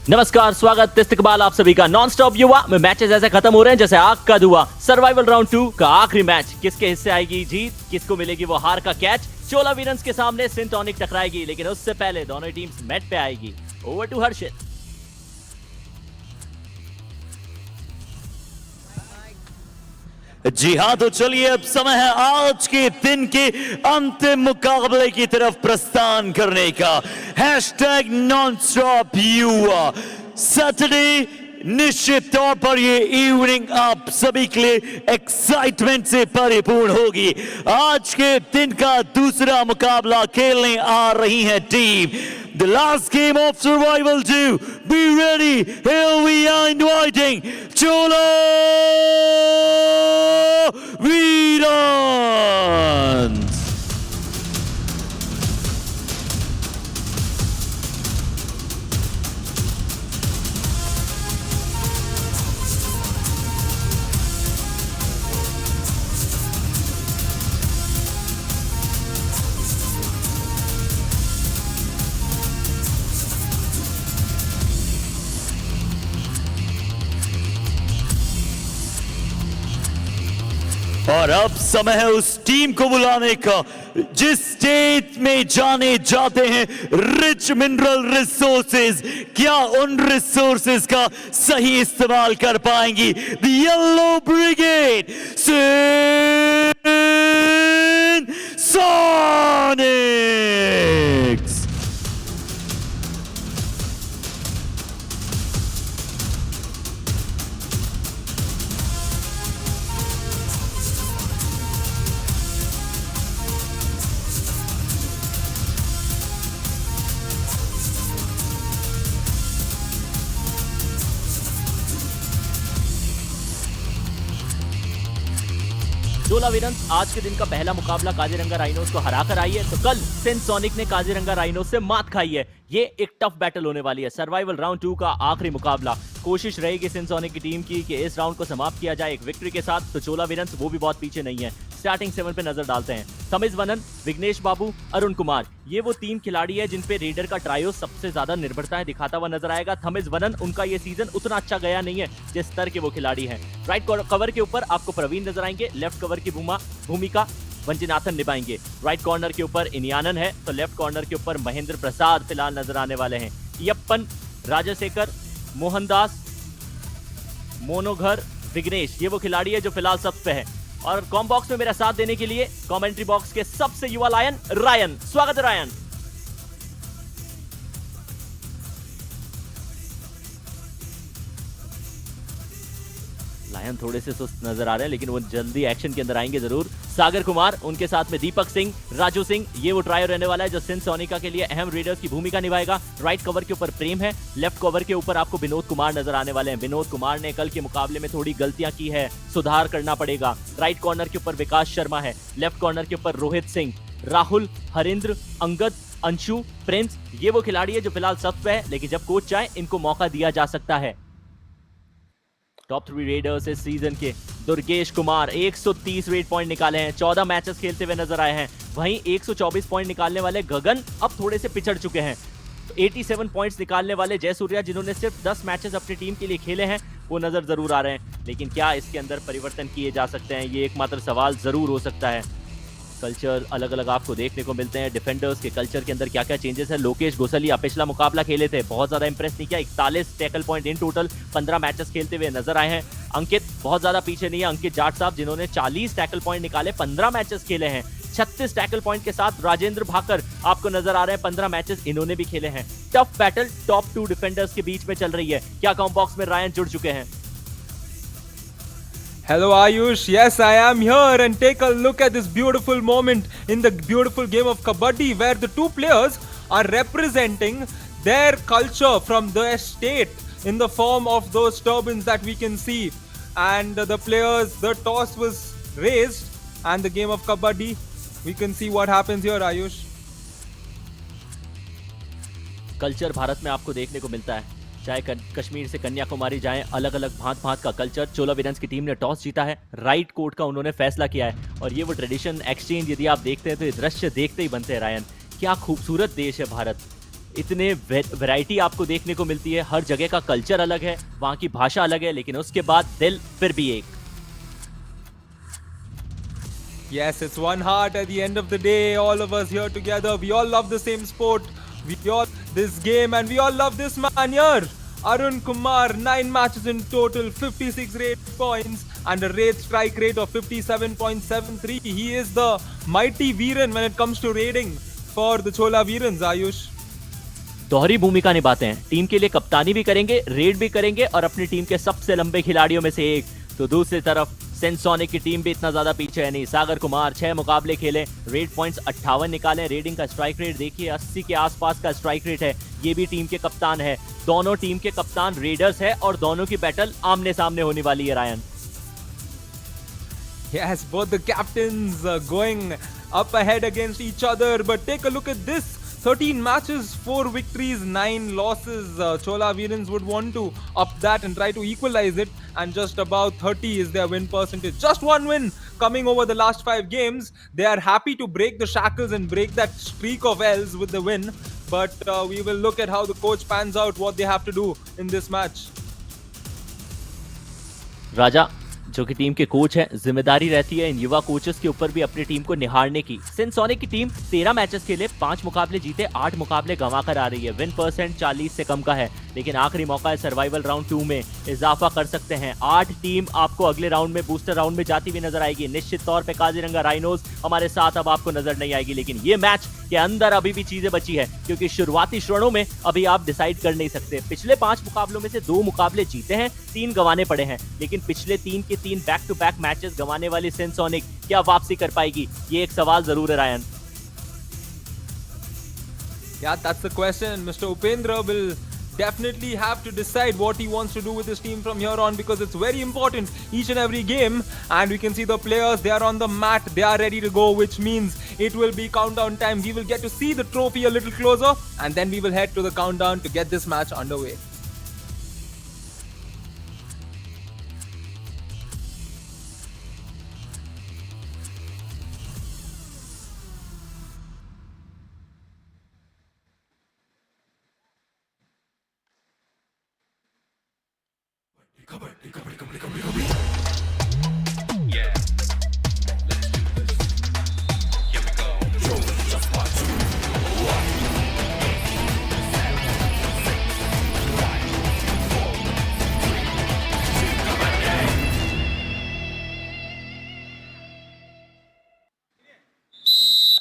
नमस्कार, स्वागत इस्तकबाल आप सभी का। नॉन स्टॉप युवा में मैचेस ऐसे खत्म हो रहे हैं जैसे आग का धुआं। सर्वाइवल राउंड 2 का आखिरी मैच, किसके हिस्से आएगी जीत, किसको मिलेगी वो हार का कैच। चोला वीरन्स के सामने सिंटॉनिक टकराएगी, लेकिन उससे पहले दोनों टीम्स मैट पे आएगी। ओवर टू हर्षित। जी हाँ, तो चलिए अब समय है आज के दिन के अंतिम मुकाबले की तरफ प्रस्थान करने का। हैशटैग नॉन स्टॉप युवा सैटरडे। निश्चित तौर पर ये इवनिंग आप सभी के लिए एक्साइटमेंट से परिपूर्ण होगी। आज के दिन का दूसरा मुकाबला खेलने आ रही है team The last game of survival 2. Be ready. Here we are inviting Chola Virans. और अब समय है उस टीम को बुलाने का जिस स्टेट में जाने जाते हैं रिच मिनरल रिसोर्सेज। क्या उन रिसोर्सेज का सही इस्तेमाल कर पाएंगी द येलो ब्रिगेड सोनिक्स। चोला वीरन्स आज के दिन का पहला मुकाबला काजीरंगा राइनोस को हराकर आई है, तो कल सिंसोनिक ने काजीरंगा राइनोस से मात खाई है। ये एक टफ बैटल होने वाली है। सर्वाइवल राउंड 2 का आखिरी मुकाबला। कोशिश रहेगी सिंसोनिक की टीम की कि इस राउंड को समाप्त किया जाए एक विक्ट्री के साथ। तो चोला वीरन्स वो भी बहुत पीछे नहीं है। स्टार्टिंग 7 पे नजर डालते हैं। तमिज वनन, विघ्नेश बाबू, अरुण कुमार, ये वो 3 खिलाड़ी है जिन पे रेडर का ट्रायो सबसे ज्यादा निर्भरता है दिखाता हुआ नजर आएगा। तमिज वनन, उनका ये सीजन उतना अच्छा गया नहीं है जिस स्तर के वो खिलाड़ी हैं। राइट कवर के ऊपर आपको प्रवीण नजर आएंगे। लेफ्ट कवर की भूमिका वंचिनाथन निभाएंगे। राइट कॉर्नर के ऊपर इनियानन है, तो लेफ्ट कॉर्नर के ऊपर महेंद्र प्रसाद फिलहाल नजर आने वाले हैं। यप्पन, राजशेखर, मोहनदास, मोनोघर, विघ्नेश, ये वो खिलाड़ी है जो फिलहाल सब पे है। और कॉम बॉक्स में मेरा साथ देने के लिए कमेंट्री बॉक्स के सबसे युवा लायन रायन। स्वागत है रायन। लायन थोड़े से सुस्त नजर आ रहे हैं, लेकिन वो जल्दी एक्शन के अंदर आएंगे जरूर। सागर कुमार, उनके साथ में दीपक सिंह, राजू सिंह, ये वो ट्रायो रहने वाला है जो सिंसोनिका के लिए अहम रेडर्स की भूमिका निभाएगा। राइट कवर के ऊपर प्रेम है। लेफ्ट कवर के ऊपर आपको विनोद कुमार नजर आने वाले हैं। विनोद कुमार ने कल के मुकाबले में थोड़ी गलतियां की है, सुधार करना पड़ेगा। राइट कॉर्नर के ऊपर विकास शर्मा है। लेफ्ट कॉर्नर के ऊपर रोहित सिंह, राहुल, हरिंद्र, अंगद, अंशु, प्रिंस, ये वो खिलाड़ी है जो फिलहाल सब पे है, लेकिन जब कोच चाहे इनको मौका दिया जा सकता है। टॉप 3 रेडर्स इस सीजन के दुर्गेश कुमार 130 रेड पॉइंट निकाले हैं, 14 मैचेस खेलते हुए नजर आए हैं। वहीं 124 पॉइंट निकालने वाले गगन अब थोड़े से पिछड़ चुके हैं। 87 पॉइंट्स निकालने वाले जयसूर्या, जिन्होंने सिर्फ 10 मैचेस अपनी टीम के लिए खेले हैं, वो नजर जरूर आ रहे हैं। लेकिन क्या इसके अंदर परिवर्तन किए जा सकते हैं, ये एकमात्र सवाल जरूर हो सकता है। कल्चर अलग अलग आपको देखने को मिलते हैं। डिफेंडर्स के कल्चर के अंदर क्या क्या चेंजेस है। लोकेश गोसलिया पिछला मुकाबला खेले थे, बहुत ज्यादा इंप्रेस नहीं किया। 41 tackle point in total 15 matches खेलते हुए नजर आए हैं। अंकित बहुत ज्यादा पीछे नहीं है। अंकित जाट साहब, जिन्होंने 40 टैकल पॉइंट निकाले, 15 मैचेस खेले हैं। 36 टैकल पॉइंट के साथ राजेंद्र भाकर आपको नजर आ रहे हैं, 15 मैचेस इन्होंने भी खेले हैं। टफ बैटल टॉप 2 डिफेंडर्स के बीच में चल रही है। क्या कॉम बॉक्स में रायन जुड़ चुके हैं? Hello Ayush, yes I am here, and take a look at this beautiful moment in the beautiful game of kabaddi where the two players are representing their culture from their state in the form of those turbans that we can see, and the players, the toss was raised and the game of kabaddi, we can see what happens here Ayush. Culture Bharat में आपको देखने को मिलता है, चाहे कश्मीर से कन्याकुमारी जाएं, अलग अलग भांत भांत का कल्चर। चोला वीरन्स की टीम ने टॉस जीता है, राइट कोर्ट का उन्होंने फैसला किया है, और ये वो ट्रेडिशन एक्सचेंज यदि आप देखते हैं तो ये दृश्य देखते ही बनते हैं रायन। क्या खूबसूरत देश है भारत। इतने वैरायटी आपको देखने को मिलती है, हर जगह का कल्चर अलग है, वहां की भाषा अलग है, लेकिन उसके बाद दिल फिर भी एक। Yes, it's one heart at the end of the day. All of us here together. We all love the same sport. We all this game, and we all love this man here. Arun Kumar, 9 matches in total, 56 rate points, and a rate strike rate of 57.73. He is the mighty Veeran when it comes to rating for the Chola Veerans. Ayush. दोहरी भूमिका निभाते हैं, team के लिए कप्तानी भी करेंगे, red भी करेंगे और अपनी टीम के सबसे लंबे खिलाड़ियों में से एक। तो दूसरी तरफ सेंसोनिक की टीम भी इतना ज्यादा पीछे है नहीं। सागर कुमार 6 मुकाबले खेले, रेड पॉइंट्स 58 निकाले, रेडिंग का स्ट्राइक रेट देखिए 80 के आसपास का स्ट्राइक रेट है। ये भी टीम के कप्तान है, दोनों टीम के कप्तान रेडर्स है और दोनों की बैटल आमने सामने होने वाली है। Ryan, Yes, both the captains going up ahead against each other, but take a look at this. 13 matches, 4 victories, 9 losses. Chola Veerans would want to up that and try to equalize it, and just about 30 is their win percentage. Just one win coming over the last 5 games. They are happy to break the shackles and break that streak of L's with the win, but we will look at how the coach pans out, what they have to do in this match. राजा जो कि team के coach हैं, जिम्मेदारी रहती है इन युवा coaches के ऊपर भी अपनी टीम को निहारने की। सेंसोनिक की टीम 13 मैचेस खेले, 5 मुकाबले जीते, 8 मुकाबले गंवा कर आ रही है। विन परसेंट 40 से कम का है, लेकिन आखिरी मौका है सर्वाइवल राउंड 2 में इजाफा कर सकते हैं। 8 टीम आपको अगले राउंड में बूस्टर राउंड में जाती हुई नजर आएगी। निश्चित तौर पे काजीरंगा राइनोज हमारे साथ अब आपको नजर नहीं आएगी, लेकिन ये मैच के अंदर अभी भी चीजें बची है, क्योंकि शुरुआती क्षणों में अभी आप डिसाइड कर नहीं सकते। पिछले 5 मुकाबलों में से 2 मुकाबले जीते हैं, 3 गंवाने पड़े हैं, लेकिन पिछले 3 के 3 बैक टू बैक मैचेस गंवाने वाली सेंसोनिक क्या वापसी कर पाएगी, ये एक सवाल जरूर है। Ryan, Yeah, that's the question. Mr. Upendra will definitely have to decide what he wants to do with his team from here on, because it's very important each and every game, and we can see the players, they are on the mat, they are ready to go, which means it will be countdown time. We will get to see the trophy a little closer, and then we will head to the countdown to get this match underway.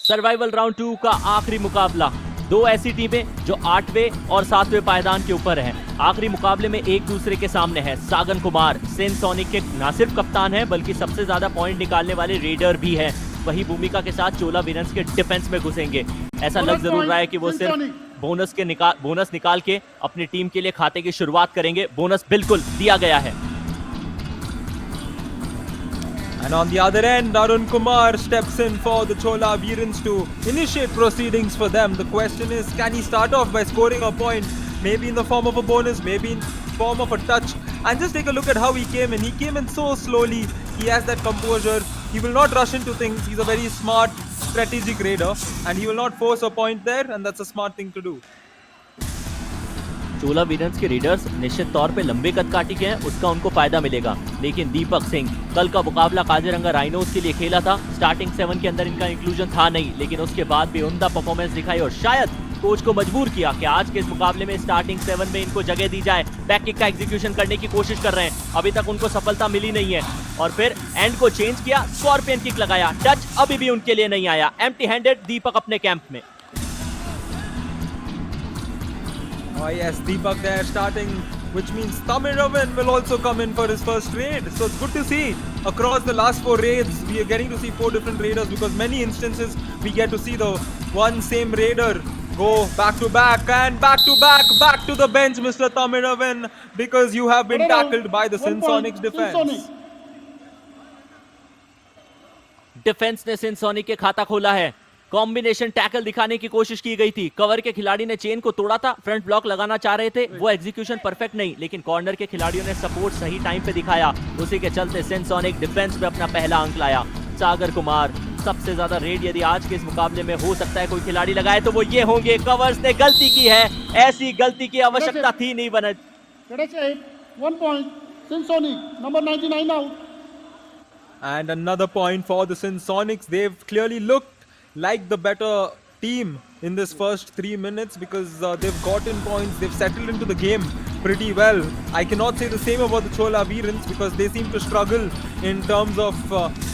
Survival round 2 का आखिरी मुकाबला, 2 ऐसी टीमें जो 8वें और 7वें पायदान के ऊपर हैं। आखिरी मुकाबले में एक दूसरे के सामने है। सागर कुमार सेंसोनिक के न सिर्फ कप्तान हैं, बल्कि सबसे ज्यादा पॉइंट निकालने वाले रेडर भी हैं। वही भूमिका के साथ चोला वीरन्स के डिफेंस में घुसेंगे। ऐसा लग जरूर रहा है कि वो सिर्फ बोनस निकाल के अपनी टीम के लिए खाते की शुरुआत करेंगे। बोनस बिल्कुल दिया गया है। And on the other end, Arun Kumar steps in for the Chola Veerans to initiate proceedings for them. The question is, can he start off by scoring a point, maybe in the form of a bonus, maybe in form of a touch? And just take a look at how he came in. He came in so slowly. He has that composure. He will not rush into things. He's a very smart, strategic raider, and he will not force a point there, and that's a smart thing to do. चोला वीरन्स के readers निश्चित तौर पे लंबे कदकाठी के हैं, उसका उनको फायदा मिलेगा। लेकिन दीपक सिंह कल का मुकाबला काजीरंगा राइनोज के लिए खेला था, स्टार्टिंग 7 के अंदर इनका इंक्लूजन था नहीं, लेकिन उसके बाद भी उम्दा परफॉर्मेंस दिखाई और शायद कोच को मजबूर किया कि आज के इस मुकाबले में स्टार्टिंग 7 में इनको जगह दी जाए। बैक किक का एग्जीक्यूशन करने की कोशिश कर रहे हैं, अभी तक उनको सफलता मिली नहीं है। और फिर एंड को चेंज किया, स्कॉर्पियन किक लगाया, टच अभी भी उनके लिए नहीं आया। एम्प्टी हैंडेड दीपक अपने कैंप में। Oh yes, Deepak there starting, which means Tamiravan will also come in for his first raid. So it's good to see across the last 4 raids, we are getting to see 4 different raiders, because many instances we get to see the one same raider go back to back and back to the bench, Mr. Tamiravan, because you have been tackled by the Sensonics defense. Defence ने सेंसोनिक के खाता खोला है। Combination tackle दिखाने की कोशिश की गई थी, कवर के खिलाड़ी ने चेन को तोड़ा था, फ्रंट ब्लॉक लगाना चाह रहे थे, वो एग्जीक्यूशन परफेक्ट नहीं, लेकिन कॉर्नर के खिलाड़ियों ने सपोर्ट सही टाइम पे दिखाया, उसी के चलते सेंसोनिक डिफेंस में अपना पहला अंक लाया। सागर कुमार सबसे ज्यादा रेड यदि आज के इस मुकाबले में हो सकता है कोई खिलाड़ी लगाए तो वो ये होंगे। कवर्स ने गलती की है, ऐसी गलती की आवश्यकता थी नहीं बना। Let us say 1 point. Sinsonic, number 99 out. And another point for the Sinsonics. They've clearly looked like the better team in this first 3 minutes because they've gotten points. They've settled into the game pretty well. I cannot say the same about the Chola Virans because they seem to struggle in terms of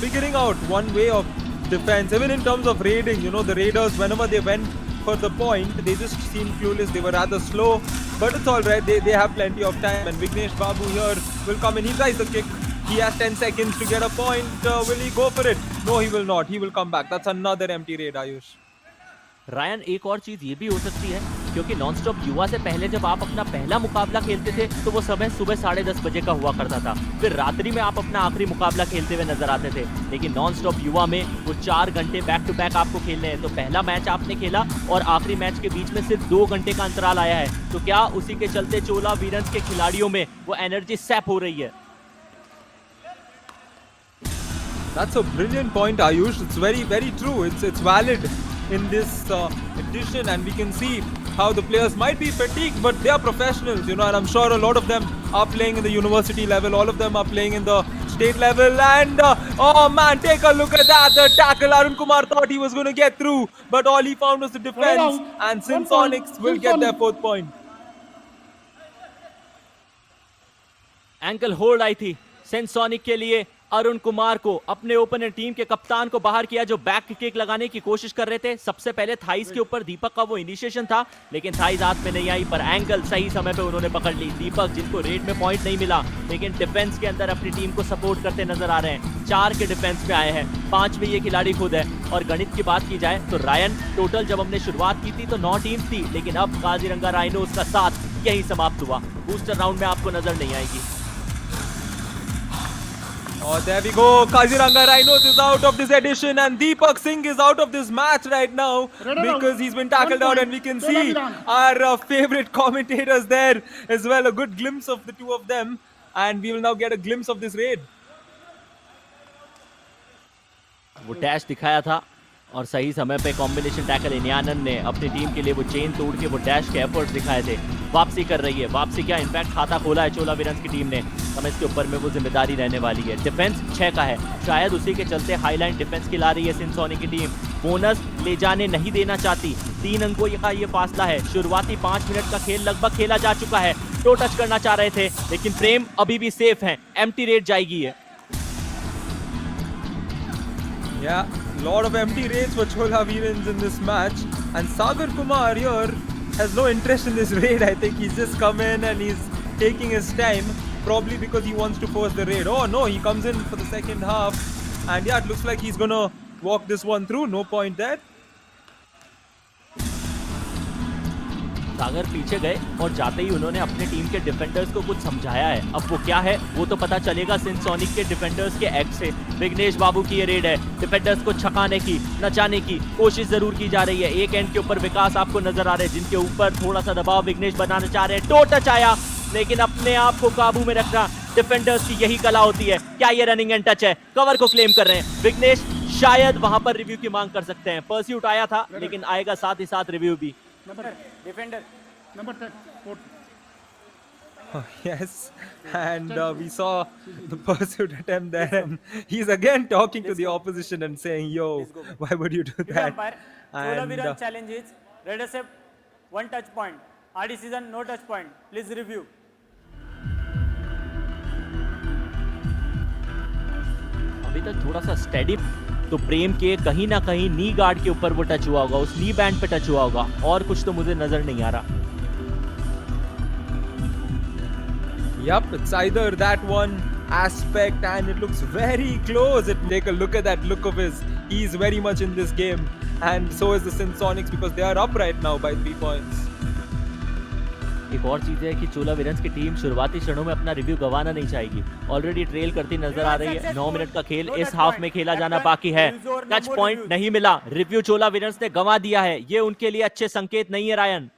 figuring out one way of defense. Even in terms of raiding, you know, the Raiders, whenever they went for the point, they just seemed clueless. They were rather slow, but it's all right. They have plenty of time. And Vignesh Babu here will come in. He tries the kick. He has 10 seconds to get a point. Will he go for it? No, he will not. He will come back. That's another empty raid, Ayush. Ryan, एक और चीज ये भी हो सकती है क्योंकि non stop युवा से पहले जब आप अपना पहला मुकाबला खेलते थे तो वो समय सुबह 10:30 बजे का हुआ करता था। फिर रात्रि में आप अपना आखिरी मुकाबला खेलते हुए नजर आते थे। लेकिन नॉन स्टॉप युवा में वो 4 घंटे बैक टू बैक आपको खेलने हैं। तो पहला मैच आपने खेला और आखिरी मैच के बीच में सिर्फ 2 घंटे का अंतराल आया है। तो क्या उसी के चलते चोला वीरन्स के खिलाड़ियों में वो एनर्जी सैप हो रही है? That's a brilliant point, Ayush. It's very, very true. It's valid in this edition, and we can see how the players might be fatigued, but they are professionals, you know, and I'm sure a lot of them are playing in the university level. All of them are playing in the state level, and oh man, take a look at that. The tackle, Arun Kumar thought he was going to get through, but all he found was the defense, and Sinsonics will get their 4th point. Ankle hold आई थी सेंसोनिक के लिए। अरुण कुमार को, अपने opponent team के कप्तान को बाहर किया जो बैक किक लगाने की कोशिश कर रहे थे। सबसे पहले थाइस के ऊपर दीपक का वो इनिशिएशन था, लेकिन थाइस हाथ में नहीं आई, पर एंकल सही समय पे उन्होंने पकड़ ली। दीपक, जिनको रेड में पॉइंट नहीं मिला, लेकिन डिफेंस के अंदर अपनी टीम को सपोर्ट करते नजर आ रहे हैं। 4 के डिफेंस पे आए हैं, 5वें ये खिलाड़ी खुद है। और गणित की बात की जाए तो रायन, टोटल जब हमने शुरुआत की थी तो 9 टीम्स थी, लेकिन अब काजीरंगा राइनोस का साथ यही समाप्त हुआ। बूस्टर राउंड में आपको नजर नहीं आएगी। Oh, there we go. Kaziranga Rhinos is out of this edition, and Deepak Singh is out of this match right now because he's been tackled out, and we can see our favorite commentators there as well. A good glimpse of the two of them, and we will now get a glimpse of this raid. वो dash दिखाया था और सही समय पे combination tackle इनियानन ने अपनी team के लिए वो चेन तोड़ के वो डैश के एफर्ट्स दिखाए थे। वापसी कर रही है, वापसी क्या, इनफैक्ट खाता खोला है चोला वीरन्स की टीम ने। समय इसके ऊपर में वो जिम्मेदारी रहने वाली है। डिफेंस 6 का है, शायद उसी के चलते हाईलाइन डिफेंस की ला रही है सिंसोनी की टीम। बोनस ले जाने नहीं देना चाहती। 3 अंकों का ये फासला है। शुरुआती 5 मिनट का खेल लगभग खेला जा चुका है। टो टच करना चाह रहे थे, लेकिन प्रेम अभी भी सेफ है। एम्प्टी रेड जाएगी है। Yeah, lot of empty raids for Chola Virans in this match, and Sagar Kumar here has no interest in this raid. I think he's just come in and he's taking his time, probably because he wants to force the raid. Oh no, he comes in for the second half, and yeah, it looks like he's gonna walk this one through. No point there. सागर पीछे गए और जाते ही उन्होंने अपने team के defenders को कुछ समझाया है। अब वो क्या है वो तो पता चलेगा सिंसोनिक के डिफेंडर्स के एक्ट से। विघ्नेश बाबू की ये रेड है, डिफेंडर्स को छकाने की, नचाने की कोशिश जरूर की जा रही है। एक एंड के ऊपर विकास आपको नजर आ रहे हैं, जिनके ऊपर थोड़ा सा दबाव विघ्नेश बनाना चाह रहे हैं। टो टच आया, लेकिन अपने आप को काबू में रखना डिफेंडर्स की यही कला होती है। क्या ये रनिंग एंड टच है? कवर को क्लेम कर रहे हैं विघ्नेश। शायद वहां पर रिव्यू की मांग कर सकते हैं। परस्यूट आया था, लेकिन आएगा साथ ही साथ रिव्यू भी। Defender, number 10, 4. Oh, yes, and we saw the pursuit attempt there, and he's again talking to the opposition and saying, "Yo, why would you do that?" And challenge is red accept 1 touch point. Our decision no touch point. Please review. अभी तक थोड़ा सा steady तो प्रेम के कहीं ना कहीं नी guard के ऊपर वो टच हुआ होगा, उस नी बैंड पे टच हुआ होगा, और कुछ तो मुझे नजर नहीं आ रहा। Yup, it's either that one aspect, and it looks very close. Take a look at that look of his. He's very much in this game, and so is the Sinsonics because they are up right now by 3 points. एक और चीज है कि चोला वीरन्स की team शुरुआती क्षणों में अपना रिव्यू गंवाना नहीं चाहेगी। ऑलरेडी ट्रेल करती नजर आ रही है। 9 मिनट का खेल इस हाफ में खेला जाना बाकी है। टच पॉइंट नहीं मिला, रिव्यू चोला वीरन्स ने गंवा दिया है। ये उनके लिए अच्छे संकेत नहीं है Ryan.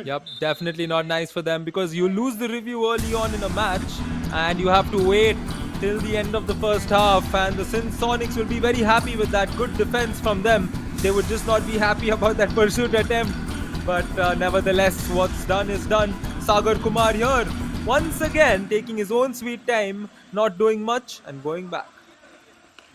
Yup, definitely not nice for them because you lose the review early on in a match and you have to wait till the end of the first half, and the Sonics will be very happy with that good defense from them. They would just not be happy about that pursuit attempt, but nevertheless, what's done is done. Sagar Kumar here, once again taking his own sweet time, not doing much and going back.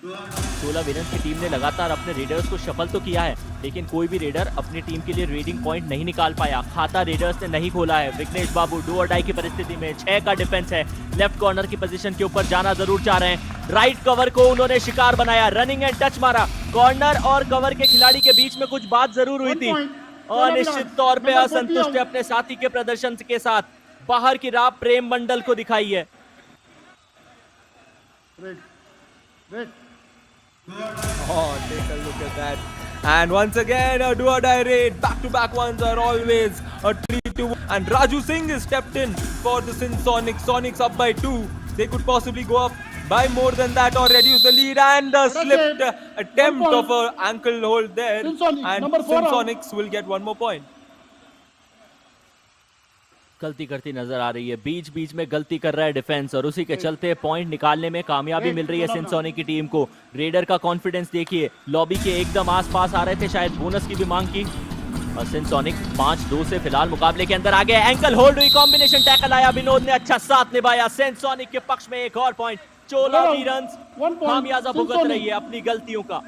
चोला वीरेंस की team ने लगातार अपने readers को shuffle तो किया है, लेकिन कोई भी रेडर अपनी टीम के लिए रेडिंग पॉइंट नहीं निकाल पाया। खाता रेडर्स ने नहीं खोला है। विघ्नेश बाबू डू और डाई की परिस्थिति में 6 का डिफेंस है। लेफ्ट कॉर्नर की पोजीशन के ऊपर जाना जरूर चाह रहे हैं। राइट कवर को उन्होंने शिकार बनाया, रनिंग एंड टच मारा। कॉर्नर और कवर के खिलाड़ी के बीच में कुछ बात जरूर हुई थी और निश्चित तौर पे असंतुष्ट है अपने साथी के प्रदर्शन के साथ। बाहर की राह प्रेम मंडल को दिखाई है। Oh, take a look at that. And once again, a do or die raid. Back-to-back ones are always a 3-2. And Raju Singh is stepped in for the Sonics. Sonics up by 2. They could possibly go up by more than that or reduce the lead. And a slipped attempt of an ankle hold there. And Sonics will get one more point. गलती करती नजर आ रही है, बीच बीच में गलती कर रहा है डिफेंस और उसी के चलते पॉइंट निकालने में कामयाबी मिल रही है सिनसोनिक की टीम को। रेडर का कॉन्फिडेंस देखिए, लॉबी के एकदम आसपास आ रहे थे, शायद बोनस की भी मांग की। और सिनसोनिक 5-2 से फिलहाल मुकाबले के अंदर आ गए। एंकल होल्ड हुई, कॉम्बिनेशन टैकल आया, विनोद ने अच्छा साथ निभाया। सिनसोनिक के पक्ष में एक और पॉइंट। चोला वीरेंस खामियाजा भुगत रही है अपनी गलतियों का।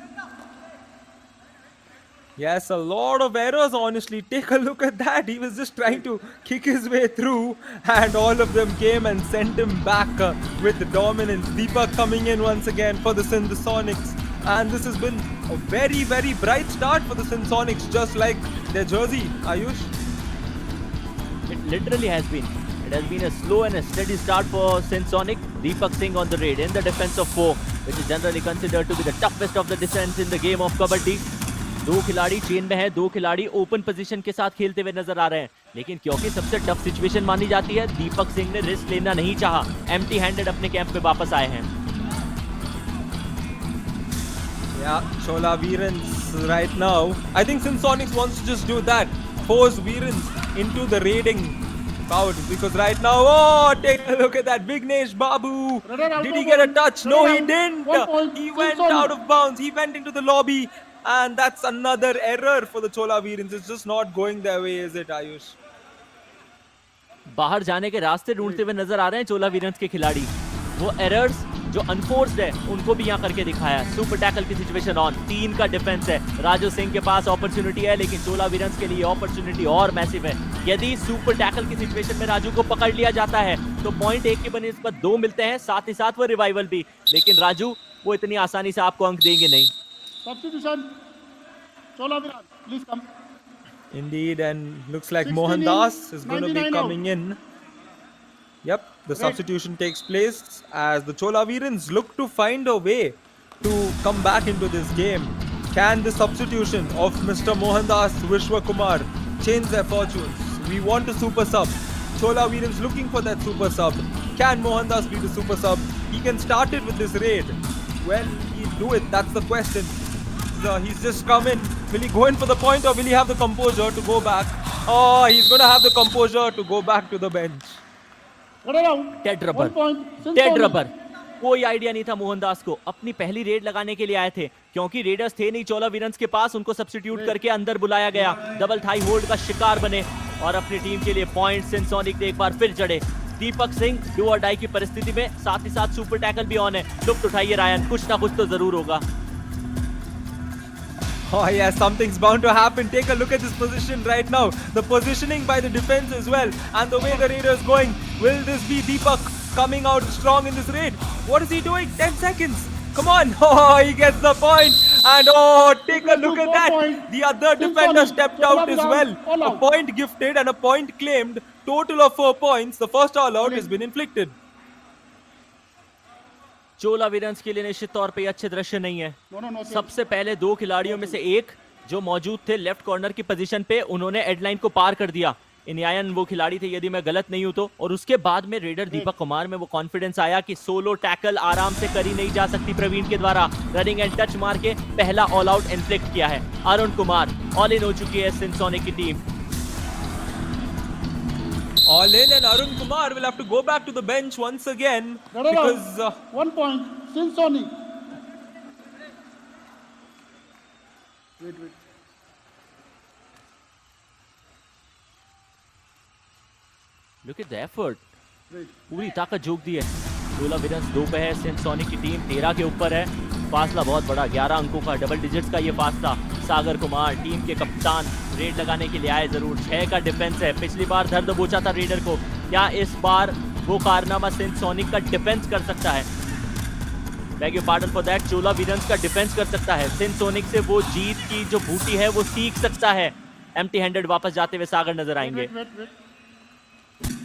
Yes, a lot of errors, honestly. Take a look at that. He was just trying to kick his way through, and all of them came and sent him back with dominance. Deepak coming in once again for the Sonics. And this has been a very, very bright start for the Sonics, just like their jersey, Ayush. It literally has been. It has been a slow and a steady start for Sonic. Deepak Singh on the raid in the defense of 4, which is generally considered to be the toughest of the defense in the game of Kabaddi. 2 खिलाड़ी chain में है, 2 खिलाड़ी open position के साथ खेलते हुए नजर आ रहे हैं, लेकिन क्योंकि सबसे टफ सिचुएशन मानी जाती है, दीपक सिंह ने रिस्क लेना नहीं चाहा। एम्प्टी हैंडेड अपने कैंप में वापस आए हैं। Yeah, Chola Veerens right now. I think Sonics wants to just do that, force Veerens into the raiding pouch, because right now, oh, take a look at that, Vignesh Babu. Did he get a touch? No, he didn't. He went out of bounds. He went into the lobby. And that's another error for the Chola Veerens. It's just not going their way, is it, Ayush? बाहर जाने के रास्ते ढूंढते हुए नजर आ रहे हैं चोला वीरेंस के खिलाड़ी। वो एरर्स जो अनफोर्स्ड है उनको भी यहाँ करके दिखाया। सुपर टैकल की सिचुएशन ऑन, 3 का डिफेंस है। राजू सिंह के पास अपॉर्चुनिटी है, लेकिन चोला वीरेंस के लिए अपॉर्चुनिटी और मैसिव है। यदि सुपर टैकल की सिचुएशन में राजू को पकड़ लिया जाता है तो पॉइंट 1 की बनिस्बत 2 मिलते हैं, साथ ही साथ वो रिवाइवल भी। लेकिन राजू वो इतनी आसानी से आपको अंक देंगे नहीं। Substitution. Chola Viran, please come. Indeed, and looks like Mohan Das is going to be coming in. Yep, the substitution takes place as the Chola Veerens look to find a way to come back into this game. Can the substitution of Mr. Mohan Das Vishwakumar change their fortunes? We want a super sub. Chola Veerens looking for that super sub. Can Mohan Das be the super sub? He can start it with this raid. Will he do it? That's the question. He's just come in. Will he go in for the point or will he have the composure to go back? Oh, he's going to have the composure to go back to the bench. Dead rubber, dead rubber. कोई idea नहीं था मोहनदास को। अपनी पहली red लगाने के लिए आए थे, क्योंकि रेडर्स थे नहीं चोला वीरेंस के पास, उनको सब्स्टिट्यूट करके अंदर बुलाया गया। डबल थाई होल्ड का शिकार बने और अपनी टीम के लिए पॉइंट सिनसोनिक ने एक बार फिर जड़े। दीपक सिंह डू और डाई की परिस्थिति में, साथ ही साथ सुपर टैकल भी ऑन है। लुफ्त उठाइए रायन, कुछ ना कुछ तो जरूर होगा। Oh yeah, something's bound to happen. Take a look at this position right now. The positioning by the defense as well, and the way the Raiders going. Will this be Deepak coming out strong in this raid? What is he doing? 10 seconds. Come on. Oh, he gets the point. And oh, take a look at that. The other defender stepped out as well. A point gifted and a point claimed. Total of 4 points. The first all out has been inflicted. चोला वीरेंस के लिए निश्चित तौर पे अच्छे दृश्य नहीं है। सबसे पहले 2 खिलाड़ियों में से एक जो मौजूद थे लेफ्ट कॉर्नर की पोजीशन पे, उन्होंने एडलाइन को पार कर दिया। इनयायन वो खिलाड़ी थे, यदि मैं गलत नहीं हूं तो। और उसके बाद में रेडर दीपक कुमार में वो कॉन्फिडेंस आया कि सोलो टैकल आराम से करी नहीं जा सकती प्रवीण के द्वारा। रनिंग एंड टच मार के पहला ऑल आउट इन्फ्लिक्ट किया है। अरुण कुमार ऑल इन हो चुकी है सिनसोनिक की team. All in, and Arun Kumar will have to go back to the bench once again Got it because out. 1 point. Sinsonic. Wait. Look at the effort, पूरी ताकत झोंक दी है। चोला विरन्स 2 पे है, सेंसोनिक की टीम 13 के ऊपर है। फासला बहुत बड़ा, 11 अंकों का, डबल डिजिट्स का ये फासला। सागर कुमार टीम के कप्तान रेड लगाने के लिए आए जरूर। 6 का डिफेंस है, पिछली बार दर्द बोचा था रेडर को, क्या इस बार वो कारनामा सेंसोनिक का डिफेंस कर सकता है? Beg you pardon for that, Chola Veerans का डिफेंस कर सकता है। सेंसोनिक से वो जीत की जो बूटी है वो सीख सकता है। एम्प्टी हैंडेड वापस जाते हुए सागर नजर आएंगे।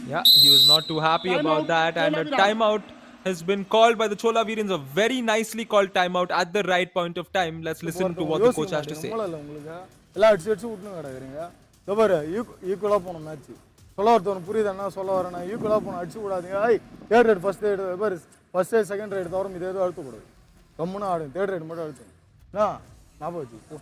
yeah, he was not too happy about that, and a timeout has been called by the Chola Virans. A very nicely called timeout at the right point of time. Let's listen to what the coach has to say. எல்லாம் அடிச்சு விட்டுன்னு கிடக்குறீங்க. தவறு ஈக்குவலாக போகணும் match. சொல்ல ஒருத்தவனுக்கு புரியுது என்ன சொல்ல வரேன்னா, ஈக்குவலாக போகணும், அடிச்சு விடாதீங்க. தேர்ட் ரைட் ஃபர்ஸ்ட் ரைடு பாரு, ஃபர்ஸ்ட் ரைட் செகண்ட் ரைடு தவிர இது எதுவும் அழுத்தக்கூடாது. கம்முன்னு ஆடுங்க, தேர்ட் ரைடு மட்டும் அழுத்துங்க. ஞாபகம் வச்சு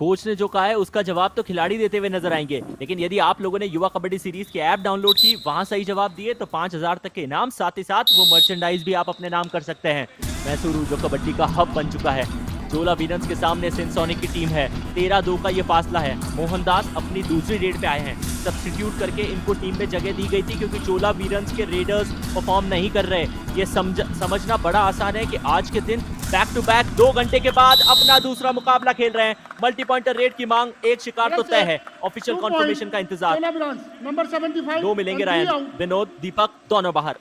कोच ने जो कहा है उसका जवाब तो खिलाड़ी देते हुए नजर आएंगे, लेकिन यदि आप लोगों ने युवा कबड्डी सीरीज के ऐप डाउनलोड की, वहां सही जवाब दिए तो 5000 तक के इनाम, साथ ही साथ वो मर्चेंडाइज भी आप अपने नाम कर सकते हैं। मैसूरू जो कबड्डी का हब बन चुका है। चोला विरन्स के सामने सेंसोनिक की टीम है, 13-2 का ये फासला है। मोहनदास अपनी दूसरी रेड पे आए हैं, सब्स्टिट्यूट करके इनको टीम में जगह दी गई थी क्योंकि चोला विरन्स के रेडर्स परफॉर्म नहीं कर रहे। ये समझना बड़ा आसान है कि आज के दिन बैक टू बैक 2 घंटे के बाद अपना दूसरा मुकाबला खेल रहे हैं। मल्टी पॉइंटर रेड की मांग, एक शिकार तो तय है, ऑफिशियल कॉन्फर्मेशन का इंतजार। नंबर 75 2 मिलेंगे रायन, विनोद, दीपक दोनों बाहर।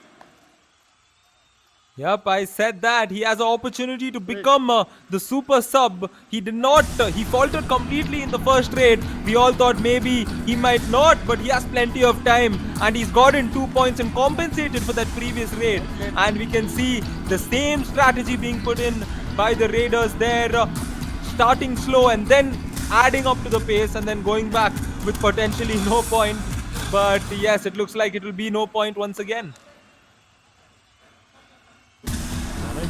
Yep, I said that. He has an opportunity to become the super sub. He did not. He faltered completely in the first raid. We all thought maybe he might not, but he has plenty of time. And he's gotten 2 points and compensated for that previous raid. And we can see the same strategy being put in by the raiders there. Starting slow and then adding up to the pace and then going back with potentially no point. But yes, it looks like it will be no point once again.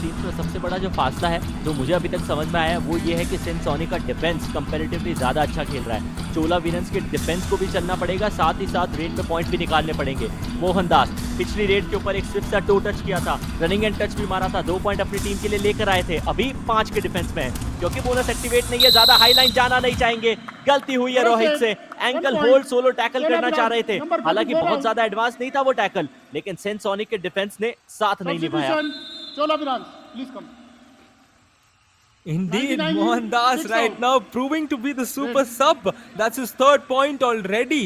Team का सबसे बड़ा जो फासला है जो मुझे अभी तक समझ में आया है वो ये है कि सेंसोनिक का डिफेंस कंपैरेटिवली ज्यादा अच्छा खेल रहा है। चोला विरन्स के डिफेंस को भी चलना पड़ेगा, साथ ही साथ रेड पे पॉइंट भी निकालने पड़ेंगे। मोहनदास पिछली रेड के ऊपर एक स्विफ्ट सा टो टच किया था, रनिंग एंड टच भी मारा था, 2 पॉइंट अपनी टीम के लिए लेकर आए थे। अभी 5 के डिफेंस में है क्योंकि बोनस एक्टिवेट नहीं है, ज्यादा हाई लाइन जाना नहीं चाहेंगे। गलती हुई है रोहित से, एंकल होल्ड सोलो टैकल करना चाह रहे थे, हालांकि बहुत ज्यादा एडवांस नहीं था वो टैकल, लेकिन सेंसोनिक के डिफेंस ने साथ नहीं निभाया। Chola Virans, please come. Indeed, Mohandas right now proving to be the super sub. That's his 3rd point already.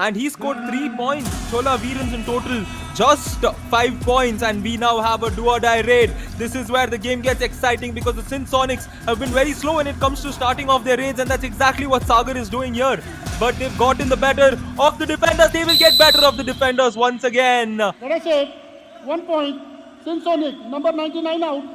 And he scored 3 points. Chola Virans in total just 5 points. And we now have a do-or-die raid. This is where the game gets exciting because the Sinsonics have been very slow when it comes to starting off their raids. And that's exactly what Sagar is doing here. But they've gotten the better of the defenders. They will get better of the defenders once again. Let us say 1 point. Sinsonic, number 99 out.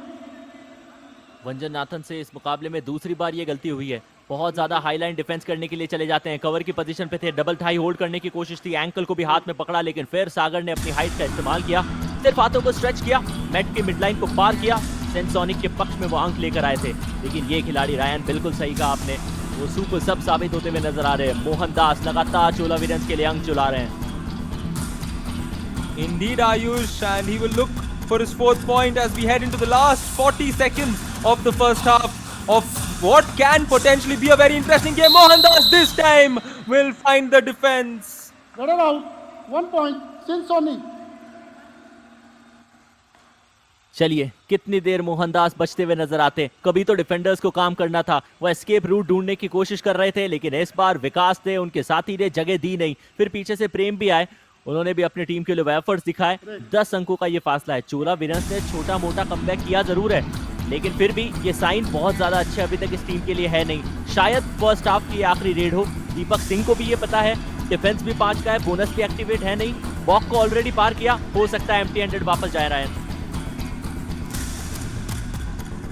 वंजन Nathan से इस मुकाबले में दूसरी बार ये गलती हुई है। बहुत ज्यादा हाई लाइन डिफेंस करने के लिए चले जाते हैं, कवर की पोजीशन पे थे, डबल थाई होल्ड करने की कोशिश थी, एंकल को भी हाथ में पकड़ा, लेकिन फिर सागर ने अपनी हाइट का इस्तेमाल किया, सिर्फ हाथों को स्ट्रेच किया, मैट की मिड लाइन को पार किया। सेंसोनिक के पक्ष में वो अंक लेकर आए थे, लेकिन ये खिलाड़ी रायन बिल्कुल सही कहा आपने, वो सुपर सब साबित होते हुए नजर आ रहे हैं। मोहनदास लगातार चोला विरन्स के लिए अंक चुला रहे हैं। Indeed, Ayush, and he will look for his 4th point as we head into the last 40 seconds of the first half of what can potentially be a very interesting game. Mohandas this time will find the defense. Got it out. 1 point. Sinsonic. चलिए, कितनी देर मोहनदास बचते हुए नजर आते। कभी तो defenders को काम करना था, वो एस्केप रूट ढूंढने की कोशिश कर रहे थे, लेकिन इस बार विकास थे, उनके साथी ने जगह दी नहीं। फिर पीछे से प्रेम भी आए, उन्होंने भी अपनी टीम के लिए एफर्ट्स दिखाए। 10 अंकों का ये फासला है। चोला विरन्स ने छोटा मोटा कमबैक किया जरूर है, लेकिन फिर भी ये साइन बहुत ज्यादा अच्छे अभी तक इस टीम के लिए है नहीं। शायद फर्स्ट हाफ की आखिरी रेड हो। दीपक सिंह को भी ये पता है, डिफेंस भी 5 का है, बोनस भी एक्टिवेट है नहीं, बॉक को ऑलरेडी पार किया, हो सकता है एम्प्टी हैंडेड वापस जाए रहा है।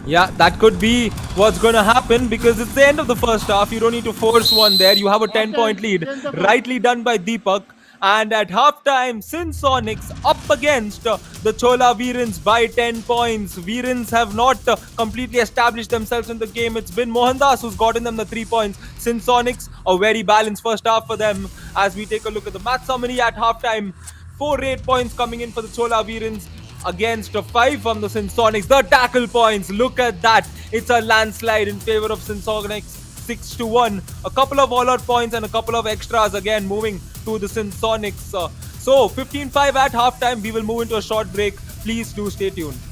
Yeah, that could be what's going to happen because it's the end of the first half. You don't need to force one there. You have a 10-point lead. Rightly done by Deepak. And at halftime, Sonics up against the Chola Virans by 10 points. Virans have not completely established themselves in the game. It's been Mohandas who's gotten them the 3 points. Sonics, a very balanced first half for them. As we take a look at the match summary at halftime, 4-8 points coming in for the Chola Virans against 5 from the Sonics. The tackle points, look at that. It's a landslide in favor of Sonics. 6-1. A couple of all-out points and a couple of extras again moving to the Sonics. So 15-5 at halftime. We will move into a short break. Please do stay tuned.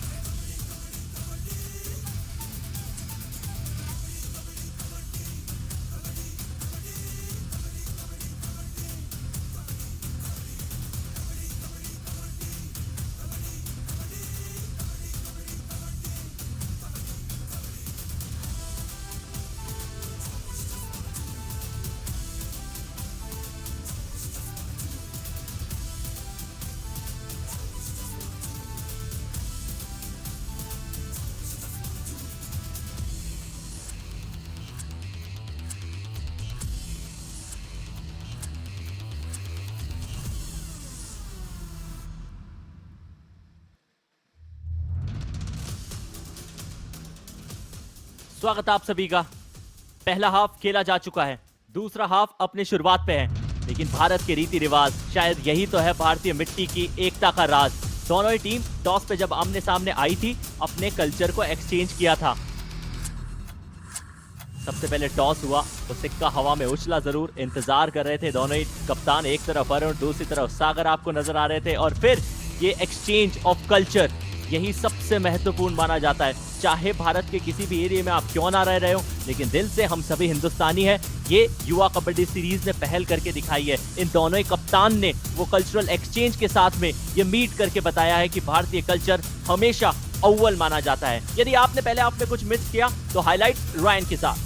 स्वागत आप सभी का। पहला half खेला जा चुका है, दूसरा हाफ अपने शुरुआत पे है, लेकिन भारत के रीति रिवाज, शायद यही तो है भारतीय मिट्टी की एकता का राज। दोनों ही टीम टॉस पे जब आमने सामने आई थी, अपने कल्चर को एक्सचेंज किया था। सबसे पहले टॉस हुआ तो सिक्का हवा में उछला जरूर, इंतजार कर रहे थे दोनों ही कप्तान, एक तरफ अरुण, दूसरी तरफ सागर आपको नजर आ रहे थे। और फिर ये एक्सचेंज ऑफ कल्चर, यही सबसे महत्वपूर्ण माना जाता है। चाहे भारत के किसी भी एरिया में आप क्यों ना रह रहे हो, लेकिन दिल से हम सभी हिंदुस्तानी हैं। ये युवा कबड्डी सीरीज ने पहल करके दिखाई है। इन दोनों ही कप्तान ने वो कल्चरल एक्सचेंज के साथ में ये मीट करके बताया है कि भारतीय कल्चर हमेशा अव्वल माना जाता है। यदि आपने पहले आपने कुछ मिस किया तो हाईलाइट रायन के साथ।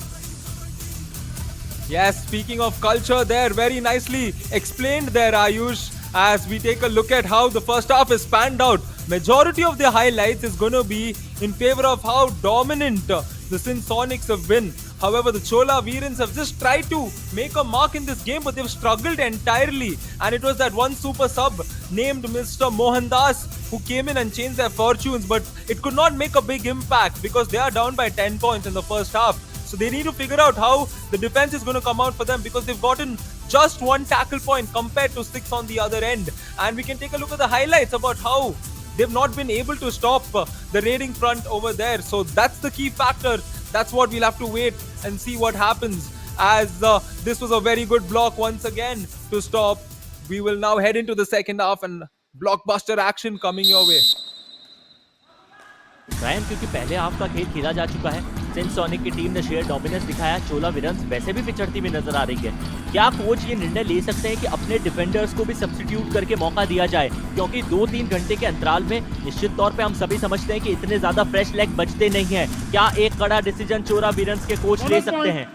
Yes, speaking of culture there, very nicely explained there, Ayush, as we take a look at how the first half is panned out. Majority of the highlights is going to be in favor of how dominant the Sonics have been. However, the Chola Virans have just tried to make a mark in this game, but they've struggled entirely. And it was that one super sub named Mr. Mohandas who came in and changed their fortunes, but it could not make a big impact because they are down by 10 points in the first half. So they need to figure out how the defense is going to come out for them, because they've gotten just 1 tackle point compared to 6 on the other end. And we can take a look at the highlights about how they've not been able to stop the raiding front over there. So that's the key factor. That's what we'll have to wait and see what happens, as this was a very good block once again to stop. We will now head into the second half and blockbuster action coming your way. Ryan, क्योंकि पहले half का खेल खेला जा चुका है, sonic की team ने शेयर डोमिनेंस दिखाया, चोला विरन्स वैसे भी पिछड़ती हुई नजर आ रही है। क्या कोच ये निर्णय ले सकते हैं कि अपने डिफेंडर्स को भी सब्स्टिट्यूट करके मौका दिया जाए, क्योंकि 2-3 घंटे के अंतराल में निश्चित तौर पे हम सभी समझते हैं कि इतने ज्यादा फ्रेश लेग बचते नहीं हैं। क्या एक कड़ा डिसीजन चोला विरन्स के कोच ले सकते हैं?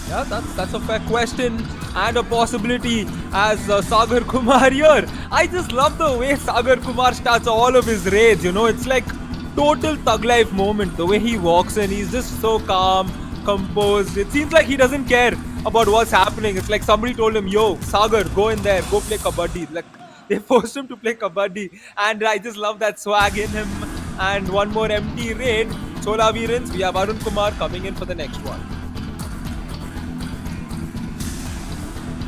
Yeah, that's a fair question and a possibility, as Sagar Kumar here. I just love the way Sagar Kumar starts all of his raids. You know, it's like total thug life moment. The way he walks in, he's just so calm, composed. It seems like he doesn't care about what's happening. It's like somebody told him, "Yo, Sagar, go in there, go play kabaddi." Like they forced him to play kabaddi, and I just love that swag in him. And one more empty raid. Chola Virans, we have Arun Kumar coming in for the next one.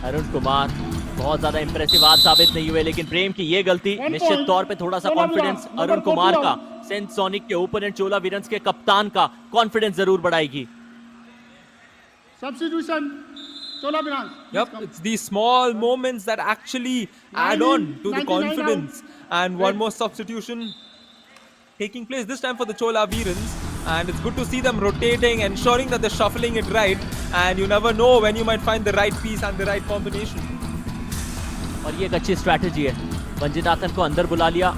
Arun Kumar बहुत ज्यादा impressive आज साबित नहीं हुए, लेकिन प्रेम की ये गलती निश्चित तौर पे थोड़ा सा कॉन्फिडेंस अरुण कुमार का, सेंट सोनिक के ओपोनेंट चोला विरन्स के कप्तान का कॉन्फिडेंस जरूर बढ़ाएगी। Substitution, Chola Virans. Yep, it's these small moments that actually add on to the confidence. And one more substitution taking place, this time for the Chola Virans. And it's good to see them rotating, ensuring that they're shuffling it right. And you never know when you might find the right piece and the right combination. और ये एक अच्छी strategy है। वंजिनाथन को अंदर बुला लिया,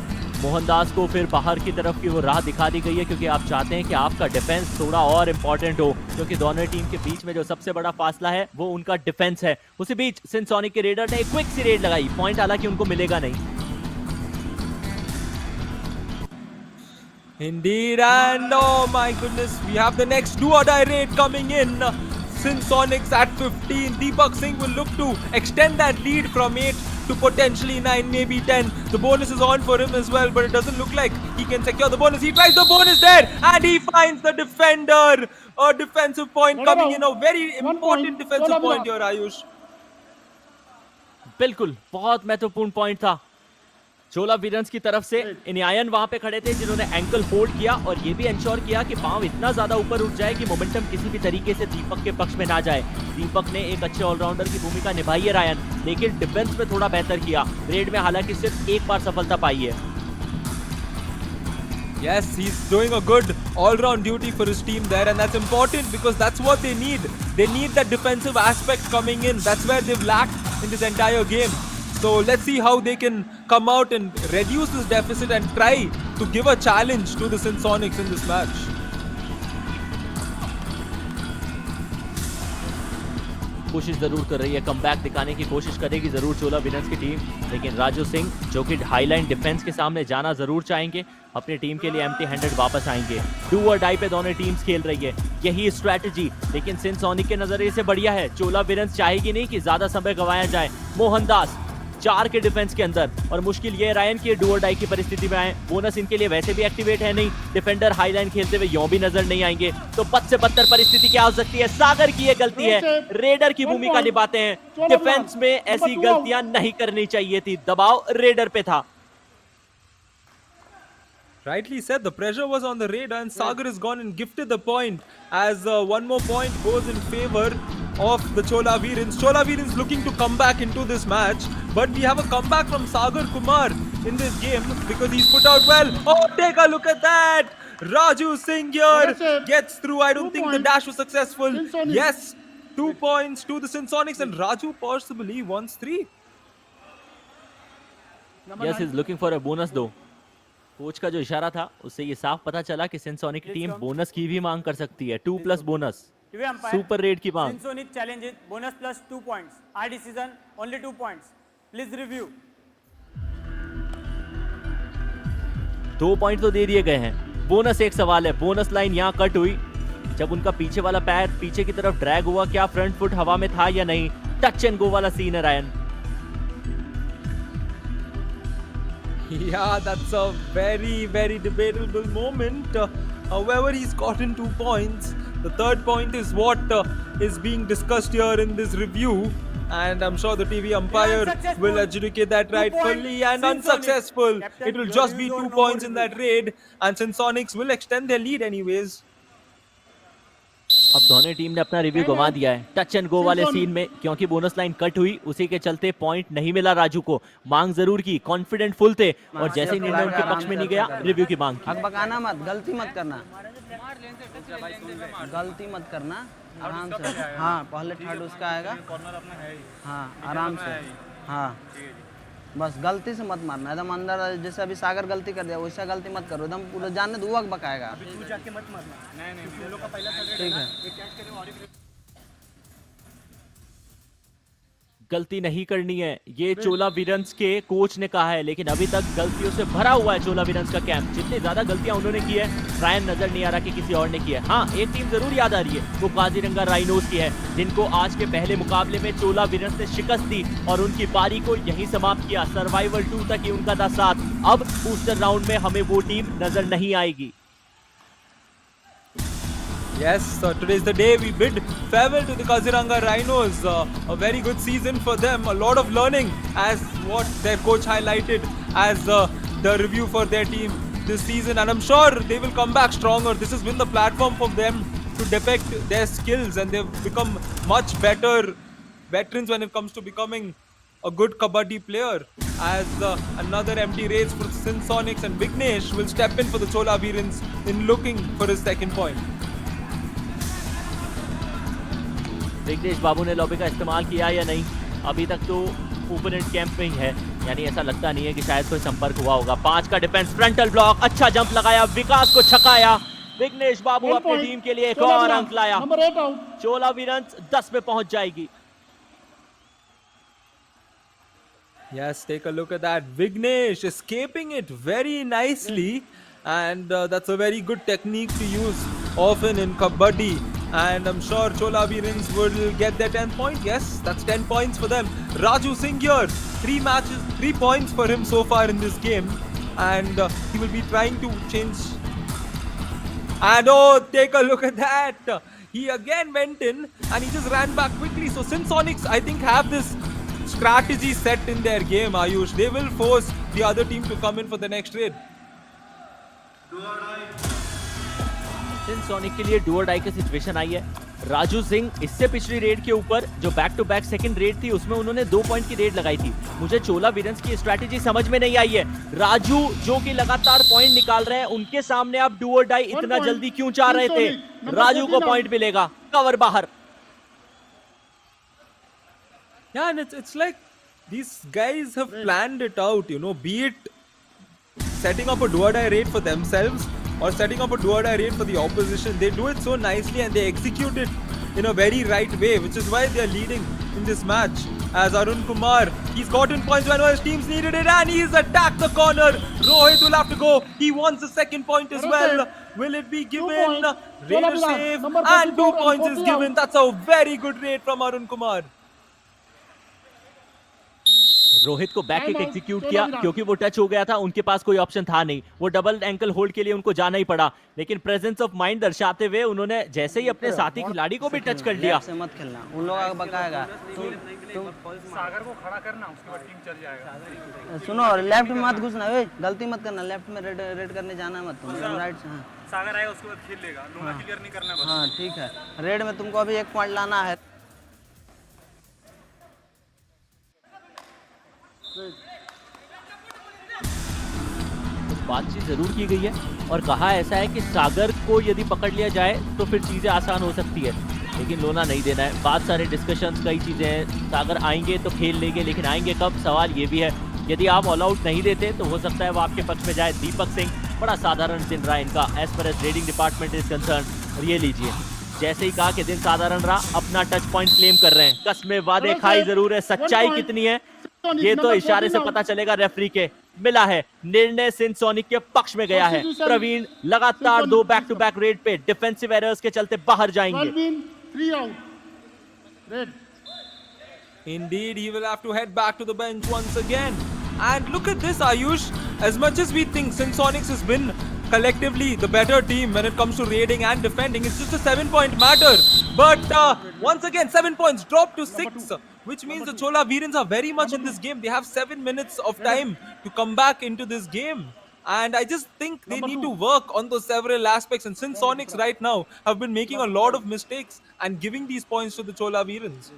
मोहनदास को फिर बाहर की तरफ की वो राह दिखा दी गई है, क्योंकि आप चाहते हैं कि आपका डिफेंस थोड़ा और इम्पोर्टेंट हो, क्योंकि दोनों टीम के बीच में जो सबसे बड़ा फासला है वो उनका डिफेंस है। उसी बीच सिंसोनिक के रेडर ने एक क्विक सी रेड लगाई, पॉइंट हालांकि उनको मिलेगा नहीं। Indeed, and oh my goodness, we have the next do or die raid coming in Sonics at 15. Deepak Singh will look to extend that lead from 8 to potentially 9, maybe 10. The bonus is on for him as well, but it doesn't look like he can secure the bonus. He tries the bonus there, and he finds the defender. A defensive point coming in, a very important defensive point here, Ayush. बिल्कुल, बहुत महत्वपूर्ण point था चोला वीरन्स की तरफ से। इनियायन वहां पे खड़े थे जिन्होंने एंकल होल्ड किया और ये भी इंश्योर किया कि पांव इतना ज्यादा ऊपर उठ जाए कि मोमेंटम किसी भी तरीके से दीपक के पक्ष में ना जाए। दीपक ने एक अच्छे ऑलराउंडर की भूमिका निभाई है रायन, लेकिन डिफेंस में थोड़ा बेहतर किया। रेड में हालांकि सिर्फ एक बार सफलता पाई है। Yes, he's doing a good all-round duty for his team there, and that's important because that's what they need. They need that defensive aspect coming in. That's where they've lacked in this entire game. So let's see how they can come out and reduce this deficit and try to give a challenge to the Sonics in this match. कोशिश जरूर कर रही है, comeback दिखाने की कोशिश करेगी जरूर चोला वीरन्स की टीम, लेकिन राजू सिंह जो कि हाईलाइन डिफेंस के सामने जाना जरूर चाहेंगे, अपनी टीम के लिए एम्प्टी हैंडेड वापस आएंगे। डू और डाई पे दोनों टीम्स खेल रही है, यही स्ट्रैटेजी लेकिन सिंसोनिक के नजरिए से बढ़िया है। चोला वीरन्स चाहेगी नहीं कि ज्यादा समय गंवाया जाए। मोहनदास 4 के डिफेंस के अंदर, और मुश्किल ये रायन की डू और डाई की परिस्थिति में आए। बोनस इनके लिए वैसे भी एक्टिवेट है नहीं, डिफेंडर हाईलाइन खेलते हुए यों भी नजर नहीं आएंगे, तो बद से बदतर परिस्थिति क्या हो सकती है। सागर की ये गलती है, रेडर की भूमिका निभाते हैं। डिफेंस में ऐसी गलतियां नहीं करनी चाहिए थी, दबाव रेडर पे था। Rightly said, the pressure was on the radar and Sagar has gone and gifted the point as one more point goes in favor of the Chola Veerans. Chola Veerans looking to come back into this match, but we have a comeback from Sagar Kumar in this game because he's put out well. Oh, take a look at that! Raju Singh here gets through. I don't think the dash was successful. Yes, 2 points to the Sonics and Raju possibly wants 3. Yes, he's looking for a bonus though. Coach का जो इशारा था उससे ये साफ पता चला कि सिंसोनिक की टीम बोनस की भी मांग कर सकती है। 2+ बोनस, सुपर रेड की मांग। सिंसोनिक challenge bonus plus 2 points. Our decision only 2 points. Please review. 2 point तो दे दिए गए हैं, बोनस एक सवाल है। बोनस लाइन यहाँ कट हुई जब उनका पीछे वाला पैर पीछे की तरफ ड्रैग हुआ, क्या फ्रंट फुट हवा में था या नहीं। टच एंड गो वाला सीन है Ryan. Yeah, that's a very debatable moment. However, he's gotten 2 points. The third point is what is being discussed here in this review, and I'm sure the TV umpire will adjudicate that rightfully. And unsuccessful. It will just be 2 points in that raid, and Sonics will extend their lead anyways. अब दोनों team ने अपना review गंवा दिया है touch and go वाले scene में, क्योंकि बोनस लाइन कट हुई, उसी के चलते पॉइंट नहीं मिला राजू को। मांग जरूर की, कॉन्फिडेंट फुल थे, और जैसे ही निर्णय उनके पक्ष में नहीं गया, रिव्यू की मांग की। बकाना मत, गलती मत करना, गलती मत करना, आराम से। हाँ, पहले थर्ड उसका आएगा। हाँ, आराम से। हाँ, बस गलती से मत मारना, एकदम अंदर। जैसे अभी सागर गलती कर दिया वैसा गलती मत करो, एकदम पूरा जानने दो, वक्त बकाएगा। ठीक है, गलती नहीं करनी है, ये चोला वीरन्स के कोच ने कहा है, लेकिन अभी तक गलतियों से भरा हुआ है चोला वीरन्स का कैंप। जितनी ज्यादा गलतियां उन्होंने की है, रायन नजर नहीं आ रहा कि किसी और ने की है। हाँ, एक टीम जरूर याद आ रही है, वो काजीरंगा राइनोज की है, जिनको आज के पहले मुकाबले में चोला वीरन्स ने शिकस्त दी और उनकी पारी को यहीं समाप्त किया। सर्वाइवल 2 तक ही उनका था साथ। अब बूस्टर राउंड में हमें वो टीम नजर नहीं आएगी। Yes, today is the day we bid farewell to the Kaziranga Rhinos. A very good season for them. A lot of learning, as what their coach highlighted as the review for their team this season. And I'm sure they will come back stronger. This has been the platform for them to depict their skills, and they've become much better veterans when it comes to becoming a good kabaddi player. As another empty race for Sonics, and Vignesh will step in for the Chola Veerans in looking for his second point. Vighnesh बाबू ने lobby का इस्तेमाल किया या नहीं, अभी तक तो opponent camp में ही है, यानी ऐसा लगता नहीं है कि शायद कोई संपर्क हुआ होगा। 5 का डिफेंस, फ्रंटल ब्लॉक, अच्छा जंप लगाया, विकास को छकाया। विघ्नेश बाबू अपनी टीम के लिए एक और अंक लाया। चोला वीरन्स 10 पे पहुंच जाएगी। Yes, take a look at that. Vignesh escaping it very nicely, and that's a very good technique to use often in kabaddi. and I'm sure Chola Virens will get their 10th point. Yes, that's 10 points for them. Raju Singh here, 3 matches, 3 points for him so far in this game, and he will be trying to change. And oh, take a look at that! He again went in and he just ran back quickly. So Sonics, I think, have this strategy set in their game, Ayush. They will force the other team to come in for the next raid. Sonic के लिए do और die की situation आई है। राजू सिंह इससे पिछली red के ऊपर जो back to back second raid थी उसमें उन्होंने 2 पॉइंट की रेड लगाई थी। मुझे चोला वीरेंस की स्ट्रैटेजी समझ में नहीं आई है। राजू जो कि लगातार पॉइंट निकाल रहे हैं, उनके सामने आप डू और डाई इतना जल्दी क्यों चाह रहे थे? राजू को पॉइंट मिलेगा, कवर बाहर। Yeah, and it's like these guys have planned it out, you know, be it setting up a do or die raid for themselves or setting up a do or die raid for the opposition. They do it so nicely and they execute it in a very right way, which is why they are leading in this match. As Arun Kumar, he's gotten points when his teams needed it, and he's attacked the corner. Rohit will have to go. He wants the second point as well. Will it be given? Raider save, and 2 points is given. That's a very good raid from Arun Kumar. Rohit को back kick execute किया क्योंकि वो touch हो गया था, उनके पास कोई option था नहीं। वो डबल एंकल होल्ड के लिए उनको जाना ही पड़ा, लेकिन प्रेजेंस ऑफ माइंड दर्शाते हुए उन्होंने जैसे ही अपने साथी खिलाड़ी को भी टच कर लिया। से मत खेलना, उन लोगों का बकाएगा। तुम सागर को खड़ा करना, उसके बाद टीम चल जाएगा। सुनो, लेफ्ट में मत घुसना, गलती मत करना। लेफ्ट में रेड करने जाना मत तुम, राइट से। हाँ, सागर आएगा उसके बाद खेल लेगा, लोना क्लियर नहीं करना बस। हाँ ठीक है, रेड में तुमको अभी 1 पॉइंट लाना है। बातचीत जरूर की गई है और कहा ऐसा है कि सागर को यदि पकड़ लिया जाए तो फिर चीजें आसान हो सकती है, लेकिन लोना नहीं देना है। बहुत सारे डिस्कशंस, कई चीजें हैं। सागर आएंगे तो खेल लेंगे, लेकिन आएंगे कब, सवाल ये भी है। यदि आप ऑल आउट नहीं देते तो हो सकता है वो आपके पक्ष में जाए। दीपक सिंह, बड़ा साधारण दिन रहा इनका as per as raiding department is concern. और ये लीजिए, जैसे ही कहा कि दिन साधारण रहा, अपना टच पॉइंट क्लेम कर रहे हैं। कसमें वादे खाई जरूर है, सच्चाई कितनी है ये तो इशारे से पता चलेगा। रेफरी के मिला है निर्णय, सिंसोनिक के पक्ष में गया है। प्रवीण लगातार 2 बैक टू बैक रेड पे डिफेंसिव एरर्स के चलते बाहर जाएंगे। Indeed, he will have to head back to the bench once again. And look at this, Ayush. As much as we think Sonics has been collectively the better team when it comes to raiding and defending, it's just a 7-point matter. But once again, 7 points dropped to 6, which means the Chola Virens are very much in this game. They have 7 minutes of time to come back into this game. And I just think they need to work on those several aspects. And Sonics right now have been making a lot of mistakes and giving these points to the Chola Virens.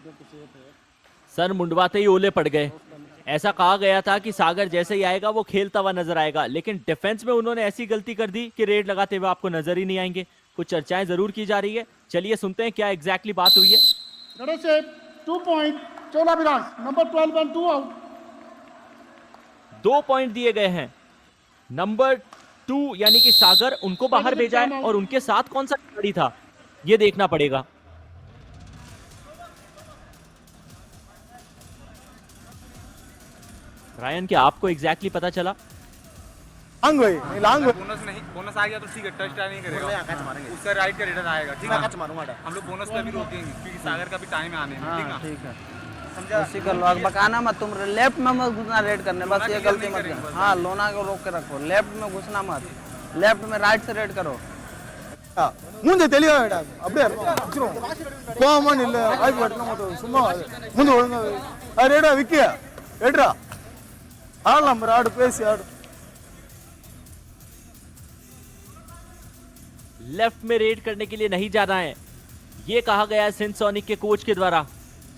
सर मुंडवाते ही ओले पड़ गए। ऐसा कहा गया था कि सागर जैसे ही आएगा वो खेलता हुआ नजर आएगा, लेकिन डिफेंस में उन्होंने ऐसी गलती कर दी कि रेड लगाते हुए आपको नजर ही नहीं आएंगे। कुछ चर्चाएं जरूर की जा रही है, चलिए सुनते हैं क्या एग्जैक्टली बात हुई है। 2 पॉइंट दिए गए हैं। नंबर 2 यानी कि सागर, उनको बाहर भेजा है और उनके साथ कौन सा खिलाड़ी था ये देखना पड़ेगा। रायन, क्या आपको एग्जैक्टली पता चला? बोनस आ गया तो ठीक है, टच ट्राई नहीं करेगा, उससे राइट का रिटर्न आएगा। ठीक है, हम लोग बोनस पे भी रोकेंगे क्योंकि सागर का भी टाइम है आने में। ठीक है, ठीक है, उसी का लोग बकाना मत। तुम लेफ्ट में मत घुसना रेड करने, बस ये गलती मत करना। हाँ, लोना को रोक के रखो, लेफ्ट में घुसना मत, लेफ्ट में राइट से रेड करो। ಮುಂದೆ ತಿಳಿಯೋಡ ಅಪ್ಡೇ ಕೋಮನ್ ಇಲ್ಲ ಆಗಿ ಬರ್ತನ ಮತ್ತೆ ಸುಮ್ಮ ಮುಂದೆ ಒಳಗ ರೇಡ ವಿಕ್ಕಿ ರೇಡ್ರಾ ಆಡಲ್ಲ ಮರ ಆಡು ಪೇಸಿ ಆಡು। लेफ्ट में रेड करने के लिए नहीं जाना है, ये कहा गया है सिंसोनिक के कोच के द्वारा।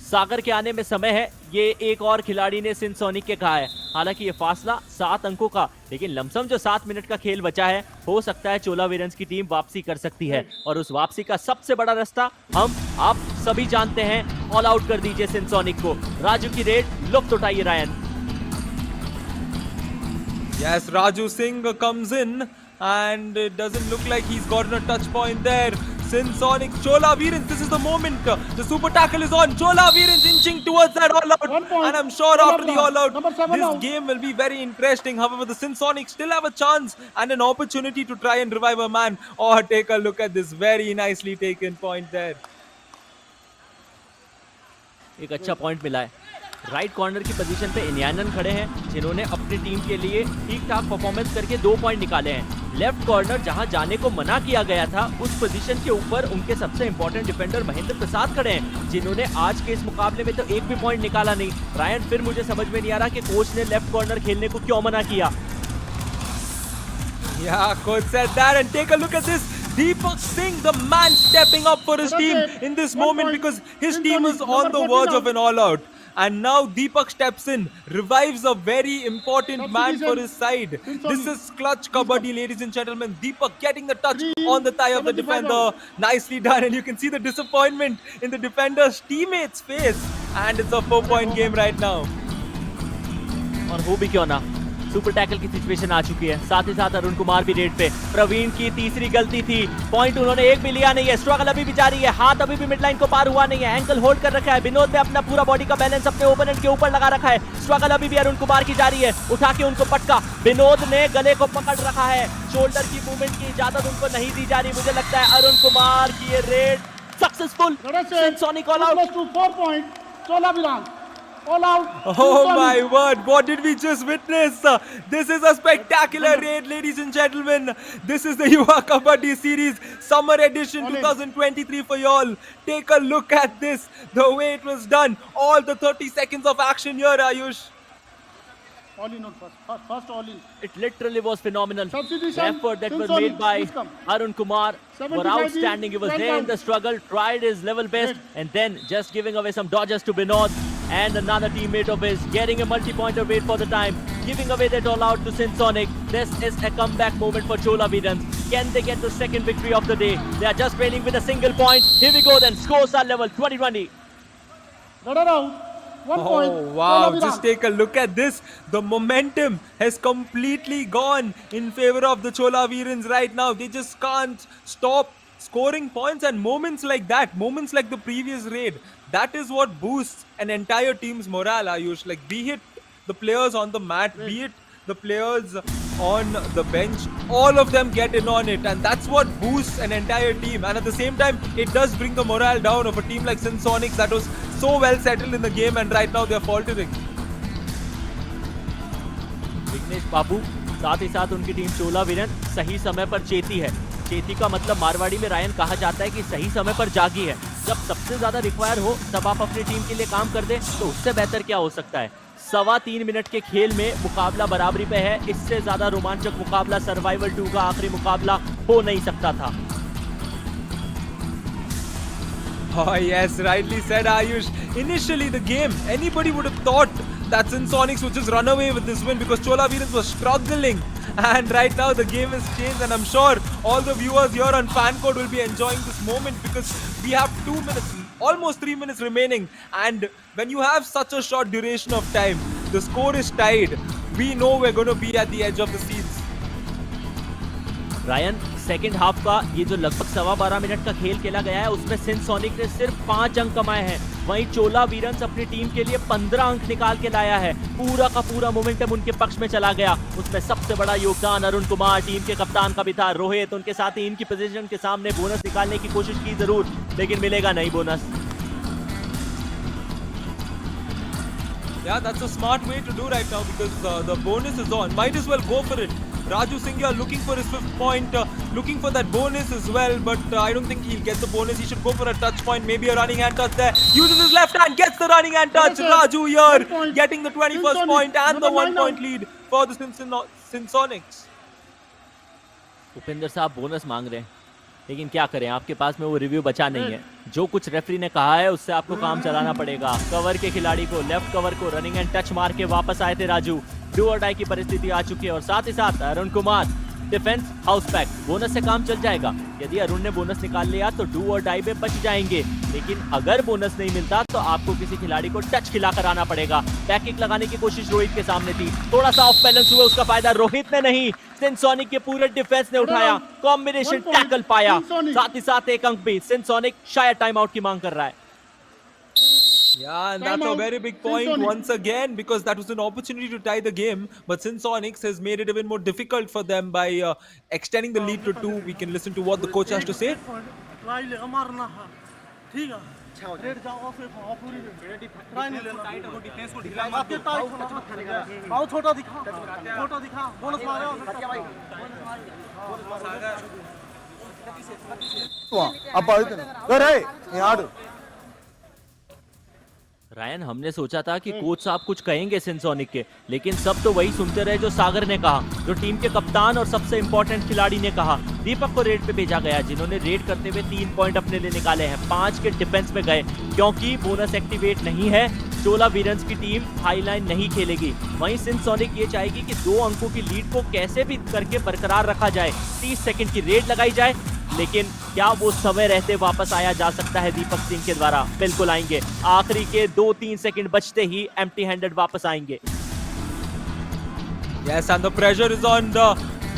सागर के आने में समय है, ये एक और खिलाड़ी ने सिंसोनिक के कहा है। हालांकि ये फासला 7 अंकों का, लेकिन लमसम जो 7 मिनट का खेल बचा है, हो सकता है चोला वीरेंस की टीम वापसी कर सकती है। और उस वापसी का सबसे बड़ा रास्ता हम आप सभी जानते हैं। ऑल आउट कर दीजिए सिंसोनिक को। राजू की रेड लुत्फ उठाइए Ryan. Yes, Raju Singh comes in and it doesn't look like he's gotten a touch point there. Sinsonic, Chola Virens, this is the moment. The super tackle is on. Chola Virens inching towards that all out. 1 point. And I'm sure after the all out, Number 7 this out. game will be very interesting. However, the Sinsonic still have a chance and an opportunity to try and revive a man. Oh, take a look at this very nicely taken point there. एक अच्छा point मिला है। Right corner की position पे इन्यानन खड़े हैं, जिन्होंने अपनी टीम के लिए ठीक ठाक परफॉर्मेंस करके 2 पॉइंट निकाले हैं। लेफ्ट कॉर्नर जहां जाने को मना किया गया था, उस पोजीशन के ऊपर उनके सबसे इंपॉर्टेंट डिफेंडर महेंद्र प्रसाद खड़े हैं, जिन्होंने आज के इस मुकाबले में तो एक भी पॉइंट निकाला नहीं। रायन, फिर मुझे समझ में नहीं आ रहा कि कोच ने लेफ्ट कॉर्नर खेलने को क्यों मना किया। Yeah, coach said that, and take a look at this. Deepak Singh, the man stepping up for his team in this moment because his team is on the verge of an all-out. And now Deepak steps in, revives a very important man for his side. This is clutch kabaddi, ladies and gentlemen. Deepak getting the touch on the thigh of the defender. Nicely done, and you can see the disappointment in the defender's teammate's face. And it's a 4-point game right now. और हो भी क्यों ना, super tackle की situation आ चुकी है। साथ ही साथ अरुण कुमार भी रेड पे। प्रवीण की तीसरी गलती थी, पॉइंट उन्होंने एक भी लिया नहीं है। स्ट्रगल अभी भी जारी है, हाथ अभी भी मिड लाइन को पार हुआ नहीं है। एंकल होल्ड कर रखा है। विनोद ने अपना पूरा बॉडी का बैलेंस अपने ओपोनेंट के ऊपर लगा रखा है। स्ट्रगल अभी भी अरुण कुमार की जारी है, उठा के उनको पटका। विनोद ने गले को पकड़ रखा है। शोल्डर की मूवमेंट की इजाजत उनको नहीं दी जा रही। मुझे लगता है अरुण कुमार की ये रेड सक्सेसफुल। सिंसोनिक all out. 4 point. Chola Virens. All out. Oh my word, what did we just witness? This is a spectacular raid, ladies and gentlemen. This is the Yuva Kabaddi series summer edition 2023 for y'all. Take a look at this, the way it was done. All the 30 seconds of action here, Ayush. All in on first all in. It literally was phenomenal. Substitution. The effort that was Sinsonic, made by please come. Arun Kumar were 75 outstanding. He was well there in done. the struggle, tried his level best, and then just giving away some dodges to Vinod and another teammate of his, getting a multi-pointer wait for the time, giving away that all out to Sinsonic. This is a comeback moment for Chola Virens. Can they get the second victory of the day? They are just trailing with a single point. Here we go then, scores are level 20-20. Runner out. 1 point. Oh wow, Chola Virens. just take a look at this. The momentum has completely gone in favor of the Chola Virens right now. They just can't stop scoring points, and moments like that, moments like the previous raid, that is what boosts an entire team's morale, Ayush. Like, be it the players on the mat, be it the players on the bench, all of them get in on it, and that's what boosts an entire team. And at the same time, it does bring the morale down of a team like Sinsonic that was so well settled in the game, and right now they're faltering. Vignesh Babu, साथ ही साथ उनकी team चोला वीरन सही समय पर चेती है। चेती का मतलब मारवाड़ी में रायन कहा जाता है कि सही समय पर जागी है। जब सबसे ज्यादा रिक्वायर हो तब आप अपनी टीम के लिए काम कर दें, तो उससे बेहतर क्या हो सकता है। 3.25 मिनट के खेल में मुकाबला बराबरी पे है। इससे ज्यादा रोमांचक मुकाबला सर्वाइवल 2 का आखिरी मुकाबला हो नहीं सकता था। Oh yes, rightly said, Ayush. Initially the game, anybody would have thought that Sinsonics would just run away with this win because Chola Virens was struggling. And right now the game has changed, and I'm sure all the viewers here on FanCode will be enjoying this moment because we have 2 minutes, almost 3 minutes remaining. And when you have such a short duration of time, the score is tied. We know we're going to be at the edge of the seats. Ryan, second half का ये जो लगभग 12.25 minute का खेल खेला गया है, उसमें सिंसोनिक ने सिर्फ 5 अंक कमाए हैं। वहीं चोला वीरन्स अपनी टीम के लिए 15 अंक निकाल के लाया है। पूरा का पूरा मोमेंटम उनके पक्ष में चला गया। उसमें सबसे बड़ा योगदान अरुण कुमार, टीम के कप्तान का भी था। रोहित, उनके साथ ही इनकी पोजीशन के सामने बोनस निकालने की कोशिश की जरूर, लेकिन मिलेगा नहीं bonus. Yeah, that's a smart way to do right now because the bonus is on. Might as well go for it. Raju Singh looking for his 5th point, looking for that bonus as well, but I don't think he'll get the bonus. He should go for a touch point, maybe a running hand touch there. Uses his left hand, gets the running hand touch. Raju here getting the 21st point and the 1 point lead for the Sinsonics. Upendra साहब bonus मांग रहे हैं, लेकिन क्या करें, आपके पास में वो रिव्यू बचा नहीं है। जो कुछ रेफरी ने कहा है उससे आपको काम चलाना पड़ेगा। कवर के खिलाड़ी को, लेफ्ट कवर को रनिंग एंड टच मार के वापस आए थे राजू। डू और डाई की परिस्थिति आ चुकी है, और साथ ही साथ Arun Kumar defence house pack, bonus से काम चल जाएगा। यदि अरुण ने बोनस निकाल लिया तो डू और डाई में बच जाएंगे, लेकिन अगर बोनस नहीं मिलता तो आपको किसी खिलाड़ी को टच खिलाकर आना पड़ेगा। बैक किक लगाने की कोशिश रोहित के सामने थी, थोड़ा सा ऑफ बैलेंस हुआ, उसका फायदा रोहित ने नहीं, सिंसोनिक के पूरे डिफेंस ने उठाया, कॉम्बिनेशन टैकल पाया, साथ ही साथ एक अंक भी। सिंसोनिक शायद टाइम आउट की मांग कर रहा है। Yeah, and that's a very big point once again, because that was an opportunity to tie the game, but Sinsonics has made it even more difficult for them by extending the lead to 2. We can listen to what the coach has to say. Ryan, हमने सोचा था कि coach साहब कुछ कहेंगे सिंसोनिक के, लेकिन सब तो वही सुनते रहे जो सागर ने कहा, जो टीम के कप्तान और सबसे इंपॉर्टेंट खिलाड़ी ने कहा। दीपक को रेड पे भेजा गया, जिन्होंने रेड करते हुए 3 पॉइंट अपने लिए निकाले हैं, 5 के डिफेंस में गए, क्योंकि बोनस एक्टिवेट नहीं है। चोला वीरन्स की टीम हाई लाइन नहीं खेलेगी। वहीं सिंसोनिक ये चाहेगी कि 2 अंकों की लीड को कैसे भी करके बरकरार रखा जाए, 30 सेकंड की रेड लगाई जाए, लेकिन क्या वो समय रहते वापस आया जा सकता है दीपक सिंह के द्वारा? बिल्कुल आएंगे, आखिरी के 2-3 सेकंड बचते ही एम्प्टी हैंडेड वापस आएंगे। Yes, and the pressure is on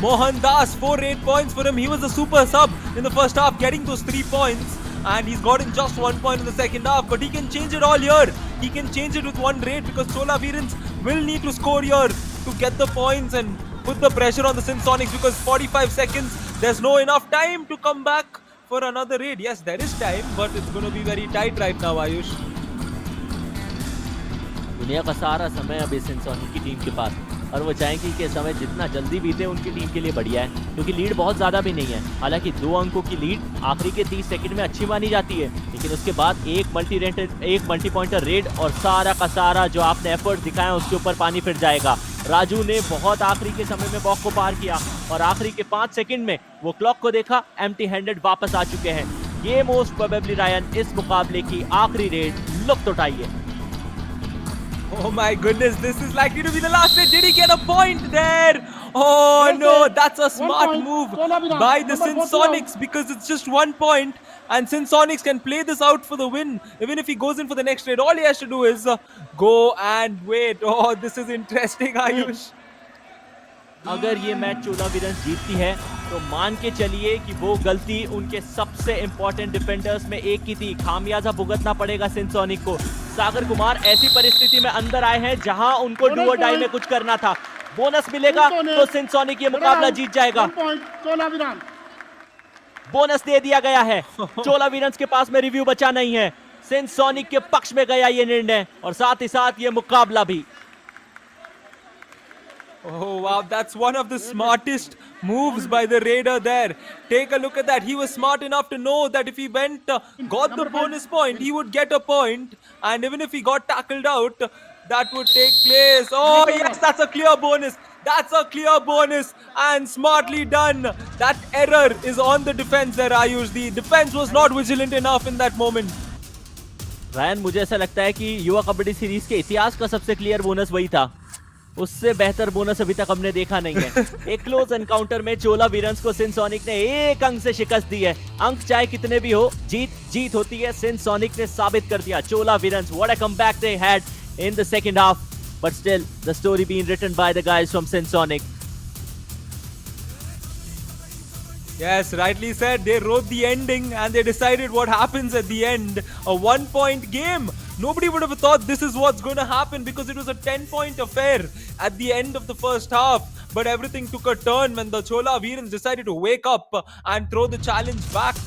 Mohan Das. 4-8 points for him. He was a super sub in the first half, getting those 3 points, and he's gotten just 1 point in the second half. But he can change it all here. He can change it with 1 raid, because Chola Virans will need to score here to get the points and put the pressure on the Sinsonics, because 45 seconds, there's no enough time to come back for another raid. Yes, there is time, but it's going to be very tight right now, Ayush. दुनिया का सारा समय अभी सिंसोनिक की team के पास, और वो चाहेंगे कि समय जितना जल्दी बीते उनकी टीम के लिए बढ़िया है, क्योंकि लीड बहुत ज्यादा भी नहीं है। हालांकि 2 अंकों की लीड आखिरी के 30 सेकंड में अच्छी मानी जाती है, लेकिन उसके बाद एक मल्टी पॉइंटर रेड और सारा का सारा जो आपने एफर्ट दिखाया उसके ऊपर पानी फिर जाएगा। राजू ने बहुत आखिरी के समय में बॉक्स को पार किया, और आखिरी के 5 सेकंड में वो क्लॉक को देखा, एम्प्टी हैंडेड वापस आ चुके हैं। ये मोस्ट प्रोबेबली रायन इस मुकाबले की आखिरी रेड, लुत्फ उठाइए। Oh my goodness, this is likely to be the last raid. Did he get a point there? Oh no, that's a smart move by the Sinsonics, because it's just 1 point, and Sinsonics can play this out for the win. Even if he goes in for the next raid, all he has to do is go and wait. Oh, this is interesting, Ayush. अगर ये match चोला वीरन्स जीतती है तो मान के चलिए कि वो गलती उनके सबसे इंपॉर्टेंट डिफेंडर्स में एक की थी, खामियाजा भुगतना पड़ेगा सिंसोनिक को। सागर कुमार ऐसी परिस्थिति में अंदर आए हैं जहां उनको डू और डाई में कुछ करना था। बोनस मिलेगा तो सिंसोनिक ये मुकाबला जीत जाएगा। बोनस दे दिया गया है, चोला वीरन्स के पास में रिव्यू बचा नहीं है। सिंसोनिक के पक्ष में गया ये निर्णय, और साथ ही साथ ये मुकाबला भी। Oh wow, that's one of the smartest moves by the raider there. Take a look at that. He was smart enough to know that if he went, got the bonus point, he would get a point, and even if he got tackled out, that would take place. Oh yes, that's a clear bonus. That's a clear bonus, and smartly done. That error is on the defense there, Ayush. The defense was not vigilant enough in that moment. Ryan, मुझे ऐसा लगता है कि युवा kabaddi series के इतिहास का सबसे क्लियर बोनस वही था। उससे बेहतर बोनस अभी तक हमने देखा नहीं है। एक क्लोज एनकाउंटर में चोला वीरन्स को सिंसोनिक ने 1 अंक से शिकस्त दी है। अंक चाहे कितने भी हो, जीत होती है। सिंसोनिक ने साबित कर दिया। Chola Veerans, what a comeback they had in the second half, but still the story being written by the guys from सिंसोनिक। Yes, rightly said. They wrote the ending and they decided what happens at the end. A 1-point game. Nobody would have thought this is what's going to happen, because it was a 10-point affair at the end of the first half. But everything took a turn when the Chola Virans decided to wake up and throw the challenge back.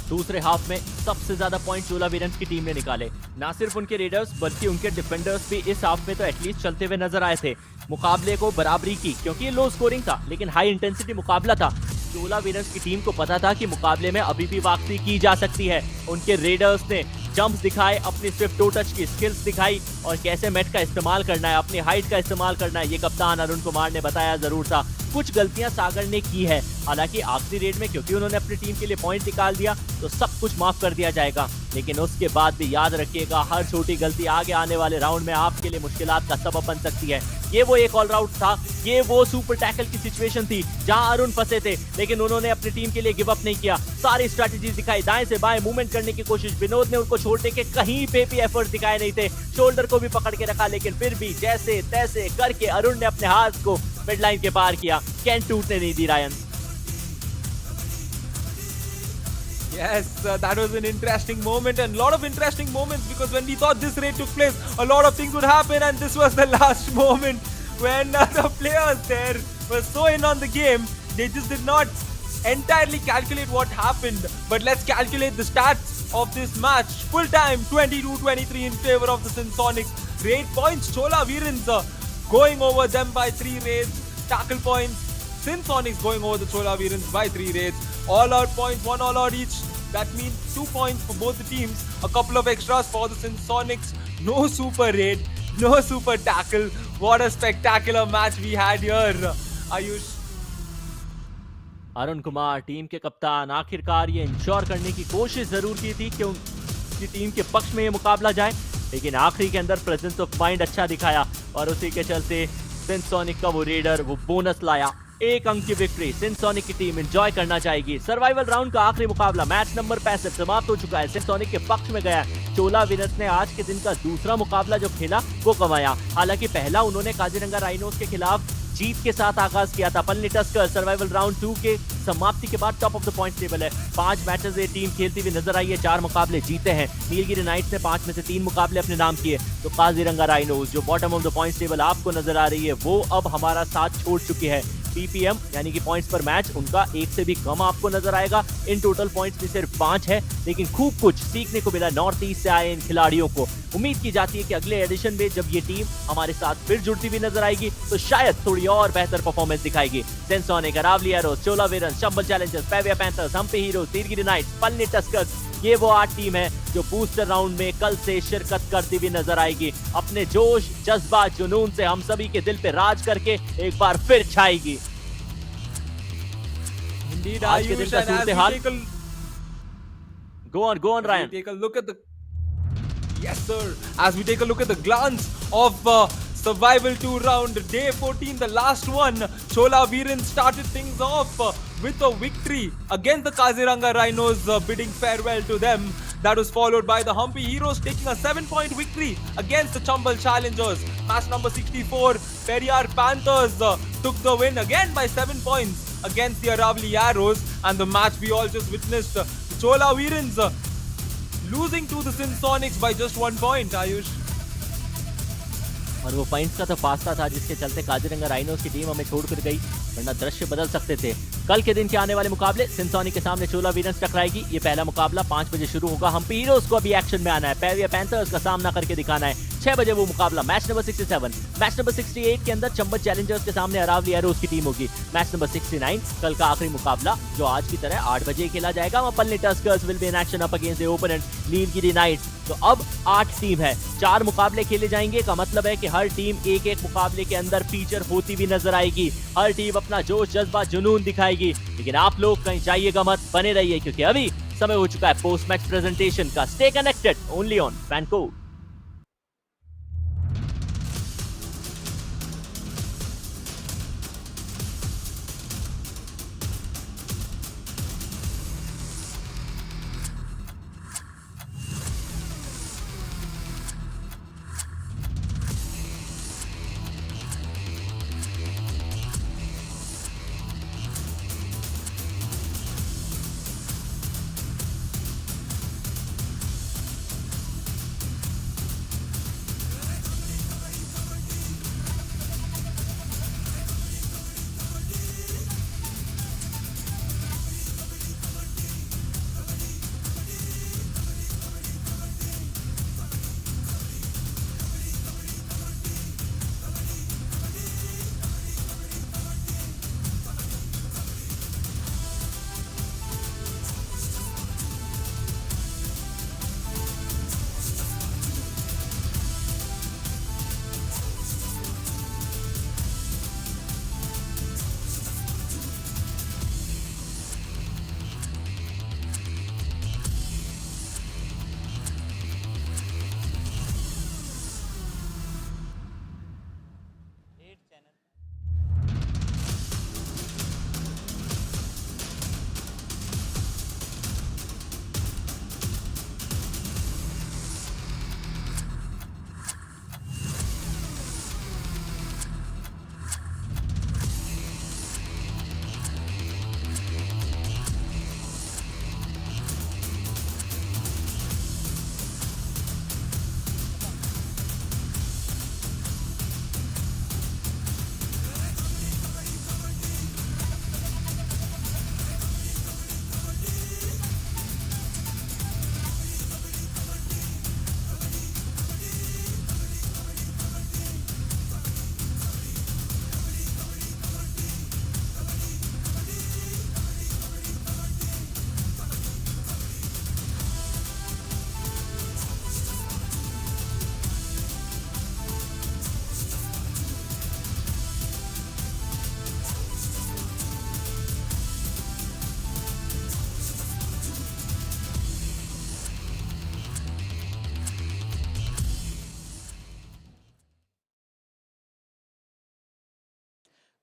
दूसरे half में सबसे ज्यादा point चोला वीरन्स की team ने निकाले। ना सिर्फ उनके रेडर्स बल्कि उनके डिफेंडर्स भी इस हाफ में तो एटलीस्ट चलते हुए नजर आए थे। मुकाबले को बराबरी की, क्योंकि ये लो स्कोरिंग था लेकिन हाई इंटेंसिटी मुकाबला था। चोला वीरन्स की टीम को पता था कि मुकाबले में अभी भी वापसी की जा सकती है। उनके रेडर्स ने जंप्स दिखाए, अपनी स्विफ्ट टो टच की स्किल्स दिखाई, और कैसे मैट का इस्तेमाल करना है, अपनी हाइट का इस्तेमाल करना है, ये कप्तान अरुण कुमार ने बताया जरूर था। कुछ गलतियां सागर ने की है, हालांकि आखिरी रेड में क्योंकि उन्होंने अपनी टीम के लिए पॉइंट निकाल दिया तो सब कुछ माफ कर दिया जाएगा। लेकिन उसके बाद भी याद रखिएगा, हर छोटी गलती आगे आने वाले राउंड में आपके लिए मुश्किलात का सबब बन सकती है। ये वो एक ऑल आउट था, ये वो सुपर टैकल की सिचुएशन थी जहां अरुण फंसे थे, लेकिन उन्होंने अपनी टीम के लिए गिव अप नहीं किया। सारी स्ट्रेटजीज दिखाई, दाएं से बाएं मूवमेंट करने की कोशिश, विनोद ने उनको छोड़ने के कहीं पे भी एफर्ट दिखाए नहीं थे, शोल्डर को भी पकड़ के रखा, लेकिन फिर भी जैसे तैसे करके अरुण ने अपने हाथ को मिड लाइन के पार किया। कैन टूटने नहीं दी Ryan. Yes, that was an interesting moment and a lot of interesting moments, because when we thought this raid took place, a lot of things would happen, and this was the last moment when the players there were so in on the game, they just did not entirely calculate what happened. But let's calculate the stats of this match. Full time 22-23 in favor of the Sensonics. Raid points, Chola Virens going over them by 3 raids. Tackle points, Sensonics going over the Chola Virens by 3 raids. All out points, 1 all out each. That means 2 points for both the teams. A couple of extras for the Sensonics. No super raid, no super tackle. What a spectacular match we had here. Ayush. Arun Kumar team के कप्तान आखिरकार ये ensure करने की कोशिश जरूर की थी कि उनकी टीम के पक्ष में ये मुकाबला जाए, लेकिन आखिरी के अंदर प्रेजेंस ऑफ माइंड अच्छा दिखाया और उसी के चलते सेंसोनिक का वो रेडर वो बोनस लाया। 1 अंक की विक्ट्री सेंसोनिक की टीम एंजॉय करना चाहेगी। सर्वाइवल राउंड का आखिरी मुकाबला मैच नंबर 65 समाप्त हो चुका है, सेंसोनिक के पक्ष में गया। चोला विनर्स ने आज के दिन का दूसरा मुकाबला जो खेला वो कमाया। हालांकि पहला उन्होंने काजीरंगा राइनोस के खिलाफ जीत के साथ आगाज किया था। पलनी टस्कर सर्वाइवल राउंड 2 के समाप्ति के बाद top of the point table है। 5 मैचेस ये टीम खेलती हुई नजर आई है, 4 मुकाबले जीते हैं। नीलगिरी नाइट्स ने 5 में से 3 मुकाबले अपने नाम किए, तो काजीरंगा राइनोस जो bottom of the point table आपको नजर आ रही है वो अब हमारा साथ छोड़ चुकी है। पीपीएम यानी कि पॉइंट्स पर मैच उनका 1 से भी कम आपको नजर आएगा। इन टोटल पॉइंट्स भी सिर्फ 5 है, लेकिन खूब कुछ सीखने को मिला नॉर्थ ईस्ट से आए इन खिलाड़ियों को। उम्मीद की जाती है कि अगले एडिशन में जब ये टीम हमारे साथ फिर जुड़ती हुई नजर आएगी तो शायद थोड़ी और बेहतर परफॉर्मेंस दिखाएगी। सेंसोनिक, अरावली एरोस, चोला वीरन्स, चंबल चैलेंजर्स, पेविया panthers, Hampi heroes, Nilgiri knights, Palani tuskers, ये वो 8 टीम है जो बूस्टर राउंड में कल से शिरकत करती हुई नजर आएगी। अपने जोश, जज्बा, जुनून से हम सभी के दिल पे राज करके एक बार फिर छाएगी। Indeed, आज के दिन का सूरत-ए-हाल। Go on, Ryan. Take a look at the yes, sir. As we take a look at the glance of Survival 2 round, day 14, the last one, Chola Virens started things off with a victory against the Kaziranga Rhinos, bidding farewell to them. That was followed by the Humpy Heroes taking a 7-point victory against the Chambal Challengers. Match number 64, Periyar Panthers took the win again by 7 points against the Aravali Arrows. And the match we all just witnessed, the Chola Virens losing to the Sensonics by just 1 point, Ayush. और वो points का तो फासला था जिसके चलते Kaziranga rhinos की team हमें छोड़कर गई, वरना दृश्य बदल सकते थे। कल के दिन के आने वाले मुकाबले सेंसोनिक के सामने चोला वीरन्स टकराएगी। ये पहला मुकाबला 5 बजे शुरू होगा। हम्पी हीरोज को अभी एक्शन में आना है, पेविया पैंथर्स का सामना करके दिखाना है। 6 बजे वो मुकाबला मैच नंबर 67। मैच नंबर 68 के अंदर चंबल चैलेंजर्स के सामने अरावली एरोस की टीम होगी। मैच नंबर 69 कल का आखिरी मुकाबला जो आज की तरह 8 बजे खेला जाएगा। वहाँ Palani tuskers will be in action up against the opponent Nilgiri knights. तो अब 8 टीम है, 4 मुकाबले खेले जाएंगे का मतलब है कि हर टीम एक मुकाबले के अंदर फीचर होती भी नजर आएगी। हर टीम अपना जोश, जज्बा, जुनून दिखाएगी, लेकिन आप लोग कहीं जाइएगा मत, बने रहिए क्योंकि अभी समय हो चुका है पोस्ट मैच प्रेजेंटेशन का। Stay connected only on FanCode.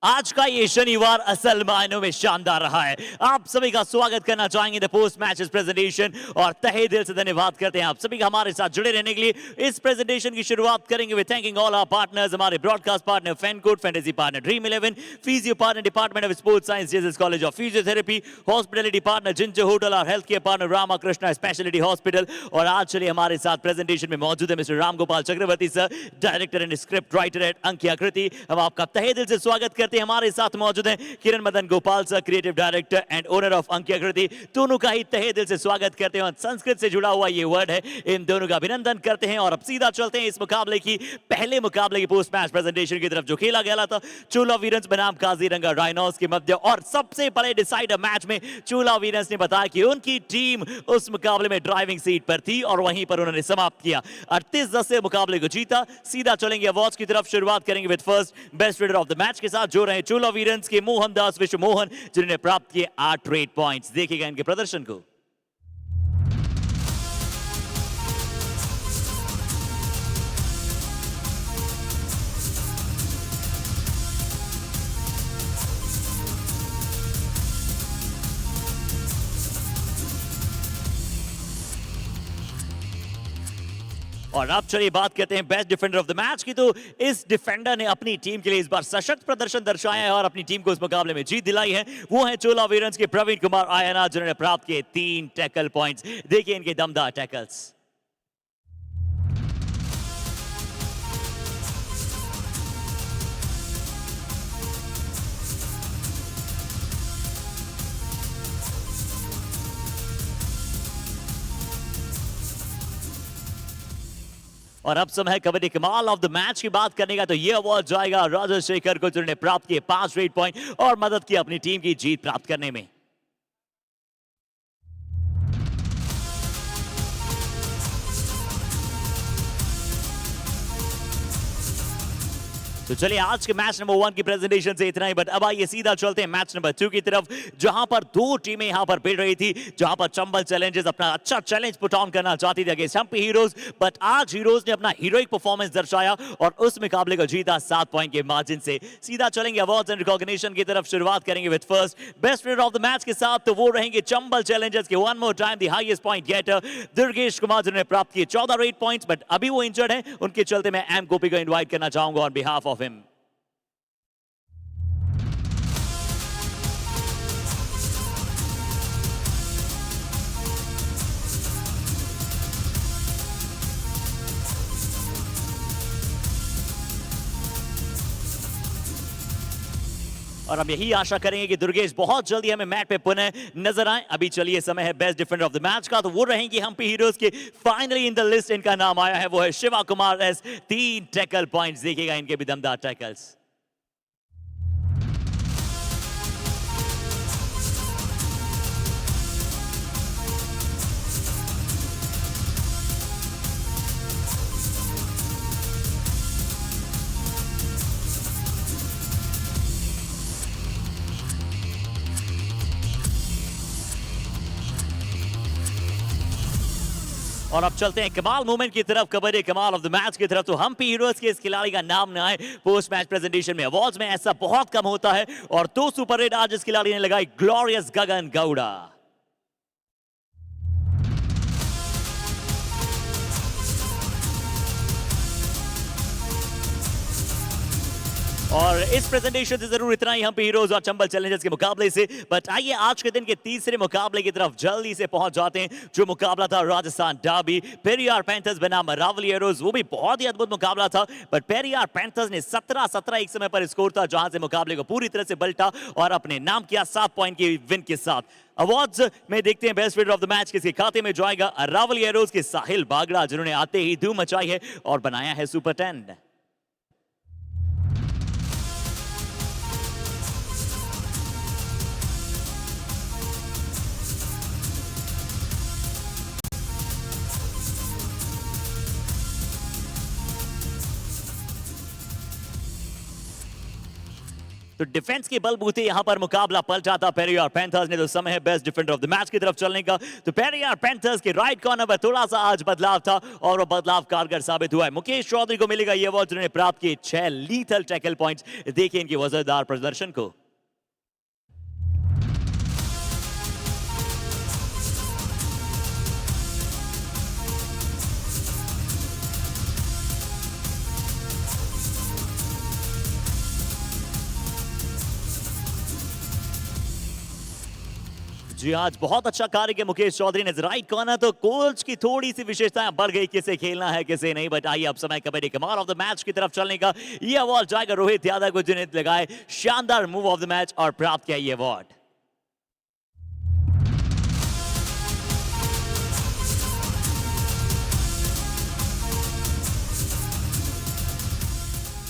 आज का ये शनिवार असल मायनों में शानदार रहा है। आप सभी का स्वागत करना चाहेंगे द पोस्ट मैचेस प्रेजेंटेशन और तहे दिल से धन्यवाद करते हैं आप सभी का हमारे साथ जुड़े रहने के लिए। इस प्रेजेंटेशन की शुरुआत करेंगे with thanking all our partners, हमारे broadcast partner FanCode, fantasy partner dream 11, physio partner department of sports science JS college of physiotherapy, hospitality partner ginger hotel और health care partner Ramakrishna speciality hospital. और आज चलिए हमारे साथ प्रेजेंटेशन में मौजूद है mister Ramgopal Chakraborty sir, director and script writer at Ankyakriti. हम आपका तहे दिल से स्वागत करते हैं। हमारे साथ मौजूद हैं Kiran Madan Gopal sir, creative director and owner of Ankyakriti. दोनों का ही तहे दिल से स्वागत करते हैं और संस्कृत से जुड़ा हुआ ये वर्ड है, इन दोनों का अभिनंदन करते हैं। और अब सीधा चलते हैं इस मुकाबले की पहले मुकाबले की पोस्ट मैच प्रेजेंटेशन की तरफ, जो खेला गया था चोला वीरंस बनाम काजीरंगा राइनोस के मध्य। और सबसे बड़े डिसाइडर मैच में चोला वीरंस ने बताया कि उनकी टीम उस मुकाबले में ड्राइविंग सीट पर थी और वहीं पर उन्होंने समाप्त किया 38-10 से मुकाबले को जीता। सीधा चलेंगे अवार्ड्स की तरफ, शुरुआत करेंगे with first best raider of the match के साथ, जो रहे चोला वीरंस के मोहनदास विश्व मोहन, जिन्होंने प्राप्त किए 8 रेड पॉइंट्स। देखिएगा इनके प्रदर्शन को। और अब चलिए बात करते हैं best defender of the match की। तो इस डिफेंडर ने अपनी टीम के लिए इस बार सशक्त प्रदर्शन दर्शाया है और अपनी टीम को इस मुकाबले में जीत दिलाई है। वो है चोला वीरंस के प्रवीण कुमार आयना, जिन्होंने प्राप्त किए 3 टैकल पॉइंट्स। देखिए इनके दमदार टैकल्स। और अब समय है कबड्डी कमाल ऑफ द मैच की बात करने का। तो ये अवार्ड जाएगा राजशेखर को, जिन्होंने प्राप्त किए 5 रेड पॉइंट और मदद की अपनी टीम की जीत प्राप्त करने में। तो चलिए आज के मैच नंबर 1 की प्रेजेंटेशन से इतना ही, बट अब आइए सीधा चलते हैं मैच नंबर 2 की तरफ, जहां पर 2 टीमें यहां पर भिड़ रही थी। जहां पर चंबल चैलेंजर्स अपना अच्छा चैलेंज पुट ऑन करना चाहती थी अगेंस्ट हम्पी हीरोज, बट आज हीरोज ने अपना हीरोइक परफॉर्मेंस दर्शाया और उस मुकाबले को जीता 7 पॉइंट के मार्जिन से। सीधा चलेंगे अवार्ड्स एंड रिकॉग्निशन की तरफ, शुरुआत करेंगे with first best raider of the match के साथ। तो वो रहेंगे चंबल चैलेंजर्स के one more time the highest point getter Durgesh Kumar, जिन्होंने प्राप्त किए 14 रेड पॉइंट्स, बट अभी वो इंजर्ड हैं। उनके चलते मैं एम गोपी को इन्वाइट करना चाहूंगा ऑन बिहाफ ऑफ हिम। और हम यही आशा करेंगे कि दुर्गेश बहुत जल्दी हमें मैच पे पुनः नजर आए। अभी चलिए समय है best defender of the match का। तो वो रहेंगे हम्पी हीरोज के, फाइनली इन द लिस्ट इनका नाम आया है, वो है Shiva Kumar S. 3 tackle points, देखिएगा इनके भी दमदार टैकल्स। और अब चलते हैं कमाल मूवमेंट की तरफ, कबड्डी कमाल ऑफ द मैच की तरफ। तो हम्पी हीरोज के इस खिलाड़ी का नाम ना आए पोस्ट मैच प्रेजेंटेशन में, अवार्ड्स में ऐसा बहुत कम होता है। और 2 सुपर रेड आज इस खिलाड़ी ने लगाई, ग्लोरियस गगन गौड़ा। और इस प्रेजेंटेशन से जरूर इतना ही हम्पी हीरोज और चंबल चैलेंजर्स के मुकाबले से। बट आइए आज के दिन के तीसरे मुकाबले की तरफ जल्दी से पहुंच जाते हैं, जो मुकाबला था राजस्थान डार्बी पेरियार पैंथर्स बनाम अरावली एरोज। वो भी बहुत ही अद्भुत मुकाबला था, बट पेरियार पैंथर्स ने 17-17 एक समय पर स्कोर था, जहां से मुकाबले को पूरी तरह से पलटा और अपने नाम किया 7 पॉइंट की विन के साथ। अवार्ड्स में देखते हैं best raider of the match किसके खाते में जाएगा। अरावली एरोज के साहिल बागड़ा, जिन्होंने आते ही धूम मचाई है और बनाया है सुपर 10। तो डिफेंस के बलबूते यहां पर मुकाबला पलटा था पेरियार पैंथर्स ने। तो समय है best defender of the match की तरफ चलने का। तो पेरियार पैंथर्स के राइट कॉर्नर पर थोड़ा सा आज बदलाव था और वो बदलाव कारगर साबित हुआ है। मुकेश चौधरी को मिलेगा ये अवार्ड जिन्होंने प्राप्त किए 6 लीथल टैकल पॉइंट्स। देखिए इनके वजरदार प्रदर्शन को। जी आज बहुत अच्छा कार्य किया मुकेश चौधरी ने। राइट कॉर्नर तो कोच की थोड़ी सी विशेषताएं बढ़ गई, किसे खेलना है किसे नहीं। बट आइए अब समय कबड्डी कमाल ऑफ द मैच की तरफ चलने का। ये अवार्ड जाएगा रोहित यादव को जिन्हें लगाए शानदार मूव ऑफ द मैच और प्राप्त किया ये अवार्ड।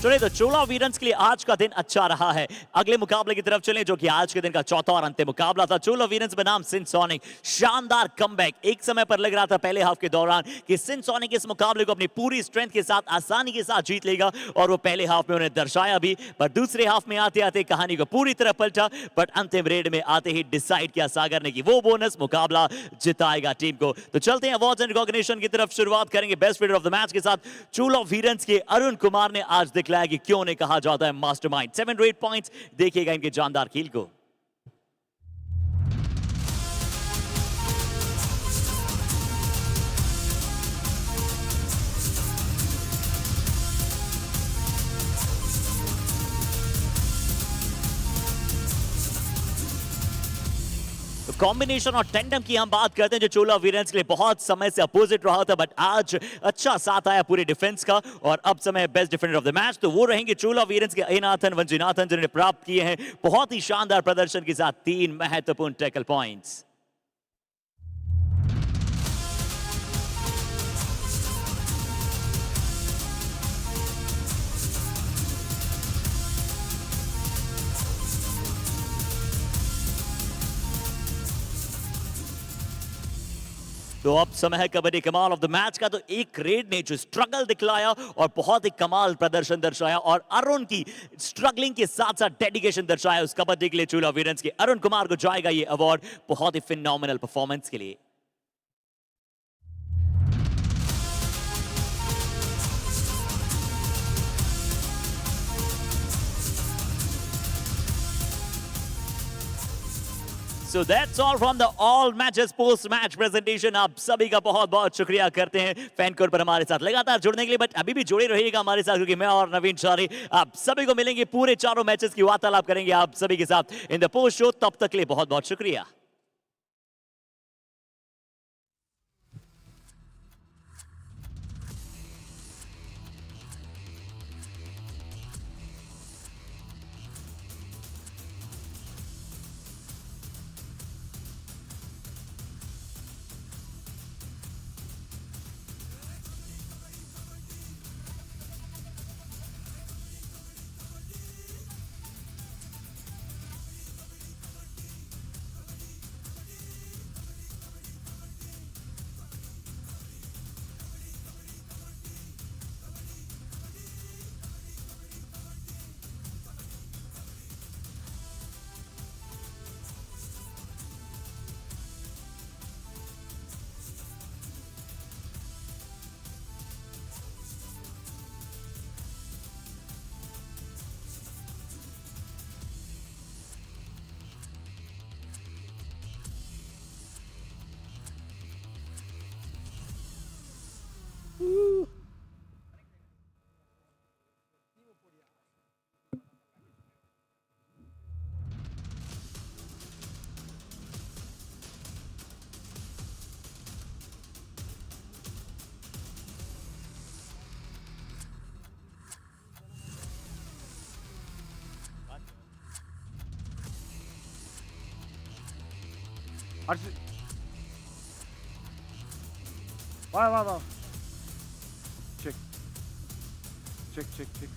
चलिए तो चोला वीरन्स के लिए आज का दिन अच्छा रहा है। अगले मुकाबले की तरफ चलें जो कि आज के दिन का चौथा और अंतिम मुकाबला था। चोला वीरन्स बनाम सिनसोनिक। शानदार कमबैक। एक समय पर लग रहा था पहले हाफ के दौरान कि सिनसोनिक इस मुकाबले को अपनी पूरी स्ट्रेंथ के साथ आसानी के साथ जीत लेगा और वो पहले हाफ में उन्हें दर्शाया भी। पर दूसरे हाफ में आते आते कहानी को पूरी तरह पलटा। बट अंतिम रेड में आते ही डिसाइड किया सागर ने कि वो बोनस मुकाबला जिताएगा टीम को। तो चलते हैं अवार्ड्स एंड रिकॉग्निशन की तरफ। शुरुआत करेंगे best player of the match के साथ। चोला वीरन्स के अरुण कुमार ने आज कि क्यों ने कहा जाता है मास्टरमाइंड। 7 to 8 points. देखिएगा इनके जानदार खेल को। कॉम्बिनेशन और टेंडम की हम बात करते हैं जो चोला वीरन्स के लिए बहुत समय से अपोजिट रहा था। बट आज अच्छा साथ आया पूरे डिफेंस का और अब समय best defender of the match. तो वो रहेंगे चोला वीरन्स के अयनाथन वंजीनाथन जिन्होंने प्राप्त किए हैं बहुत ही शानदार प्रदर्शन के साथ 3 महत्वपूर्ण टैकल पॉइंट्स। तो अब समय है कबड्डी कमाल ऑफ द मैच का। तो एक रेड ने जो स्ट्रगल दिखलाया और बहुत ही कमाल प्रदर्शन दर्शाया और अरुण की स्ट्रगलिंग के साथ साथ डेडिकेशन दर्शाया उस कबड्डी के लिए चोला वीरन्स के अरुण कुमार को जाएगा ये अवार्ड बहुत ही फिनोमिनल परफॉर्मेंस के लिए। So that's all from the all matches post match presentation। आप सभी का बहुत बहुत शुक्रिया करते हैं फैन कोर पर हमारे साथ लगातार जुड़ने के लिए। बट अभी भी जुड़े रहिएगा हमारे साथ क्योंकि मैं और नवीन शारी आप सभी को मिलेंगे पूरे चारों मैचेस की वार्तालाप करेंगे आप सभी के साथ इन द पोस्ट शो। तब तक के लिए बहुत बहुत शुक्रिया। वाह वाह वाह। Check check check check.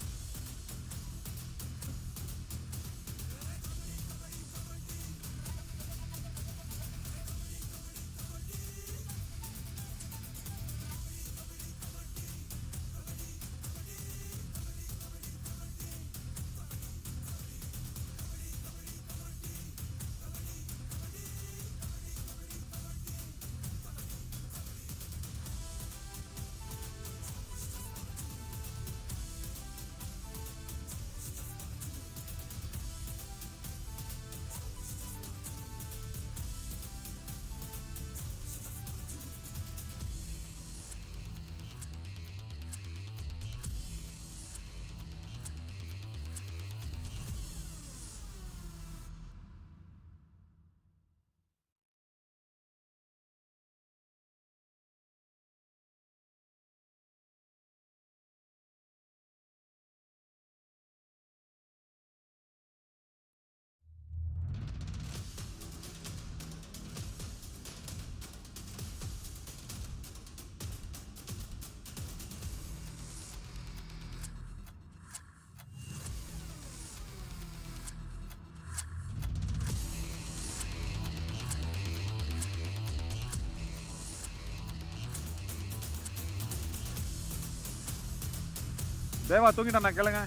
Deva தூங்கிட்டான் நான் கேளுங்க.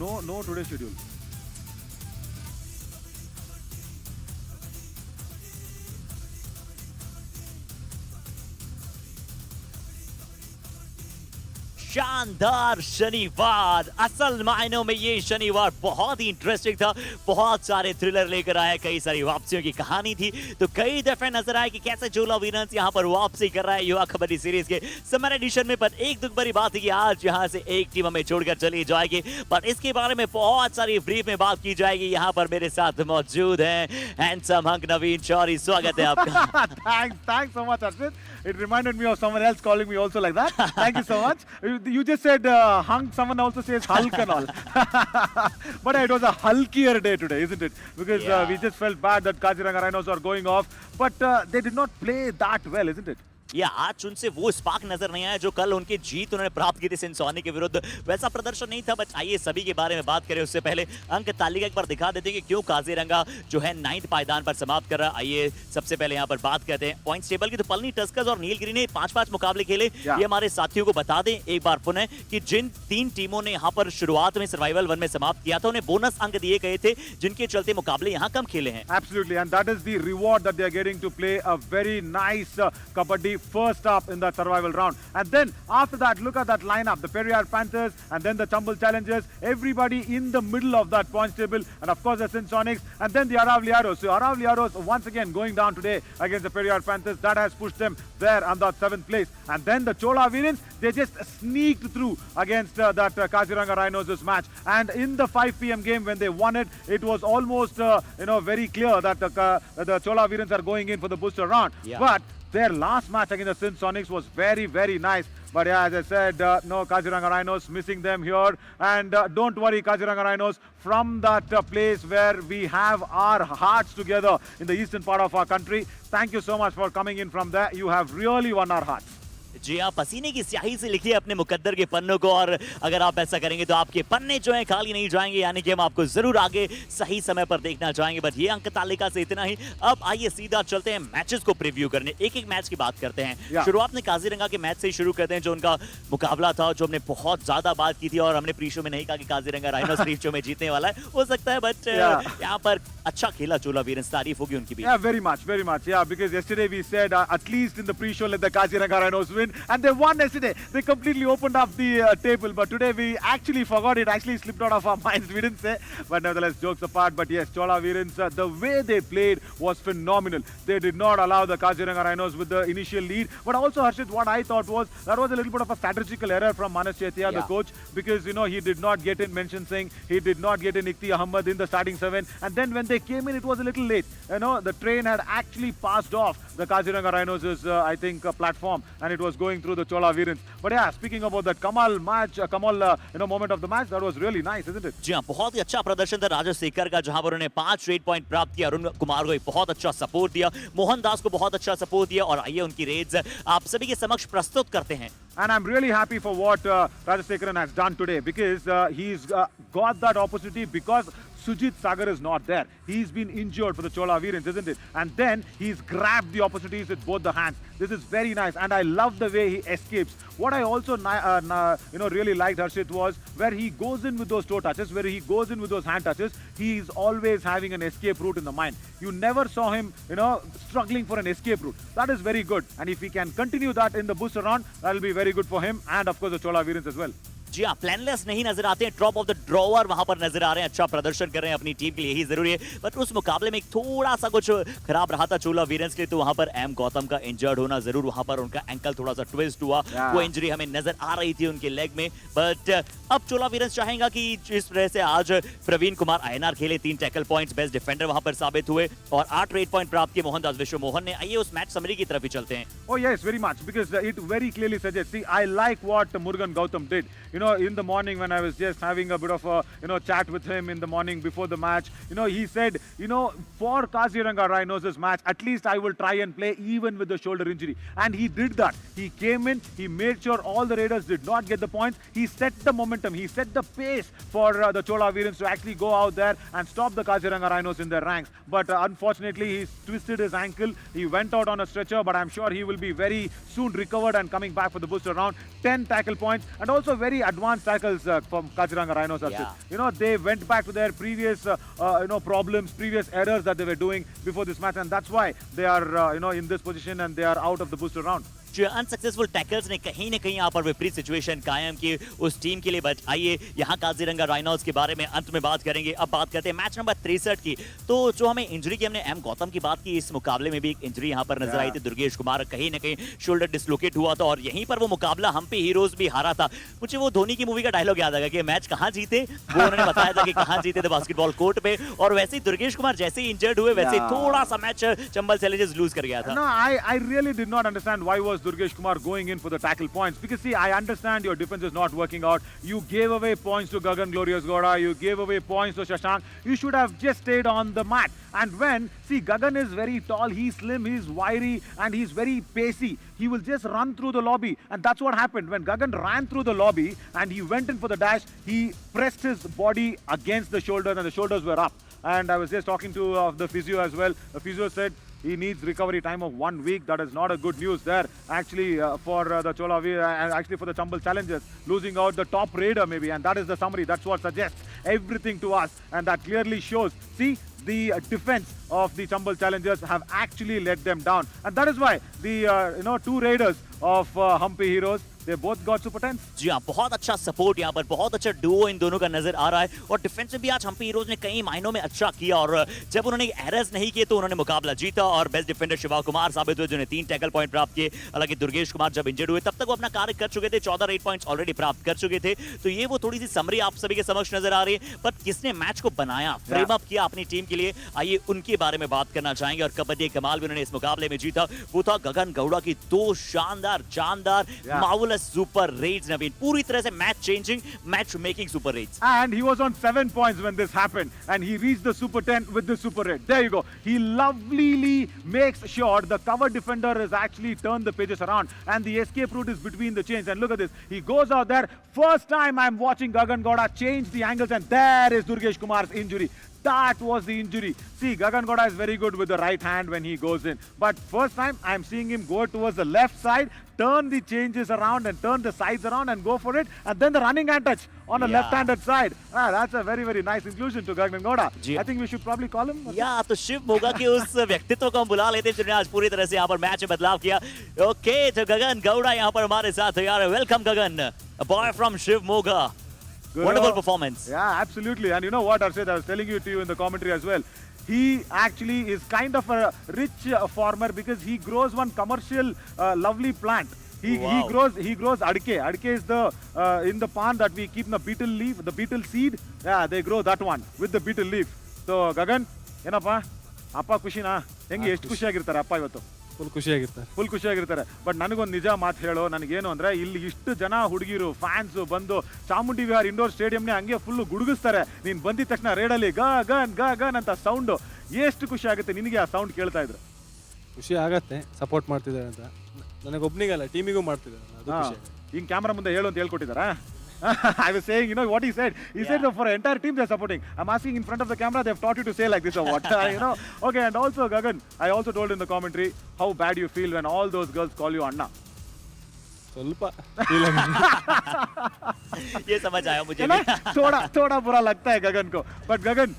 No today schedule. शानदार शनिवार, असल मायनों में ये शनिवार बहुत ही इंटरेस्टिंग था, बहुत सारे थ्रिलर लेकर आया, कई सारी वापसियों की कहानी थी, तो कई दफे नजर आए कि कैसे चोला वीरन्स यहाँ पर वापसी कर रहा है युवा कबड्डी सीरीज के समर एडिशन में। पर एक दुख भरी बात है कि आज यहाँ से एक टीम हमें छोड़कर चली जाएगी, पर इसके बारे में बहुत सारी ब्रीफ में बात की जाएगी। यहाँ पर मेरे साथ मौजूद हैं हैंडसम हंक नवीन शौरी, स्वागत है आपका। Thanks so much, Arshit. It reminded me of someone else calling me also like that. Thank you so much. You just said hunk, someone also says Hulk and all. But it was a hulkier day today, isn't it? Because we just felt bad that Kaziranga Rhinos are going off, but they did not play that well, isn't it? या आज उनसे वो spark नजर नहीं आया जो कल उनकी जीत उन्होंने प्राप्त की थी सिंसोनी के विरुद्ध, वैसा प्रदर्शन नहीं था। बट आइए सभी के बारे में बात करें उससे पहले अंक तालिका एक बार दिखा देते हैं कि क्यों काजीरंगा जो है 9th पायदान पर समाप्त कर रहा है। आइए सबसे पहले यहाँ पर बात करते हैं पॉइंट्स टेबल की। तो पलनी टस्कर्स और नीलगिरी ने 5-5 मुकाबले खेले। ये हमारे साथियों को बता दें एक बार पुनः कि जिन 3 टीमों ने यहाँ पर शुरुआत में सर्वाइवल 1 में समाप्त किया था उन्हें बोनस अंक दिए गए थे, जिनके चलते मुकाबले यहाँ कम खेले हैं। Absolutely, and that is the reward that they are getting to play a very nice kabaddi first up in that survival round. And then after that, look at that lineup, the Periyar Panthers and then the Chambal Challengers, everybody in the middle of that points table, and of course the Sinsonics and then the Aravali Arrows. So Aravali Arrows once again going down today against the Periyar Panthers. That has pushed them there on that 7th place. And then the Chola Virins, they just sneaked through against that Kaziranga Rhinos this match. And in the 5 p.m. game when they won it, it was almost very clear that the Chola Virins are going in for the booster round. But their last match against the Sinsonics was very, very nice. But yeah, as I said, no Kaziranga Rhinos missing them here. And don't worry, Kaziranga Rhinos, from that place where we have our hearts together in the eastern part of our country, thank you so much for coming in from there. You have really won our hearts. जी आप पसीने की स्याही से लिखिए अपने मुकद्दर के पन्नों को, और अगर आप ऐसा करेंगे तो आपके पन्ने जो हैं खाली नहीं जाएंगे, यानी कि हम आपको जरूर आगे सही समय पर देखना चाहेंगे। बट ये अंक तालिका से इतना ही। अब आइए सीधा चलते हैं मैचेस को प्रीव्यू करने, एक एक मैच की बात करते हैं। शुरुआत में काजीरंगा के मैच से ही शुरू करते हैं, जो उनका मुकाबला था, जो हमने बहुत ज्यादा बात की थी और हमने प्री शो में नहीं कहा कि काजीरंगा राइनोस प्री शो में जीतने वाला है, हो सकता है, बट यहाँ पर अच्छा खेला चोला वीरन्स, तारीफ होगी उनकी भी। Yeah, very much, yeah, because yesterday we said at least in the pre-show let the Kaziranga Rhinos win, and they won yesterday. They completely opened up the table, but today we actually forgot it, actually slipped out of our minds, we didn't say, but nevertheless, jokes apart. But yes, Chola Virins, the way they played was phenomenal. They did not allow the Kaziranga Rhinos with the initial lead, but also Harshit, what I thought was that was a little bit of a strategical error from Manas Chetia, the coach, because he did not get in Mention Singh, he did not get in Ikti Ahmed in the starting 7, and then when they came in, it was a little late. The train had actually passed off the Kaziranga Rhinos' I think platform, and it was going through the Chola Virins. But yeah, speaking about that Kamal moment of the match, that was really nice, isn't it? जी हाँ, बहुत ही अच्छा प्रदर्शन था राजशेखर का, जहां पर उन्होंने 5 red point प्राप्त किया, अरुण कुमार को बहुत अच्छा सपोर्ट दिया, मोहन दास को बहुत अच्छा सपोर्ट दिया, और आइए उनकी रेड्स आप सभी के समक्ष प्रस्तुत करते हैं। And I'm really happy for what Rajashekharan has done today, because he's got that opportunity because Sujit Sagar is not there. He's been injured for the Chola Virins, isn't it? And then he's grabbed the opportunities with both the hands. This is very nice, and I love the way he escapes. What I also really liked, Harshit, was where he goes in with those toe touches, where he goes in with those hand touches. He's always having an escape route in the mind. You never saw him, struggling for an escape route. That is very good, and if he can continue that in the booster round, that will be very good for him and of course the Chola Virins as well. जी हाँ, प्लानलेस नहीं नजर आते हैं, top of the drawer वहां पर नजर आ रहे हैं, अच्छा प्रदर्शन कर रहे हैं अपनी टीम के लिए, यही जरूरी है। बट उस मुकाबले में एक थोड़ा सा कुछ खराब रहा था चोला वीरन्स के लिए, तो वहां पर एम गौतम का इंजर्ड होना जरूर, वहां पर उनका एंकल थोड़ा सा ट्विस्ट हुआ, वो इंजरी हमें नजर आ रही थी उनके लेग में। बट अब चोला वीरन्स चाहेगा कि जिस तरह से आज प्रवीण कुमार आयनार खेले, 3 टैकल पॉइंट्स, बेस्ट डिफेंडर वहां पर साबित हुए, और 8 रेड पॉइंट प्राप्त किए मोहन दास विश्व मोहन ने। आइए उस मैच समरी की तरफ ही चलते हैं। Oh yes, very much, because it very clearly suggests, see, I like what Murugan Gautam did. in the morning when I was just having a bit of a, chat with him in the morning before the match, he said, for Kaziranga Rhinos' match, at least I will try and play even with the shoulder injury. And he did that. He came in, he made sure all the Raiders did not get the points. He set the momentum, he set the pace for the Chola Virans to actually go out there and stop the Kaziranga Rhinos in their ranks. But unfortunately, he twisted his ankle. He went out on a stretcher, but I'm sure he will be very soon recovered and coming back for the booster round. 10 tackle points and also very advanced tackles from Kaziranga Rhinos. Yeah. They went back to their previous, problems, previous errors that they were doing before this match, and that's why they are, in this position and they are out of the booster round. जो अनसक्सेसफul tackles ने कहीं न कहीं यहाँ पर विपरीत situation कायम की उस टीम के लिए। बट आइए यहाँ काजीरंगा राइनोज के बारे में अंत में बात करेंगे। अब बात करते हैं मैच नंबर 63 की। तो जो हमें इंजरी की, हमने एम गौतम की बात की, इस मुकाबले में भी एक इंजरी यहाँ पर नजर आई थी। दुर्गेश कुमार कहीं न कहीं शोल्डर डिसलोकेट हुआ था और यहीं पर वो मुकाबला हम्पी हीरोज भी हारा था। मुझे वो धोनी की मूवी का डायलॉग याद आ गया कि मैच कहाँ जीते, वो उन्होंने बताया था कि कहाँ जीते थे, बास्केटबॉल कोर्ट पे। और वैसे ही दुर्गेश कुमार जैसे ही इंजर्ड हुए वैसे थोड़ा सा मैच चंबल चैलेंजर्स लूज कर गया था। No, I really did not understand why was Durgesh Kumar going in for the tackle points, because see, I understand your defense is not working out. You gave away points to Gagan Glorious Gowda, you gave away points to Shashank. You should have just stayed on the mat. And when, see, Gagan is very tall, he's slim, he's wiry, and he's very pacey. He will just run through the lobby, and that's what happened. When Gagan ran through the lobby and he went in for the dash, he pressed his body against the shoulders and the shoulders were up. And I was just talking to the physio as well. The physio said he needs recovery time of 1 week. That is not a good news there. Actually, for the Chola and actually for the Chambal Challengers, losing out the top raider maybe. And that is the summary. That's what suggests everything to us. And that clearly shows, see, the defense of the Chambal Challengers have actually let them down. And that is why the, two raiders of Hampi Heroes, they both got super 10. जी हाँ, बहुत अच्छा support यहाँ पर, बहुत अच्छा Duo इन दोनों का नजर आ रहा है। और डिफेंस में भी आज हम्पी हीरोज ने कई मायनों में अच्छा किया और जब उन्होंने एरर्स नहीं किए तो उन्होंने मुकाबला जीता और बेस्ट डिफेंडर शिवा कुमार साबित हुए जिन्होंने 3 टैकल पॉइंट प्राप्त किए। हालांकि दुर्गेश कुमार जब इंजर्ड हुए तब तक वो अपना कार्य कर चुके थे, 14 रेड पॉइंट्स ऑलरेडी प्राप्त कर चुके थे। तो ये वो थोड़ी सी समरी आप सभी के समक्ष नजर आ रही है। पर किसने मैच को बनाया, फ्रेम अप किया अपनी टीम के लिए, आइए उनके बारे में बात करना चाहेंगे। और कबड्डी कमाल भी उन्होंने इस मुकाबले में जीता, वो था गगन गौड़ा की 2 शानदार जानदार मार्वेलस सुपर रेड्स नवीन, पूरी तरह से match changing, match making super raids. And he was on 7 points when this happened and he reached the super 10 with the super raid. There you go. He lovelyly makes sure the cover defender has actually turned the pages around and the escape route is between the chains. And look at this. He goes out there. First time I'm watching Gagan Gowda change the angles and there is Durgesh Kumar's injury. That was the injury. See, Gagan Gowda is very good with the right hand when he goes in. But first time, I'm seeing him go towards the left side, turn the changes around and turn the sides around and go for it. And then the running hand touch on the left-handed side. That's a very, very nice inclusion to Gagan Gowda. I think we should probably call him. या तो शिव मोगा के उस व्यक्तित्व को हम बुला लेते हैं जिन्होंने आज पूरी तरह से यहाँ पर मैच में बदलाव किया। ओके, तो गगन गौड़ा यहाँ पर हमारे साथ है यार। Welcome Gagan, a boy from Shiv Moga. Good. Wonderful performance. Yeah, absolutely. And you know what, Arshad, I was telling you to you in the commentary as well. He actually is kind of a rich farmer because he grows one commercial lovely plant. He grows adike. Adike is the in the pan that we keep in the beetle leaf, the beetle seed. Yeah, they grow that one with the beetle leaf. So Gagan, ಏನಪ್ಪ ಅಪ್ಪ ಖುಷಿನಾ? ಹೆಂಗೆ ಎಷ್ಟು ಖುಷಿಯಾಗಿರ್ತಾರೆ ಅಪ್ಪ ಇವತ್ತು? Full ಖುಷಿಯಾಗಿರ್ತಾರೆ. But ನನಗೊಂದು ನಿಜ ಮಾತು ಹೇಳೋ, ನನಗೇನು ಅಂದ್ರೆ ಇಲ್ಲಿ ಇಷ್ಟು ಜನ ಹುಡುಗಿರು ಫ್ಯಾನ್ಸ್ ಬಂದು ಚಾಮುಂಡಿ ವಿಹಾರ್ ಇಂಡೋರ್ ಸ್ಟೇಡಿಯಂನೇ ಹಂಗೆ ಫುಲ್ ಗುಡುಗಿಸ್ತಾರೆ. ನೀನು ಬಂದಿದ ತಕ್ಷಣ ರೇಡಲ್ಲಿ ಗನ್ ಗನ್ ಅಂತ ಸೌಂಡು ಎಷ್ಟು ಖುಷಿ ಆಗುತ್ತೆ ನಿನಗೆ ಆ ಸೌಂಡ್ ಕೇಳ್ತಾ ಇದ್ರು? ಖುಷಿ ಆಗತ್ತೆ, ಸಪೋರ್ಟ್ ಮಾಡ್ತಿದ್ದಾರೆ ಅಂತ. ನನಗೊಬ್ಬನಿಗಲ್ಲ, ಟೀಮಿಗೂ ಮಾಡ್ತಿದ್ದಾರೆ. ಹಿಂಗೆ ಕ್ಯಾಮ್ರಾ ಮುಂದೆ ಹೇಳು ಅಂತ ಹೇಳ್ಕೊಟ್ಟಿದ್ದಾರಾ? I was saying, you know what he said? He said for an entire team they're supporting. I'm asking in front of the camera, they've taught you to say like this or what? Okay, and also Gagan, I also told in the commentary how bad you feel when all those girls call you Anna. ಸ್ವಲ್ಪ ये समझ आया मुझे थोड़ा बुरा लगता है गगन को. बट गगन,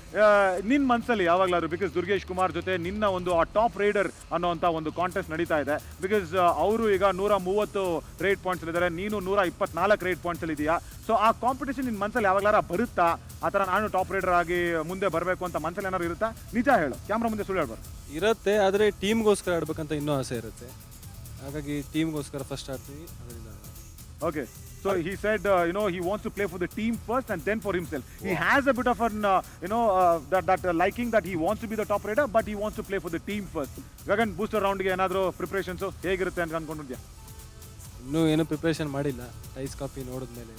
ನಿನ್ನ ಮನಸ್ಸಲ್ಲಿ ಯಾವಾಗಲಾದ್ರು, ಬಿಕಾಸ್ ದುರ್ಗೇಶ್ ಕುಮಾರ್ ಜೊತೆ ನಿನ್ನ ಒಂದು ಆ ಟಾಪ್ ರೈಡರ್ ಅನ್ನೋಂಥ ಒಂದು ಕಾಂಟೆಸ್ಟ್ ನಡೀತಾ ಇದೆ. ಬಿಕಾಸ್ ಅವರು ಈಗ 130 ರೇಟ್ ಪಾಯಿಂಟ್ಸ್ ಇದ್ದಾರೆ, ನೀನು 124 ರೇಟ್ ಪಾಯಿಂಟ್ಸ್ ಅಲ್ಲಿ ಇದೆಯಾ. ಸೊ ಆ ಕಾಂಪಿಟೇಷನ್ ನಿನ್ನ ಮನಸ್ಸಲ್ಲಿ ಯಾವಾಗಲಾರ ಬರುತ್ತಾ? ಆ ಥರ ನಾನು ಟಾಪ್ ರೈಡರ್ ಆಗಿ ಮುಂದೆ ಬರಬೇಕು ಅಂತ ಮನಸ್ಸಲ್ಲಿ ಏನಾದ್ರು ಇರುತ್ತಾ? ನಿಜ ಹೇಳು, ಕ್ಯಾಮ್ರಾ ಮುಂದೆ ಸುಳ್ಳು ಹೇಳ್ಬಾರ್ದು. ಇರುತ್ತೆ, ಆದರೆ ಟೀಮ್ಗೋಸ್ಕರ ಆಡ್ಬೇಕಂತ ಇನ್ನೂ ಆಸೆ ಇರುತ್ತೆ. ಹಾಗಾಗಿ ಟೀಮ್ಗೋಸ್ಕರ ಫಸ್ಟ್ ಆಡ್ತೀವಿ. Okay, so he said, he wants to play for the team first and then for himself. Wow. He has a bit of an, that liking that he wants to be the top raider, but he wants to play for the team first. Gagan, booster round ge enadru preparations ಹೇಗಿರುತ್ತೆ ಅಂತ ಅನ್ಕೊಂಡಿದ್ಯಾ? ಇನ್ನೂ ಏನು preparation ಮಾಡಿಲ್ಲ, ties copy ನೋಡಿದ್ಮೇಲೆ.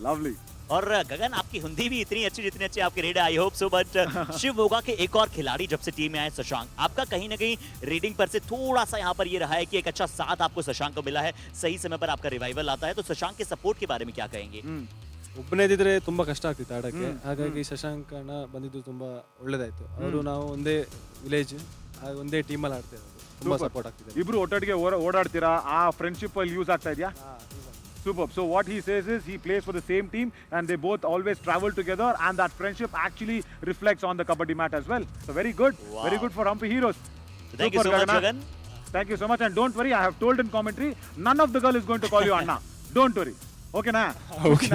Lovely. और गगन आपकी हिंदी भी इतनी अच्छी जितनी अच्छी आपकी raid I hope so but Shivamogga के एक और खिलाड़ी जब से टीम में आए शशांक, आपका कहीं ना कहीं रीडिंग पर से थोड़ा सा यहाँ पर ये रहा है कि एक अच्छा साथ आपको शशांक को मिला है, सही समय पर आपका रिवाइवल आता है, तो शशांक के सपोर्ट के बारे में क्या कहेंगे? ಒಬ್ಬನೇ ಇದ್ದಿದ್ರೆ ತುಂಬಾ ಕಷ್ಟ ಆಗ್ತಿತ್ತು ಆಡಕ್ಕೆ, ಹಾಗಾಗಿ ಶಶಾಂಕ್ ಅಣ್ಣ ಬಂದಿದ್ದು ತುಂಬಾ ಒಳ್ಳೇದಾಯ್ತು. ಅವರು ನಾವು ಒಂದೇ ವಿಲೇಜ್ ಒಂದೇ ಟೀಮಲ್ಲಿ ಆಡ್ತಾ ಇರೋದು, ತುಂಬಾ ಸಪೋರ್ಟ್ ಆಗ್ತಿದೆ. ಇಬ್ರು ಒಟ್ಟೊಟ್ಟಿಗೆ ಓಡಾಡ್ತೀರಾ, ಆ ಫ್ರೆಂಡ್ಶಿಪ್ ಅಲ್ಲಿ ಯೂಸ್ ಆಗ್ತಾ ಇದೆಯಾ? Superb. So what he says is he plays for the same team and they both always travel together, and that friendship actually reflects on the kabaddi mat as well. So very good. Wow. Very good for Hampi Heroes. So thank you so much, Gagan. Thank you so much, and don't worry, I have told in commentary, none of the girl is going to call you Anna. Don't worry. Okay na? Okay.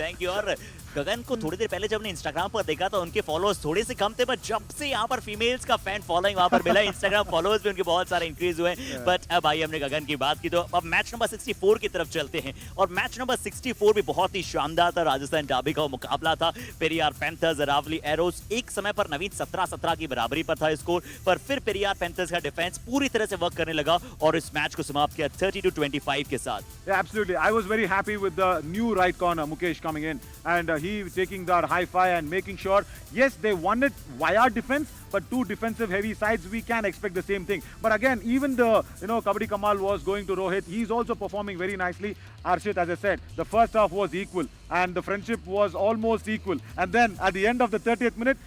Thank you. और गगन को थोड़ी देर पहले जब हमने Instagram पर देखा तो उनके फॉलोअर्स थोड़े से कम थे, बट जब से यहाँ पर फीमेल्स का फैन फॉलोइंग वहाँ पर मिला, इंस्टाग्राम फॉलोअर्स भी उनके बहुत सारे इंक्रीज हुए। बट अब भाई हमने गगन की बात की तो अब मैच नंबर 64 की तरफ चलते हैं, और मैच नंबर 64 भी बहुत ही शानदार था। राजस्थान डाबी का मुकाबला था, पेरियार पैंथर्स अरावली एरोस। एक समय पर नवीन 17-17 की बराबरी पर था स्कोर, पर फिर पेरियार पैंथर्स का डिफेंस पूरी तरह से वर्क करने लगा और इस मैच को समाप्त किया 30-25 के साथ। Yeah, absolutely. I was very happy with the new right corner, Mukesh, coming in, and he taking the high-fi and making sure, yes, they won it via defense, but two defensive heavy sides, we can expect the same thing. But again, even the, Kabaddi Kamal was going to Rohit, he's also performing very nicely. Arshit, as I said, the first half was equal, and the friendship was almost equal. And then, at the end of the 30th minute,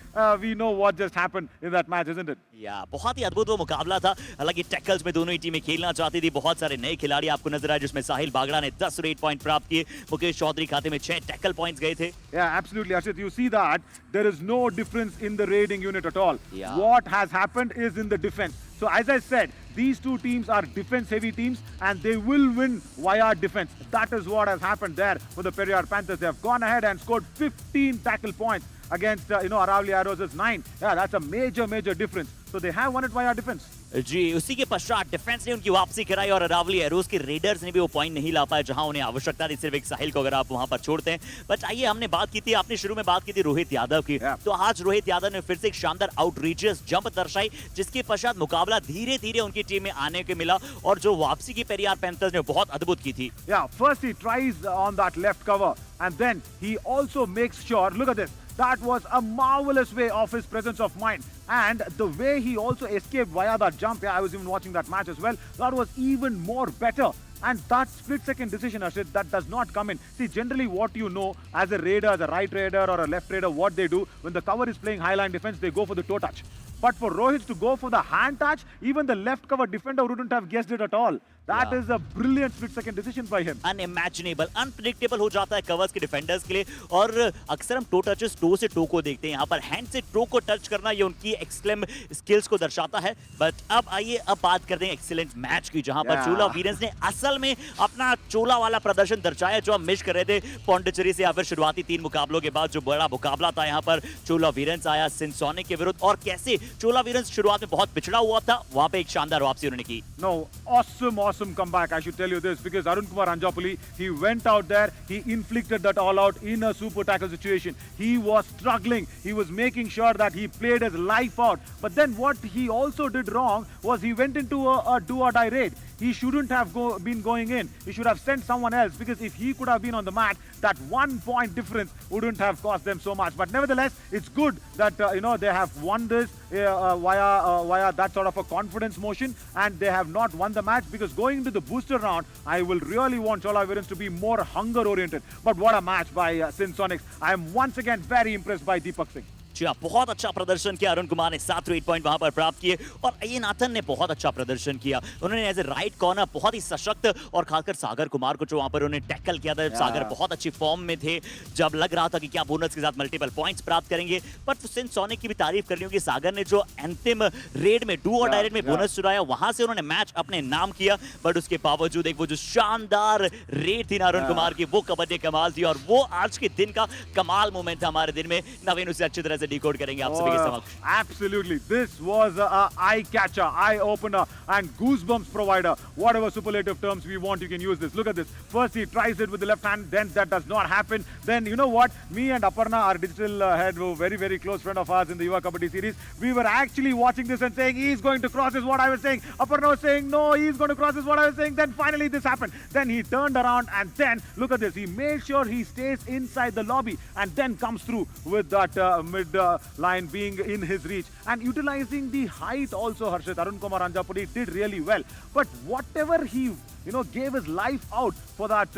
we know what just happened in that match, isn't it? या बहुत ही अद्भुत वो मुकाबला था। हालांकि tackles में दोनों ही टीमें खेलना चाहती थी, बहुत सारे नए खिलाड़ी आपको नजर आए, जिसमें साहिल बागड़ा ने 10 रेड पॉइंट प्राप्त किए, मुकेश चौधरी खाते में 6 टैकल पॉइंट्स गए थे। Yeah, absolutely, Arshit. You see that there is no difference in the raiding unit at all. Yeah. What has happened is in the defense. So as I said, these two teams are defense-heavy teams, and they will win via defense. That is what has happened there for the Periyar Panthers. They have gone ahead and scored 15 tackle points against, Aravali Arrows' 9. Yeah, that's a major difference. So they have won it via defense. जी, उसी के पश्चात defence ने उनकी वापसी कराई और Aravalli Arrows के readers ने भी वो पॉइंट नहीं ला पाए जहां उन्हें आवश्यकता थी, सिर्फ एक साहिल को अगर आप वहां पर छोड़ते हैं। बट आइए, हमने बात की थी, आपने शुरू में बात की थी रोहित यादव की, तो आज रोहित यादव ने फिर से एक शानदार आउटरीचियस जंप दर्शाई, जिसके पश्चात मुकाबला धीरे-धीरे उनकी टीम में आने को मिला, और जो वापसी की पेरियार पैंथर्स ने बहुत अद्भुत की थी। Yeah, first he tries on that left cover, and then he also makes sure, look at this, that was a marvelous way of his presence of mind, and the way he also escaped via that jump. Yeah, I was even watching that match as well. That was even more better. And that split-second decision, Arshit, that does not come in. See, generally what you know as a raider, as a right raider or a left raider, what they do, when the cover is playing high-line defense, they go for the toe touch. But for Rohit to go for the hand touch, even the left cover defender wouldn't have guessed it at all. That is a brilliant split-second decision by him. Unimaginable, unpredictable हो जाता है covers के defenders के लिए, और अक्सर हम to touches to से टो को देखते हैं, यहाँ पर हैंड से टो को टच करना ये उनकी एक्सट्रीम स्किल्स को दर्शाता है। बट अब आइए, अब बात करते हैं एक्सीलेंट मैच की, जहां पर चोला वीरन्स ने असल में अपना चोला वाला प्रदर्शन दर्शाया, जो हम मिस कर रहे थे पौंडीचेरी से, या फिर शुरुआती 3 मुकाबलों के बाद जो बड़ा मुकाबला था यहाँ पर चोला वीरन्स आया सिंसोनिक के विरुद्ध, और कैसे चोला वीरन्स शुरुआत में बहुत पिछड़ा हुआ था, वहां पे एक शानदार वापसी उन्होंने की। No, awesome comeback, I should tell you this, because Arun Kumar Anjapuli, he went out there, he inflicted that all out in a super tackle situation. He was struggling, he was making sure that he played his life out, but then what he also did wrong was he went into a do or die raid. He shouldn't have been going in. He should have sent someone else, because if he could have been on the mat, that 1 point difference wouldn't have cost them so much. But nevertheless, it's good that they have won this via that sort of a confidence motion, and they have not won the match, because going into the booster round, I will really want Chola Virens to be more hunger oriented. But what a match by Sinsonics. I am once again very impressed by Deepak Singh. जी हाँ, बहुत अच्छा प्रदर्शन किया अरुण कुमार ने, 7 red point वहां पर प्राप्त किए, और अये नाथन ने बहुत अच्छा प्रदर्शन किया। उन्होंने एज ए राइट कॉर्नर बहुत ही सशक्त, और खासकर सागर कुमार को जो वहां पर उन्होंने टैकल किया था, सागर बहुत अच्छी फॉर्म में थे, जब लग रहा था कि क्या बोनस के साथ मल्टीपल पॉइंट्स प्राप्त करेंगे। पर सिंसोनिक की भी तारीफ करनी होगी, सागर ने जो अंतिम रेड में डू और डायरेक्ट में बोनस चुराया, वहां से उन्होंने मैच अपने नाम किया। बट उसके बावजूद एक वो जो शानदार रेड थी ना अरुण कुमार की, वो कबड्डी कमाल थी, और वो आज के दिन का कमाल मोमेंट था हमारे दिन में। नवीन उसे अच्छी तरह से डिकोड करेंगे आप सभी के समक्ष। Absolutely, this was a eye catcher, eye opener, and goosebumps provider. Whatever superlative terms we want, you can use this. Look at this. First he tries it with the left hand, then that does not happen. Then you know what? Me and Aparna, our digital head, were very close friend of ours in the Yuva Kabaddi series. We were actually watching this and saying he's going to cross, is what I was saying. Aparna was saying no, he's going to cross, is what I was saying. Then finally this happened. Then he turned around and then look at this. He made sure he stays inside the lobby and then comes through with that mid line being in his reach and utilizing the height also. Harshit, Arun Kumar Anjapudi did really well. But whatever he gave his life out for that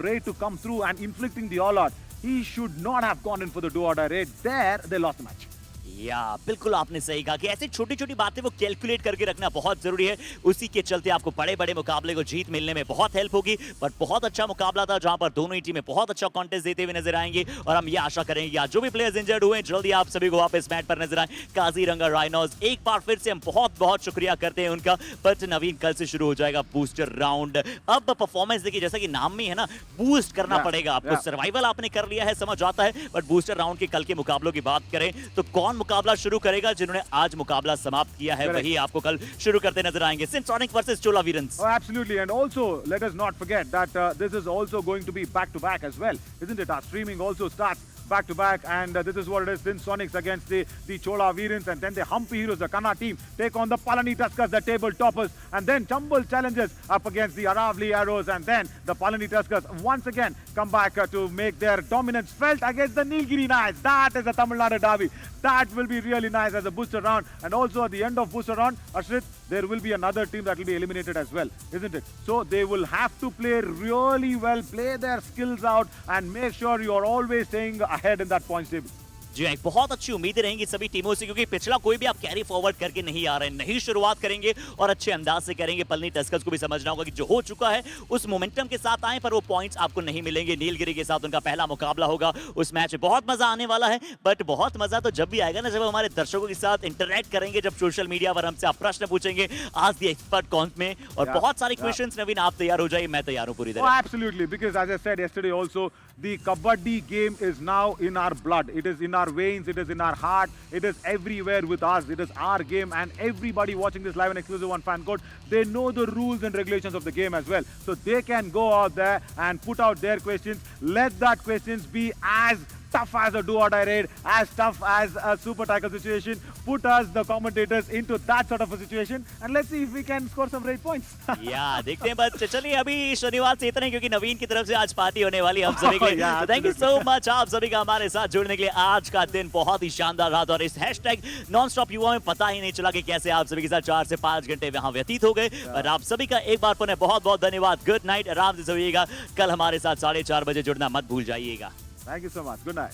raid to come through and inflicting the all out, he should not have gone in for the do or die raid. There they lost the match. या बिल्कुल आपने सही कहा कि ऐसी छोटी छोटी बातें वो कैलकुलेट करके रखना बहुत जरूरी है। उसी के चलते आपको बड़े बड़े मुकाबले को जीत मिलने में बहुत हेल्प होगी। पर बहुत अच्छा मुकाबला था जहां पर दोनों ही टीमें बहुत अच्छा कॉन्टेस्ट देते हुए नजर आएंगे और हम ये आशा करेंगे कि आज जो भी प्लेयर्स इंजर्ड हुए जल्दी आप सभी को वापस मैच पर नजर आए। काजीरंगा राइनोज एक बार फिर से हम बहुत बहुत शुक्रिया करते हैं उनका। बट नवीन, कल से शुरू हो जाएगा बूस्टर राउंड। अब परफॉर्मेंस देखिए, जैसा कि नाम में है ना, बूस्ट करना पड़ेगा आपको। सर्वाइवल आपने कर लिया है, समझ आता है, बट बूस्टर राउंड के कल के मुकाबलों की बात करें तो कौन मुकाबला शुरू करेगा? जिन्होंने आज मुकाबला समाप्त किया है वही आपको कल शुरू करते नजर आएंगे। सिंसोनिक versus Chola Veerans. Oh, absolutely, and also let us not forget that this is also going to be back to back as well, isn't it? Our streaming also starts back to back, and this is what it is. Sinsonics against the Chola Veerans, and then the Humpy Heroes, the Kanna team, take on the Palani Tuskers, the table toppers, and then Chambal Challengers up against the Aravali Arrows, and then the Palani Tuskers once again come back to make their dominance felt against the Nilgiri Knights. That is a Tamil Nadu derby. That will be really nice as a booster round, and also at the end of booster round, Ashrit, there will be another team that will be eliminated as well, isn't it? So they will have to play really well, play their skills out, and make sure you are always staying ahead in that points table. जी हाँ, बहुत अच्छी उम्मीदें रहेंगी सभी टीमों से, क्योंकि पिछला कोई भी आप कैरी फॉरवर्ड करके नहीं आ रहे हैं। नई शुरुआत करेंगे और अच्छे अंदाज से करेंगे। पलनी टस्कर्स को भी समझना होगा कि जो हो चुका है उस मोमेंटम के साथ आए, पर वो पॉइंट्स आपको नहीं मिलेंगे। नीलगिरी के साथ उनका पहला मुकाबला होगा, उस मैच में बहुत मजा आने वाला है। बट बहुत मजा तो जब भी आएगा ना, जब हमारे दर्शकों के साथ इंटरेक्ट करेंगे, जब सोशल मीडिया पर हमसे आप प्रश्न पूछेंगे आज दी एक्सपर्ट कॉन्फ में, और बहुत सारे क्वेश्चंस। नवीन, आप तैयार हो जाइए, मैं तैयार हूं पूरी तरह। Absolutely, because as I said yesterday also, the kabaddi game is now in our blood. It is in our veins, it is in our heart, it is everywhere with us. It is our game, and everybody watching this live and exclusive on Fan Code, they know the rules and regulations of the game as well. So they can go out there and put out their questions. Let that questions be as tough as a do or die raid, as tough as a super tackle situation. Put us, the commentators, into that sort of a situation, and let's see if we can score some raid points. या देखते हैं। बस चलिए अभी शनिवार से इतना ही, क्योंकि नवीन की तरफ से आज पार्टी होने वाली है हम सभी के लिए। थैंक यू सो मच आप सभी का हमारे साथ जुड़ने के लिए। आज का दिन बहुत ही शानदार रहा, और इस हैशटैग नॉन स्टॉप युवा में पता ही नहीं चला कि कैसे आप सभी के साथ 4 से 5 घंटे वहां व्यतीत हो गए। और आप सभी का एक बार पुनः बहुत बहुत धन्यवाद। गुड नाइट, आराम से सोइएगा। कल हमारे साथ 4:30 बजे जुड़ना मत भूल जाइएगा। Thank you so much. Good night.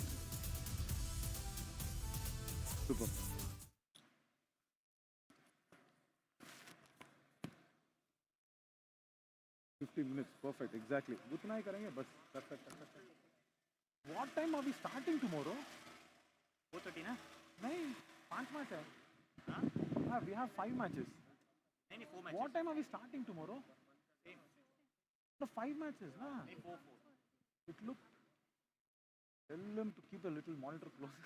Super. minutes, perfect, exactly. उतना ही करेंगे बस। What time are we starting tomorrow? 4:30 ना? नहीं, 5 मैच है। हाँ, we have 5 matches. नहीं 4 match. What time are we starting tomorrow? The 5 matches, ना? 4. It looked. Tell them to keep the little monitor closer.